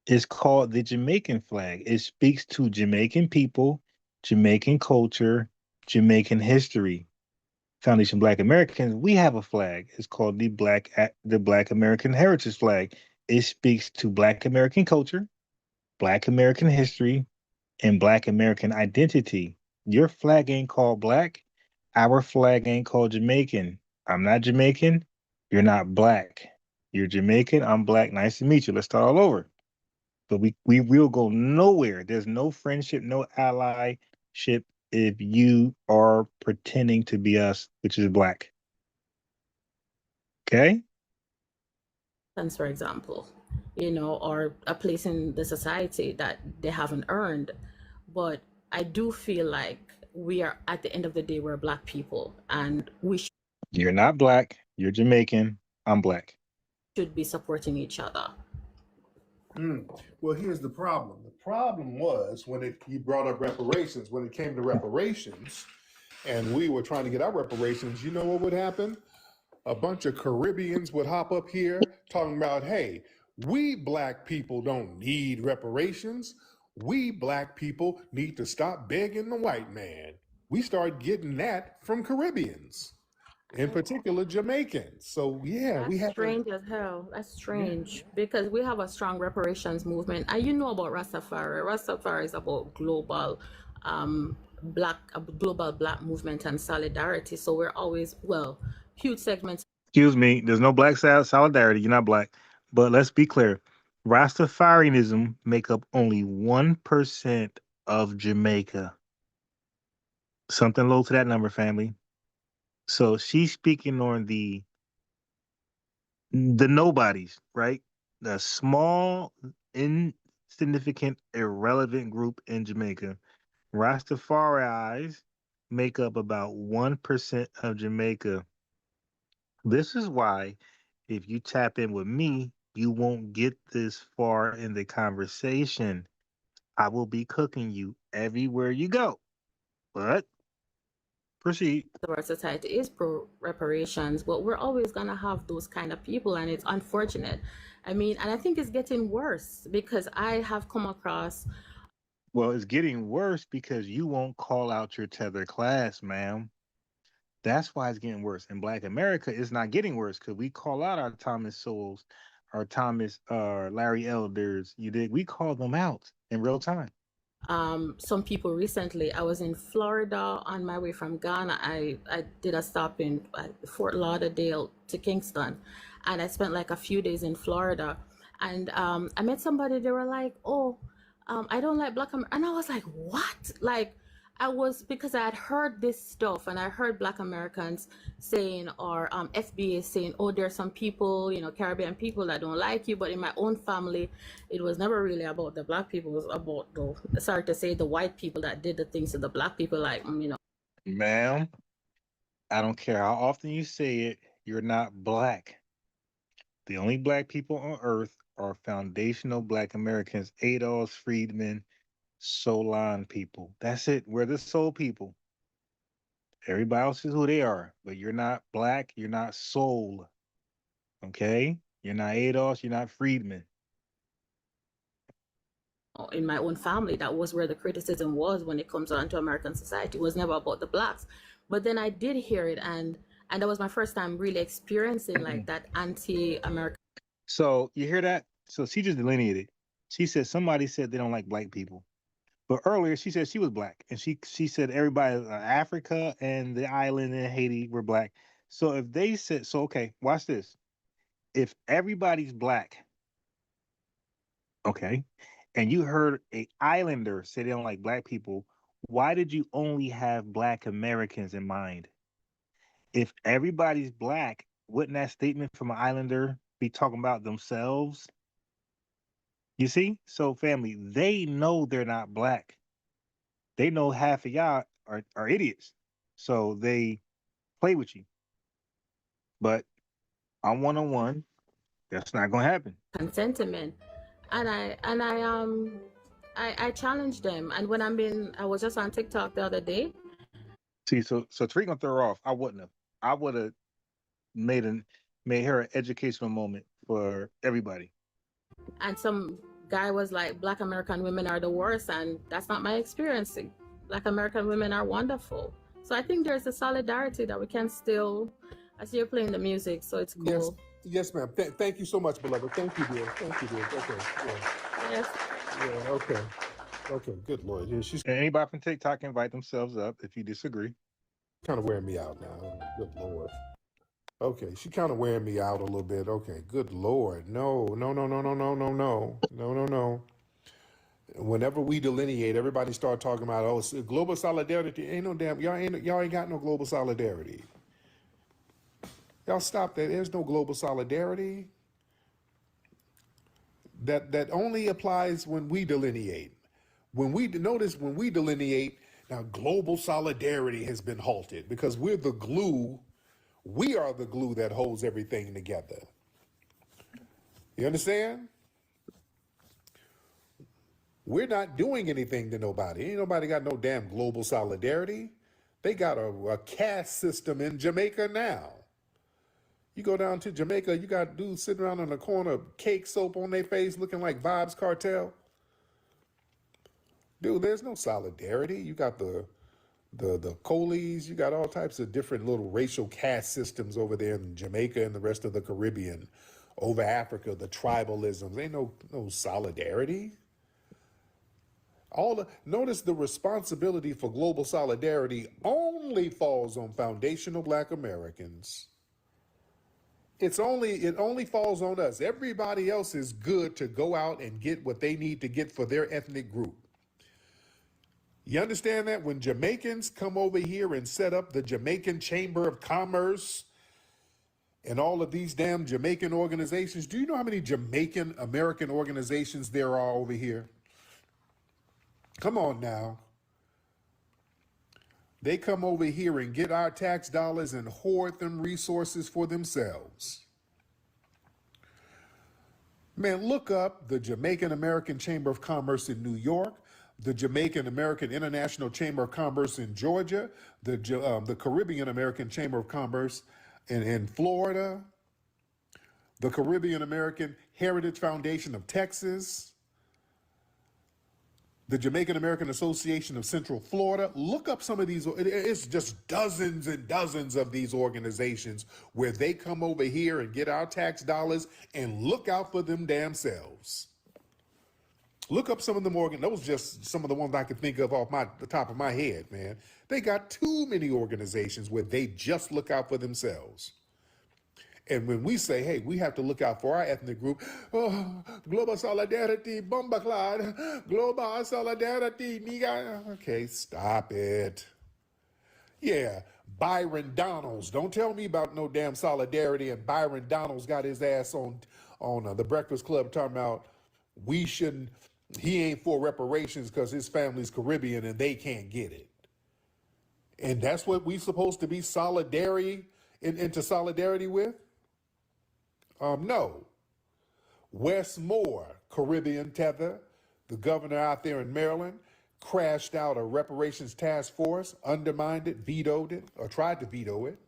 It's called the Jamaican flag. It speaks to Jamaican people, Jamaican culture, Jamaican history. Foundation Black Americans, we have a flag. It's called the Black American Heritage Flag. It speaks to Black American culture, Black American history, and Black American identity. Your flag ain't called Black. Our flag ain't called Jamaican. I'm not Jamaican. You're not Black. You're Jamaican. I'm Black. Nice to meet you. Let's start all over. But we will go nowhere. There's no friendship, no allyship if you are pretending to be us, which is black. Okay? For example, or a place in the society that they haven't earned. But I do feel like we are, at the end of the day, we're black people, and we You're not black. You're Jamaican. I'm black. should be supporting each other. Well, here's the problem. The problem was when he brought up reparations. When it came to reparations, and we were trying to get our reparations, you know what would happen? A bunch of Caribbeans would hop up here talking about, hey, we black people don't need reparations. We black people need to stop begging the white man. We start getting that from Caribbeans, in particular Jamaicans. So yeah, we That's have strange as hell. That's strange because we have a strong reparations movement, and you know about Rastafari. Rastafari is about global black movement and solidarity. So we're always, huge segments. Excuse me. There's no black solidarity. You're not black. But let's be clear. Rastafarianism make up only 1% of Jamaica. Something low to that number, family. So she's speaking on the nobodies, right? The small, insignificant, irrelevant group in Jamaica. Rastafaris make up about 1% of Jamaica. This is why, if you tap in with me, you won't get this far in the conversation. I will be cooking you everywhere you go. But proceed. Of our society is pro reparations, but we're always gonna have those kind of people, and it's unfortunate. I mean, and I think it's getting worse because I have come across. Well, it's getting worse because you won't call out your tether class, ma'am. That's why it's getting worse. In Black America, it's not getting worse because we call out our Thomas Souls, our Thomas, Larry Elders. You did. We call them out in real time. Some people recently. I was in Florida on my way from Ghana. I did a stop in Fort Lauderdale to Kingston, and I spent like a few days in Florida. And I met somebody. They were like, "Oh, I don't like Black America," and I was like, "What?" Like, because I had heard this stuff, and I heard Black Americans saying, or FBA saying, "Oh, there are some people, Caribbean people that don't like you." But in my own family, it was never really about the Black people. It was about sorry to say, the white people that did the things to the Black people, like, Ma'am, I don't care how often you say it, you're not black. The only black people on earth are foundational Black Americans, Adolf Freedmen, Solon people. That's it. We're the soul people. Everybody else is who they are, but you're not black. You're not soul. Okay? You're not Adolf. You're not Freedman. in my own family, that was where the criticism was when it comes on to American society. It was never about the Blacks. But then I did hear it, and that was my first time really experiencing like that anti-American. So you hear that? So she just delineated. She said somebody said they don't like black people. But earlier she said she was black, and she said everybody Africa and the island in Haiti were black. So if they said so, okay, watch this. If everybody's black, okay, and you heard a islander say they don't like black people, why did you only have Black Americans in mind? If everybody's black, wouldn't that statement from an islander be talking about themselves? You see? So family, they know they're not black. They know half of y'all are idiots. So they play with you. But on one-on-one, that's not gonna happen. Sentiment. And I challenged them. And when I was just on TikTok the other day. See, so Tariq gonna throw her off. I wouldn't have. I would have made her an educational moment for everybody. And some guy was like, Black American women are the worst, and that's not my experience. Black American women are wonderful. So I think there's a solidarity that we can still. I see you're playing the music, so it's cool. Yes, ma'am. Thank you so much, beloved. Thank you, dear. Thank you, dear. Okay. Yeah. Yes. Yeah. Okay. Okay. Good Lord. Yeah, she's anybody from TikTok can invite themselves up if you disagree. Kind of wearing me out now. Good Lord. Okay, she kind of wearing me out a little bit. Okay, good Lord. No. Whenever we delineate, everybody start talking about, oh, it's global solidarity. Ain't no damn, y'all ain't got no global solidarity. Y'all stop that. There's no global solidarity. That only applies when we delineate. When we delineate, now global solidarity has been halted because we're the glue. We are the glue that holds everything together. You understand? We're not doing anything to nobody. Ain't nobody got no damn global solidarity. They got a caste system in Jamaica now. You go down to Jamaica, you got dudes sitting around on the corner, cake soap on their face, looking like Vibes Cartel. Dude, there's no solidarity. You got the Coleys, you got all types of different little racial caste systems over there in Jamaica and the rest of the Caribbean. Over Africa, the tribalisms. Ain't no solidarity. Notice the responsibility for global solidarity only falls on foundational Black Americans. It only falls on us. Everybody else is good to go out and get what they need to get for their ethnic group. You understand that? When Jamaicans come over here and set up the Jamaican Chamber of Commerce and all of these damn Jamaican organizations, do you know how many Jamaican American organizations there are over here? Come on now. They come over here and get our tax dollars and hoard them resources for themselves. Man, look up the Jamaican American Chamber of Commerce in New York, the Jamaican American International Chamber of Commerce in Georgia, the Caribbean American Chamber of Commerce in Florida, the Caribbean American Heritage Foundation of Texas, the Jamaican American Association of Central Florida. Look up some of these. It's just dozens and dozens of these organizations where they come over here and get our tax dollars and look out for them damn selves. Look up some of them those just some of the ones I could think of off the top of my head, man. They got too many organizations where they just look out for themselves. And when we say, hey, we have to look out for our ethnic group, oh, global solidarity, bomba clad, global solidarity, nigga. Okay, stop it. Yeah, Byron Donalds. Don't tell me about no damn solidarity. And Byron Donalds got his ass on the Breakfast Club talking about he ain't for reparations because his family's Caribbean and they can't get it. And that's what we supposed to be into solidarity with? No. Wes Moore, Caribbean tether, the governor out there in Maryland, crashed out a reparations task force, undermined it, vetoed it, or tried to veto it.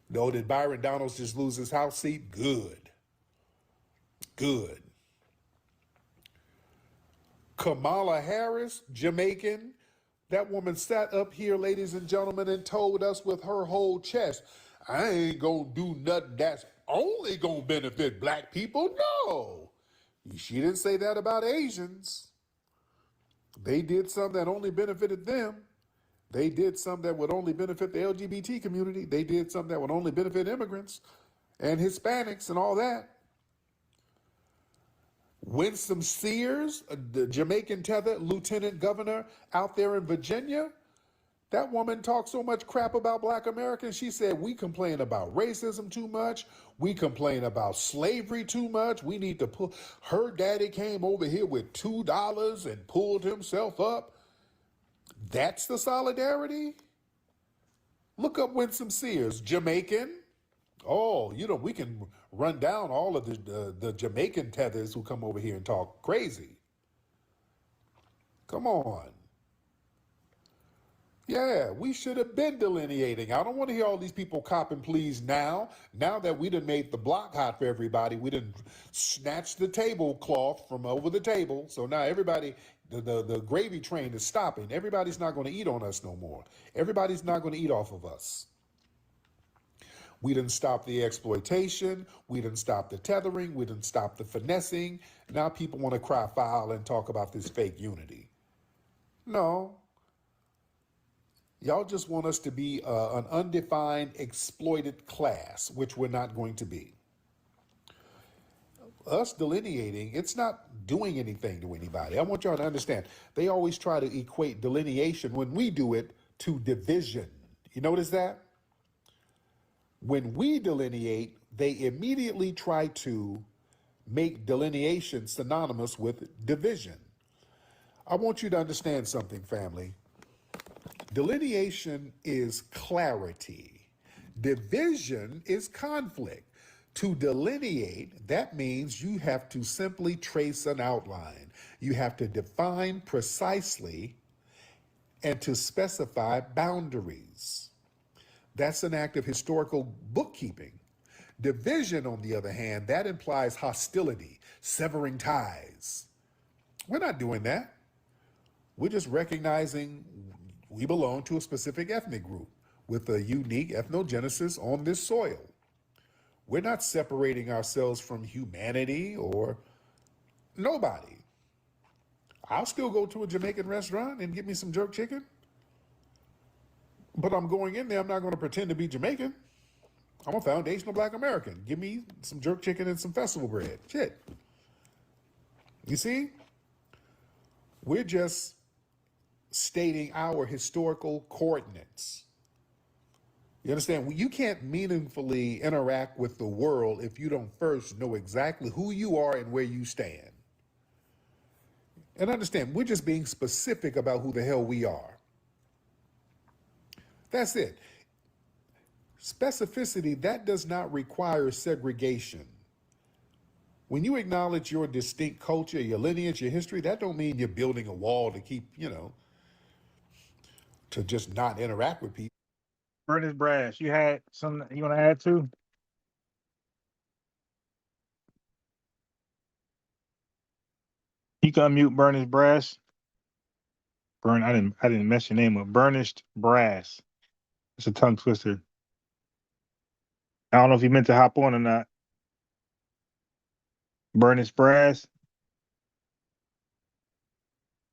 No, did Byron Donalds just lose his House seat? Good. Good. Kamala Harris, Jamaican. That woman sat up here, ladies and gentlemen, and told us with her whole chest, I ain't gonna do nothing that's only gonna benefit Black people. No. She didn't say that about Asians. They did something that only benefited them. They did something that would only benefit the LGBT community. They did something that would only benefit immigrants and Hispanics and all that. Winsome Sears, the Jamaican tether lieutenant governor out there in Virginia, that woman talked so much crap about Black Americans. She said, we complain about racism too much. We complain about slavery too much. We need to pull. Her daddy came over here with $2 and pulled himself up. That's the solidarity? Look up Winsome Sears, Jamaican. Oh, we can run down all of the Jamaican tethers who come over here and talk crazy. Come on. Yeah, we should have been delineating. I don't want to hear all these people cop and please now. Now that we done made the block hot for everybody, we done snatched the tablecloth from over the table. So now everybody, the gravy train is stopping. Everybody's not going to eat on us no more. Everybody's not going to eat off of us. We didn't stop the exploitation. We didn't stop the tethering. We didn't stop the finessing. Now people want to cry foul and talk about this fake unity. No. Y'all just want us to be an undefined, exploited class, which we're not going to be. Us delineating, it's not doing anything to anybody. I want y'all to understand. They always try to equate delineation when we do it to division. You notice that? When we delineate, they immediately try to make delineation synonymous with division. I want you to understand something, family. Delineation is clarity. Division is conflict. To delineate, that means you have to simply trace an outline. You have to define precisely and to specify boundaries. That's an act of historical bookkeeping. Division, on the other hand, that implies hostility, severing ties. We're not doing that. We're just recognizing we belong to a specific ethnic group with a unique ethnogenesis on this soil. We're not separating ourselves from humanity or nobody. I'll still go to a Jamaican restaurant and get me some jerk chicken, but I'm going in there, I'm not going to pretend to be Jamaican. I'm a foundational black American. Give me some jerk chicken and some festival bread. Shit. You see? We're just stating our historical coordinates. You understand? You can't meaningfully interact with the world if you don't first know exactly who you are and where you stand. And understand, we're just being specific about who the hell we are. That's it. Specificity, that does not require segregation. When you acknowledge your distinct culture, your lineage, your history, that don't mean you're building a wall to keep, to just not interact with people. Ernest Brass, you had something you want to add to? You can unmute Burnish Brass. I didn't mess your name up. Burnished Brass. It's a tongue twister. I don't know if you meant to hop on or not. Burnished Brass.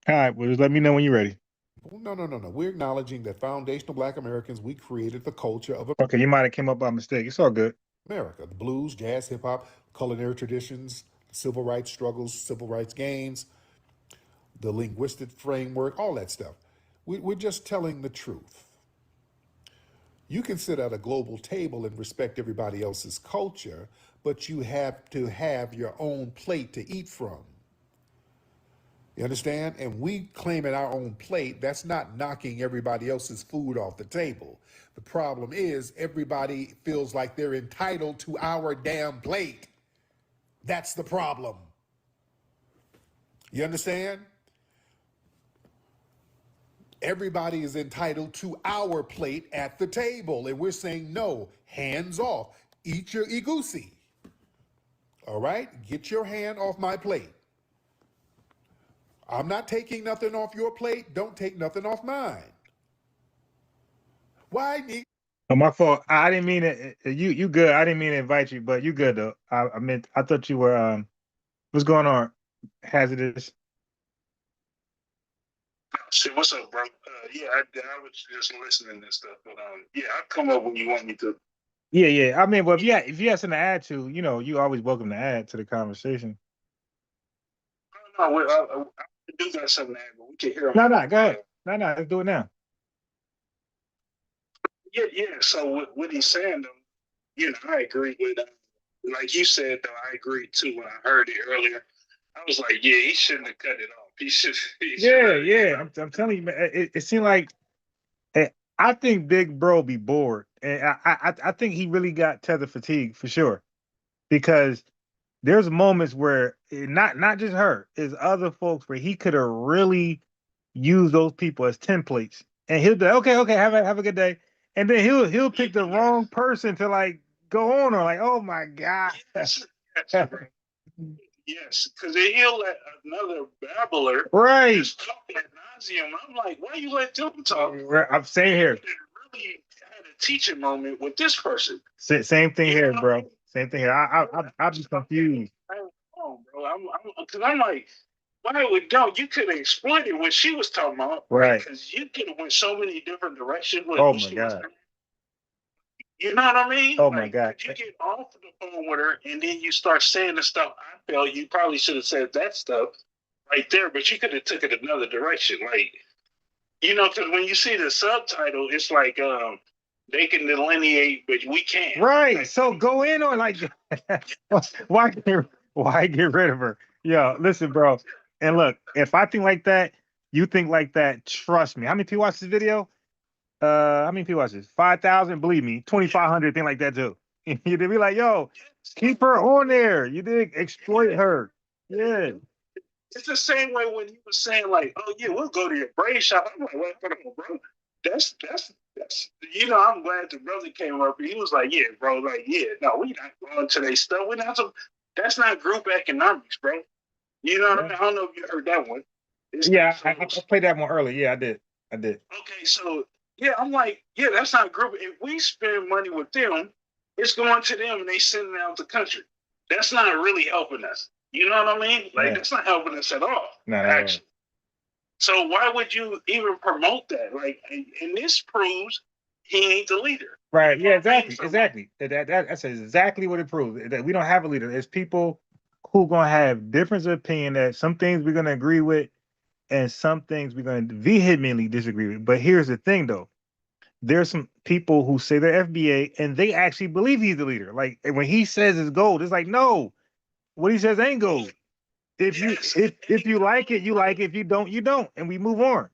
All right, well, just let me know when you're ready. No. We're acknowledging that foundational black Americans, we created the culture of Okay, you might have came up by mistake. It's all good. America. The blues, jazz, hip hop, culinary traditions, civil rights struggles, civil rights gains, the linguistic framework, all that stuff. We're just telling the truth. You can sit at a global table and respect everybody else's culture, but you have to have your own plate to eat from. You understand? And we claiming our own plate, that's not knocking everybody else's food off the table. The problem is everybody feels like they're entitled to our damn plate. That's the problem. You understand? Everybody is entitled to our plate at the table. And we're saying, no, hands off. Eat your igusi. All right? Get your hand off my plate. I'm not taking nothing off your plate. Don't take nothing off mine. Why? Oh, my fault. I didn't mean it. You good. I didn't mean to invite you, but you good though. I thought you were what's going on? Hazardous. Shit, what's up, bro? Yeah, I was just listening and stuff, but yeah, I'll come up when you want me to. Yeah. I mean, well, if you have something to add to, you always welcome to add to the conversation. No, I do got something to add, but we can hear him. No, go ahead. No, let's do it now. Yeah. So what he's saying though, I agree with. Like you said though, I agreed too when I heard it earlier. I was like, yeah, he shouldn't have cut it off. He should. Yeah. I'm telling you, man. It seemed like I think Big Bro be bored, and I think he really got tether fatigue for sure, because there's moments where not just her, is other folks where he could have really used those people as templates, and he'll be like, okay, have a good day, and then he'll pick the wrong person to like go on, or like, oh my god. Yes, because he'll let another babbler just talk ad nauseum. I'm like, why you let them talk? I'm saying here. Really had a teaching moment with this person. Same thing here, bro. Same thing here. I'm just confused. Oh, bro, I'm like, why would you could have exploited what she was talking about, right? Because you could have went so many different directions with oh my god. You know what I mean? Oh my God. Could you get off the phone with her and then you start saying the stuff I felt you probably should have said that stuff right there, but you could have took it another direction. Like, because when you see the subtitle, it's like they can delineate, but we can't. Right. So go in on like why get rid of her? Yo, listen, bro. And look, if I think like that, you think like that, trust me. How many people watch this video? How many people watch this? 5,000, believe me, 2,500 think like that too. You'd be like, yo, keep her on there. You did exploit her. Yeah. It's the same way when you were saying like, "Oh yeah, we'll go to your braid shop." I'm like, "Wait, bro, that's." I'm glad the brother came up. He was like, "Yeah, bro, like, yeah, no, we not going to their stuff. We not. That's not group economics, bro. You know what I mean? I don't know if you heard that one. Yeah, I played that one earlier. Yeah, I did. Okay, so yeah, I'm like, yeah, that's not group. If we spend money with them, it's going to them, and they send it out the country. That's not really helping us. You know what I mean? Like, that's not helping us at all. No, actually. So why would you even promote that? Like, and this proves he ain't the leader. Right. Yeah, exactly. That's exactly what it proves. That we don't have a leader. It's people who gonna have difference of opinion that some things we're gonna agree with and some things we're gonna vehemently disagree with. But here's the thing though. There's some people who say they're FBA and they actually believe he's the leader. Like when he says it's gold, it's like, no, what he says ain't gold. If you like it, you like it. If you don't, you don't. And we move on.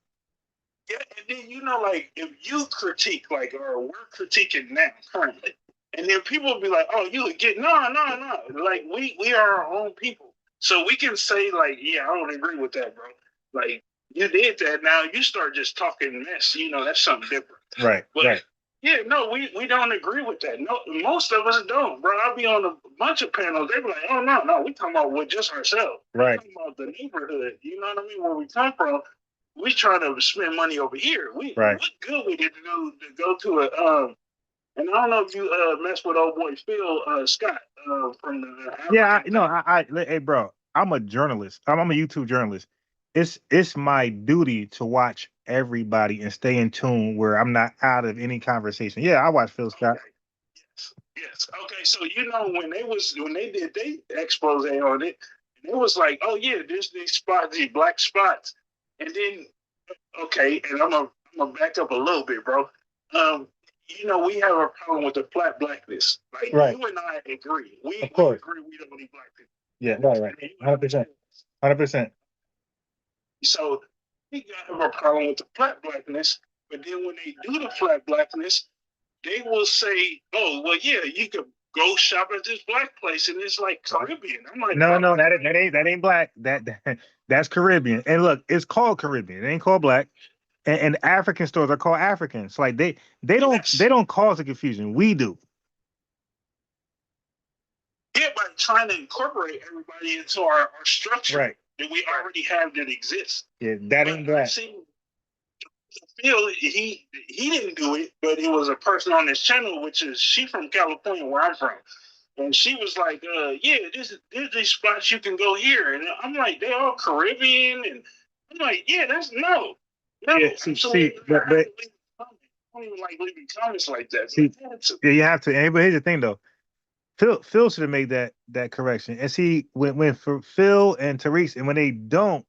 Yeah, and then like if you critique, like, or we're critiquing now currently, and then people will be like, "Oh, you get no." Like we are our own people, so we can say like, "Yeah, I don't agree with that, bro." Like you did that. Now you start just talking mess. That's something different. Right. But, right. Yeah, no, we don't agree with that. No, most of us don't, bro. I'll be on a bunch of panels. They be like, "Oh no, we talking about with just ourselves. Right. We talking about the neighborhood. You know what I mean? Where we come from." We trying to spend money over here. What good we did to go to a and I don't know if you mess with old boy Phil Scott from the hey bro, I'm a journalist. I'm a YouTube journalist. It's my duty to watch everybody and stay in tune where I'm not out of any conversation. Yeah, I watch Phil Scott. Yes. Okay, so when they did they expose on it, and it was like, oh yeah, there's these spots, these black spots. And then okay, and I'm gonna back up a little bit, bro. We have a problem with the flat blackness. Like you and I agree. We agree we don't need black people. Yeah, right. 100%. So we have a problem with the flat blackness, but then when they do the flat blackness, they will say, "Oh, well, yeah, you could go shop at this black place, and it's like Caribbean." I'm like, no, that ain't black. That's Caribbean. And look, it's called Caribbean. It ain't called black. And African stores are called Africans. Like they don't cause the confusion. We do. Yeah, by trying to incorporate everybody into our structure that we already have that exists. Yeah, that ain't black. Phil, he didn't do it, but it was a person on his channel, which is she from California, where I'm from. And she was like, yeah, there's these spots you can go here. And I'm like, they all Caribbean. And I'm like, yeah, no. Yeah, see, but I don't even like leaving comments like that. Yeah, you have to. But here's the thing, though. Phil should have made that correction. And see, when for Phil and Tariq, and when they don't,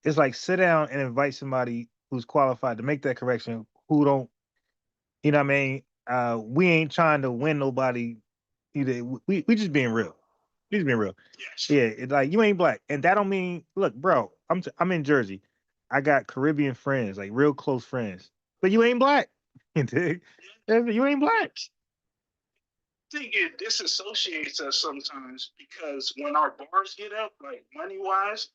it's like sit down and invite somebody who's qualified to make that correction. Who don't, you know what I mean? We ain't trying to win nobody. Either we just being real. We just being real. Yes. Yeah, it's like you ain't black, and that don't mean. Look, bro, I'm in Jersey. I got Caribbean friends, like real close friends, but you ain't black. You ain't black. I think it disassociates us sometimes because when our bars get up, like money wise,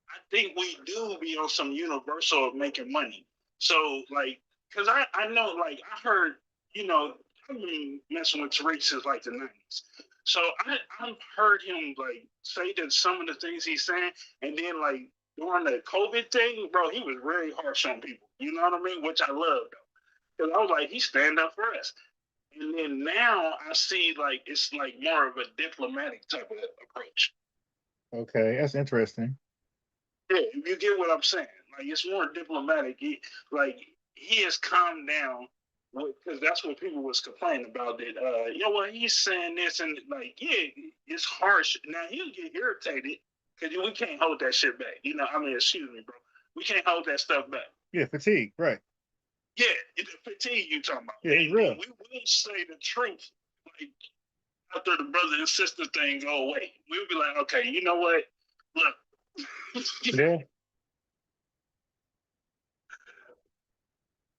I think we do be on some universal of making money. So like, cause I know, like I heard, I've been messing with Tariq since like the 90s. So I've heard him like say that some of the things he's saying, and then like during the COVID thing, bro, he was very harsh on people. You know what I mean? Which I love though. Cause I was like, he stand up for us. And then now I see like it's like more of a diplomatic type of approach. Okay, that's interesting. Yeah, if you get what I'm saying, like it's more diplomatic. He has calmed down because that's what people was complaining about. That you know what, he's saying this and like, yeah, it's harsh. Now he'll get irritated because we can't hold that shit back. You know, I mean, excuse me, bro, we can't hold that stuff back. Yeah, fatigue, right? Yeah, it's the fatigue you talking about. Yeah, it's real. We will say the truth, like after the brother and sister thing go away. We'll be like, okay, you know what? Look. Yeah.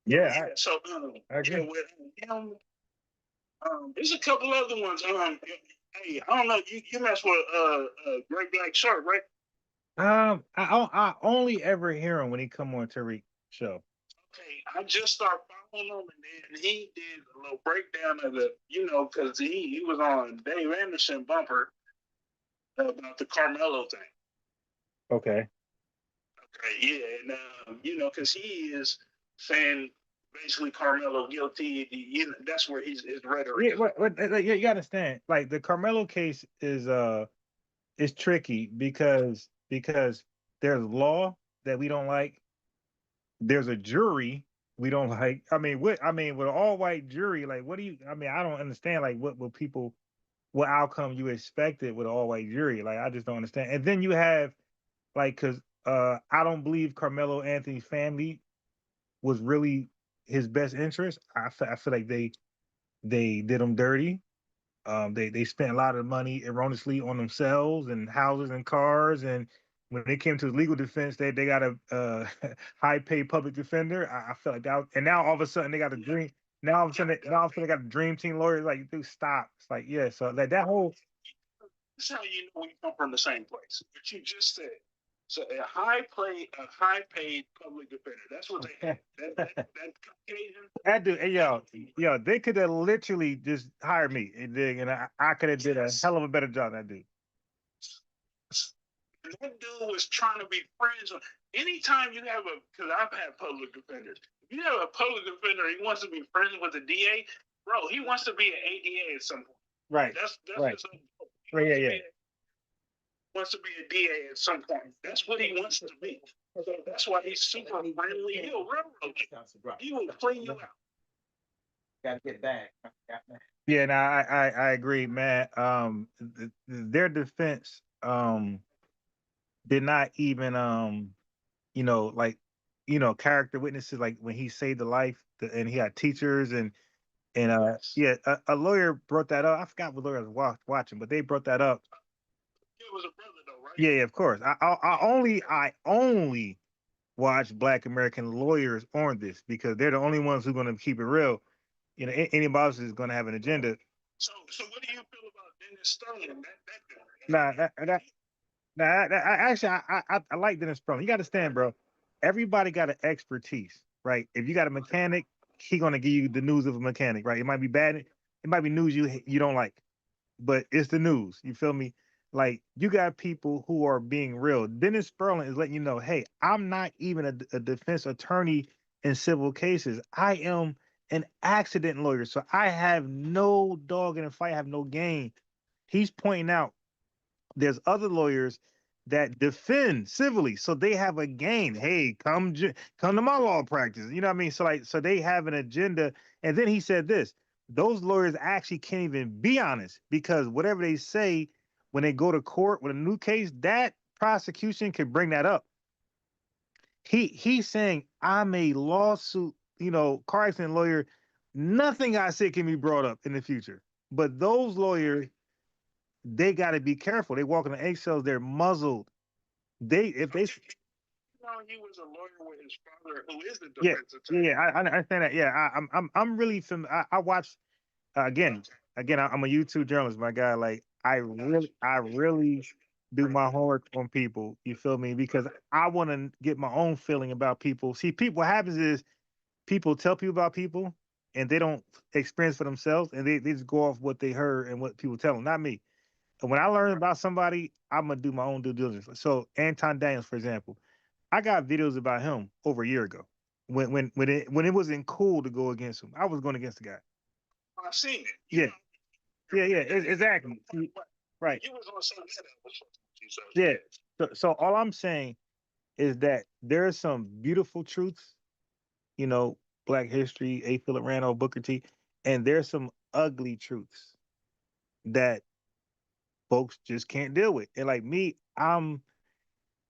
Yeah. So I agree. yeah, with him, there's a couple other ones. Hey, I don't know. You mess with Great Black Shark, right? I only ever hear him when he come on Tariq show. Okay, I just started following him, and then he did a little breakdown of the, you know, because he was on Dave Anderson bumper about the Carmelo thing. Okay. Okay, yeah, and you know, because he is saying basically Carmelo guilty. You know, that's where his rhetoric. Yeah, but you gotta understand, like the Carmelo case is tricky because there's law that we don't like. There's a jury we don't like. I mean, with an all white jury, like what do you? I mean, I don't understand like what outcome you expected with an all white jury. Like I just don't understand. And then you have like because I don't believe Carmelo Anthony's family was really his best interest. I feel like they did him dirty. They spent a lot of money erroneously on themselves and houses and cars. And when they came to his legal defense, they got a high paid public defender. I feel like that. And now all of a sudden they got a dream. Now all of a sudden they got a dream team lawyer. Like, dude, stop. It's like, yeah. So like that whole. This is how you know we come from the same place. What you just said. So a high paid public defender. That's what they had. That Caucasian. That dude, hey, yo, they could have literally just hired me, and I could have did a hell of a better job than that dude. That dude was trying to be friends with. Anytime you have because I've had public defenders. If you have a public defender, he wants to be friends with the DA, bro. He wants to be an ADA at some point. Right. That's right. Right. Yeah. Wants to be a DA at some point. That's what he wants to be. So that's why he's super friendly. He'll railroad you. He will clean you out. Gotta get back. Yeah, no, I agree, man. Their defense did not even you know, like, you know, character witnesses, like when he saved the life and he had teachers and yeah, a lawyer brought that up. I forgot what lawyer I was watching, but they brought that up. It was a brother though, right? Yeah, of course. I only watch Black American lawyers on this because they're the only ones who are going to keep it real. You know, anybody else is going to have an agenda. So what do you feel about Dennis Sterling? Actually, I like Dennis Sterling. You got to stand, bro. Everybody got an expertise, right? If you got a mechanic, he gonna give you the news of a mechanic, right? It might be bad, it might be news you don't like, but it's the news. You feel me? Like you got people who are being real. Dennis Sterling is letting you know, hey, I'm not even a defense attorney in civil cases. I am an accident lawyer, so I have no dog in the fight. I have no game. He's pointing out there's other lawyers that defend civilly, so they have a gain. Hey, come to my law practice. You know what I mean? So they have an agenda. And then he said this: those lawyers actually can't even be honest because whatever they say when they go to court with a new case, that prosecution could bring that up. He's saying I'm a lawsuit, you know, car accident lawyer. Nothing I say can be brought up in the future. But those lawyers, they got to be careful. They walk on the eggshells. They're muzzled. If they. He was a lawyer with his father, who is the defense attorney. Yeah, I understand that. Yeah, I'm really familiar. I watch again. I'm a YouTube journalist, my guy. Like I really do my homework on people. You feel me? Because I want to get my own feeling about people. See, people. What happens is people tell people about people, and they don't experience for themselves, and they just go off what they heard and what people tell them. Not me. And when I learn about somebody, I'm gonna do my own due diligence. So Anton Daniels, for example, I got videos about him over a year ago. When it wasn't cool to go against him, I was going against the guy. I've seen it. Yeah, exactly. Right. You was on some yeah. So all I'm saying is that there are some beautiful truths, you know, Black History, A. Philip Randolph, Booker T, and there's some ugly truths that folks just can't deal with. And like me, I'm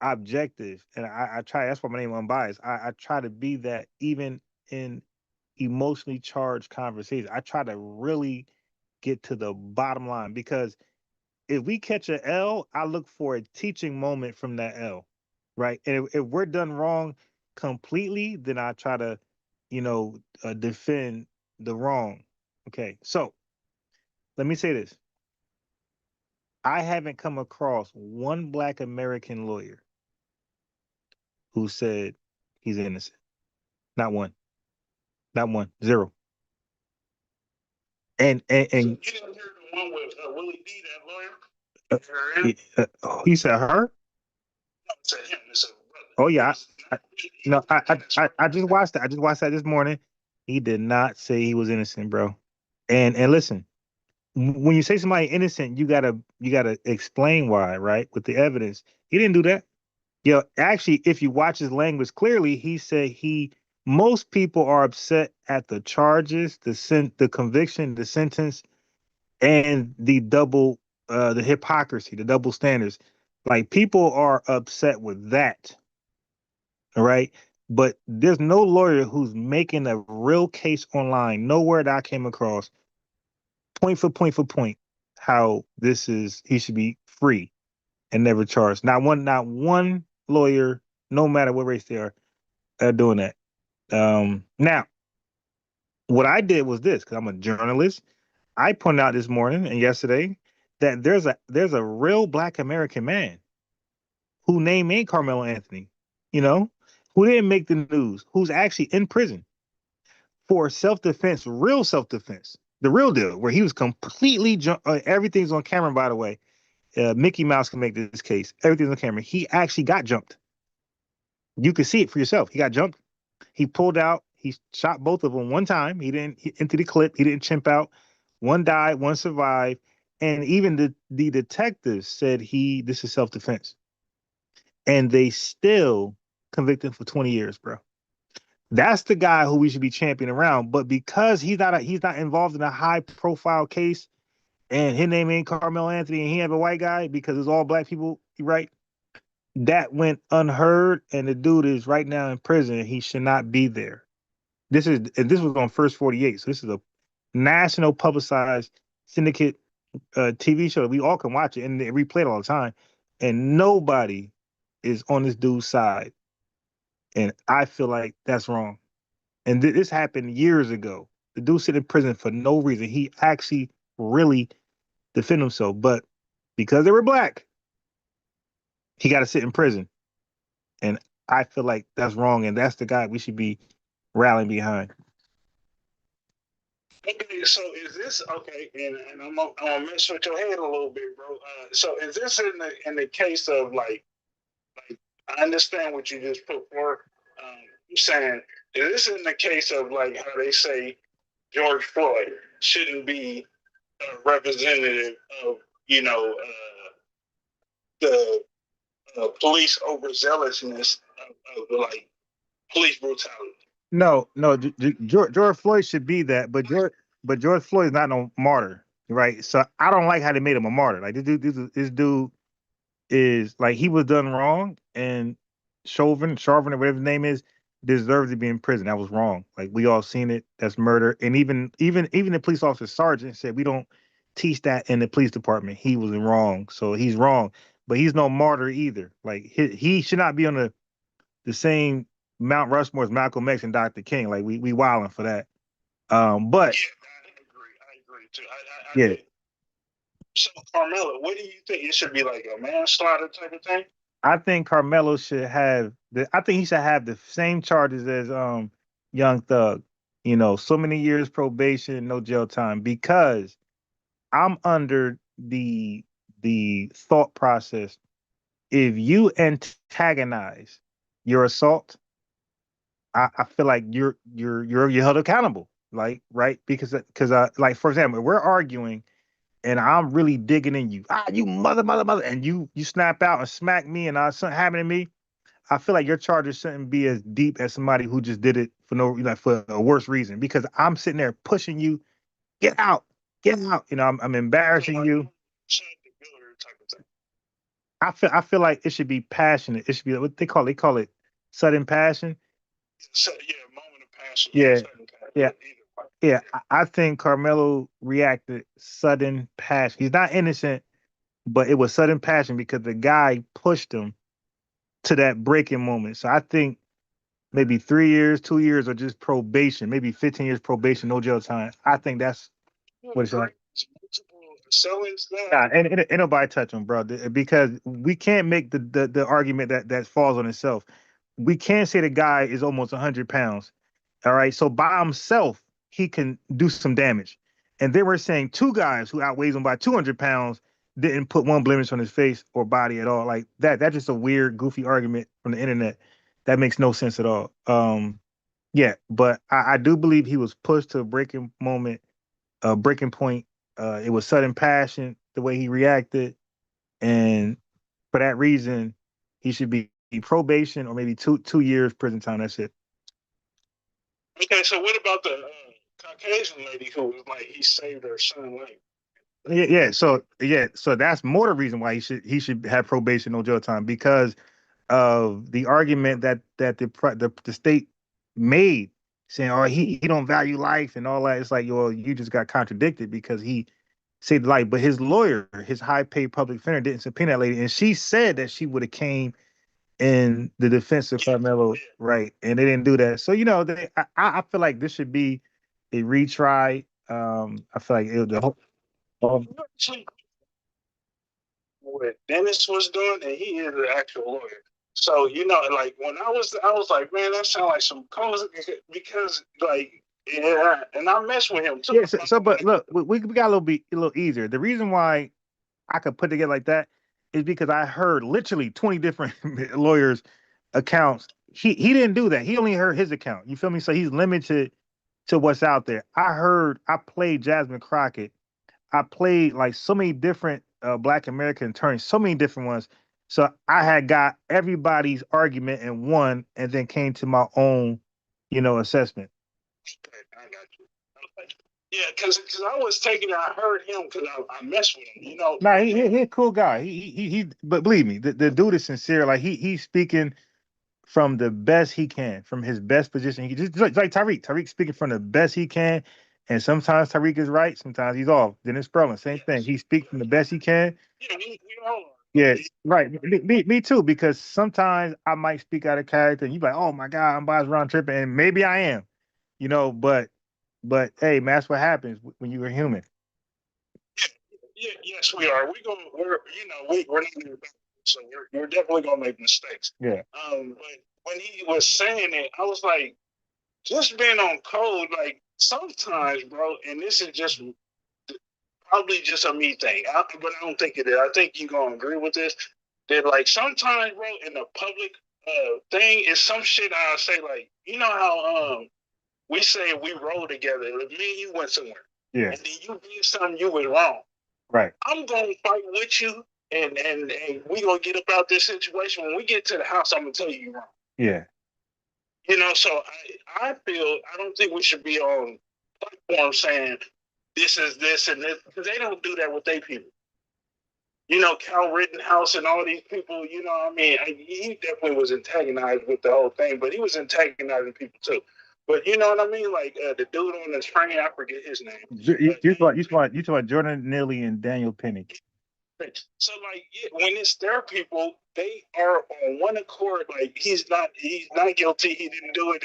objective, and I try. That's why my name Unbiased. I try to be that even in emotionally charged conversations. I try to really get to the bottom line because if we catch a L, I look for a teaching moment from that L, right? And if we're done wrong completely, then I try to, defend the wrong. Okay, so let me say this: I haven't come across one Black American lawyer who said he's innocent. Not one. Not one. Zero. And You didn't hear the one with Willie D, that lawyer? he said her. No, it's a him. It's a brother. Oh yeah, I just watched that. I just watched that this morning. He did not say he was innocent, bro. And listen, when you say somebody innocent, you gotta explain why, right? With the evidence. He didn't do that. Actually, if you watch his language clearly, he said most people are upset at the charges, the conviction, the sentence, and the hypocrisy, the double standards. Like people are upset with that. All right. But there's no lawyer who's making a real case online, nowhere that I came across, point for point, how he should be free and never charged. Not one lawyer, no matter what race they are doing that. Now, what I did was this, because I'm a journalist. I pointed out this morning and yesterday that there's a real Black American man who name ain't Carmelo Anthony, you know, who didn't make the news, who's actually in prison for self-defense, real self-defense, the real deal, where he was completely everything's on camera, by the way. Mickey Mouse can make this case. Everything's on camera. He actually got jumped. You can see it for yourself. He got jumped. He pulled out. He shot both of them one time. Into the clip. He didn't chimp out. One died. One survived. And even the detectives said this is self-defense. And they still convicted him for 20 years, bro. That's the guy who we should be championing around. But because he's not involved in a high profile case, and his name ain't Carmelo Anthony, and he ain't a white guy because it's all Black people, right? That went unheard, and the dude is right now in prison. He should not be there. This was on First 48, so this is a national publicized syndicate TV show that we all can watch it, and they replay it all the time. And nobody is on this dude's side, and I feel like that's wrong. And this happened years ago. The dude sitting in prison for no reason. He actually really defended himself, but because they were Black, he got to sit in prison. And I feel like that's wrong, and that's the guy we should be rallying behind. Okay, so is this okay? And I'm gonna mess with your head a little bit, bro. So is this in the case of like I understand what you just put forth. You're saying is this in the case of like how they say George Floyd shouldn't be a representative of the police overzealousness of like police brutality? No, George Floyd should be that, but George Floyd is not no martyr, right? So I don't like how they made him a martyr. Like this dude is like he was done wrong, and Chauvin or whatever his name is deserves to be in prison. That was wrong. Like we all seen it. That's murder. And even the police officer sergeant said we don't teach that in the police department. He was wrong, so he's wrong. But he's no martyr either. Like he should not be on the same Mount Rushmore as Malcolm X and Dr. King. Like we wilding for that. But Yeah, I agree too. I yeah, do. So Carmelo, what do you think? It should be like a manslaughter type of thing? I think Carmelo should have I think he should have the same charges as Young Thug. So many years probation, no jail time, because I'm under the thought process. If you antagonize your assault, I feel like you're held accountable. Like, right? Because like for example, we're arguing and I'm really digging in you. You mother, and you snap out and smack me and something happened to me. I feel like your charges shouldn't be as deep as somebody who just did it for no, like for a worse reason. Because I'm sitting there pushing you, get out, get out. You know, I'm embarrassing you. I feel like it should be passionate. It should be what they call it sudden passion. So, yeah, moment of passion. Yeah, Sudden passion. yeah, yeah. I think Carmelo reacted sudden passion. He's not innocent, but it was sudden passion because the guy pushed him to that breaking moment. So I think maybe 3 years, 2 years, or just probation, maybe 15 years probation, no jail time. I think that's what it's like. Nah, and ain't nobody touch him, bro, because we can't make the argument that falls on itself. We can't say the guy is almost 100 pounds. All right, so by himself he can do some damage, and they were saying two guys who outweighs him by 200 pounds didn't put one blemish on his face or body at all. Like that. That's just a weird, goofy argument from the internet. That makes no sense at all. Yeah, but I do believe he was pushed to a breaking moment, a breaking point. It was sudden passion, the way he reacted, and for that reason, he should be probation or maybe two years prison time. That's it. Okay, so what about the Caucasian lady who was like he saved her son life? So that's more the reason why he should have probation, no jail time, because of the argument that the state made, saying, "Oh, he don't value life and all that." It's like, well, you just got contradicted because he saved life, but his lawyer, his high paid public defender, didn't subpoena that lady, and she said that she would have came in the defense of Carmelo, right? And they didn't do that. So I feel like this should be a retry. I feel like the whole. What Dennis was doing, and he is an actual lawyer. So like when I was like, man, that sounds like some cozy because like, yeah, and I mess with him too. Yeah, but look, we got a little easier. The reason why I could put together like that is because I heard literally 20 different lawyers' accounts. He didn't do that. He only heard his account. You feel me? So he's limited to what's out there. I played Jasmine Crockett. I played like so many different Black American attorneys, so many different ones. So I had got everybody's argument in one, and then came to my own, assessment. Okay, I got you. Okay. Yeah, because I was taking it. I heard him because I messed with him. Nah, he's a cool guy. But believe me, the dude is sincere. Like he's speaking from the best he can, from his best position. He just like Tariq. Tariq speaking from the best he can, and sometimes Tariq is right, sometimes he's off. Dennis Sperling, same thing. He speaks from the best he can. Yeah, we all are. Yeah, right. Me too, because sometimes I might speak out of character, and you be like, "Oh my God, I'm biased round tripping," and maybe I am, but hey, man, that's what happens when you're human. Yeah, yes, we are. We're not in the so we're definitely gonna make mistakes. Yeah. But when he was saying it, I was like, just being on code, like sometimes, bro, and this is just probably just a me thing, but I don't think it is. I think you're gonna agree with this. That like sometimes, bro, in the public thing is some shit I'll say like, how we say we roll together. Like me and you went somewhere. Yeah. And then you did something you was wrong. Right. I'm gonna fight with you, and we gonna get up out this situation. When we get to the house, I'm gonna tell you you're wrong. Yeah. So I feel I don't think we should be on platforms saying this is this and this because they don't do that with their people. Cal Rittenhouse and all these people. He definitely was antagonized with the whole thing, but he was antagonizing people too. But you know what I mean? Like the dude on the train, I forget his name. You talking about Jordan Neely and Daniel Penny. So when it's their people, they are on one accord. Like he's not guilty. He didn't do it,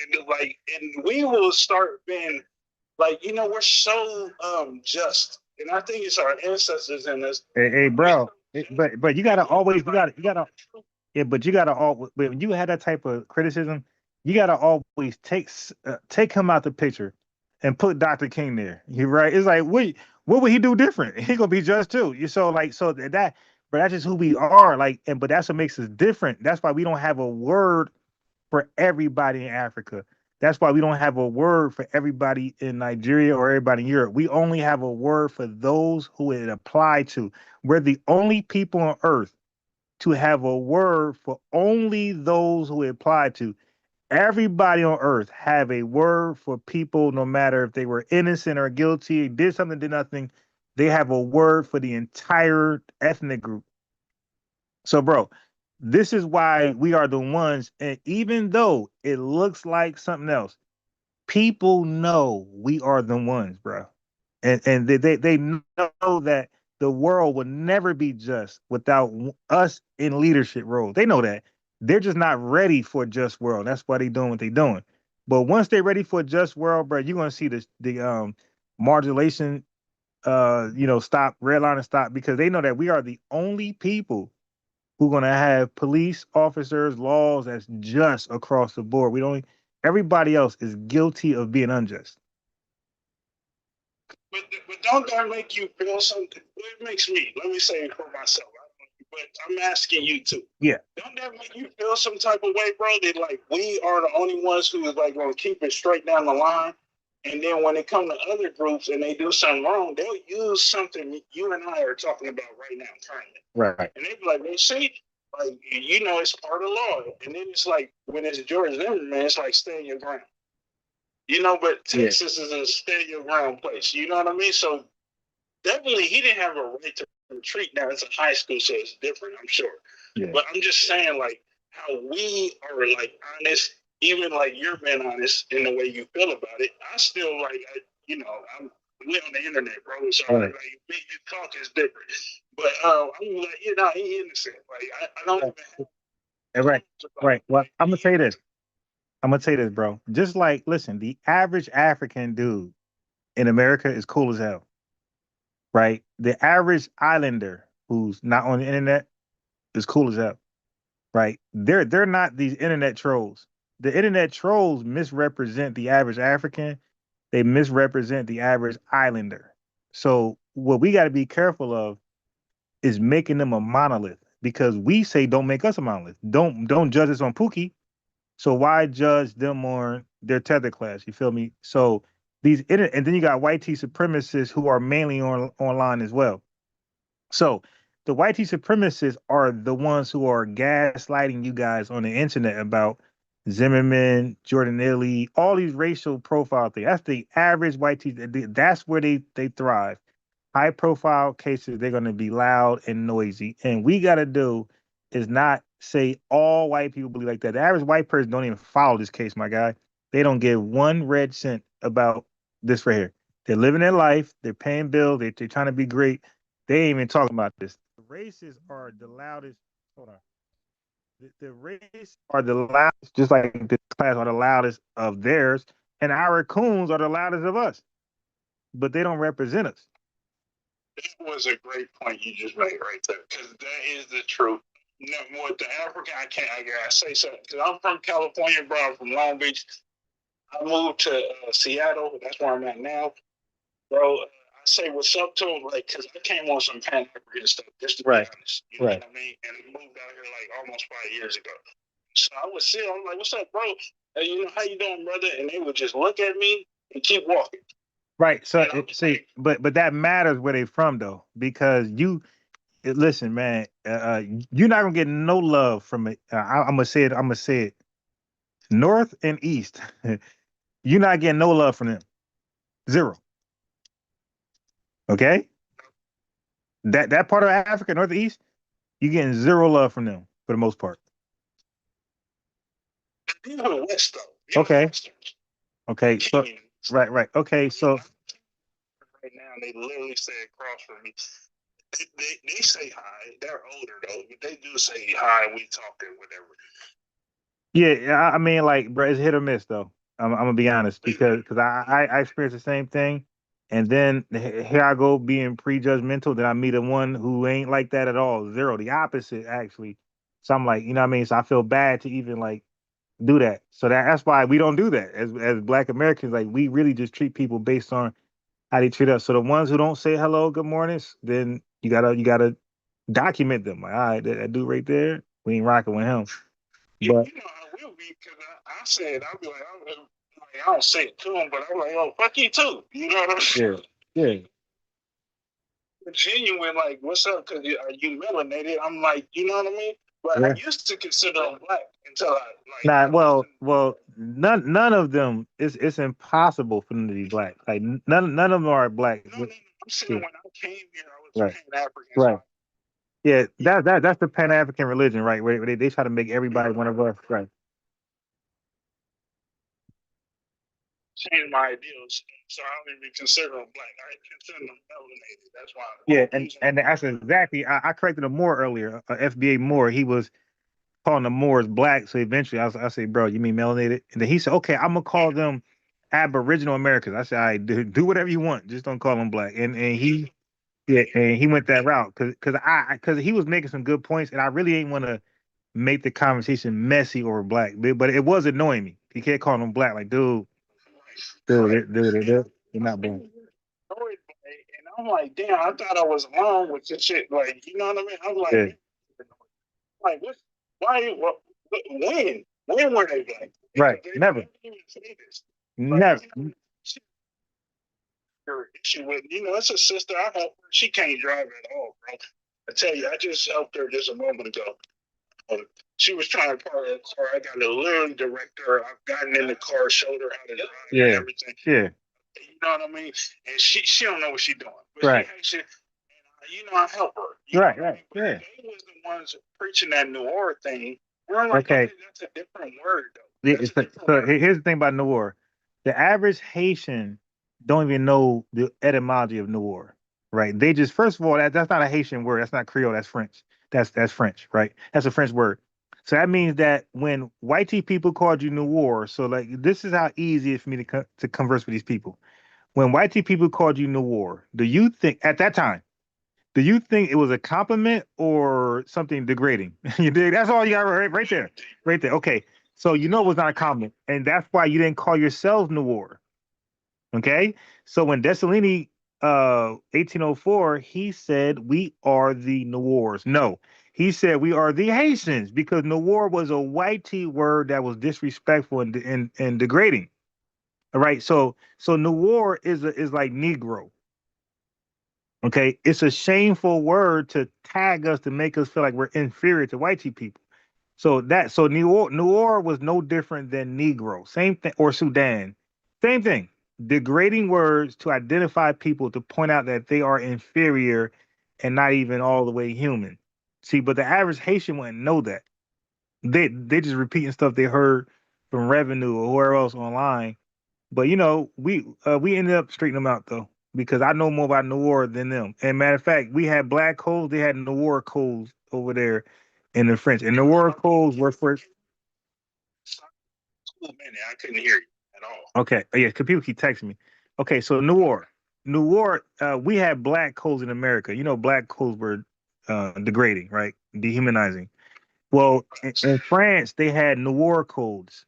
and we will start being like, we're so just, and I think it's our ancestors in us. Hey, bro, but you gotta yeah, but you gotta always, when you had that type of criticism, you gotta always take him out the picture and put Dr. King there. You right? It's like, what would he do different? He gonna be just too. But that's just who we are. But that's what makes us different. That's why we don't have a word for everybody in Africa. That's why we don't have a word for everybody in Nigeria or everybody in Europe. We only have a word for those who it applied to. We're the only people on earth to have a word for only those who it applied to. Everybody on earth have a word for people, no matter if they were innocent or guilty, did something, did nothing. They have a word for the entire ethnic group. So, bro, this is why we are the ones, and even though it looks like something else, people know we are the ones, bro. And they know that the world will never be just without us in leadership roles. They know that. They're just not ready for a just world. That's why they're doing what they're doing. But once they're ready for a just world, bro, you're gonna see the marginalization stop, redlining stop, because they know that we are the only people who are gonna have police officers, laws that's just across the board. We don't everybody else is guilty of being unjust. But don't that make you feel something? It makes me. Let me say it for myself. But I'm asking you too. Yeah. Don't that make you feel some type of way, bro? That like we are the only ones who is like gonna keep it straight down the line. And then when it come to other groups and they do something wrong, they'll use something you and I are talking about right now currently. Right. And they be like, well, see, like it's part of law. And then it's like when it's George Zimmerman, it's like stay your ground. But Texas is a stay your ground place. You know what I mean? So definitely he didn't have a right to retreat. Now it's a high school, so it's different, I'm sure. Yeah. But I'm just saying, like, how we are like honest, even like you're being honest in the way you feel about it. I still like, we on the internet, bro. So right. Like me, you talk is different. But I'm like, he innocent. Like I don't even have. Right. Well, I'm gonna say this. Bro. Just like, listen, the average African dude in America is cool as hell, right? The average islander who's not on the internet is cool as hell, right? They're not these internet trolls. The internet trolls misrepresent the average African. They misrepresent the average islander. So what we got to be careful of is making them a monolith, because we say don't make us a monolith. Don't judge us on Pookie. So why judge them on their tether class? You feel me? So and then you got white T supremacists who are mainly online as well. So the white T supremacists are the ones who are gaslighting you guys on the internet about Zimmerman, Jordan Illy, all these racial profile things. That's the average white T. That's where they thrive. High profile cases, they're going to be loud and noisy. And we got to do is not say all white people believe like that. The average white person don't even follow this case, my guy. They don't give one red cent about this right here. They're living their life. They're paying bills. They're trying to be great. They ain't even talking about this. The races are the loudest. Hold on. The race are the loudest, just like this class are the loudest of theirs. And our coons are the loudest of us. But they don't represent us. That was a great point you just made right there, because that is the truth. With the African, I gotta say something, because I'm from California, bro. I'm from Long Beach. I moved to Seattle. That's where I'm at now, bro. I say what's up to them, like, because I came on some Pan-African stuff, just to be honest. You know what I mean? And I moved out here like almost 5 years ago. So I would sit, I'm like, "What's up, bro? How you doing, brother?" And they would just look at me and keep walking. Right. So see, but that matters where they from though, because listen, man, you're not gonna get no love from it. I'm gonna say it. North and East, you're not getting no love from them. Zero. Okay. That part of Africa, North and East, you're getting zero love from them for the most part. Even West though. Okay. Okay. So right. Okay. So right now they literally say across from me. They say hi. They're older though, but they do say hi. We talk and whatever. Yeah, I mean, like, bro, it's hit or miss though. I'm gonna be honest, because I experienced the same thing, and then here I go being prejudgmental. Then I meet a one who ain't like that at all, zero, the opposite actually. So I'm like, you know what I mean? So I feel bad to even like do that. So that's why we don't do that as Black Americans. Like, we really just treat people based on how they treat us. So the ones who don't say hello, good mornings, then you gotta document them. Like, all right, that dude right there, we ain't rocking with him. But you know I will be, because I said I'll be like, I don't say it to him, but I'm like, oh, fuck you too. You know what I'm saying? yeah. genuine, like, what's up? Because are you melanated? I'm like, you know what I mean? But I used to consider them black until I like. Nah, well, none of them. It's impossible for them to be black. Like none of them are black. No, I'm saying when I came here, I was Right. Pan-African. Right. Yeah, that's the Pan-African religion, right? Where they try to make everybody one of us, right? Change my ideals, so I don't even consider them black. I consider them melanated. That's why. Yeah, and that's exactly. I corrected him more earlier. FBA Moore. He was calling the Moors black. So eventually, I say, bro, you mean melanated? And then he said, okay, I'm gonna call them Aboriginal Americans. I said, all right, do whatever you want, just don't call them black. And he yeah, and he went that route because he was making some good points, and I really ain't want to make the conversation messy or black, but it was annoying me. He kept calling them black, like they're not black. And I'm like, damn, I thought I was alone with this shit. Like, you know what I mean? I'm like, Yeah. like what? Why? When? When were they black? Right. They Never. didn't even say this. Never. Your issue with, it's a sister. I help her. She can't drive at all, bro. I tell you, I just helped her just a moment ago. She was trying to park her car. I got a little director. I've gotten in the car, showed her how to drive and everything. Yeah. You know what I mean? And she don't know what she's doing. But right. I help her. Right. Yeah. They was the ones preaching that Noir thing. We're like, okay, that's a different word, though. So here's the thing about Noir. The average Haitian don't even know the etymology of Noir, right? They just, first of all, that's not a Haitian word. That's not Creole. That's French. That's French, right? That's a French word. So that means that when white people called you Noir, so like this is how easy it is for me to converse with these people. When white people called you Noir, do you think at that time? Do you think it was a compliment or something degrading? You dig? That's all you got right there. Right there. Okay. So you know it was not a compliment. And that's why you didn't call yourselves Noir. Okay. So when Dessalini 1804, he said, we are the Noirs. No, he said we are the Haitians because Noir was a whitey word that was disrespectful and degrading. All right. So Noir is like Negro. Okay, it's a shameful word to tag us to make us feel like we're inferior to white people. So Noir was no different than Negro, same thing, or Sudan, same thing. Degrading words to identify people to point out that they are inferior and not even all the way human. See, but the average Haitian wouldn't know that. They just repeating stuff they heard from Revenue or whoever else online. But we ended up straightening them out though, because I know more about Noir than them. And matter of fact, we had black codes, they had Noir codes over there in the French. And Noir codes were for I couldn't hear you at all. okay. Oh, yeah, because people keep texting me. Okay, so Noir. We had black codes in America. Black codes were degrading, right? Dehumanizing. Well, in France, they had Noir codes.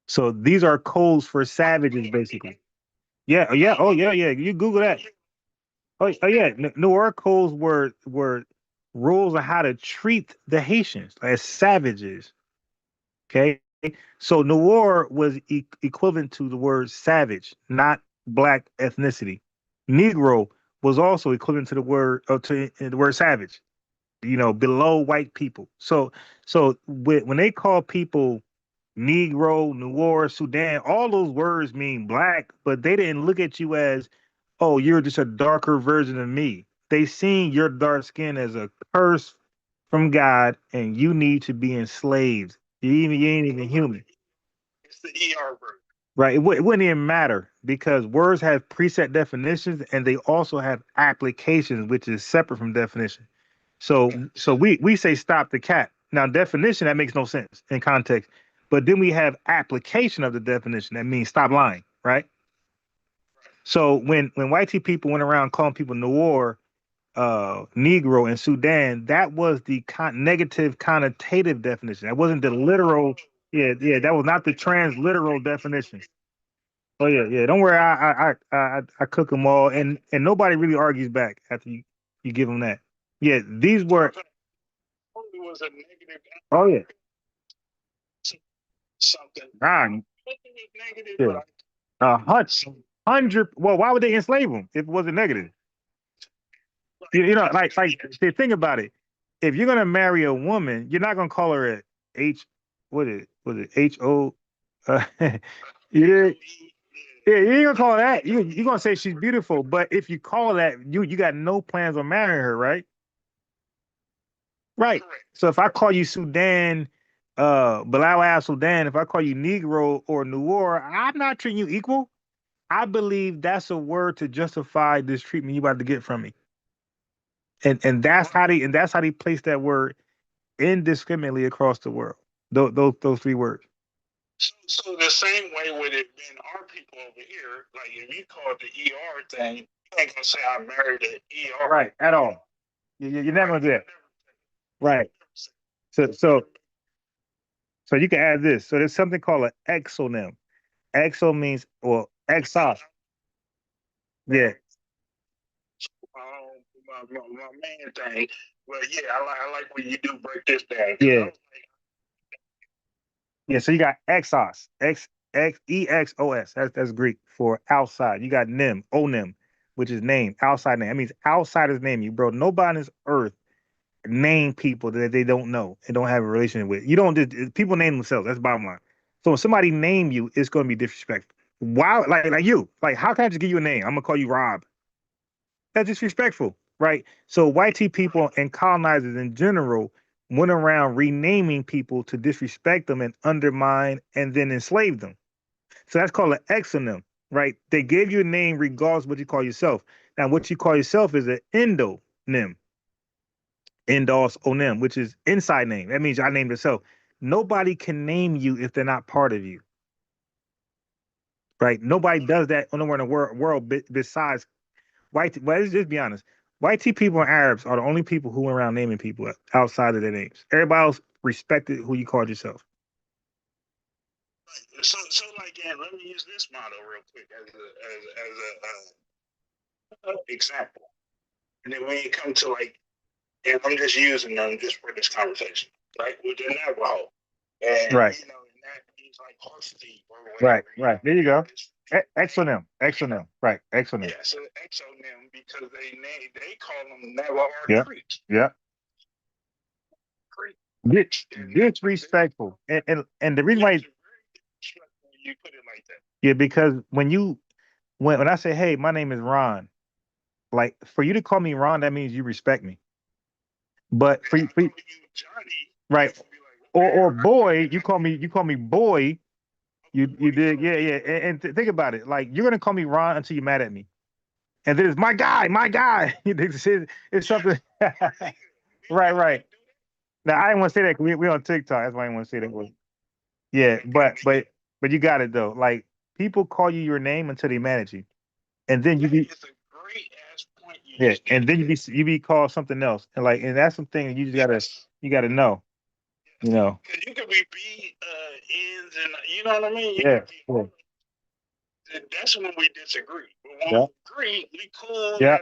So these are codes for savages, basically. Yeah, oh yeah. You Google that. Oh yeah. Noir codes were rules on how to treat the Haitians as savages. Okay, so Noir was equivalent to the word savage, not black ethnicity. Negro was also equivalent to the word savage. Below white people. So when they call people Negro, Noir, Sudan, all those words mean black, but they didn't look at you as, oh, you're just a darker version of me. They seen your dark skin as a curse from God, and you need to be enslaved. You ain't even human. It's the ER word. Right. It wouldn't even matter because words have preset definitions and they also have applications, which is separate from definition. So we say stop the cat. Now definition that makes no sense in context, but then we have application of the definition that means stop lying, right? So when white people went around calling people Noir, Negro, and Sudan, that was the negative connotative definition. That wasn't the literal. Yeah, that was not the transliteral definition. Oh yeah. Don't worry, I cook them all, and nobody really argues back after you give them that. Yeah, these were. Was a negative. Oh yeah. Something. Ah, Negative, yeah. but 100. Well, why would they enslave them if it wasn't negative? You know, like think about it. If you're gonna marry a woman, you're not gonna call her a H. What is it? Was it HO? Yeah, yeah. You ain't gonna call her that. You're gonna say she's beautiful, but if you call that, you got no plans on marrying her, right? Right. So if I call you Sudan, Bilal Al Sudan, if I call you Negro or Noor, I'm not treating you equal. I believe that's a word to justify this treatment you about to get from me. And that's how they place that word indiscriminately across the world. Those three words. So the same way would it been our people over here. Like if you call it the ER thing, you ain't gonna say I married an ER. Right, at all. You're never gonna do that. Right. So you can add this. So there's something called an exonym. Exo means exos. Yeah. My main thing. But yeah, I like when you do break this down. Yeah. Yeah, so you got exos, exos. That's Greek for outside. You got nim, onim, which is name, outside name. That means outsiders name you, bro. Nobody on this earth name people that they don't know and don't have a relationship with. You don't just people name themselves. That's the bottom line. So when somebody name you, it's gonna be disrespectful. Why like you? Like, how can I just give you a name? I'm gonna call you Rob. That's disrespectful, right? So white tea people and colonizers in general went around renaming people to disrespect them and undermine and then enslave them. So that's called an exonym, right? They gave you a name regardless of what you call yourself. Now, what you call yourself is an endonym, endos onym, which is inside name. That means I named yourself. Nobody can name you if they're not part of you, right? Nobody does that anywhere in the world besides white. Well, let's just be honest. White tea people and Arabs are the only people who went around naming people outside of their names. Everybody else respected who you called yourself. So like, yeah, let me use this model real quick as a example, and then when you come to like, and I'm just using them just for this conversation, right? With the Navajo, and right. you know, and that means like horse thief or whatever. Right. There you go. Exonym. Right. Exonym. Yeah, so exonym because they call them Navajo Creek. Yeah. Disrespectful. And the reason why you put it like that. Yeah, because when I say, hey, my name is Ron, like for you to call me Ron, that means you respect me. But for you Johnny, right. Or boy, you call me boy. You did, yeah. And think about it. Like you're gonna call me Ron until you're mad at me. And then it's my guy. It's something. Right. Now I didn't want to say that because we on TikTok. That's why I didn't want to say that. Yeah, but you got it though. Like people call you your name until they mad at you, and then you be it's a great ass point. And then you be called something else, and that's something that you just gotta know. You know. Because you could be ends and you know what I mean. That's when we disagree. But when we agree, we cool. Yeah.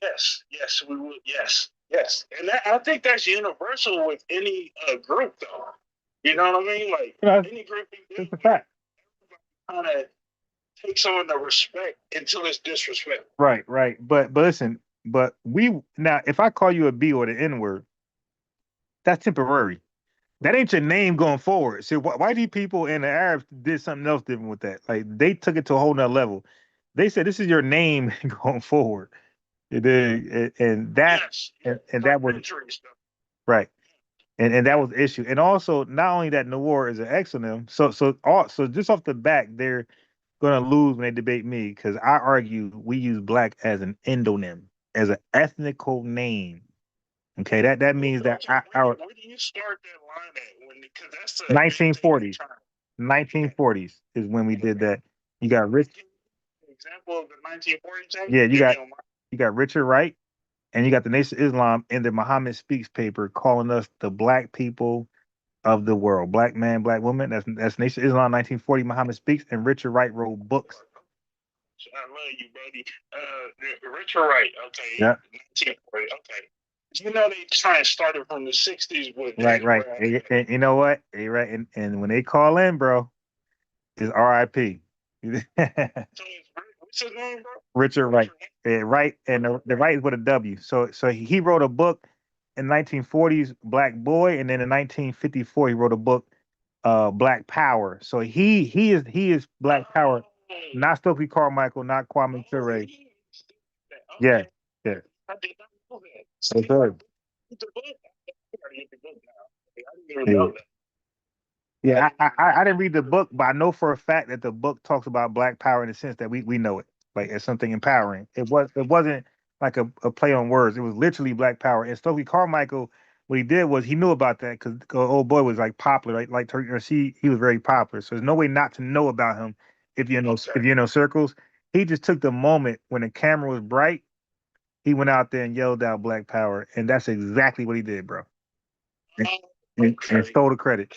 Yes, we would. Yes, and I think that's universal with any group, though. You know what I mean? Like any group, it's a fact. Kind of take some of the respect until it's disrespect. Right. But listen, if I call you a B or the N word, that's temporary. That ain't your name going forward. See, white people and the Arabs did something else different with that. Like they took it to a whole nother level. They said this is your name going forward. And that was right. And that was the issue. And also, not only that, Noor is an exonym. So just off the back, they're gonna lose when they debate me because I argue we use black as an endonym, as an ethnical name. Okay, that means that where do you start that line at? Because that's the 1940s. 1940s is when we did that. You got example of the 1940s. Yeah, you got Richard Wright, and you got the Nation of Islam in the Muhammad Speaks paper calling us the black people of the world. Black man, black woman. That's Nation of Islam 1940. Muhammad Speaks, and Richard Wright wrote books. I love you, buddy. Richard Wright. Okay. Yeah. 1940. Okay. You know they try and start it from the 60s with right. And you know what? Right. And when they call in, bro, it's RIP. What's his name, bro? Richard Wright. Wright, and the Wright is with a W. So he wrote a book in 1940s, Black Boy, and then in 1954 he wrote a book, Black Power. So he is Black Power, not Stokely Carmichael, not Kwame Ture. Yeah, yeah. I did not know that. That's right. The book. I gotta get the book now. I didn't even Yeah. know that. Yeah, I didn't read the book, but I know for a fact that the book talks about Black Power in the sense that we know it, like as something empowering. It wasn't like a play on words. It was literally Black Power. And Stokely Carmichael, what he did was he knew about that because old boy was like popular, right? Like Turkey Sea, he was very popular. So there's no way not to know about him if you know circles. He just took the moment when the camera was bright. He went out there and yelled out Black Power, and that's exactly what he did, bro. And stole the credit.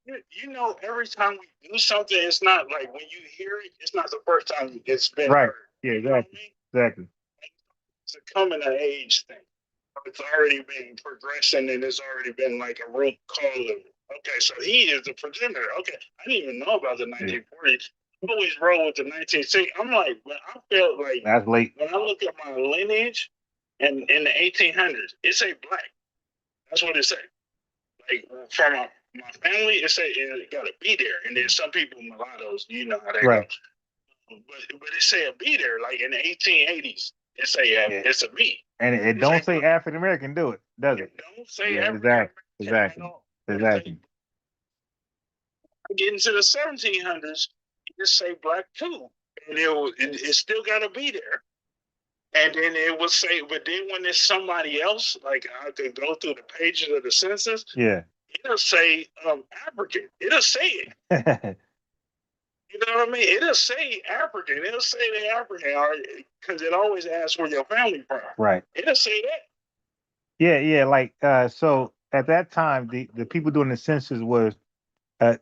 You know, every time we do something, it's not like when you hear it, it's not the first time it's been Right. heard. Yeah, You know what I exactly. mean? Exactly. It's a coming of age thing. It's already been progressing and it's already been like a root cause of it. Okay, so he is the progenitor. Okay, I didn't even know about the 1940s. I always roll with the 1960s. I'm like, but I felt like That's late. when I look at my lineage and in the 1800s, it say black. That's what it say. Like from my family, it say it got to be there. And then some people mulattoes, you know how they Right. go. But it say a be there. Like in the 1880s, it say it's a B. And it don't say African American, do it? Does it? Don't say Yeah, African exactly. Exactly. Get into the 1700s, it just say black too, and it still got to be there. And then it will say, but then when it's somebody else, like I could go through the pages of the census, Yeah. it'll say African. It'll say it. You know what I mean? It'll say African. It'll say the African, because it always asks where your family from. Right. It'll say that. Yeah. Like so at that time, the people doing the census was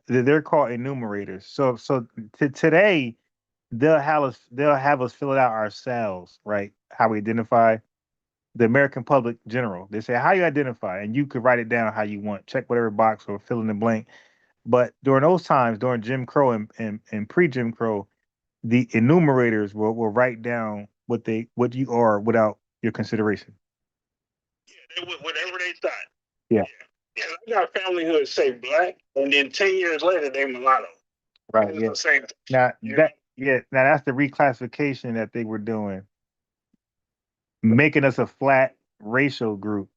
they're called enumerators. So today they'll have us fill it out ourselves, right? How we identify the American public general. They say how you identify, and you could write it down how you want. Check whatever box or fill in the blank. But during those times, during Jim Crow and pre-Jim Crow, the enumerators will write down what you are without your consideration. Yeah, whatever they thought. Yeah. Yeah, I got a family who would say black, and then 10 years later they mulatto. Right. It's Yeah. the same thing. Now that's the reclassification that they were doing, making us a flat racial group.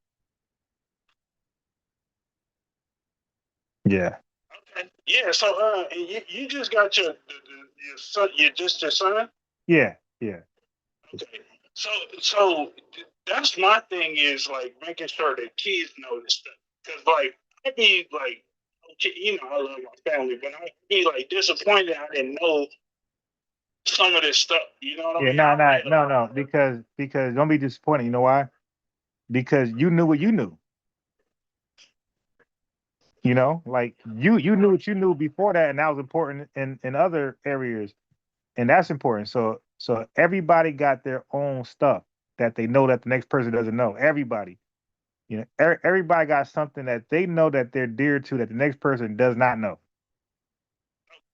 Yeah. Okay. Yeah. So you just got your son. Your son. Yeah. Okay. So that's my thing is like making sure that kids know this stuff, because like I'd be like, okay, you know, I love my family, but I'd be like disappointed I didn't know some of this stuff. You know what I mean? No. Because don't be disappointed. You know why? Because you knew what you knew. You know, like you knew what you knew before that, and that was important in other areas, and that's important. So everybody got their own stuff that they know that the next person doesn't know. Everybody, you know, everybody got something that they know that they're dear to that the next person does not know.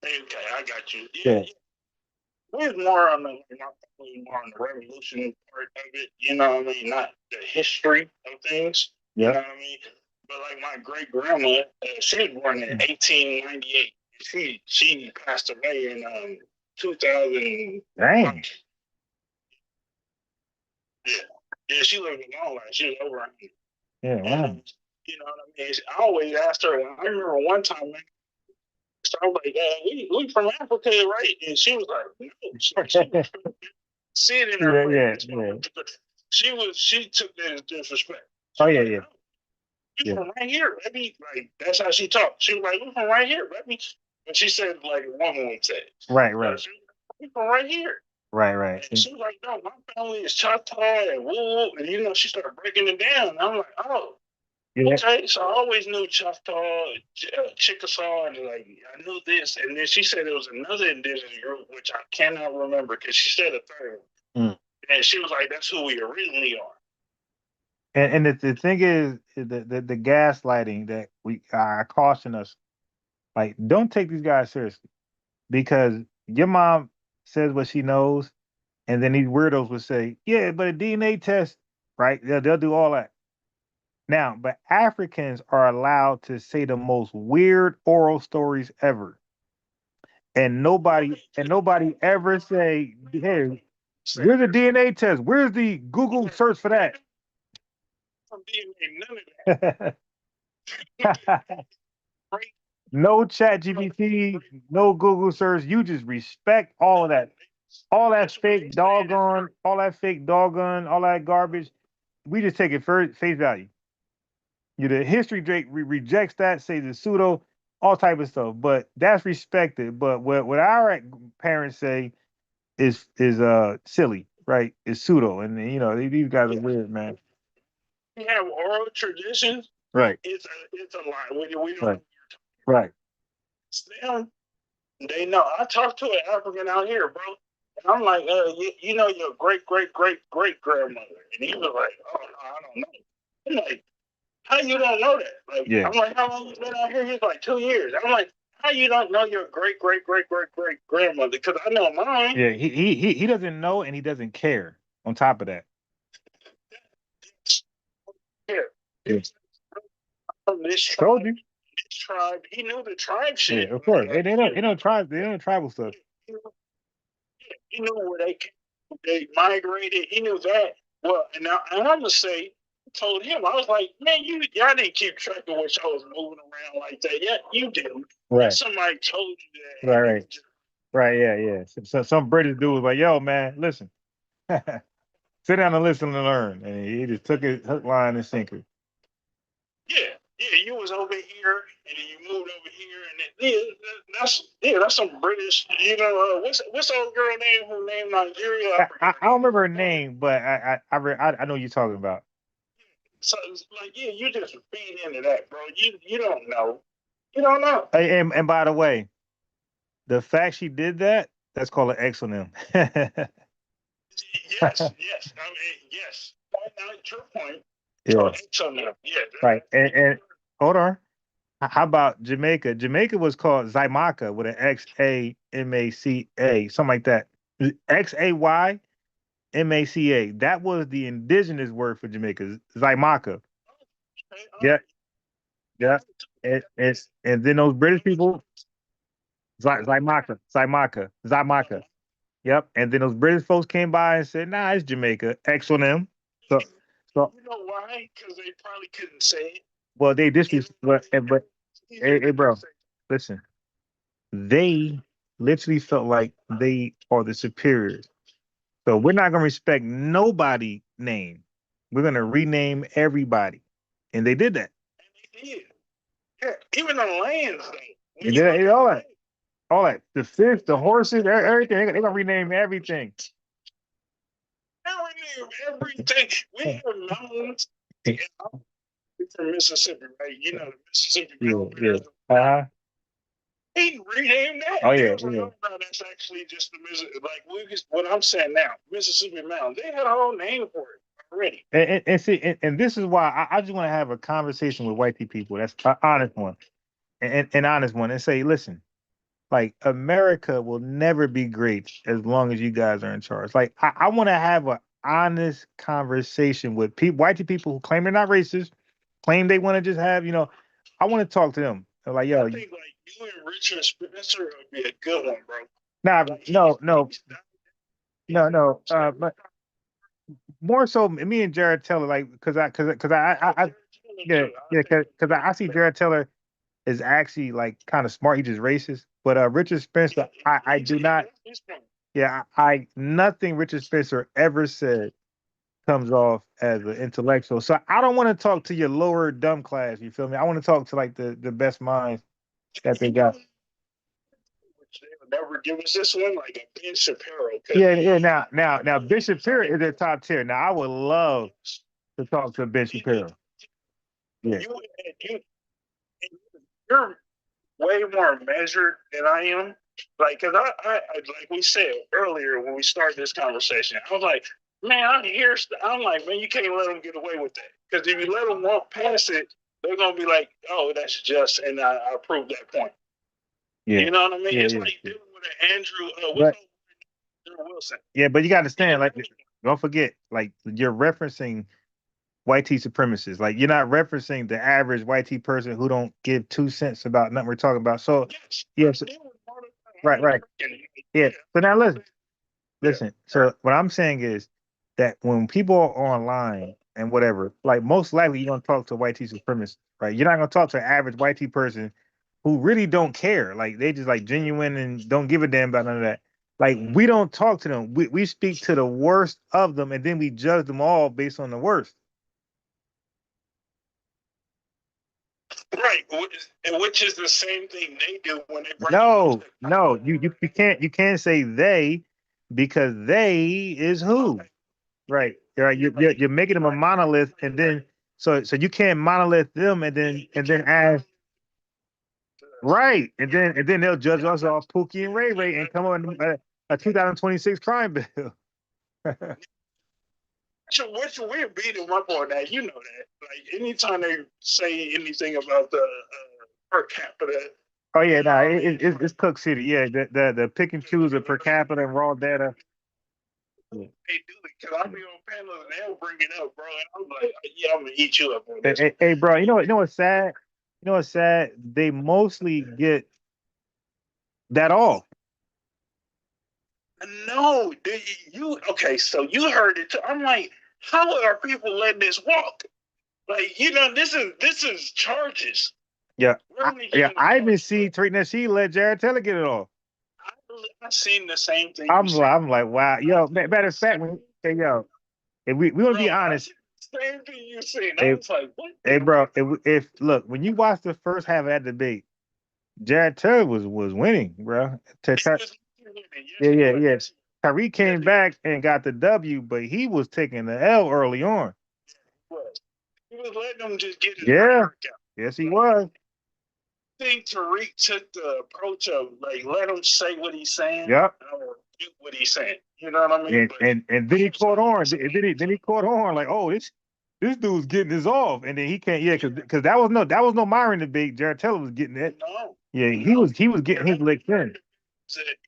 Okay, I got you. Yeah. We're more on the revolution part of it. You know what I mean? Not the history of things. Yeah. You know what I mean? But like my great grandma, she was born in 1898. She passed away in 2000. Dang. Yeah, she lived a long life. She was over 100. Yeah, wow. And, you know what I mean? I always asked her. I remember one time, man. So I was like, we from Africa, right? And she was like, no. She was see it in her face. Yeah. She took that as disrespect. Oh yeah. We from right here, baby. Like that's how she talked. She was like, we from right here, baby. But she said like a woman would say. Right. We from right here. Right. And she was like, no, my family is Choctaw and woo, and you know, she started breaking it down. And I'm like, oh. Yeah. Okay, so I always knew Choctaw, Chickasaw, and like I knew this. And then she said there was another indigenous group which I cannot remember because she said a third. And she was like, "That's who we originally are." And the thing is the gaslighting that we caution us, like don't take these guys seriously, because your mom says what she knows, and then these weirdos would say, "Yeah, but a DNA test, right? They'll do all that." Now, but Africans are allowed to say the most weird oral stories ever, and nobody ever say, "Hey, where's the DNA test? Where's the Google search for that?" From DNA, none of that. No chat GPT, no Google search. You just respect all of that. All that fake doggone, all that fake doggone, all that garbage. We just take it for face value. You the history Drake rejects that, say the pseudo, all type of stuff. But that's respected. But what our parents say is silly, right? Is pseudo, and you know these guys are weird, man. We have oral traditions. Right. It's a lie. We don't. Right. Right. Them, they know. I talked to an African out here, bro. And I'm like, you know your great grandmother, and he was like, oh no, I don't know. I'm like, how you don't know that? Like, Yeah. I'm like, how long you been out here? He's like 2 years. I'm like, how you don't know your great grandmother? Because I know mine. Yeah, he doesn't know and he doesn't care. On top of that. Yeah. From this tribe, Told you. this tribe, he knew the tribe shit. Yeah, of course. They don't tribal stuff. He knew where they migrated. He knew that. Well, and I'm gonna say, I told him, I was like, man, y'all didn't keep track of what y'all was moving around like that. Yeah, you didn't. Right. Somebody told you that. Right. Yeah. So some British dude was like, yo, man, listen. Sit down and listen and learn. And he just took it hook, line, and sinker. Yeah, you was over here, and then you moved over here, and that's some British. You know, what's old girl name who named Nigeria? I don't remember her name, but I know what you're talking about. So it's like, yeah, you just feed into that, bro. You don't know. You don't know. And by the way, the fact she did that, that's called an exonym. Yes. I mean, yes. Point out your point. Yeah. Right. And hold on. How about Jamaica? Jamaica was called Xaymaca with an Xamaca, something like that. Xaymaca. That was the indigenous word for Jamaica, Xaymaca. Yeah. And then those British people, Xaymaca. Yep. And then those British folks came by and said, "Nah, it's Jamaica." X on them. So you know why? Because they probably couldn't say it. Well, they but hey, bro, listen. They literally felt like they are the superiors. So we're not gonna respect nobody name. We're gonna rename everybody, and they did that. And they did. Yeah, even the lands. They did all that. All that. The fish, the horses, everything. They're gonna rename everything. Everything. We have mountains. From Mississippi, right? You know the Mississippi Mountain. Yeah. He renamed that. Oh yeah. No, that's actually just the Mississippi. Like what I'm saying now, Mississippi Mountain. They had a whole name for it already. And see, and this is why I just want to have a conversation with white people. That's an honest one, an honest one, and say, listen, like America will never be great as long as you guys are in charge. Like I want to have an honest conversation with white people who claim they're not racist, claim they want to just have, I want to talk to them. They're like, yo, I think like you and Richard Spencer would be a good one, bro. Nah, no. But more so, me and Jared Taylor, like, because I see Jared Taylor is actually like kind of smart. He's just racist. But Richard Spencer, I do not. Yeah, nothing Richard Spencer ever said comes off as an intellectual. So I don't want to talk to your lower dumb class. You feel me? I want to talk to like the best minds that they got. They'll never give us this one, like a Ben Shapiro. Yeah. Now Ben Shapiro is at top tier. Now I would love to talk to Ben Shapiro. Yeah. You're way more measured than I am. Like, cause I like we said earlier when we started this conversation, I was like, man, I'm like, man, you can't let them get away with that. Because if you let them walk past it, they're gonna be like, oh, that's just, and I proved that point. Yeah. You know what I mean? It's like dealing with an Andrew. Yeah, but you got to understand, like, don't forget, like, you're referencing white tea supremacists. Like, you're not referencing the average white tea person who don't give 2 cents about nothing we're talking about. So, yes, right. Yeah. So now listen. So what I'm saying is that when people are online and whatever, like most likely you're gonna talk to a white tea supremacist, right? You're not gonna talk to an average white tea person who really don't care. Like they just like genuine and don't give a damn about none of that. Like we don't talk to them. We speak to the worst of them and then we judge them all based on the worst. Right, which is the same thing they do when they bring. No, you can't say they because they is who, right? You're making them a monolith, and then so you can't monolith them, and then ask right, and then they'll judge us off Pookie and Ray Ray and come on a 2026 crime bill. Which we're beating up on that, you know that. Like anytime they say anything about the per capita. Oh yeah, it's Cook City. Yeah, the pick and choose of per capita and raw data. They do it because I'll be on panels and they'll bring it up, bro. And I'm like, yeah, I'm gonna eat you up on this. Hey, bro, you know what's sad? You know what's sad? They mostly get that off. No, you okay? So you heard it too. I'm like, how are people letting this walk? Like, you know, this is charges. Yeah, I even see Tariq Nasheed let Jared Taylor get it off. I've seen the same thing. I'm like, wow, yo. Matter of fact, if we gonna be honest. Same thing you seen. I was like, what? Hey, bro, if look, when you watch the first half of that debate, Jared Taylor was winning, bro. Yeah. Tariq came back and got the W, but he was taking the L early on. He was letting them just get his work out. Yes, he was. I think Tariq took the approach of like let him say what he's saying. Yep. Or do what he's saying. You know what I mean? And then he caught on. Then he caught on like, oh, this dude's getting his off, and then he can't. Yeah, because that was no Myron debate. Jared Taylor was getting it. No. Yeah, he was getting his licks in.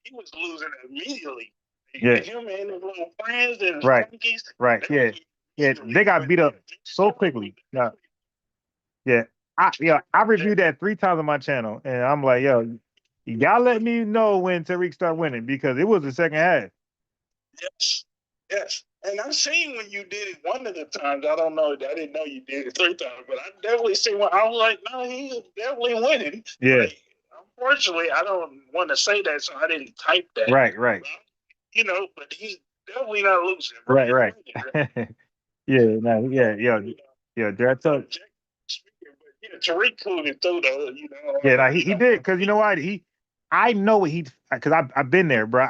He was losing immediately. Yeah. Him and his little friends and right. Yeah. They got beat up so quickly. No. Yeah. I reviewed that 3 times on my channel, and I'm like, yo, y'all let me know when Tariq start winning because it was the second half. Yes. And I've seen when you did it one of the times. I don't know. I didn't know you did it 3 times, but I definitely seen when I was like, no, he's definitely winning. Yeah. Like, unfortunately, I don't want to say that, so I didn't type that. Right. You know, but he's definitely not losing. Right. Yeah. Jared Taylor. Yeah, Tariq pulled it through though, you know. Yeah, he did because you know what I know what because I've been there, bro.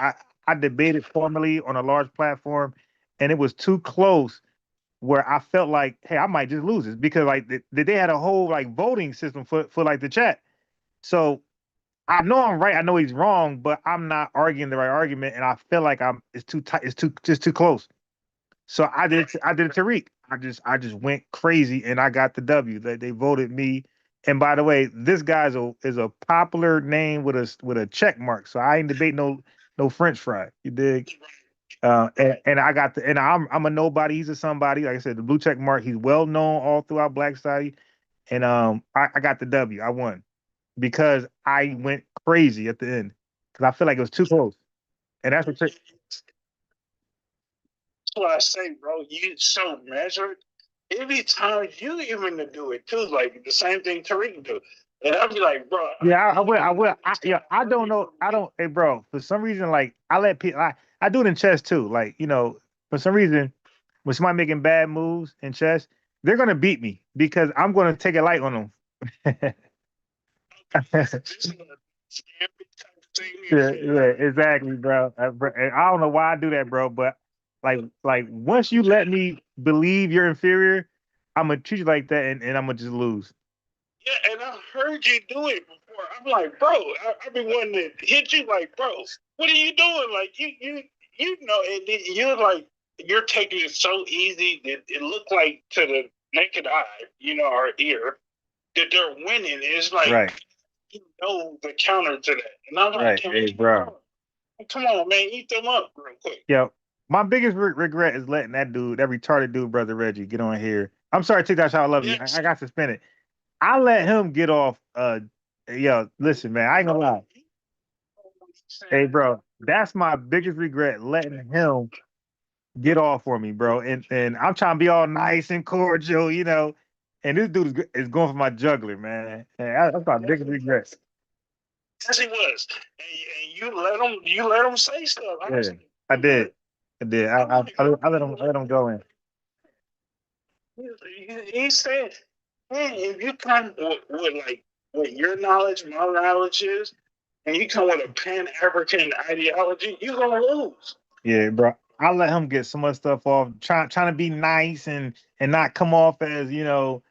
I debated formally on a large platform, and it was too close where I felt like, hey, I might just lose this because like they had a whole like voting system for like the chat. So I know I'm right, I know he's wrong, but I'm not arguing the right argument, and I feel like it's too tight, it's too close. So I did Tariq. I just went crazy and I got the W. They voted me. And by the way, this guy is a popular name with a check mark. So I ain't debate no French fry. You dig? And I got and I'm a nobody. He's a somebody. Like I said, the blue check mark. He's well known all throughout Black Society. And I got the W. I won because I went crazy at the end because I feel like it was too close. And that's what. That's what I say, bro. You so measured. Every time you even to do it too, like the same thing Tariq do. And I'll be like, bro. Yeah, I will. I don't know. Hey, bro. For some reason, like I let people. I do it in chess too. Like for some reason, when somebody making bad moves in chess, they're gonna beat me because I'm gonna take it light on them. Yeah, exactly, bro. I don't know why I do that, bro, but like once you let me believe you're inferior, I'm gonna treat you like that, and I'm gonna just lose. Yeah, and I heard you do it before. I'm like, bro, I've been wanting to hit you, like, bro, what are you doing? Like, you know, and you're like, you're taking it so easy that it looked like to the naked eye, you know, or ear, that they're winning. It's like, right. You know, the counter to that, and I'm like, right, hey, bro. Come on, man, eat them up real quick. Yo, my biggest regret is letting that retarded dude, Brother Reggie, get on here. I'm sorry, TikTok Shop, I love you. I got suspended. I let him get off. Yo, listen, man, I ain't gonna lie. Hey, bro, that's my biggest regret, letting him get off for me, bro. And I'm trying to be all nice and cordial, you know. And this dude is going for my juggler, man. And that's my biggest regret. Yes, he was. And you let him say stuff. Yeah, I did. I let him go in. He said, "Hey, if you come with like what your knowledge, my knowledge is, and you come with a Pan-African ideology, you're gonna lose." Yeah, bro. I let him get so much stuff off, trying to be nice and not come off as, you know,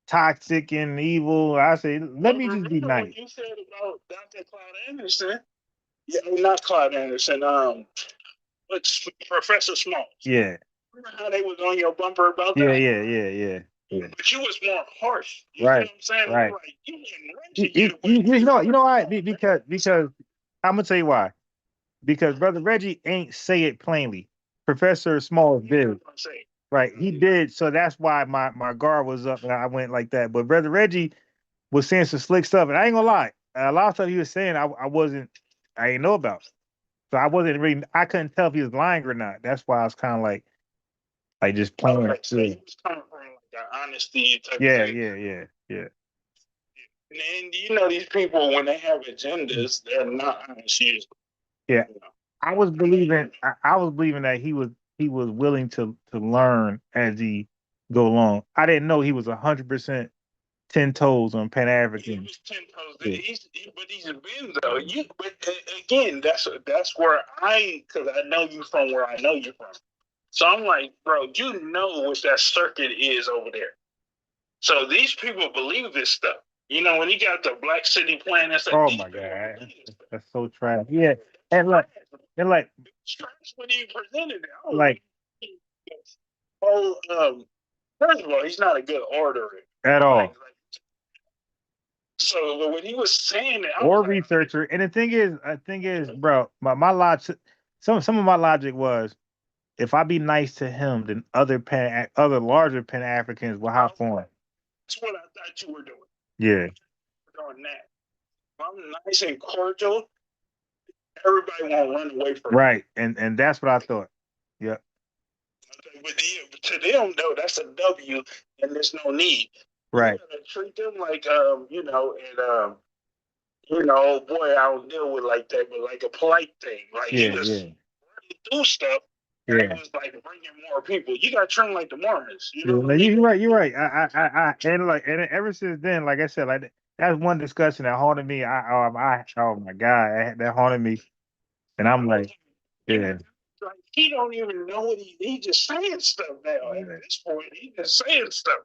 toxic and evil. I say, let me just be nice. What you said about Dr. Clyde Anderson? Yeah, not Clyde Anderson. What's Professor Smalls? Yeah. Remember how they was on your bumper about Yeah, that? yeah. But you was more harsh. You Right. know what I'm saying? Right. Like, you know why? Because I'm gonna tell you why. Because Brother Reggie ain't say it plainly. Professor Smalls did. Right. He did. So that's why my guard was up and I went like that. But Brother Reggie was saying some slick stuff. And I ain't gonna lie. A lot of stuff he was saying I didn't know about. So I wasn't really, I couldn't tell if he was lying or not. That's why I was kind of like just playing. Right. So he was coming from like an honesty type Yeah. of thing. And you know, these people, when they have agendas, they're not honest usually. Yeah. I was believing that he was willing to learn as he go along. I didn't know he was 100% 10 toes on Pan-African. He was 10 toes. Yeah. But he's been though. But again, that's where because I know you from where I know you from. So I'm like, bro, you know what that circuit is over there. So these people believe this stuff. You know, when he got the Black City plan and stuff. Oh my God, that's so trash. Yeah, and like, trash what he presented. Like, first of all, he's not a good orator at all. So when he was saying it, or researcher, and the thing is, bro, my logic, some of my logic was, if I be nice to him, then other larger Pan Africans will hop on. That's what I thought you were doing. Yeah. Doing that. If I'm nice and cordial, everybody won't run away from right. And that's what I thought. Yeah. But to them, though, that's a W, and there's no need. Right. You gotta treat them like, you know, and boy, I don't deal with like that, but like a polite thing. Like you just do stuff. Yeah. It was like bringing more people. You got to treat them like the Mormons. You know. Yeah, you're right. You're right. And ever since then, like I said, like that's one discussion that haunted me. Oh my God, that haunted me. And I'm like, yeah. Like he don't even know what he just saying stuff now. At this point, he just saying stuff.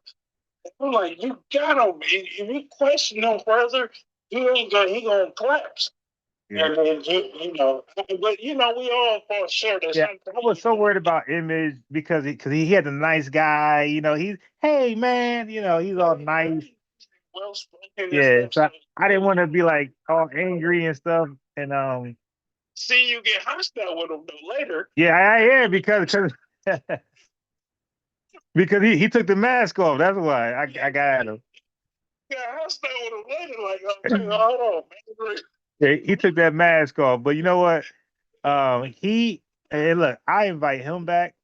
I'm like, you got him. If you question him further, he gonna collapse. Yeah. And then you know, but you know, we all fall short. Yeah, I was so worried about image because he had a nice guy. You know, hey man, you know, he's all nice. Well spoken. Yeah, so I didn't want to be like all angry and stuff. And see you get hostile with him though later. Yeah, because because he took the mask off. That's why I got at him. Yeah, hostile with him later. Like, hold on, man. Yeah, he took that mask off. But you know what? Look, I invite him back.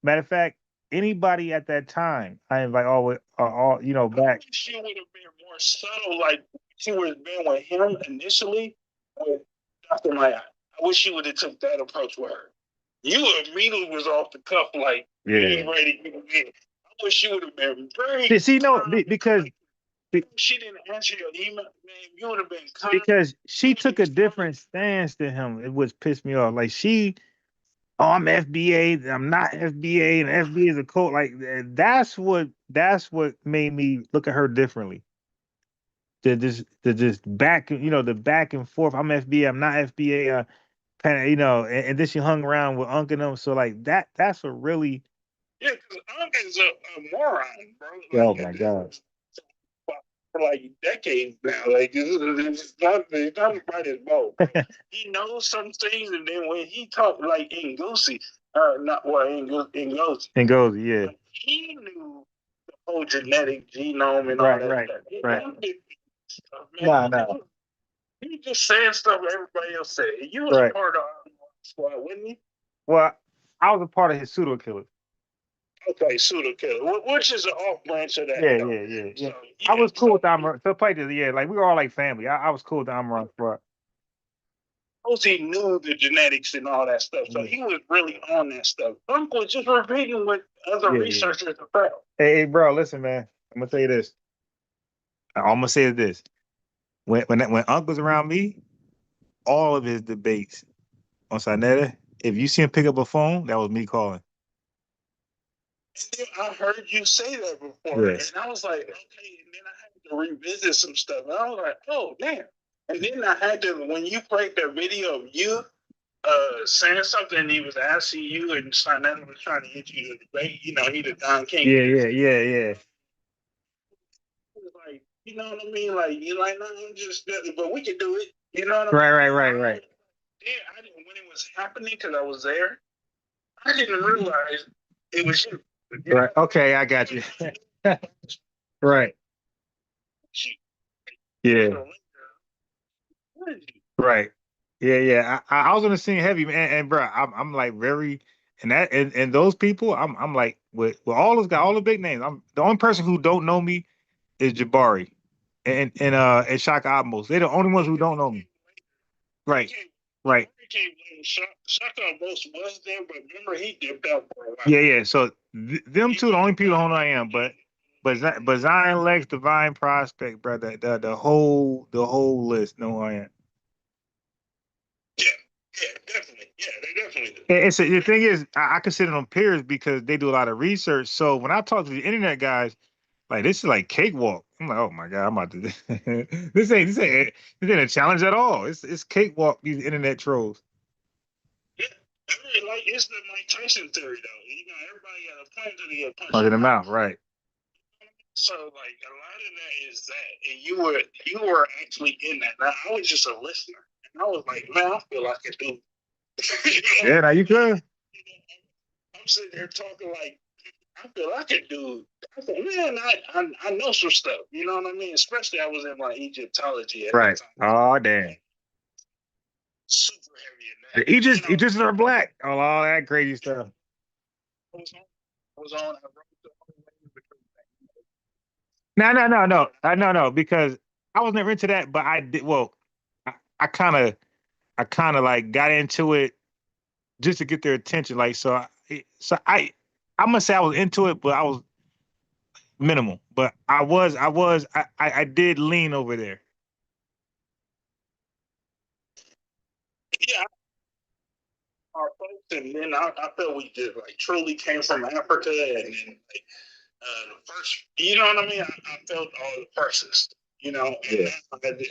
Matter of fact, anybody at that time, I invite all back. I wish she would have been more subtle, like she would have been with him initially with Dr. Maya. I wish she would have took that approach with her. You immediately was off the cuff, like, ready to get in. I wish she would have been very. Because she didn't answer your email, man, you would have been because she took a different stance to him. It was pissed me off. Like I'm FBA, I'm not FBA, and FBA is a cult. Like that's what made me look at her differently. The back, the back and forth. I'm FBA, I'm not FBA. And then she hung around with Unc and them. So like that's a really. Yeah, because Unc is a moron, bro. Like, oh my God. for like decades now. Like it's not about his mouth. He knows some things, and then when he talked like in Goosey, not well in Goosey, yeah. he knew the whole genetic genome and all Right, that right, stuff. He right. knew this stuff, man. No. He just saying stuff everybody else said. You was Right. part of our squad, wasn't you? Well, I was a part of his pseudo killers. Okay, pseudo killer, which is an off branch of that. Yeah. So, I was cool with Amaran. So play this, like we were all like family. I was cool with Amaran squad. He knew the genetics and all that stuff, so he was really on that stuff. Trump was just repeating what other researchers have found. Hey, bro, listen, man. I'm gonna tell you this. I'm gonna say this. When Uncle's around me, all of his debates on Sinetta, if you see him pick up a phone, that was me calling. And then I heard you say that before, and I was like, okay. And then I had to revisit some stuff, and I was like, oh damn. And then I had to, when you played that video of you saying something, and he was asking you, and Sinetta was trying to get you to debate. You know, he the Don King. Yeah. It was like, you know what I mean? Like, you're like, no, I'm just, but we can do it. You know what I mean? Right. Yeah, I didn't, when it was happening, because I was there, I didn't realize it was you. Right. Okay, I got you. Right. Yeah. Right. Yeah. I was on the scene heavy, man, and bro, I'm like very, and those people, I'm like with all those guys, all the big names. I'm the only person who don't know me is Jabari and Shaka Atmos. They're the only ones who don't know me. Right. Shaka Atmos was there, but remember he dipped out for a while. Yeah. So them two, the only people who know I am, but Zion Lex, Divine Prospect, bro, the whole list know who I am. Yeah, definitely. Yeah, they definitely do. The thing is, I consider them peers because they do a lot of research. So when I talk to the internet guys, like this is like cakewalk. I'm like, oh my god, I'm about to. this ain't a challenge at all. It's cakewalk. These internet trolls. Yeah, I mean, like it's the Mike Tyson theory, though. You know, everybody got a punch to get punched Punch in the mouth, right? So like a lot of that is that, and you were actually in that. Now I was just a listener, and I was like, man, I feel like I do. Yeah, now you could. I'm sitting there talking like I feel like a dude. I said, man, I know some stuff. You know what I mean? Especially I was in my Egyptology at Right. the time. Oh damn. Super heavy in that. Egyptians are black. All that crazy stuff. I was on. No, because I was never into that, but I did. Well, I kind of like got into it just to get their attention. Like, I'm gonna say I was into it, but I was minimal. But I did lean over there. Yeah, our folks, and then I felt we did like truly came from Africa, and then like the first, you know what I mean? I felt all the persons, you know, and now I didn't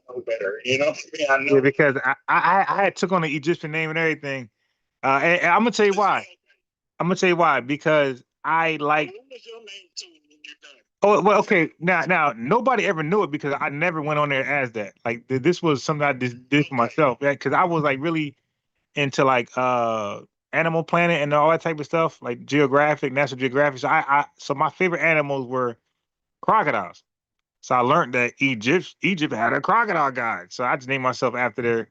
know better, you know. I know. Yeah, because I had took on the Egyptian name and everything. And I'm gonna tell you why. Because I like. What was your name too when you're done? Oh well, okay. Now nobody ever knew it because I never went on there as that. Like this was something I just did for myself. Yeah, because I was like really into like Animal Planet and all that type of stuff, like National Geographic. So my favorite animals were crocodiles. So I learned that Egypt had a crocodile god. So I just named myself after their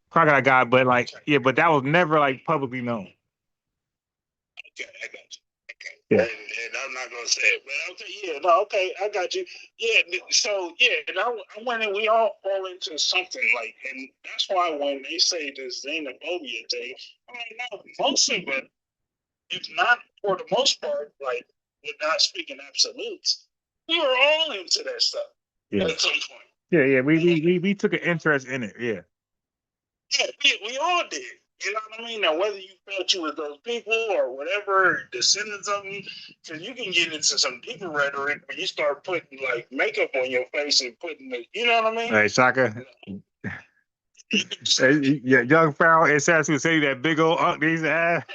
crocodile god. But but that was never like publicly known. Okay, I got you. Okay. Yeah. And I'm not gonna say it, but okay, yeah, no, okay, I got you. Yeah, so yeah, and I went and we all fall into something like, and that's why when they say the xenophobia thing, I'm like, no, most of it, if not for the most part, like we're not speaking absolutes, we were all into that stuff at some point. Yeah. We took an interest in it. Yeah. Yeah, we all did. You know what I mean? Now, whether you felt you was those people or whatever, descendants of them, because you can get into some deeper rhetoric when you start putting like makeup on your face and putting the, you know what I mean? Hey, Shaka. Yeah, young Pharaoh and Sassy would say that big old unk they used to have.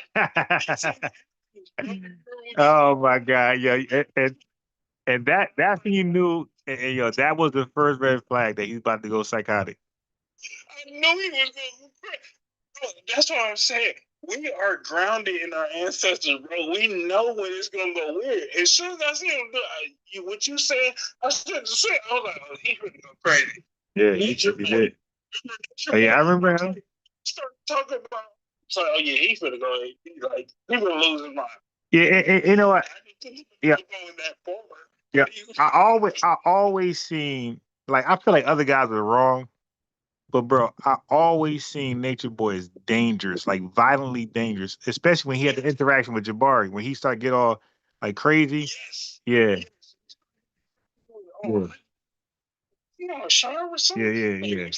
Oh my God. Yeah. And that's when you knew, and yo, that was the first red flag that he's about to go psychotic. I knew he was going to. That's what I'm saying. We are grounded in our ancestors, bro. We know when it's gonna go weird. As soon as I see him, what you said, I said the same. I was like, oh, he's gonna go crazy. Yeah, he did. Oh, yeah, I remember him. Start talking about. It's like, oh yeah, he's gonna go. He's like, he's gonna lose his mind. Yeah, and you know what? Yeah. Yeah, I always seen, like, I feel like other guys are wrong, but bro, I always seen Nature Boy as dangerous, like violently dangerous, especially when he had the interaction with Jabari, when he started get all like crazy. Yeah. Yeah. You know, a charm or something. Yeah.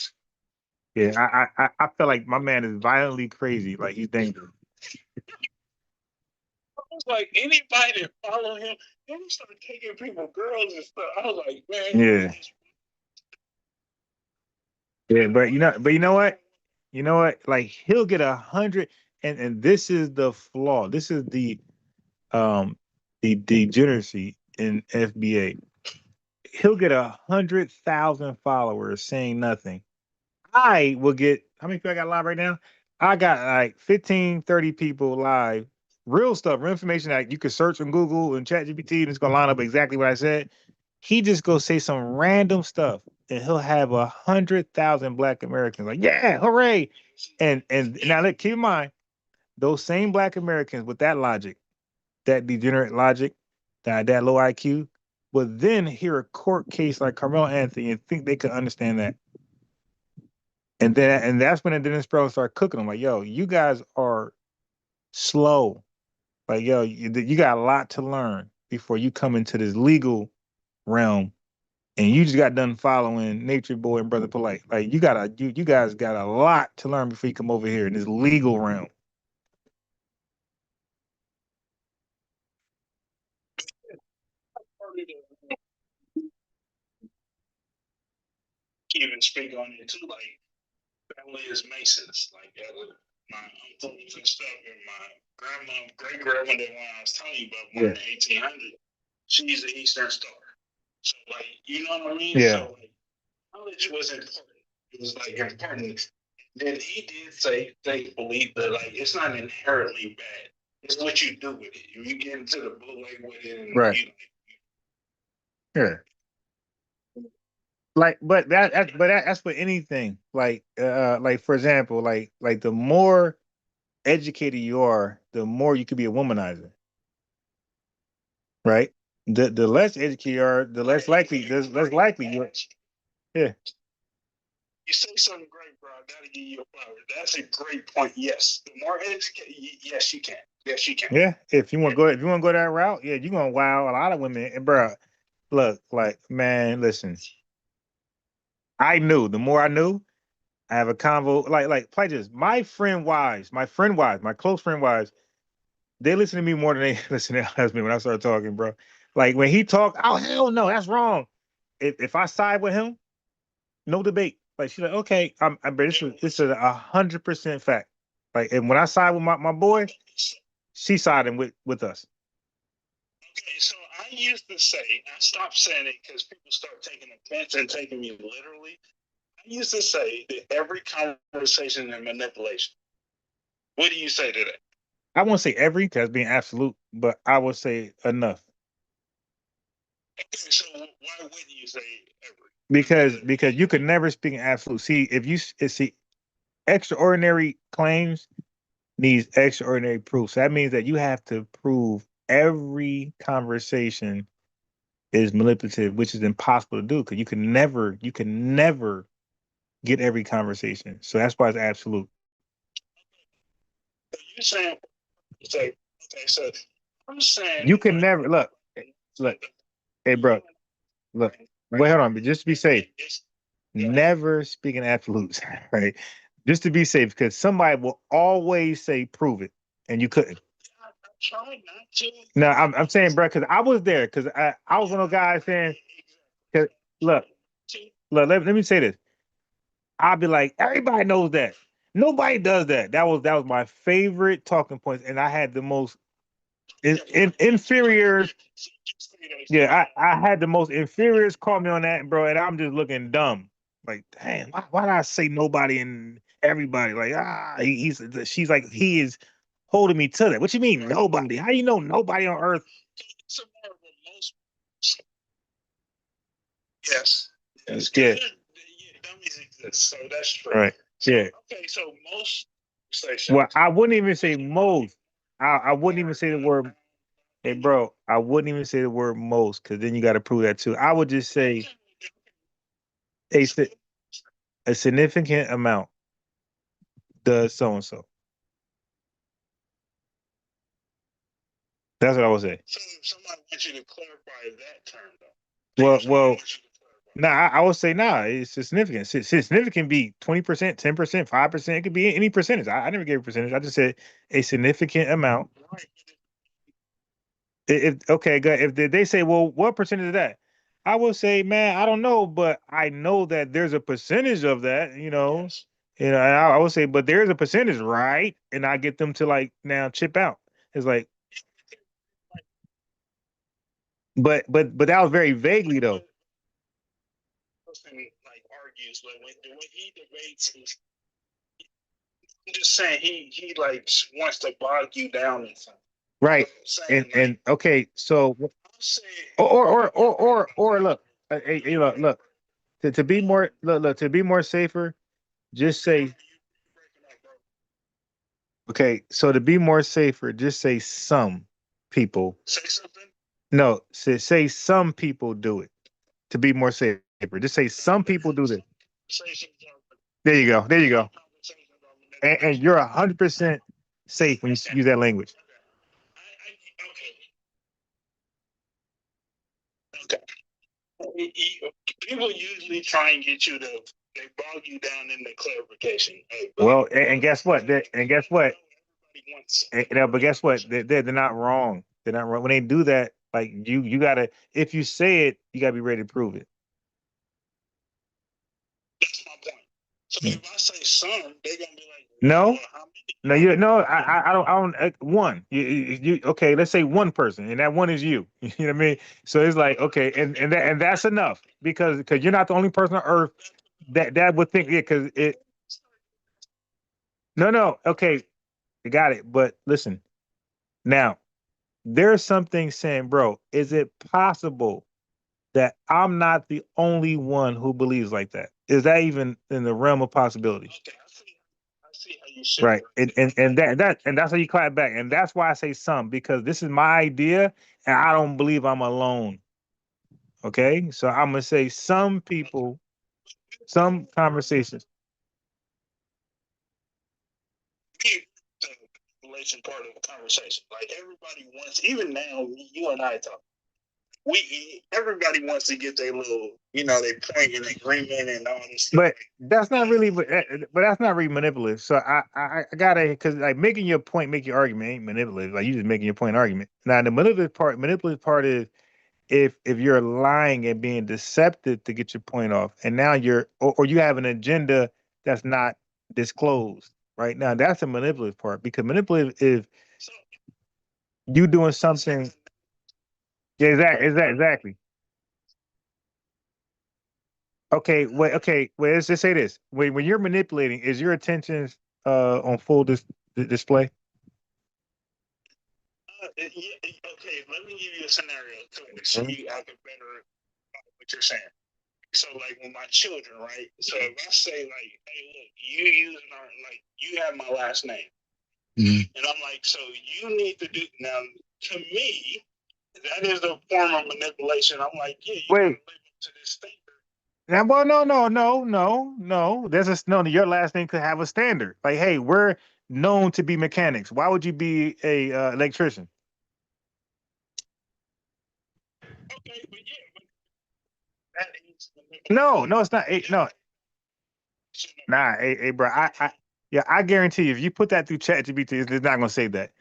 Yeah, I feel like my man is violently crazy, like he's dangerous. I was like, anybody that follow him, then he started taking people, girls and stuff. I was like, man. Yeah, but you know what? You know what? Like he'll get 100, and this is the flaw. This is the degeneracy in FBA. He'll get 100,000 followers saying nothing. I will get, how many people I got live right now? I got like 15, 30 people live. Real stuff, real information that you could search on Google and ChatGPT, and it's gonna line up exactly what I said. He just go say some random stuff, and he'll have 100,000 Black Americans like, yeah, hooray! And now look, keep in mind, those same Black Americans with that logic, that degenerate logic, that low IQ, would then hear a court case like Carmelo Anthony and think they could understand that. And that's when Dennis Sproul started cooking them. Like, yo, you guys are slow. Like, yo, you got a lot to learn before you come into this legal realm, and you just got done following Nature Boy and Brother Polite. Like, you guys got a lot to learn before you come over here in this legal realm. Even speak on it too, like family is Masons, like my uncles and stuff, and my great grandmother, when I was telling you about born in the 1800s, she's the Eastern Star. So like, you know what I mean? Yeah. So like, knowledge was important. It was like important. Then he did say, thankfully, that like it's not inherently bad. It's what you do with it. If you get into the blue lake with it, and right? Yeah. Like, but that's for anything. Like for example, like the more educated you are, the more you could be a womanizer, right? The less educated you are, the less likely you're. Yeah. You say something great, bro. I gotta give you a flower. That's a great point. Yes, the more educated, yes, you can. Yes, you can. Yeah, if you want to go that route, yeah, you're gonna wow a lot of women. And bro, look, like, man, listen. I knew. The more I knew, I have a convo. Like pledges. My close friend wives, they listen to me more than they listen to their husband when I start talking, bro. Like when he talk, oh hell no, that's wrong. If I side with him, no debate. Like she's like, okay, but this is 100% fact. Like, and when I side with my boy, she siding with us. Okay, so I used to say, I stopped saying it because people start taking offense and taking me literally. I used to say that every conversation is manipulation. What do you say to that? I won't say every, because being absolute, but I would say enough. Okay, so why wouldn't you say every? Because you could never speak in absolute. See, if you see extraordinary claims needs extraordinary proof. So that means that you have to prove every conversation is manipulative, which is impossible to do because you can never get every conversation. So that's why it's absolute. You're saying, okay, so I'm saying you can never look. Hey, bro, look. Wait, hold on, but just to be safe, never speak in absolutes, right? Just to be safe, because somebody will always say, "Prove it," and you couldn't. Try not to. No, I'm saying, bro, because I was there, because I was one of those guys saying, "Cause look, let me say this. I'll be like, everybody knows that. Nobody does that. That was my favorite talking points, and I had the most Inferiors. Yeah, I had the most inferiors call me on that, bro, and I'm just looking dumb. Like, damn, why did I say nobody and everybody? Like, she's like, he is holding me to that. What you mean nobody? How you know nobody on earth? Yes. Yes. Yeah. Dummies exist, so that's true. Right. Yeah. Okay, so most stations. Well, I wouldn't even say most. I wouldn't even say the word. Hey, bro, I wouldn't even say the word most because then you got to prove that too. I would just say a a significant amount does so and so. That's what I would say. So if somebody wants you to clarify that term, though. Well, nah, I would say nah. It's significant. Significant can be 20%, 10%, 5%. It could be any percentage. I never gave a percentage. I just said a significant amount. If okay, good. If they say, well, what percentage of that? I will say, man, I don't know, but I know that there's a percentage of that. And I would say, but there's a percentage, right? And I get them to like now chip out. It's like, but that was very vaguely though. Like argues, but when he debates, I'm just saying he like wants to bog you down in something. Right. And okay, so or look, hey, look, to be more to be more safer, just say okay, so to be more safer, just say some people. Say something. No, say some people do it to be more safer. Just say some people do this. There you go. There you go. And you're 100% safe when you use that language. Okay. People usually try and get you to they bog you down in the clarification. Well, and guess what? And guess what? But guess what? They're not wrong. They're not wrong. When they do that, like you gotta, if you say it, you gotta be ready to prove it. That's my point. So if I say some, they're gonna be like, no, well, how many? I don't. One, you okay? Let's say one person, and that one is you. You know what I mean? So it's like okay, and that's enough because you're not the only person on earth that would think it because it. No, okay, you got it. But listen, now there's something saying, bro, is it possible that I'm not the only one who believes like that? Is that even in the realm of possibility? Okay, I see how you should. Right. And that's how you clap back. And that's why I say some, because this is my idea and I don't believe I'm alone. Okay. So I'm gonna say some people, some conversations. The relation part of the conversation. Like everybody wants, even now, you and I talk. Everybody wants to get their little, they point in agreement and all this stuff. But that's not really, but that's not really manipulative. So I gotta, because like making your point, make your argument ain't manipulative. Like you just making your point argument. Now the manipulative part is if you're lying and being deceptive to get your point off, and now or you have an agenda that's not disclosed. Right now, that's the manipulative part because manipulative is you doing something. Yeah, exactly. Okay, wait. Okay, wait. Let's just say this: when you're manipulating, is your attention on full display? Yeah, okay, let me give you a scenario so I can better what you're saying. So, like with my children, right? So if I say like, "Hey, look, you using you have my last name," and I'm like, "So you need to do now." To me, that is a form of manipulation. I'm like, "Yeah, you gotta live up to this standard." Now, well, no. Your last name could have a standard. Like, hey, we're known to be mechanics. Why would you be a electrician? Okay, but no, it's not. No, nah, hey, bro. I guarantee you, if you put that through ChatGPT, it's not gonna say that.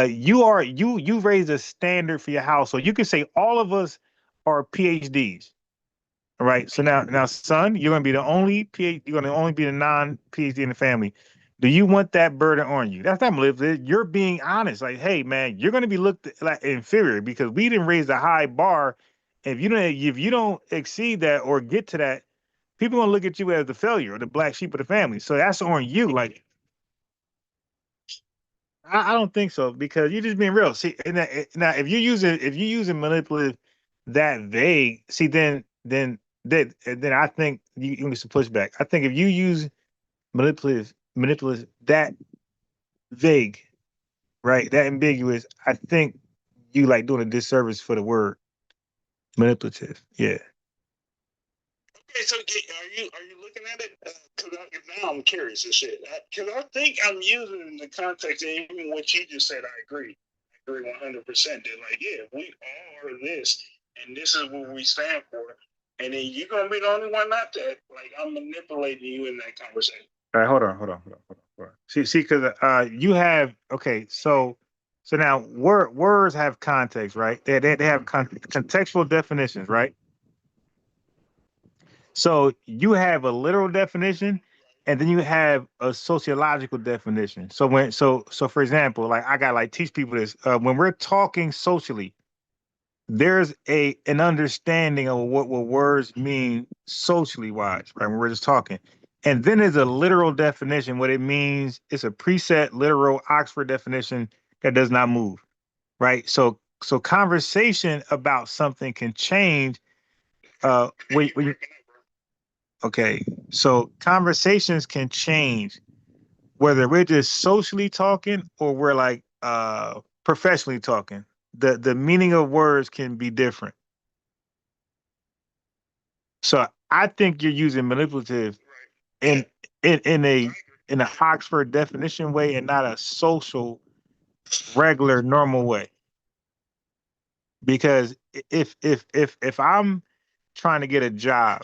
You've raised a standard for your house, so you can say all of us are PhDs. All right. So now, son, you're gonna be the only PhD. You're gonna only be the non-PhD in the family. Do you want that burden on you? That's not manipulative. You're being honest. Like, hey, man, you're going to be looked like inferior because we didn't raise a high bar. If you don't exceed that or get to that, people gonna look at you as the failure or the black sheep of the family. So that's on you. Like, I don't think so because you're just being real. See, now if you using manipulative that vague, see, then I think you need some pushback. I think if you use manipulative that vague, right, that ambiguous, I think you like doing a disservice for the word manipulative. Yeah. Okay, so are you looking at it? Because now I'm curious and shit. Because I think I'm using it in the context, and even what you just said, I agree. I agree 100%. They're like, yeah, we all are this, and this is what we stand for. And then you're gonna be the only one not that. Like I'm manipulating you in that conversation. All right, hold on. See, because you have okay, so now words have context, right? They have contextual definitions, right? So you have a literal definition, and then you have a sociological definition. So for example, like I got like teach people this when we're talking socially, there's an understanding of what words mean socially wise, right? When we're just talking. And then there's a literal definition, what it means. It's a preset literal Oxford definition that does not move, right? So conversation about something can change. When you okay, so conversations can change whether we're just socially talking or we're like professionally talking. The meaning of words can be different. So I think you're using manipulative in in a Oxford definition way and not a social, regular, normal way. Because if I'm trying to get a job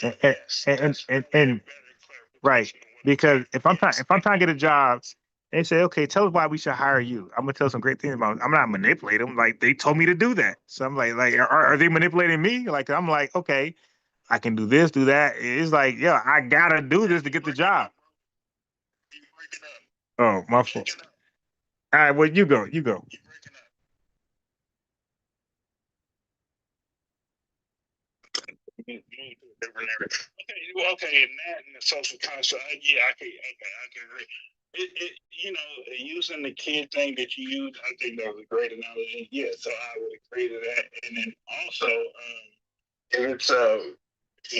and right, because if I'm trying to get a job, they say, okay, tell us why we should hire you. I'm gonna tell some great things about. I'm not manipulating them. Like they told me to do that. So I'm like, are they manipulating me? Like I'm like, okay, I can do this, do that. It's like, yeah, I gotta do this to get the job. Oh, my fault. All right, well, you go. You go. Okay, and that and the social construct. Yeah, I can agree. Using the kid thing that you used, I think that was a great analogy. Yeah, so I would agree to that. And then also, if it's a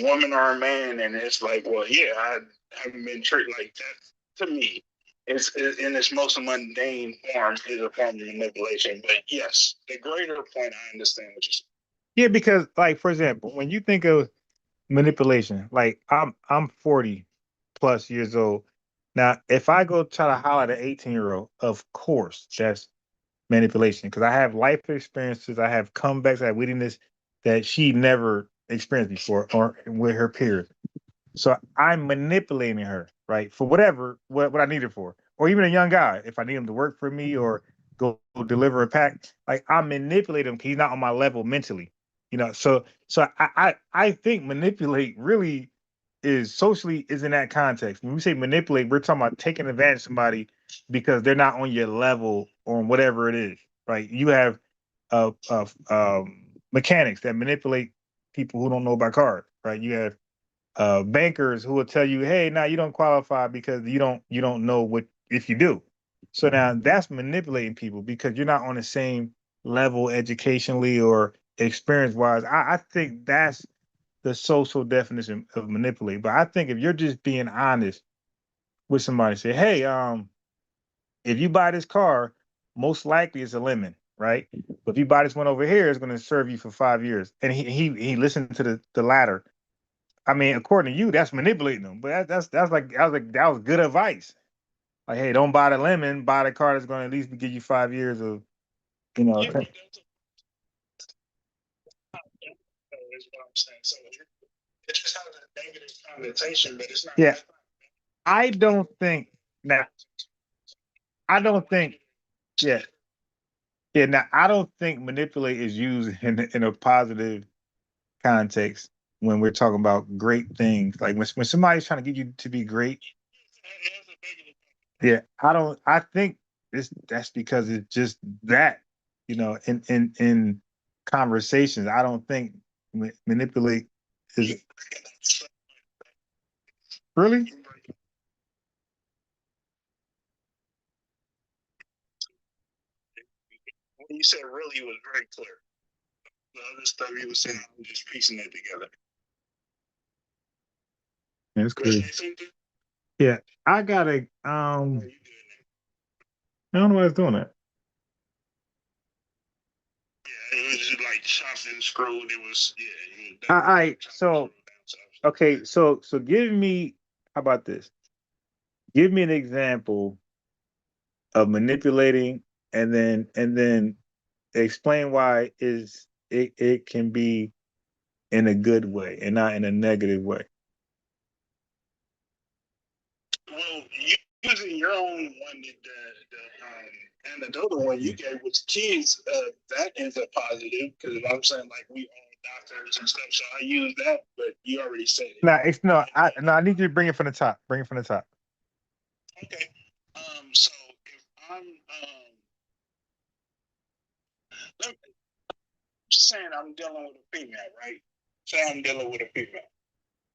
woman or a man, and it's like, well, yeah, I haven't been treated like that. To me, it's in its most mundane form is a form of manipulation. But yes, the greater point, I understand what you're saying. Yeah, because like for example, when you think of manipulation, like I'm 40 plus years old. Now, if I go try to holler at an 18-year-old, of course that's manipulation because I have life experiences, I have comebacks, I have wittiness that she never experienced before or with her peers. So I'm manipulating her, right, for what I need it for. Or even a young guy, if I need him to work for me or go deliver a pack, like I manipulate him because he's not on my level mentally. So I think manipulate really is socially is in that context. When we say manipulate, we're talking about taking advantage of somebody because they're not on your level or whatever it is, right? You have mechanics that manipulate people who don't know about cars, right? You have bankers who will tell you, "Hey, now you don't qualify because you don't know what if you do." So now that's manipulating people because you're not on the same level educationally or experience wise. I think that's the social definition of manipulate. But I think if you're just being honest with somebody, say, "Hey, if you buy this car, most likely it's a lemon, right? But if you buy this one over here, it's going to serve you for 5 years." And he listened to the latter. I mean, according to you, that's manipulating them. But that was good advice. Like, hey, don't buy the lemon, buy the car that's going to at least give you 5 years of, you know. Yeah, is what I'm saying. So it just has a negative connotation, but it's not. Yeah, I don't think now. I don't think. Yeah, yeah. Now, I don't think manipulate is used in a positive context when we're talking about great things. Like when somebody's trying to get you to be great. Yeah, I don't. I think that's because it's just that, in conversations. I don't think manipulate is really. When you said really, it was very clear. The other stuff you were saying, I'm just piecing it together. That's crazy. Yeah, I gotta. I don't know why it's doing that. Yeah, it was just like chopped and screwed. It was yeah. All right, so okay, so give me. How about this? Give me an example of manipulating, and then explain why it can be in a good way and not in a negative way. Well, using your own one, anecdotal one you gave with kids, that is a positive because I'm saying like we all doctors and stuff, so I use that. But you already said it. I need you to bring it from the top. Bring it from the top. Okay. So if I'm saying I'm dealing with a female, right? Say I'm dealing with a female,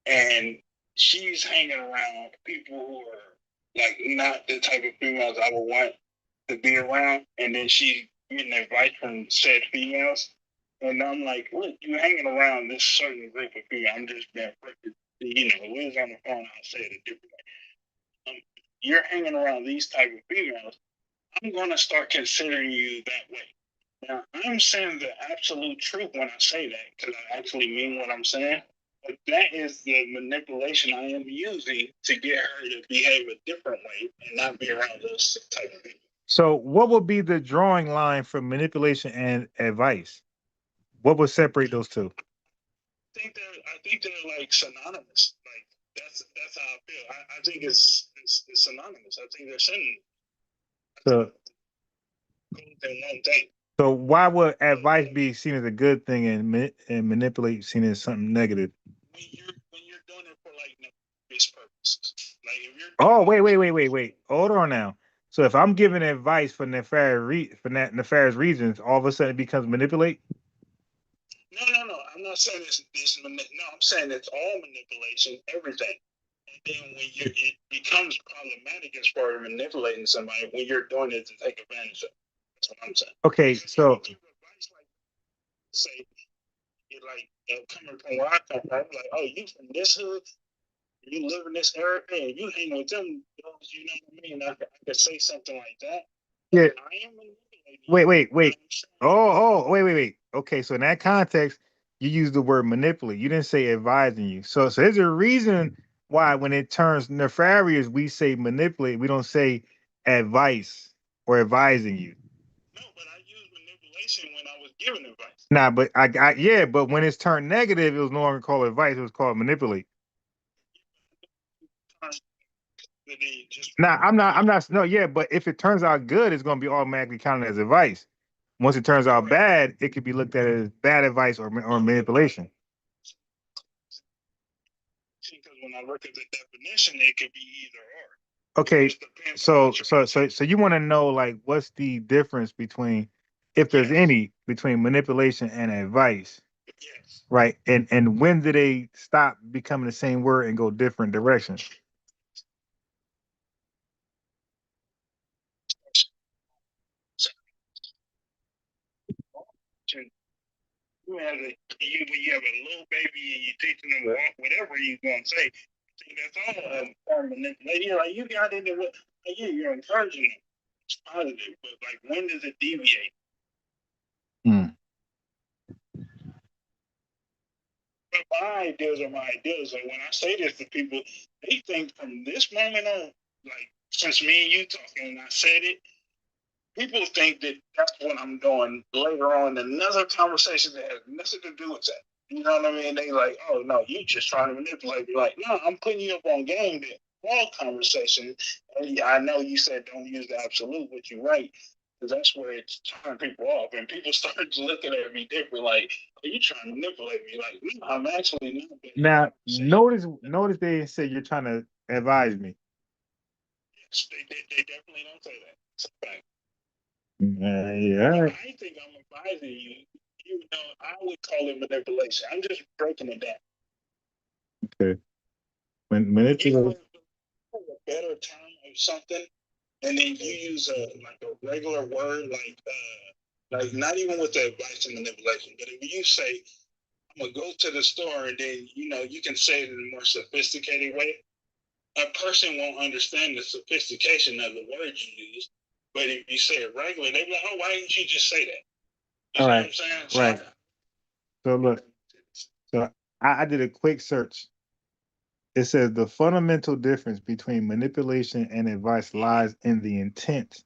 and she's hanging around people who are like not the type of females I would want to be around, and then she's getting advice from said females, and I'm like, look, you hanging around this certain group of people. I'm just being, we was on the phone. I'll say it a different way. You're hanging around these type of females. I'm gonna start considering you that way. Now, I'm saying the absolute truth when I say that, because I actually mean what I'm saying. But that is the manipulation I am using to get her to behave a different way and not be around those type of people. So, what would be the drawing line for manipulation and advice? What would separate those two? I think they're like synonymous. Like that's how I feel. I think it's synonymous. I think they're synonymous. So, In one thing. so why would advice be seen as a good thing and manipulate seen as something negative? When you're doing it for like nefarious purposes. Like if you're Wait. Hold on now. So if I'm giving advice for nefarious reasons, all of a sudden it becomes manipulate. No. I'm not saying no, I'm saying it's all manipulation, everything. And then when it becomes problematic as far as manipulating somebody when you're doing it to take advantage of. That's what I'm saying. Okay, so say it like coming from where I come from, like, oh, you from this hood, you live in this area, and you hang with them, you know what I mean? I could say something like that. Yeah. I am Wait. Wait. Okay, so in that context, you use the word manipulate. You didn't say advising you. So there's a reason why when it turns nefarious, we say manipulate. We don't say advice or advising you. No, but I used manipulation when I was giving advice. Nah, but but when it's turned negative, it was no longer called advice. It was called manipulate. Nah, I'm not. No, yeah, but if it turns out good, it's going to be automatically counted as advice. Once it turns out bad, it could be looked at as bad advice or manipulation. Because when I look at the definition, it could be either or. Okay, so you want to know like what's the difference between, if there's any, between manipulation and advice? Yes. Right, and when do they stop becoming the same word and go different directions? When you have a little baby and you're teaching them walk, whatever you're gonna say, I think that's all part of manipulation. Like you got into it, like, yeah, you're encouraging them. It's positive, but like when does it deviate? But my ideas are my ideas. And when I say this to people, they think from this moment on, like since me and you talking and I said it, people think that that's what I'm doing later on in another conversation that has nothing to do with that. You know what I mean? They like, oh no, you just trying to manipulate me. Like, no, I'm putting you up on game that all conversation. And I know you said don't use the absolute, but you're right. Because that's where it's turning people off. And people start looking at me different, like, are you trying to manipulate me? Like, no, I'm actually not. Now, notice they say you're trying to advise me. They definitely don't say that. It's a fact. Yeah. I think I'm advising you. You know, I would call it manipulation. I'm just breaking it down. Okay. You Manipulation. have a better term of something, and then you use a regular word like not even with the advice and manipulation, but if you say I'm gonna go to the store and then you can say it in a more sophisticated way, a person won't understand the sophistication of the word you use. But if you say it regular, they be like, oh, why didn't you just say that? You All know right. what I'm saying? Right. So look. So I did a quick search. It says the fundamental difference between manipulation and advice lies in the intent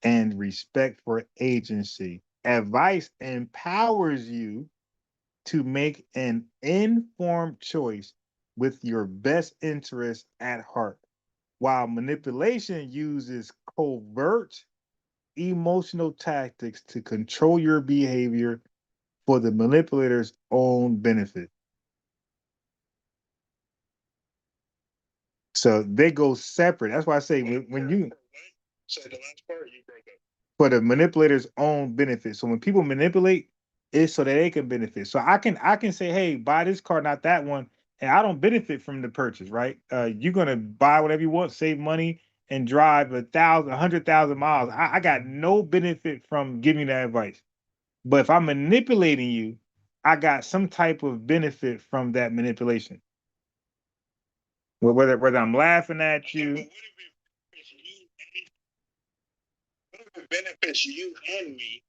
and respect for agency. Advice empowers you to make an informed choice with your best interest at heart, while manipulation uses covert emotional tactics to control your behavior for the manipulator's own benefit. So they go separate. That's why I say when you Say the last part you broke up. for the manipulator's own benefit. So when people manipulate, it's so that they can benefit. So I can say, hey, buy this car, not that one, and I don't benefit from the purchase, right? You're gonna buy whatever you want, save money, and drive 100,000 miles. I got no benefit from giving you that advice. But if I'm manipulating you, I got some type of benefit from that manipulation. Whether I'm laughing at you. What if it benefits you and me?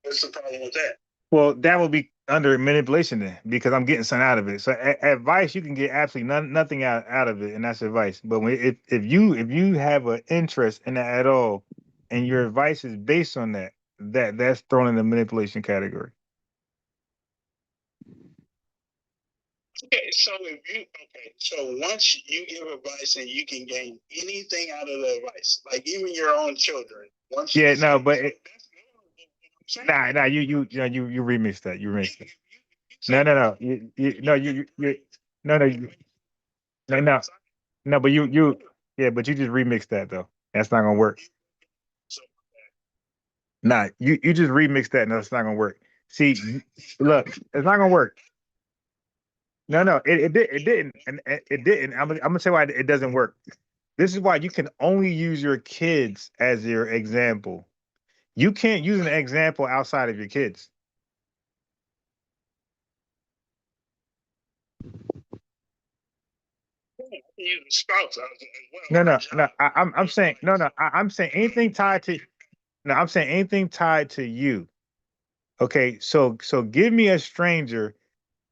What's the problem with that? Well, that would be under manipulation then, because I'm getting something out of it. So advice, you can get absolutely nothing out of it, and that's advice. But if you have an interest in that at all, and your advice is based on that's thrown in the manipulation category. So once you give advice and you can gain anything out of the advice, like even your own children, once Yeah, you no, but nah, you remixed that. You remixed it. No, no, no, but yeah, but you just remixed that though. That's not gonna work. Nah, you just remixed that. No, it's not gonna work. See, look, it's not gonna work. No, it didn't, and it didn't. I'm gonna tell you why it doesn't work. This is why you can only use your kids as your example. You can't use an example outside of your kids. you spouse as No, well. no. I'm saying no. I'm saying anything tied to. No, I'm saying anything tied to you. Okay, so give me a stranger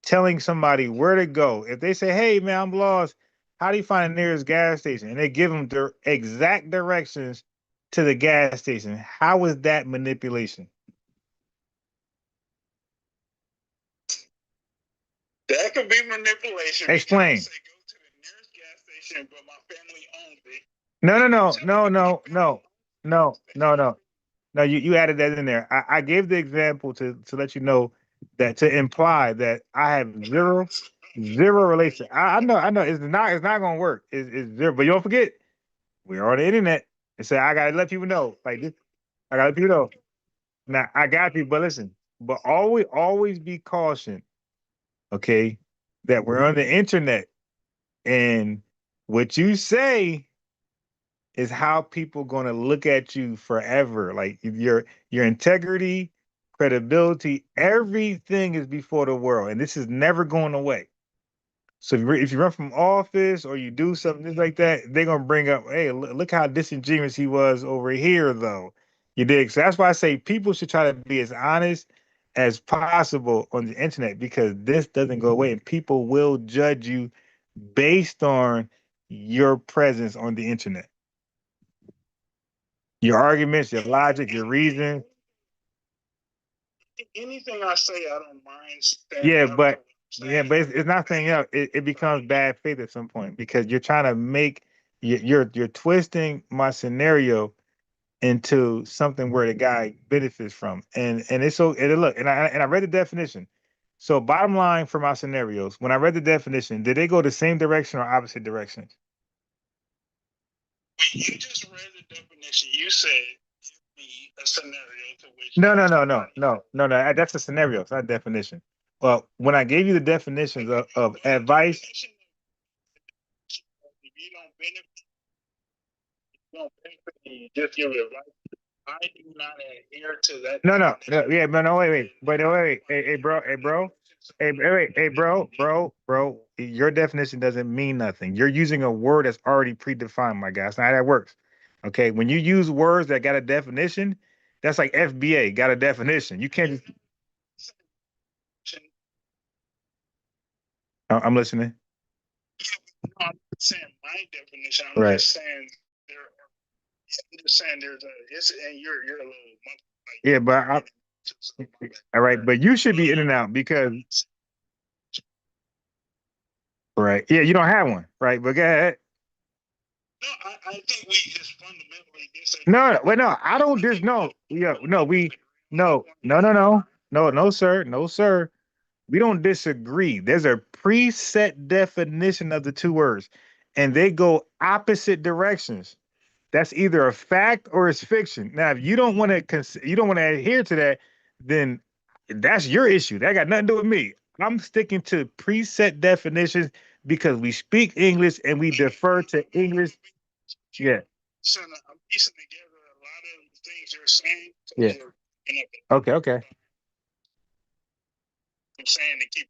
telling somebody where to go. If they say, "Hey, man, I'm lost. How do you find the nearest gas station?" and they give them their exact directions to the gas station, how is that manipulation? That could be manipulation. Explain. Say go to the nearest gas station, but my family owns it. No. No, you added that in there. I gave the example to let you know that to imply that I have zero relation. I know it's not gonna work. It's zero, but you don't forget we're on the internet. And so I gotta let people know. Like this, I gotta let people know. Now I got you, but listen, but always be cautioned, okay, that we're on the internet and what you say is how people going to look at you forever. Like your integrity, credibility, everything is before the world, and this is never going away. So if you run from office or you do something just like that, they're gonna bring up, hey, look how disingenuous he was over here, though. You dig? So that's why I say people should try to be as honest as possible on the internet because this doesn't go away, and people will judge you based on your presence on the internet. Your arguments, your logic, your reason. Anything I say, I don't mind Yeah, standing up. but it's not saying else. It becomes bad faith at some point because you're trying to make you're twisting my scenario into something where the guy benefits from, and it's so and look and I read the definition. So bottom line for my scenarios, when I read the definition, did they go the same direction or opposite directions? When you just read the definition, you said give me a scenario to which No. That's a scenario. It's not a definition. Well, when I gave you the definitions of advice, if you don't benefit, you just give advice. I do not adhere to that. yeah, but no, wait, hey, bro, your definition doesn't mean nothing. You're using a word that's already predefined, my guy. That's not how that works. Okay, when you use words that got a definition, that's like FBA got a definition. You can't just. I'm listening. No, I'm not saying my definition. I'm just saying there's it's and you're a little like, yeah, but all right, but you should be in and out because right, yeah, you don't have one, right? But go ahead. No, I think we just fundamentally disagree. No, I don't just no. Yeah, no, sir. We don't disagree. There's a preset definition of the two words, and they go opposite directions. That's either a fact or it's fiction. Now, if you don't want to adhere to that, then that's your issue. That got nothing to do with me. I'm sticking to preset definitions because we speak English and we defer to English. Yeah. So I'm piecing together a lot of things you're saying. Yeah. Okay. I'm saying to keep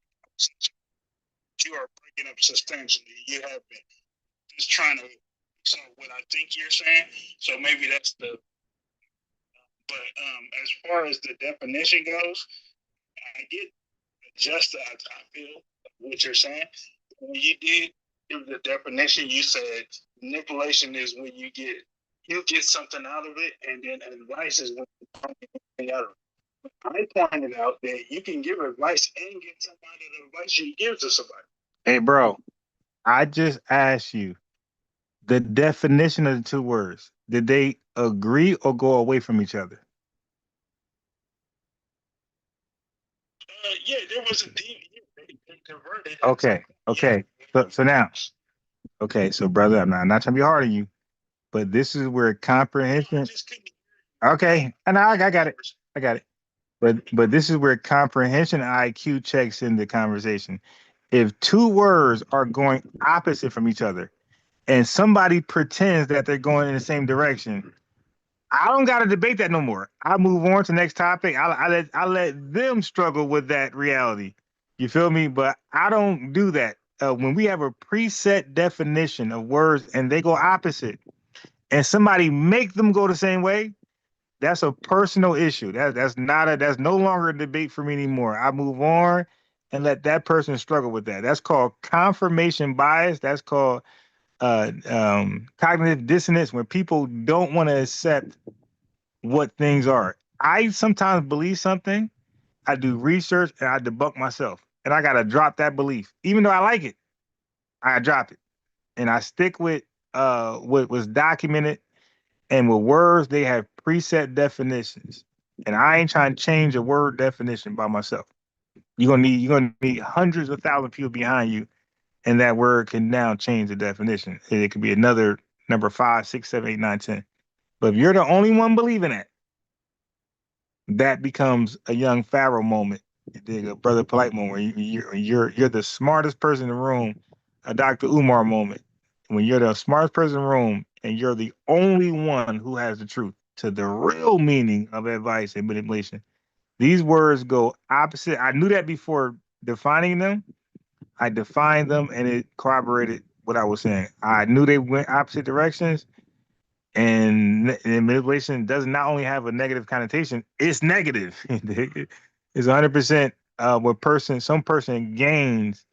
you are breaking up substantially. You have been just trying to what I think you're saying. So maybe that's the. But as far as the definition goes, I get just I feel what you're saying. When you did give the definition, you said manipulation is when you get something out of it, and then advice is when you don't get anything out of it. I pointed out that you can give advice and get somebody the advice you give to somebody. Hey, bro, I just asked you the definition of the two words. Did they agree or go away from each other? Yeah, there was a deep. They converted. Okay. So now, okay, so brother, I'm not trying to be hard on you, but this is where comprehension. Okay, and I got it. But this is where comprehension IQ checks in the conversation. If two words are going opposite from each other, and somebody pretends that they're going in the same direction, I don't got to debate that no more. I move on to the next topic. I let them struggle with that reality. You feel me? But I don't do that. When we have a preset definition of words and they go opposite, and somebody make them go the same way, that's a personal issue. That's no longer a debate for me anymore. I move on and let that person struggle with that. That's called confirmation bias. That's called cognitive dissonance when people don't want to accept what things are. I sometimes believe something, I do research, and I debunk myself. And I got to drop that belief. Even though I like it, I drop it. And I stick with what was documented. And with words, they have preset definitions. And I ain't trying to change a word definition by myself. You're gonna need hundreds of thousands of people behind you, and that word can now change the definition. It could be another number 5, 6, 7, 8, 9, 10. But if you're the only one believing it, that becomes a young Pharaoh moment, a brother polite moment. Where you're the smartest person in the room, a Dr. Umar moment. When you're the smartest person in the room and you're the only one who has the truth to the real meaning of advice and manipulation. These words go opposite. I knew that before defining them. I defined them and it corroborated what I was saying. I knew they went opposite directions. And manipulation does not only have a negative connotation, it's negative. It's 100% some person gains,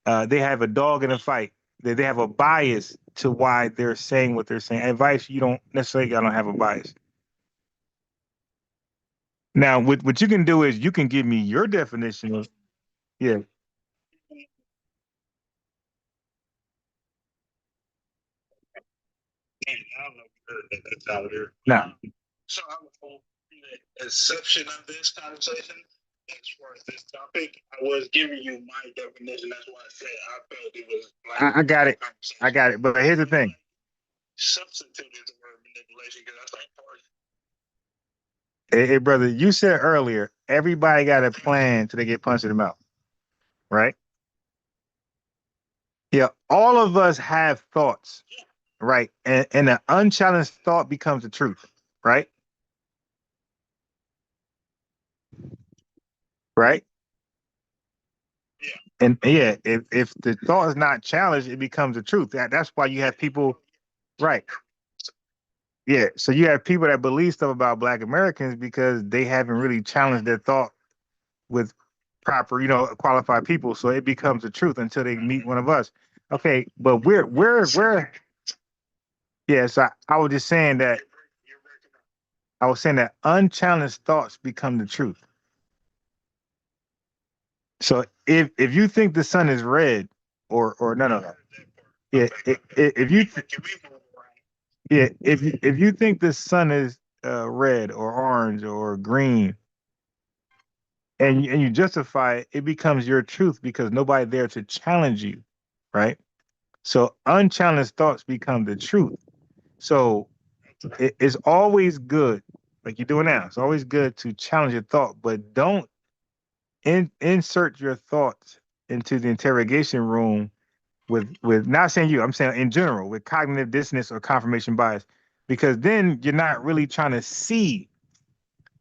they have a dog in a fight. They have a bias to why they're saying what they're saying. Advice, you don't necessarily don't have a bias. Now, what you can do is you can give me your definition of, yeah. I don't know if that's out there. Now, so I will be the exception of this conversation as far as this topic. I was giving you my definition. That's why I said I felt it was. I got it. But here's the thing. substituted the word manipulation because that's like part. Hey, brother, you said earlier everybody got a plan till they get punched in the mouth, right? Yeah, all of us have thoughts, right? And an unchallenged thought becomes the truth, right? Right? And yeah, if the thought is not challenged, it becomes the truth. That's why you have people, right? Yeah, so you have people that believe stuff about Black Americans because they haven't really challenged their thought with proper, qualified people. So it becomes the truth until they meet one of us. Okay, but we're yes, I was just saying that unchallenged thoughts become the truth. So if you think the sun is red, or no, yeah, if you yeah, if you think the sun is red or orange or green, and you justify it, it becomes your truth because nobody there to challenge you, right? So unchallenged thoughts become the truth. So it's always good, like you're doing now. It's always good to challenge your thought, but don't insert your thoughts into the interrogation room with not saying you, I'm saying in general, with cognitive dissonance or confirmation bias, because then you're not really trying to see.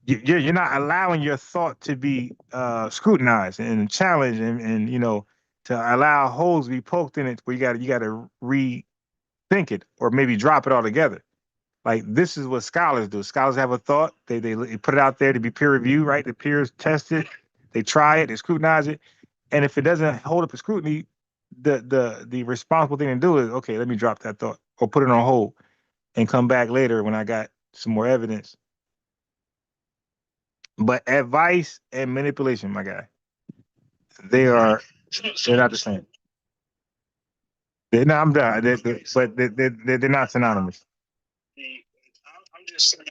You're not allowing your thought to be scrutinized and challenged, and to allow holes to be poked in it where you got to rethink it or maybe drop it altogether. Like this is what scholars do. Scholars have a thought, they put it out there to be peer reviewed, right? The peers test it, they try it, they scrutinize it, and if it doesn't hold up to scrutiny, the responsible thing to do is, okay, let me drop that thought or put it on hold and come back later when I got some more evidence. But advice and manipulation, my guy, they're not the same. No, I'm done. But they're not synonymous. I'm just saying.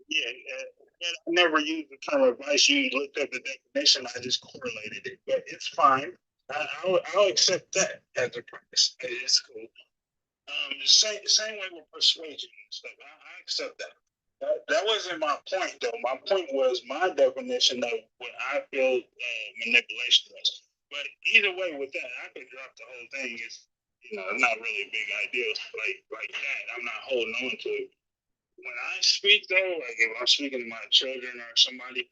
Yeah, I never used the term advice. You looked up the definition. I just correlated it, but it's fine. I'll accept that as a practice. It's cool. Same way with persuasion and stuff. I accept that. That wasn't my point, though. My point was my definition of what I feel manipulation was. But either way, with that, I could drop the whole thing. It's not really a big idea like that. I'm not holding on to it. When I speak, though, like if I'm speaking to my children or somebody,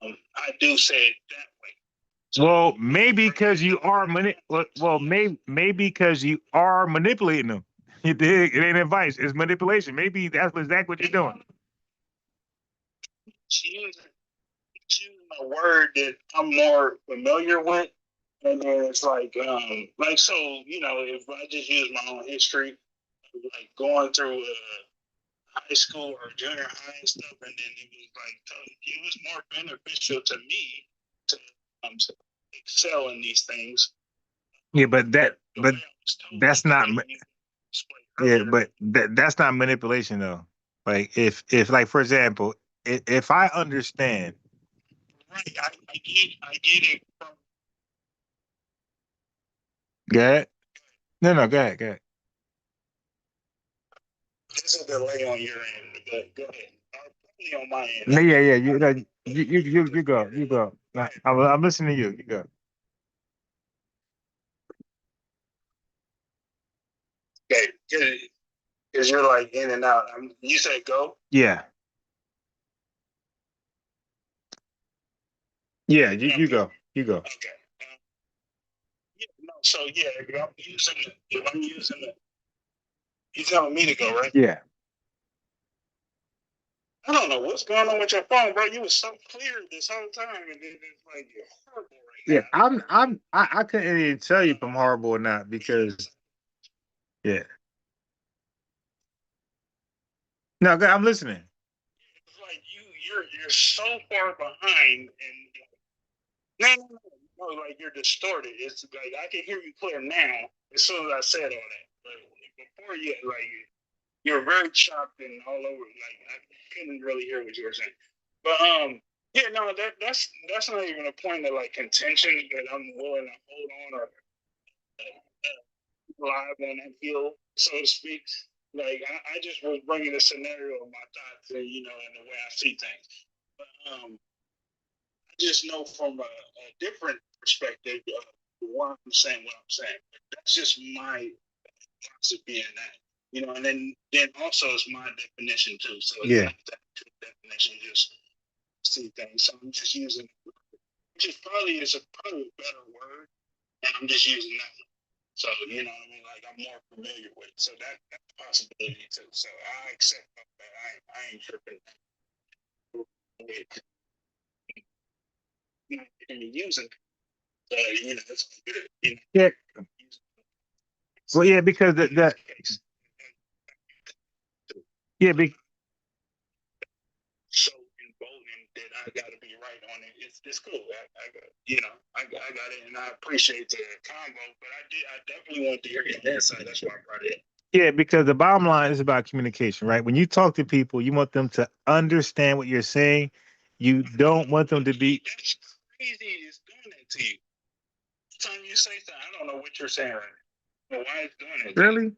I do say it that way. Well, maybe because you are maybe because you are manipulating them. You dig? It ain't advice. It's manipulation. Maybe that's exactly what you're doing. Using a word that I'm more familiar with, and then it's like so if I just use my own history, like going through high school or junior high and stuff, and then it was more beneficial to me to excel in these things. Yeah, but that's not. Yeah, but that's not manipulation though. Like if like for example, if I understand. Right, I get it. Go ahead. No, go ahead. There's a delay on your end, but go ahead. Probably on my end. No, yeah. You go. You go. I'm listening to you. You go. Okay, because you're like in and out. You said go. Yeah. Yeah. You go. You go. Okay. Yeah. No. So yeah, if I'm using it, you telling me to go, right? Yeah. I don't know what's going on with your phone, bro. You was so clear this whole time, and then it's like you're horrible right now. I couldn't even tell you if I'm horrible or not because, yeah. No, I'm listening. It's like you're so far behind, and no, like you're distorted. It's like I can hear you clear now as soon as I said all that, but before you you're very chopped and all over. Like I couldn't really hear what you were saying. But yeah, no, that's not even a point of like contention that I'm willing to hold on or live on that hill, so to speak. Like I just was bringing a scenario of my thoughts and and the way I see things. But I just know from a different perspective why I'm saying what I'm saying. That's just my philosophy in that. And then also it's my definition too. So it's Yeah. not that two definition, just see things. So I'm just using which is probably a better word, and I'm just using that one. So you know what I mean, like I'm more familiar with. So that's a possibility too. So I accept that. I ain't tripping with using it. It's good. Yeah. Well, yeah, because yeah, so emboldened that I got to be right on it. It's cool. I got it, and I appreciate the combo. But I definitely want to hear your insight. That's why I brought it. yeah, because the bottom line is about communication, right? When you talk to people, you want them to understand what you're saying. You don't want them to be. That's crazy. It's doing that to you. Every time you say something, I don't know what you're saying right now. But why it's doing it? Really?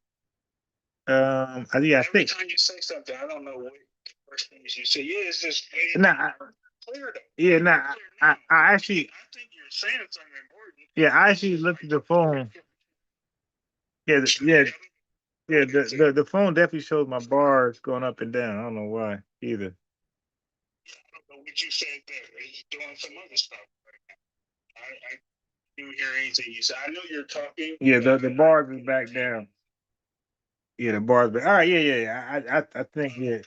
Yeah, I Every think. time you say something, I don't know what the first things you say. Yeah, it's just Nah, clear though. yeah, nah. I actually. I think you're saying something important. Yeah, I actually looked at the phone. Yeah, yeah. The phone definitely shows my bars going up and down. I don't know why either. I don't know what you said there. He's doing some other stuff right now. I didn't hear anything you said. I know you're talking. Yeah, the bars is back down. Yeah, the bars back. All right, yeah. I think yeah.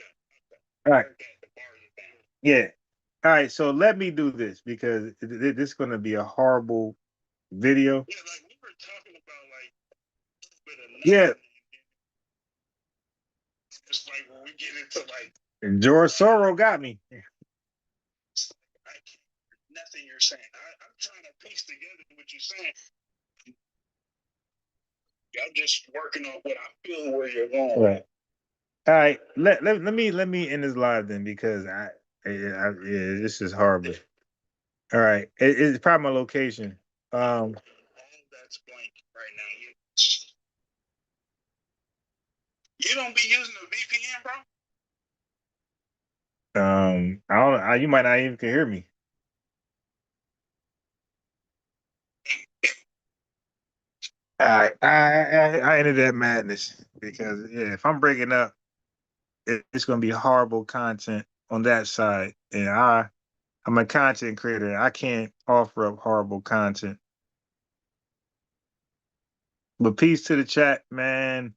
All right. Yeah. All right, so let me do this because this is going to be a horrible video. Yeah, like we were talking about like a little bit of Yeah. It's like when we get into like And George Soros got me. I can't hear nothing you're saying. I'm trying to piece together what you're saying. I'm just working on what I feel where you're going. Right. All right. Let me end this live then because this is horrible. All right. It's probably my location. All that's blank right now. You don't be using a VPN, bro? I don't. You might not even can hear me. All right. I ended that madness because if I'm breaking up, it's going to be horrible content on that side, and I'm a content creator. I can't offer up horrible content. But peace to the chat, man.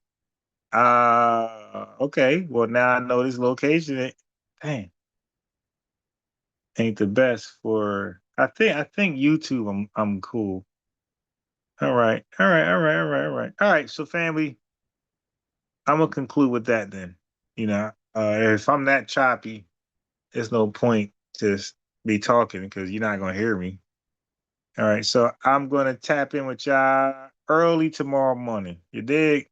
Okay. Well, now I know this location. Dang, ain't the best for. I think YouTube. I'm cool. All right. All right. So, family, I'm gonna conclude with that then. If I'm that choppy, there's no point to be talking because you're not gonna hear me. All right. So I'm gonna tap in with y'all early tomorrow morning. You dig?